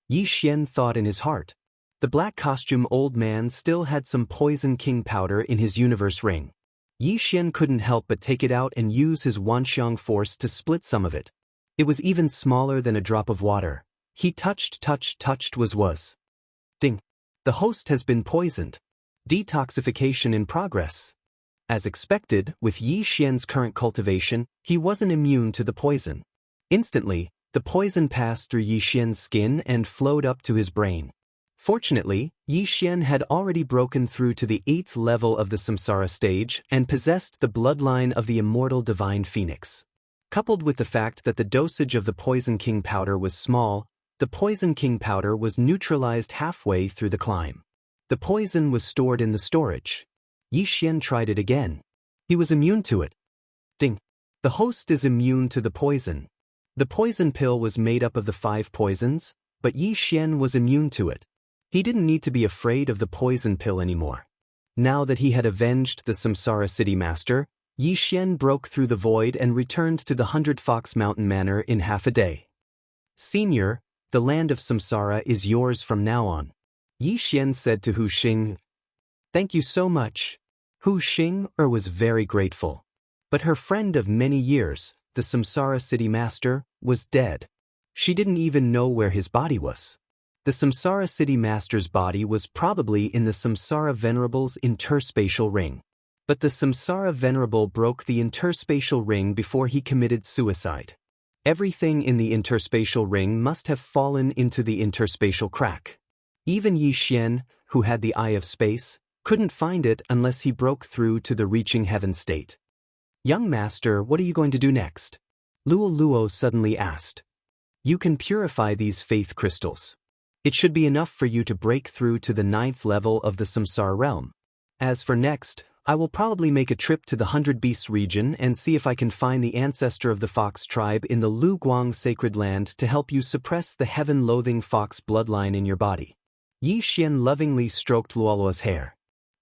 Yi Xian thought in his heart. The black costume old man still had some Poison King powder in his universe ring. Yi Xian couldn't help but take it out and use his Wanxiang force to split some of it. It was even smaller than a drop of water. He touched was. Ding. The host has been poisoned. Detoxification in progress. As expected, with Yi Xian's current cultivation, he wasn't immune to the poison. Instantly, the poison passed through Yi Xian's skin and flowed up to his brain. Fortunately, Yi Xian had already broken through to the 8th level of the samsara stage and possessed the bloodline of the immortal divine phoenix. Coupled with the fact that the dosage of the Poison King powder was small, the Poison King powder was neutralized halfway through the climb. The poison was stored in the storage. Yi Xian tried it again. He was immune to it. Ding. The host is immune to the poison. The poison pill was made up of the 5 poisons, but Yi Xian was immune to it. He didn't need to be afraid of the poison pill anymore. Now that he had avenged the Samsara City Master, Yi Xian broke through the void and returned to the 100 Fox Mountain Manor in half a day. Senior, the land of Samsara is yours from now on, Yi Xian said to Hu Xing. Thank you so much. Hu Xing was very grateful. But her friend of many years, the Samsara City Master, was dead. She didn't even know where his body was. The Samsara City Master's body was probably in the Samsara Venerable's interspatial ring. But the Samsara Venerable broke the interspatial ring before he committed suicide. Everything in the interspatial ring must have fallen into the interspatial crack. Even Yi Xian, who had the Eye of Space, couldn't find it unless he broke through to the reaching heaven state. Young master, what are you going to do next? Luoluo suddenly asked. You can purify these faith crystals. It should be enough for you to break through to the 9th level of the Samsara realm. As for next, I will probably make a trip to the 100 Beasts region and see if I can find the ancestor of the fox tribe in the Lu Guang sacred land to help you suppress the heaven-loathing fox bloodline in your body. Yi Xian lovingly stroked Luoluo's hair.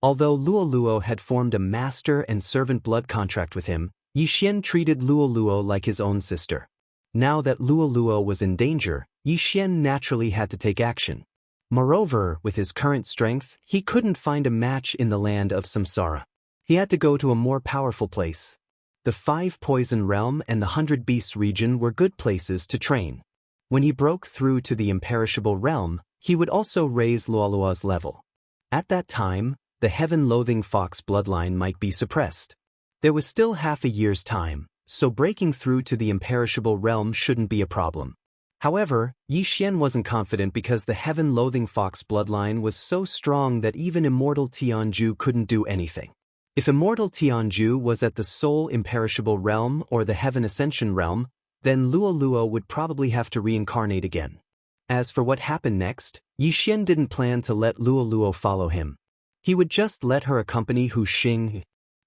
Although Luoluo had formed a master and servant blood contract with him, Yi Xian treated Luoluo like his own sister. Now that Luoluo was in danger, Yi Xian naturally had to take action. Moreover, with his current strength, he couldn't find a match in the land of Samsara. He had to go to a more powerful place. The 5 Poison Realm and the 100 Beasts region were good places to train. When he broke through to the Imperishable Realm, he would also raise Luoluo's level. At that time, the heaven-loathing fox bloodline might be suppressed. There was still half a year's time, so breaking through to the Imperishable Realm shouldn't be a problem. However, Yi Xian wasn't confident because the heaven-loathing fox bloodline was so strong that even Immortal Tianju couldn't do anything. If Immortal Tianju was at the Soul Imperishable Realm or the Heaven Ascension Realm, then Luo Luo would probably have to reincarnate again. As for what happened next, Yi Xian didn't plan to let Luo Luo follow him. He would just let her accompany Hu Xing.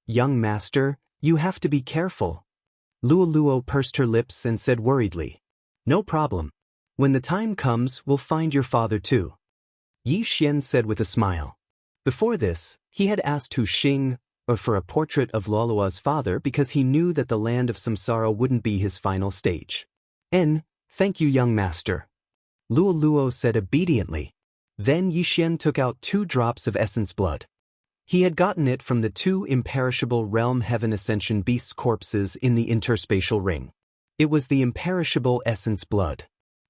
"Young master, you have to be careful." Luo Luo pursed her lips and said worriedly, "No problem. When the time comes, we'll find your father too." Yi Xian said with a smile. Before this, he had asked Hu Xing for a portrait of Luolua's father because he knew that the land of samsara wouldn't be his final stage. Thank you, young master," Luo Luo said obediently. Then Yi Xian took out 2 drops of essence blood. He had gotten it from the 2 imperishable realm heaven ascension beasts' corpses in the interspatial ring. It was the imperishable essence blood.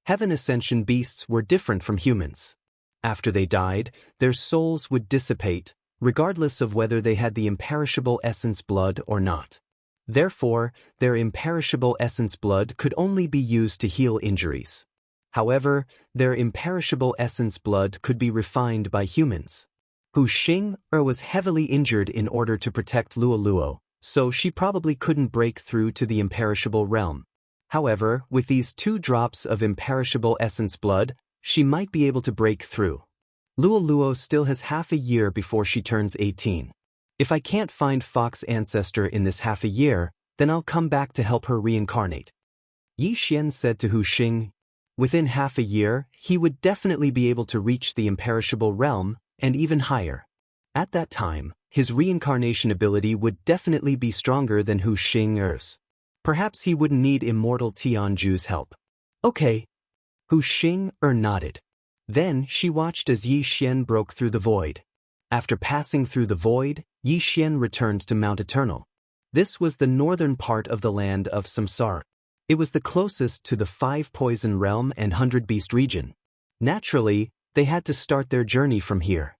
Heaven ascension beasts were different from humans. After they died, their souls would dissipate, regardless of whether they had the imperishable essence blood or not. Therefore, their imperishable essence blood could only be used to heal injuries. However, their imperishable essence blood could be refined by humans. Hu Xing was heavily injured in order to protect Luo Luo, so she probably couldn't break through to the imperishable realm. However, with these 2 drops of imperishable essence blood, she might be able to break through. Luo Luo still has half a year before she turns 18. If I can't find Fox ancestor in this half a year, then I'll come back to help her reincarnate. Yi Xian said to Hu Xing. Within half a year, he would definitely be able to reach the imperishable realm, and even higher. At that time, his reincarnation ability would definitely be stronger than Hu Xing's. Perhaps he wouldn't need Immortal Tianju's help. Okay. Hu Xing nodded. Then she watched as Yi Xian broke through the void. After passing through the void, Yi Xian returned to Mount Eternal. This was the northern part of the land of Samsara. It was the closest to the 5 poison realm and 100 beast region. Naturally, they had to start their journey from here.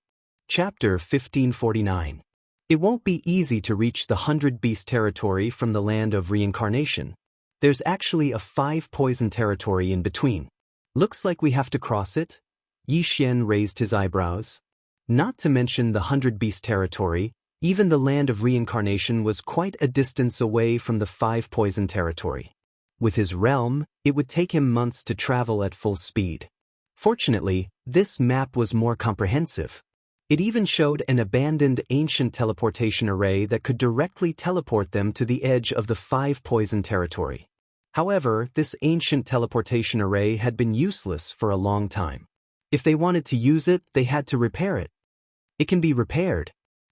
Chapter 1549. It won't be easy to reach the 100 beast territory from the land of reincarnation. There's actually a 5 poison territory in between. Looks like we have to cross it? Yi Xian raised his eyebrows. Not to mention the 100 beast territory, even the land of reincarnation was quite a distance away from the 5 poison territory. With his realm, it would take him months to travel at full speed. Fortunately, this map was more comprehensive. It even showed an abandoned ancient teleportation array that could directly teleport them to the edge of the 5 poison territory. However, this ancient teleportation array had been useless for a long time. If they wanted to use it, they had to repair it. It can be repaired.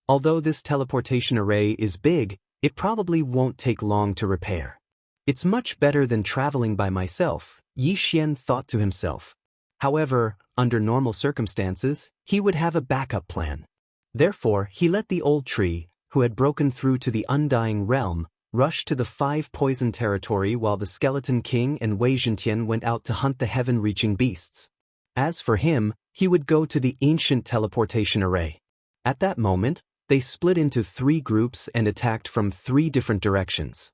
Although this teleportation array is big, it probably won't take long to repair. It's much better than traveling by myself, Yi Xian thought to himself. However, under normal circumstances, he would have a backup plan. Therefore, he let the old tree, who had broken through to the undying realm, rush to the 5 poison territory while the Skeleton King and Wei Zhentian went out to hunt the heaven-reaching beasts. As for him, he would go to the ancient teleportation array. At that moment, they split into 3 groups and attacked from 3 different directions.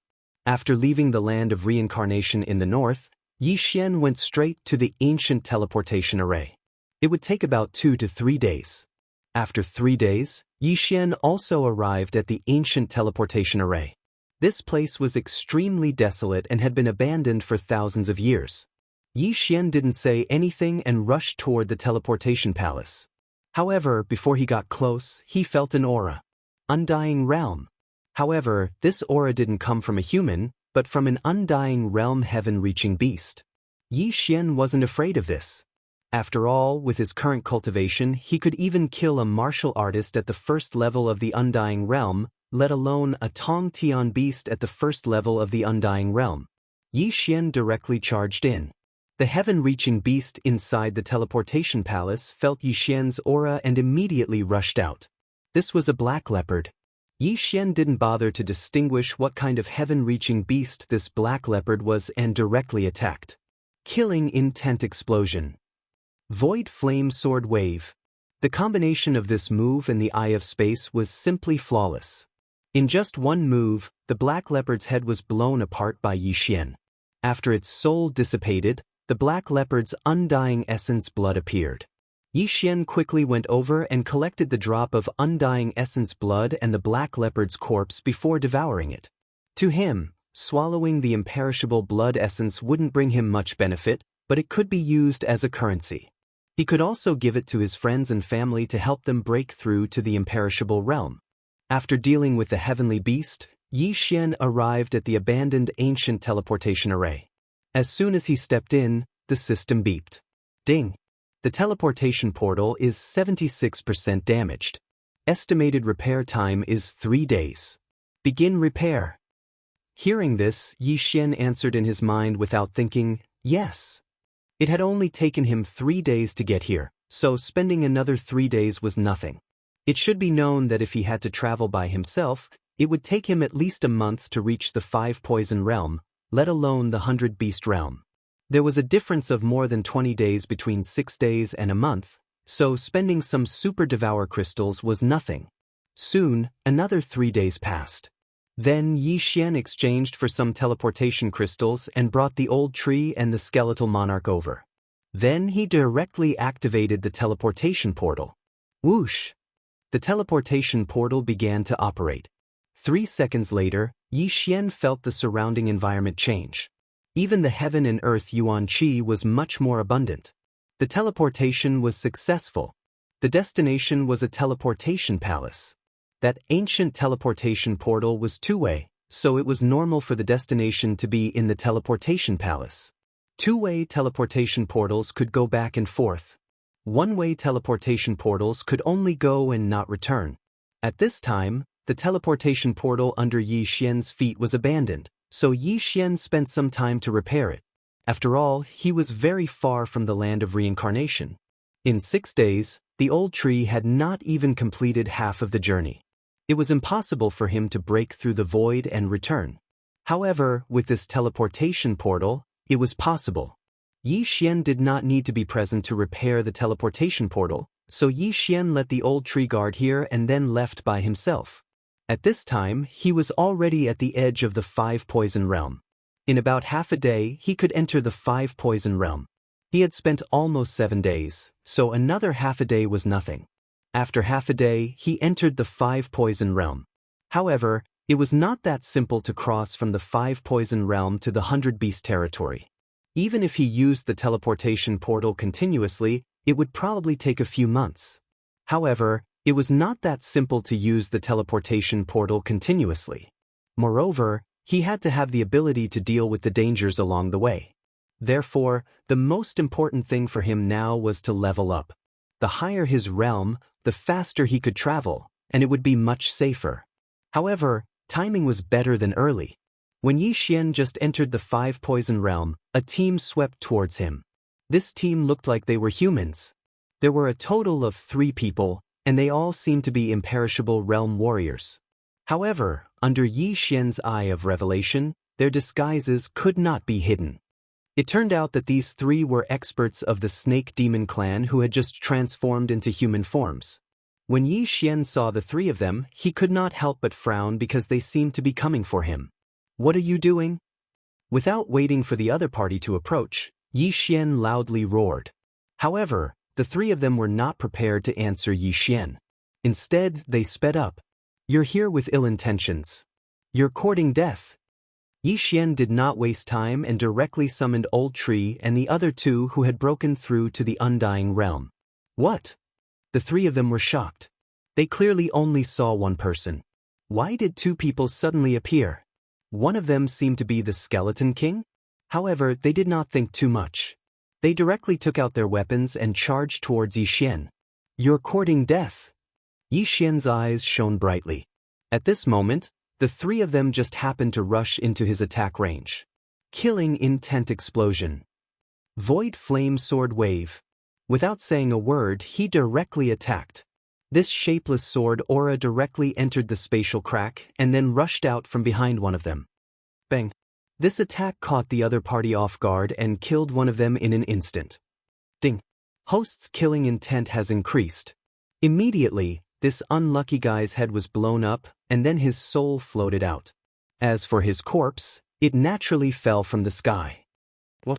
After leaving the land of reincarnation in the north, Yi Xian went straight to the ancient teleportation array. It would take about 2 to 3 days. After 3 days, Yi Xian also arrived at the ancient teleportation array. This place was extremely desolate and had been abandoned for thousands of years. Yi Xian didn't say anything and rushed toward the teleportation palace. However, before he got close, he felt an aura. Undying realm. However, this aura didn't come from a human, but from an undying realm heaven-reaching beast. Yi Xian wasn't afraid of this. After all, with his current cultivation, he could even kill a martial artist at the first level of the undying realm, let alone a Tong Tian beast at the first level of the undying realm. Yi Xian directly charged in. The heaven-reaching beast inside the teleportation palace felt Yi Xian's aura and immediately rushed out. This was a black leopard. Yi Xian didn't bother to distinguish what kind of heaven-reaching beast this black leopard was and directly attacked. Killing intent explosion. Void flame sword wave. The combination of this move and the eye of space was simply flawless. In just one move, the black leopard's head was blown apart by Yi Xian. After its soul dissipated, the black leopard's undying essence blood appeared. Yixian quickly went over and collected the drop of undying essence blood and the black leopard's corpse before devouring it. To him, swallowing the imperishable blood essence wouldn't bring him much benefit, but it could be used as a currency. He could also give it to his friends and family to help them break through to the imperishable realm. After dealing with the heavenly beast, Yixian arrived at the abandoned ancient teleportation array. As soon as he stepped in, the system beeped. Ding! The teleportation portal is 76% damaged. Estimated repair time is 3 days. Begin repair. Hearing this, Yixian answered in his mind without thinking, yes. It had only taken him 3 days to get here, so spending another 3 days was nothing. It should be known that if he had to travel by himself, it would take him at least a month to reach the 5 poison realm, let alone the 100 beast realm. There was a difference of more than 20 days between 6 days and a month, so spending some super devour crystals was nothing. Soon, another 3 days passed. Then Yixian exchanged for some teleportation crystals and brought the old tree and the skeletal monarch over. Then he directly activated the teleportation portal. Whoosh! The teleportation portal began to operate. 3 seconds later, Yixian felt the surrounding environment change. Even the heaven and earth yuan qi was much more abundant. The teleportation was successful. The destination was a teleportation palace. That ancient teleportation portal was two-way, so it was normal for the destination to be in the teleportation palace. Two-way teleportation portals could go back and forth. One-way teleportation portals could only go and not return. At this time, the teleportation portal under Yixian's feet was abandoned, so Yixian spent some time to repair it. After all, he was very far from the land of reincarnation. In 6 days, the old tree had not even completed half of the journey. It was impossible for him to break through the void and return. However, with this teleportation portal, it was possible. Yixian did not need to be present to repair the teleportation portal, so Yixian let the old tree guard here and then left by himself. At this time, he was already at the edge of the 5 poison realm. In about half a day, he could enter the 5 poison realm. He had spent almost 7 days, so another half a day was nothing. After half a day, he entered the 5 poison realm. However, it was not that simple to cross from the 5 poison realm to the 100 beast territory. Even if he used the teleportation portal continuously, it would probably take a few months. However, it was not that simple to use the teleportation portal continuously. Moreover, he had to have the ability to deal with the dangers along the way. Therefore, the most important thing for him now was to level up. The higher his realm, the faster he could travel, and it would be much safer. However, timing was better than early. When Yixian just entered the 5 poison realm, a team swept towards him. This team looked like they were humans. There were a total of 3 people, and they all seemed to be imperishable realm warriors. However, under Yixian's eye of revelation, their disguises could not be hidden. It turned out that these 3 were experts of the snake demon clan who had just transformed into human forms. When Yixian saw the 3 of them, he could not help but frown because they seemed to be coming for him. "What are you doing?" Without waiting for the other party to approach, Yixian loudly roared. However, the 3 of them were not prepared to answer Yixian. Instead, they sped up. "You're here with ill intentions. You're courting death." Yixian did not waste time and directly summoned Old Tree and the other 2 who had broken through to the Undying Realm. "What?" The 3 of them were shocked. They clearly only saw one person. Why did 2 people suddenly appear? One of them seemed to be the Skeleton King? However, they did not think too much. They directly took out their weapons and charged towards Yixian. "You're courting death." Yixian's eyes shone brightly. At this moment, the 3 of them just happened to rush into his attack range. Killing intent explosion. Void flame sword wave. Without saying a word, he directly attacked. This shapeless sword aura directly entered the spatial crack and then rushed out from behind one of them. Bang! This attack caught the other party off guard and killed one of them in an instant. Ding! Host's killing intent has increased. Immediately, this unlucky guy's head was blown up and then his soul floated out. As for his corpse, it naturally fell from the sky. What?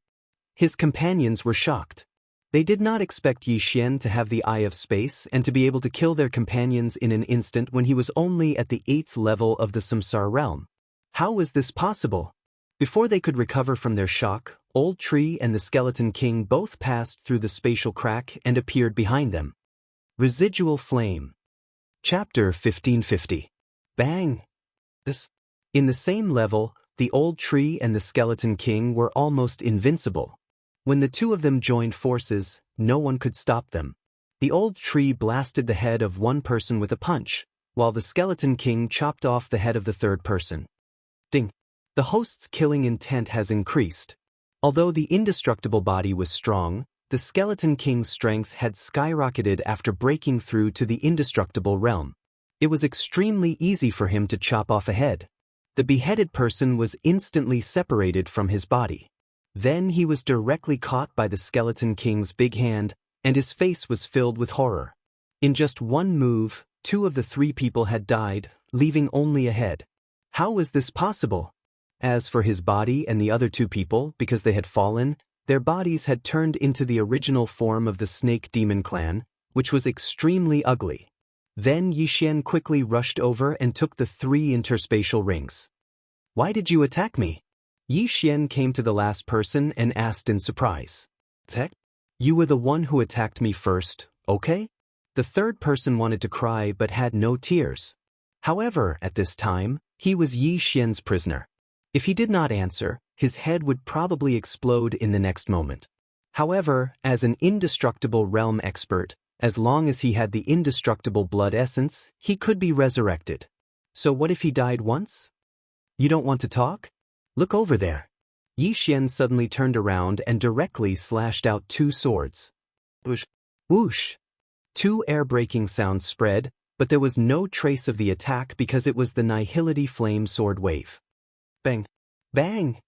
His companions were shocked. They did not expect Yi Xian to have the Eye of Space and to be able to kill their companions in an instant when he was only at the 8th level of the Samsara realm. How was this possible? Before they could recover from their shock, Old Tree and the Skeleton King both passed through the spatial crack and appeared behind them. Residual Flame. Chapter 1550. Bang! In the same level, the Old Tree and the Skeleton King were almost invincible. When the two of them joined forces, no one could stop them. The Old Tree blasted the head of one person with a punch, while the Skeleton King chopped off the head of the third person. Ding! The host's killing intent has increased. Although the indestructible body was strong, the Skeleton King's strength had skyrocketed after breaking through to the indestructible realm. It was extremely easy for him to chop off a head. The beheaded person was instantly separated from his body. Then he was directly caught by the Skeleton King's big hand, and his face was filled with horror. In just one move, 2 of the 3 people had died, leaving only a head. How was this possible? As for his body and the other 2 people, because they had fallen, their bodies had turned into the original form of the Snake Demon Clan, which was extremely ugly. Then Yi Xian quickly rushed over and took the 3 interspatial rings. "Why did you attack me?" Yi Xian came to the last person and asked in surprise. "Heck? You were the one who attacked me first, okay?" The third person wanted to cry but had no tears. However, at this time, he was Yi Xian's prisoner. If he did not answer, his head would probably explode in the next moment. However, as an indestructible realm expert, as long as he had the indestructible blood essence, he could be resurrected. So what if he died once? "You don't want to talk? Look over there." Yi Xian suddenly turned around and directly slashed out 2 swords. Whoosh! Whoosh! 2 air-breaking sounds spread, but there was no trace of the attack because it was the Nihility Flame Sword Wave. Bang! Bang!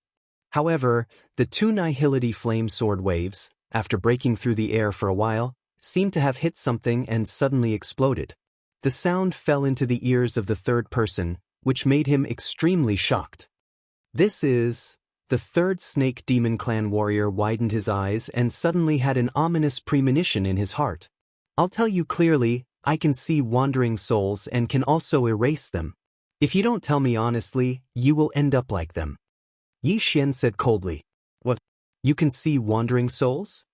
However, the 2 Nihility Flame Sword Waves, after breaking through the air for a while, seemed to have hit something and suddenly exploded. The sound fell into the ears of the third person, which made him extremely shocked. "This is..." The third Snake Demon Clan warrior widened his eyes and suddenly had an ominous premonition in his heart. "I'll tell you clearly, I can see wandering souls and can also erase them. If you don't tell me honestly, you will end up like them." Yi Xian said coldly. "What? You can see wandering souls?"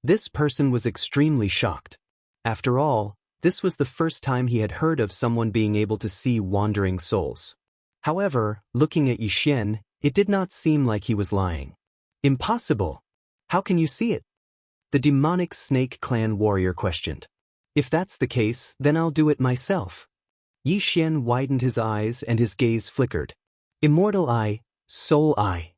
This person was extremely shocked. After all, this was the first time he had heard of someone being able to see wandering souls. However, looking at Yi Xian, it did not seem like he was lying. "Impossible! How can you see it?" The demonic Snake Clan warrior questioned. "If that's the case, then I'll do it myself." Yi Xian widened his eyes and his gaze flickered. Immortal Eye, Soul Eye.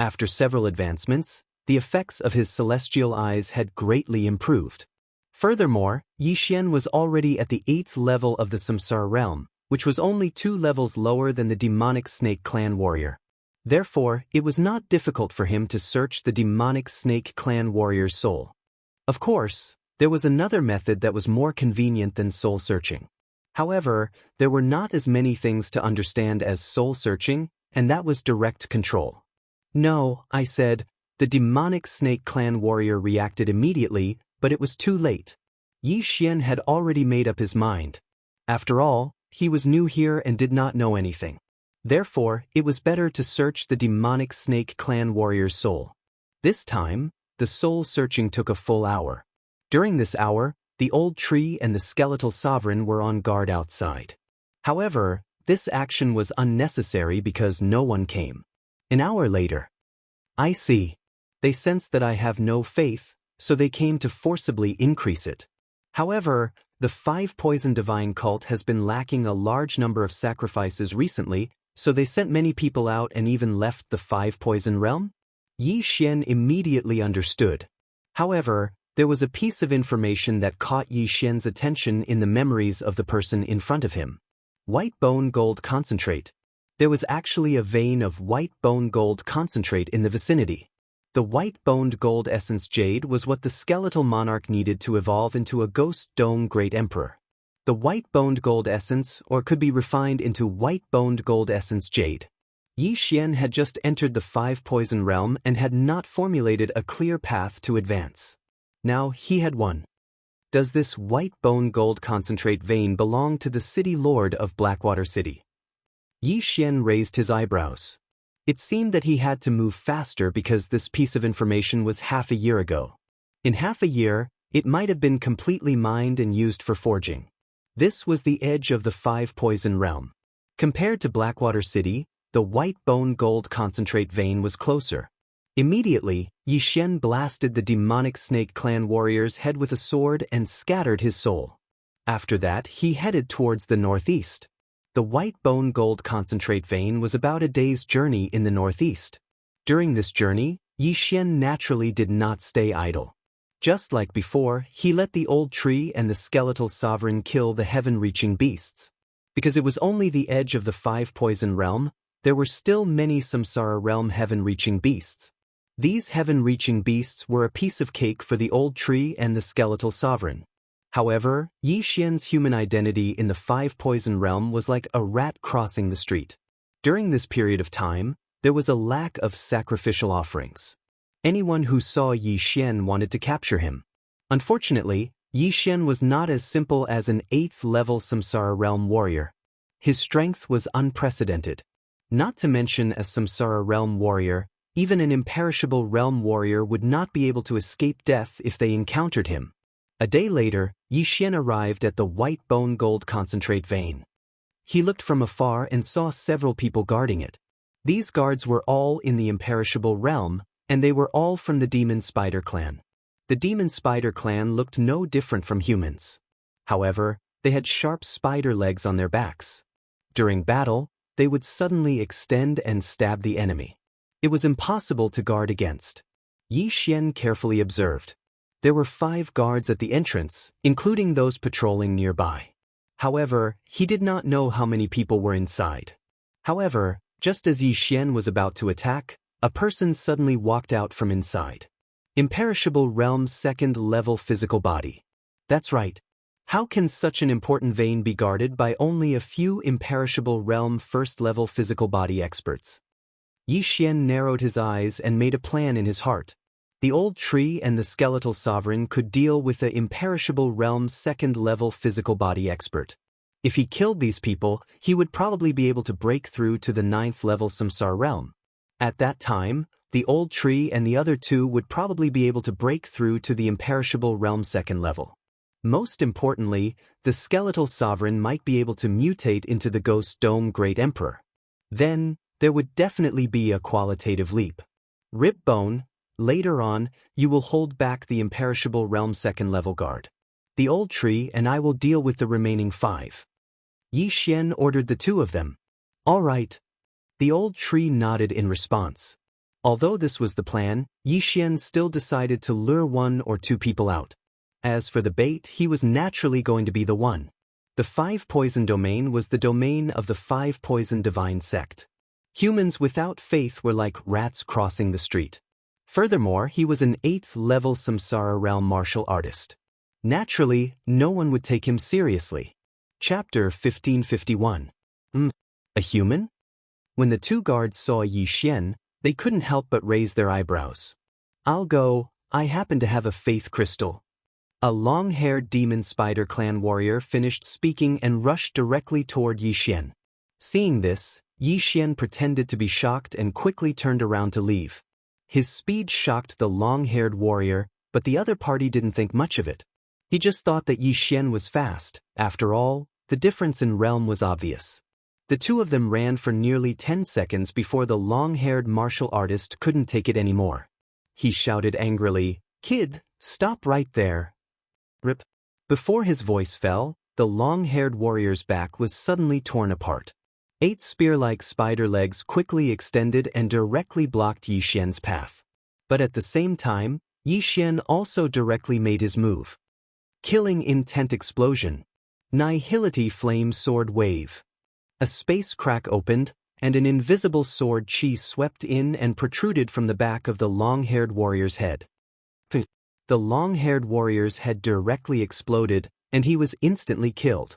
After several advancements, the effects of his celestial eyes had greatly improved. Furthermore, Yi Xian was already at the 8th level of the Samsara realm, which was only 2 levels lower than the demonic Snake Clan warrior. Therefore, it was not difficult for him to search the demonic Snake Clan warrior's soul. Of course, there was another method that was more convenient than soul searching. However, there were not as many things to understand as soul searching, and that was direct control. "No," I said. The demonic Snake Clan warrior reacted immediately, but it was too late. Yi Xian had already made up his mind. After all, he was new here and did not know anything. Therefore, it was better to search the demonic Snake Clan warrior's soul. This time, the soul searching took a full hour. During this hour, the Old Tree and the Skeletal Sovereign were on guard outside. However, this action was unnecessary because no one came. An hour later. "I see. They sense that I have no faith, so they came to forcibly increase it. However, the 5 Poison Divine cult has been lacking a large number of sacrifices recently, so they sent many people out and even left the 5 Poison realm?" Yi Xian immediately understood. However, there was a piece of information that caught Yi Xian's attention in the memories of the person in front of him. White bone gold concentrate. There was actually a vein of white bone gold concentrate in the vicinity. The white-boned gold essence jade was what the skeletal monarch needed to evolve into a ghost dome great emperor. The white-boned gold essence, or could be refined into white-boned gold essence jade. Yi Xian had just entered the five poison realm and had not formulated a clear path to advance. Now he had won. Does this white bone gold concentrate vein belong to the city lord of Blackwater City? Yi Xian raised his eyebrows. It seemed that he had to move faster because this piece of information was half a year ago. In half a year, it might have been completely mined and used for forging. This was the edge of the five poison realm. Compared to Blackwater City, the white bone gold concentrate vein was closer. Immediately, Yi Xian blasted the demonic snake clan warrior's head with a sword and scattered his soul. After that, he headed towards the northeast. The white bone gold concentrate vein was about a day's journey in the northeast. During this journey, Yi Xian naturally did not stay idle. Just like before, he let the old tree and the skeletal sovereign kill the heaven-reaching beasts. Because it was only the edge of the five poison realm, there were still many samsara realm heaven-reaching beasts. These heaven-reaching beasts were a piece of cake for the old tree and the skeletal sovereign. However, Yi Xian's human identity in the five poison realm was like a rat crossing the street. During this period of time, there was a lack of sacrificial offerings. Anyone who saw Yi Xian wanted to capture him. Unfortunately, Yi Xian was not as simple as an 8th-level samsara realm warrior. His strength was unprecedented. Not to mention a samsara realm warrior, even an imperishable realm warrior would not be able to escape death if they encountered him. A day later, Yi Xian arrived at the white bone gold concentrate vein. He looked from afar and saw several people guarding it. These guards were all in the imperishable realm, and they were all from the demon spider clan. The demon spider clan looked no different from humans. However, they had sharp spider legs on their backs. During battle, they would suddenly extend and stab the enemy. It was impossible to guard against. Yi Xian carefully observed. There were 5 guards at the entrance, including those patrolling nearby. However, he did not know how many people were inside. However, just as Yi Xian was about to attack, a person suddenly walked out from inside. Imperishable Realm's 2nd-level physical body. That's right. How can such an important vein be guarded by only a few Imperishable Realm 1st-level physical body experts? Yi Xian narrowed his eyes and made a plan in his heart. The old tree and the skeletal sovereign could deal with the Imperishable Realm's 2nd-level physical body expert. If he killed these people, he would probably be able to break through to the 9th-level Samsara realm. At that time, the old tree and the other 2 would probably be able to break through to the Imperishable Realm 2nd level. Most importantly, the skeletal sovereign might be able to mutate into the Ghost Dome Great Emperor. Then, there would definitely be a qualitative leap. Rib Bone, later on, you will hold back the Imperishable Realm 2nd level guard. The old tree and I will deal with the remaining 5. Yi Xian ordered the 2 of them. All right. The old tree nodded in response. Although this was the plan, Yi Xian still decided to lure 1 or 2 people out. As for the bait, he was naturally going to be the one. The 5 poison domain was the domain of the 5 poison divine sect. Humans without faith were like rats crossing the street. Furthermore, he was an 8th-level Samsara realm martial artist. Naturally, no one would take him seriously. Chapter 1551. A human? When the 2 guards saw Yi Xian, they couldn't help but raise their eyebrows. I'll go, I happen to have a faith crystal. A long-haired demon spider clan warrior finished speaking and rushed directly toward Yi Xian. Seeing this, Yi Xian pretended to be shocked and quickly turned around to leave. His speed shocked the long-haired warrior, but the other party didn't think much of it. He just thought that Yi Xian was fast. After all, the difference in realm was obvious. The 2 of them ran for nearly 10 seconds before the long-haired martial artist couldn't take it anymore. He shouted angrily, "Kid, stop right there." Rip. Before his voice fell, the long-haired warrior's back was suddenly torn apart. 8 spear-like spider legs quickly extended and directly blocked Yi Xian's path. But at the same time, Yi Xian also directly made his move. Killing intent explosion. Nihility flame sword wave. A space crack opened, and an invisible sword chi swept in and protruded from the back of the long-haired warrior's head. The long-haired warrior's head directly exploded, and he was instantly killed.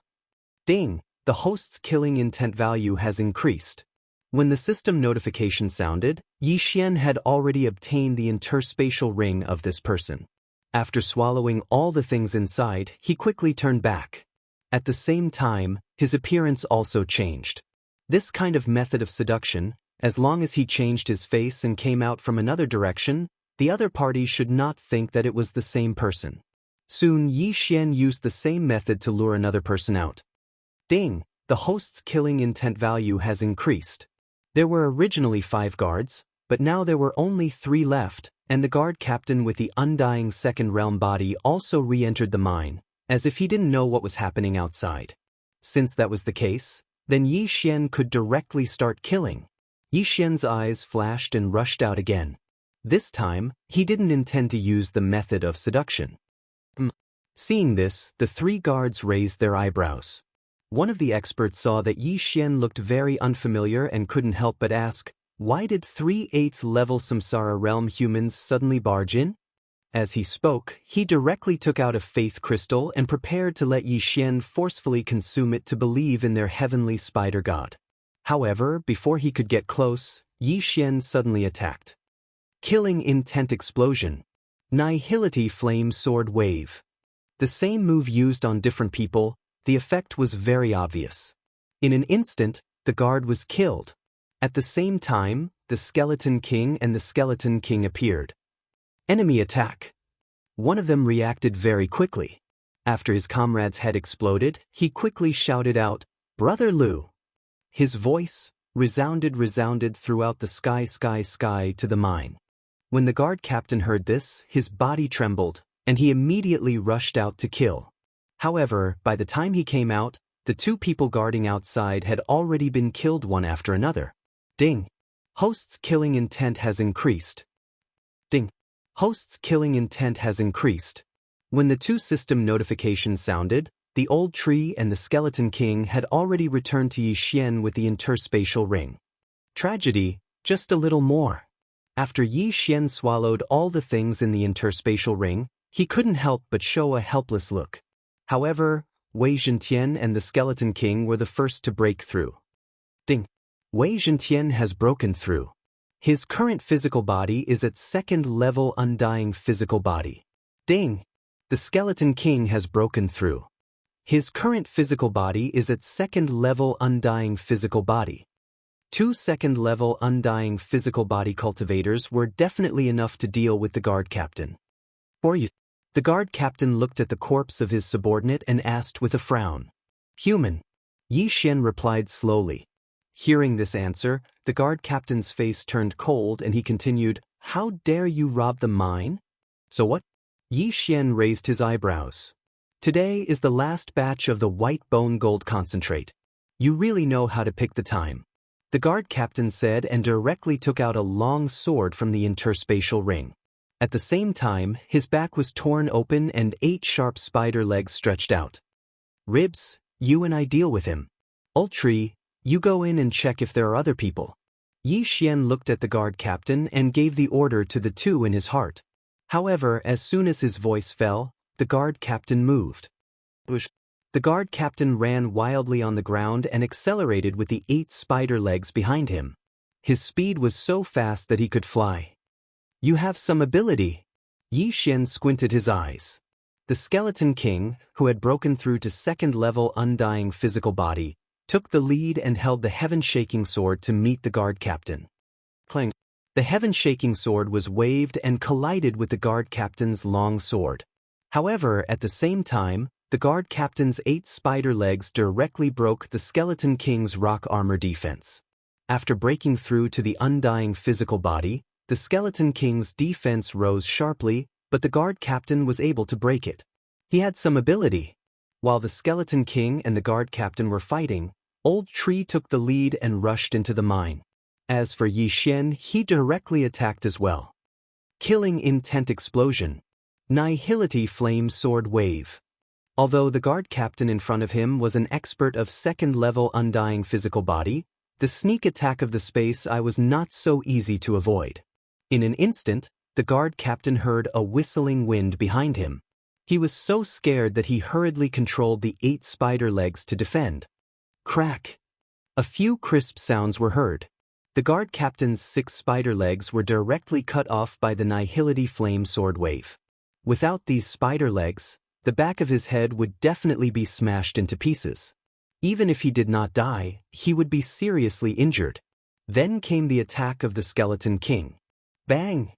Ding! The host's killing intent value has increased. When the system notification sounded, Yi Xian had already obtained the interspatial ring of this person. After swallowing all the things inside, he quickly turned back. At the same time, his appearance also changed. This kind of method of seduction, as long as he changed his face and came out from another direction, the other party should not think that it was the same person. Soon Yi Xian used the same method to lure another person out. Ding! The host's killing intent value has increased. There were originally 5 guards, but now there were only 3 left, and the guard captain with the undying second realm body also re-entered the mine, as if he didn't know what was happening outside. Since that was the case, then Yi Xian could directly start killing. Yi Xian's eyes flashed and rushed out again. This time, he didn't intend to use the method of seduction. Seeing this, the 3 guards raised their eyebrows. One of the experts saw that Yi Xian looked very unfamiliar and couldn't help but ask, why did 3 8th level Samsara realm humans suddenly barge in? As he spoke, he directly took out a faith crystal and prepared to let Yi Xian forcefully consume it to believe in their heavenly spider god. However, before he could get close, Yi Xian suddenly attacked. Killing intent explosion. Nihility flame sword wave. The same move used on different people, the effect was very obvious. In an instant, the guard was killed. At the same time, the Skeleton King and the Skeleton King appeared. Enemy attack. One of them reacted very quickly. After his comrade's head exploded, he quickly shouted out, "Brother Lu!" His voice resounded throughout the sky to the mine. When the guard captain heard this, his body trembled, and he immediately rushed out to kill. However, by the time he came out, the 2 people guarding outside had already been killed one after another. Ding! Host's killing intent has increased. Ding! Host's killing intent has increased. When the 2 system notifications sounded, the old tree and the Skeleton King had already returned to Yi Xian with the interspatial ring. Tragedy, just a little more. After Yi Xian swallowed all the things in the interspatial ring, he couldn't help but show a helpless look. However, Wei Zhentian and the Skeleton King were the first to break through. Ding! Wei Zhentian has broken through. His current physical body is at 2nd level undying physical body. Ding! The Skeleton King has broken through. His current physical body is at 2nd level undying physical body. 2 2nd level undying physical body cultivators were definitely enough to deal with the guard captain. Or you? The guard captain looked at the corpse of his subordinate and asked with a frown. Human. Yi Xian replied slowly. Hearing this answer, the guard captain's face turned cold and he continued, How dare you rob the mine? So what? Yi Xian raised his eyebrows. Today is the last batch of the white bone gold concentrate. You really know how to pick the time. The guard captain said and directly took out a long sword from the interspatial ring. At the same time, his back was torn open and 8 sharp spider legs stretched out. Ribs, you and I deal with him. Old tree, you go in and check if there are other people. Yi Xian looked at the guard captain and gave the order to the 2 in his heart. However, as soon as his voice fell, the guard captain moved. The guard captain ran wildly on the ground and accelerated with the 8 spider legs behind him. His speed was so fast that he could fly. You have some ability. Yi Xian squinted his eyes. The Skeleton King, who had broken through to 2nd level undying physical body, took the lead and held the heaven-shaking sword to meet the guard captain. Clang! The heaven-shaking sword was waved and collided with the guard captain's long sword. However, at the same time, the guard captain's 8 spider legs directly broke the Skeleton King's rock armor defense. After breaking through to the undying physical body, the Skeleton King's defense rose sharply, but the guard captain was able to break it. He had some ability. While the Skeleton King and the guard captain were fighting, Old Tree took the lead and rushed into the mine. As for Yi Xian, he directly attacked as well. Killing intent explosion. Nihility flame sword wave. Although the guard captain in front of him was an expert of 2nd level undying physical body, the sneak attack of the space eye was not so easy to avoid. In an instant, the guard captain heard a whistling wind behind him. He was so scared that he hurriedly controlled the 8 spider legs to defend. Crack! A few crisp sounds were heard. The guard captain's 6 spider legs were directly cut off by the nihility flame sword wave. Without these spider legs, the back of his head would definitely be smashed into pieces. Even if he did not die, he would be seriously injured. Then came the attack of the Skeleton King. Bang!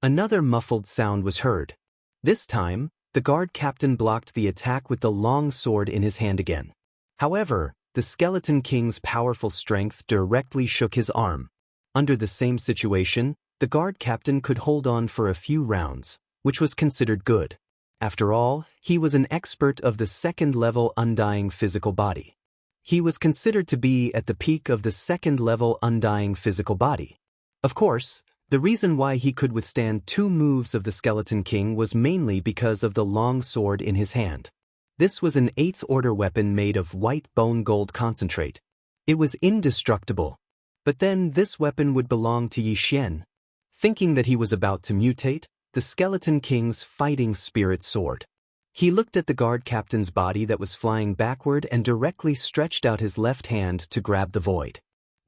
Another muffled sound was heard. This time, the guard captain blocked the attack with the long sword in his hand again. However, the Skeleton King's powerful strength directly shook his arm. Under the same situation, the guard captain could hold on for a few rounds, which was considered good. After all, he was an expert of the 2nd-level undying physical body. He was considered to be at the peak of the 2nd-level undying physical body. Of course, the reason why he could withstand 2 moves of the Skeleton King was mainly because of the long sword in his hand. This was an 8th-order weapon made of white bone gold concentrate. It was indestructible. But then this weapon would belong to Yi Xian. Thinking that he was about to mutate, the Skeleton King's fighting spirit soared. He looked at the guard captain's body that was flying backward and directly stretched out his left hand to grab the void.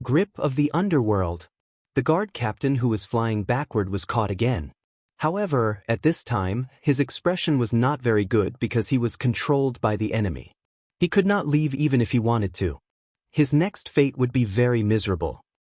Grip of the underworld. The guard captain who was flying backward was caught again. However, at this time, his expression was not very good because he was controlled by the enemy. He could not leave even if he wanted to. His next fate would be very miserable.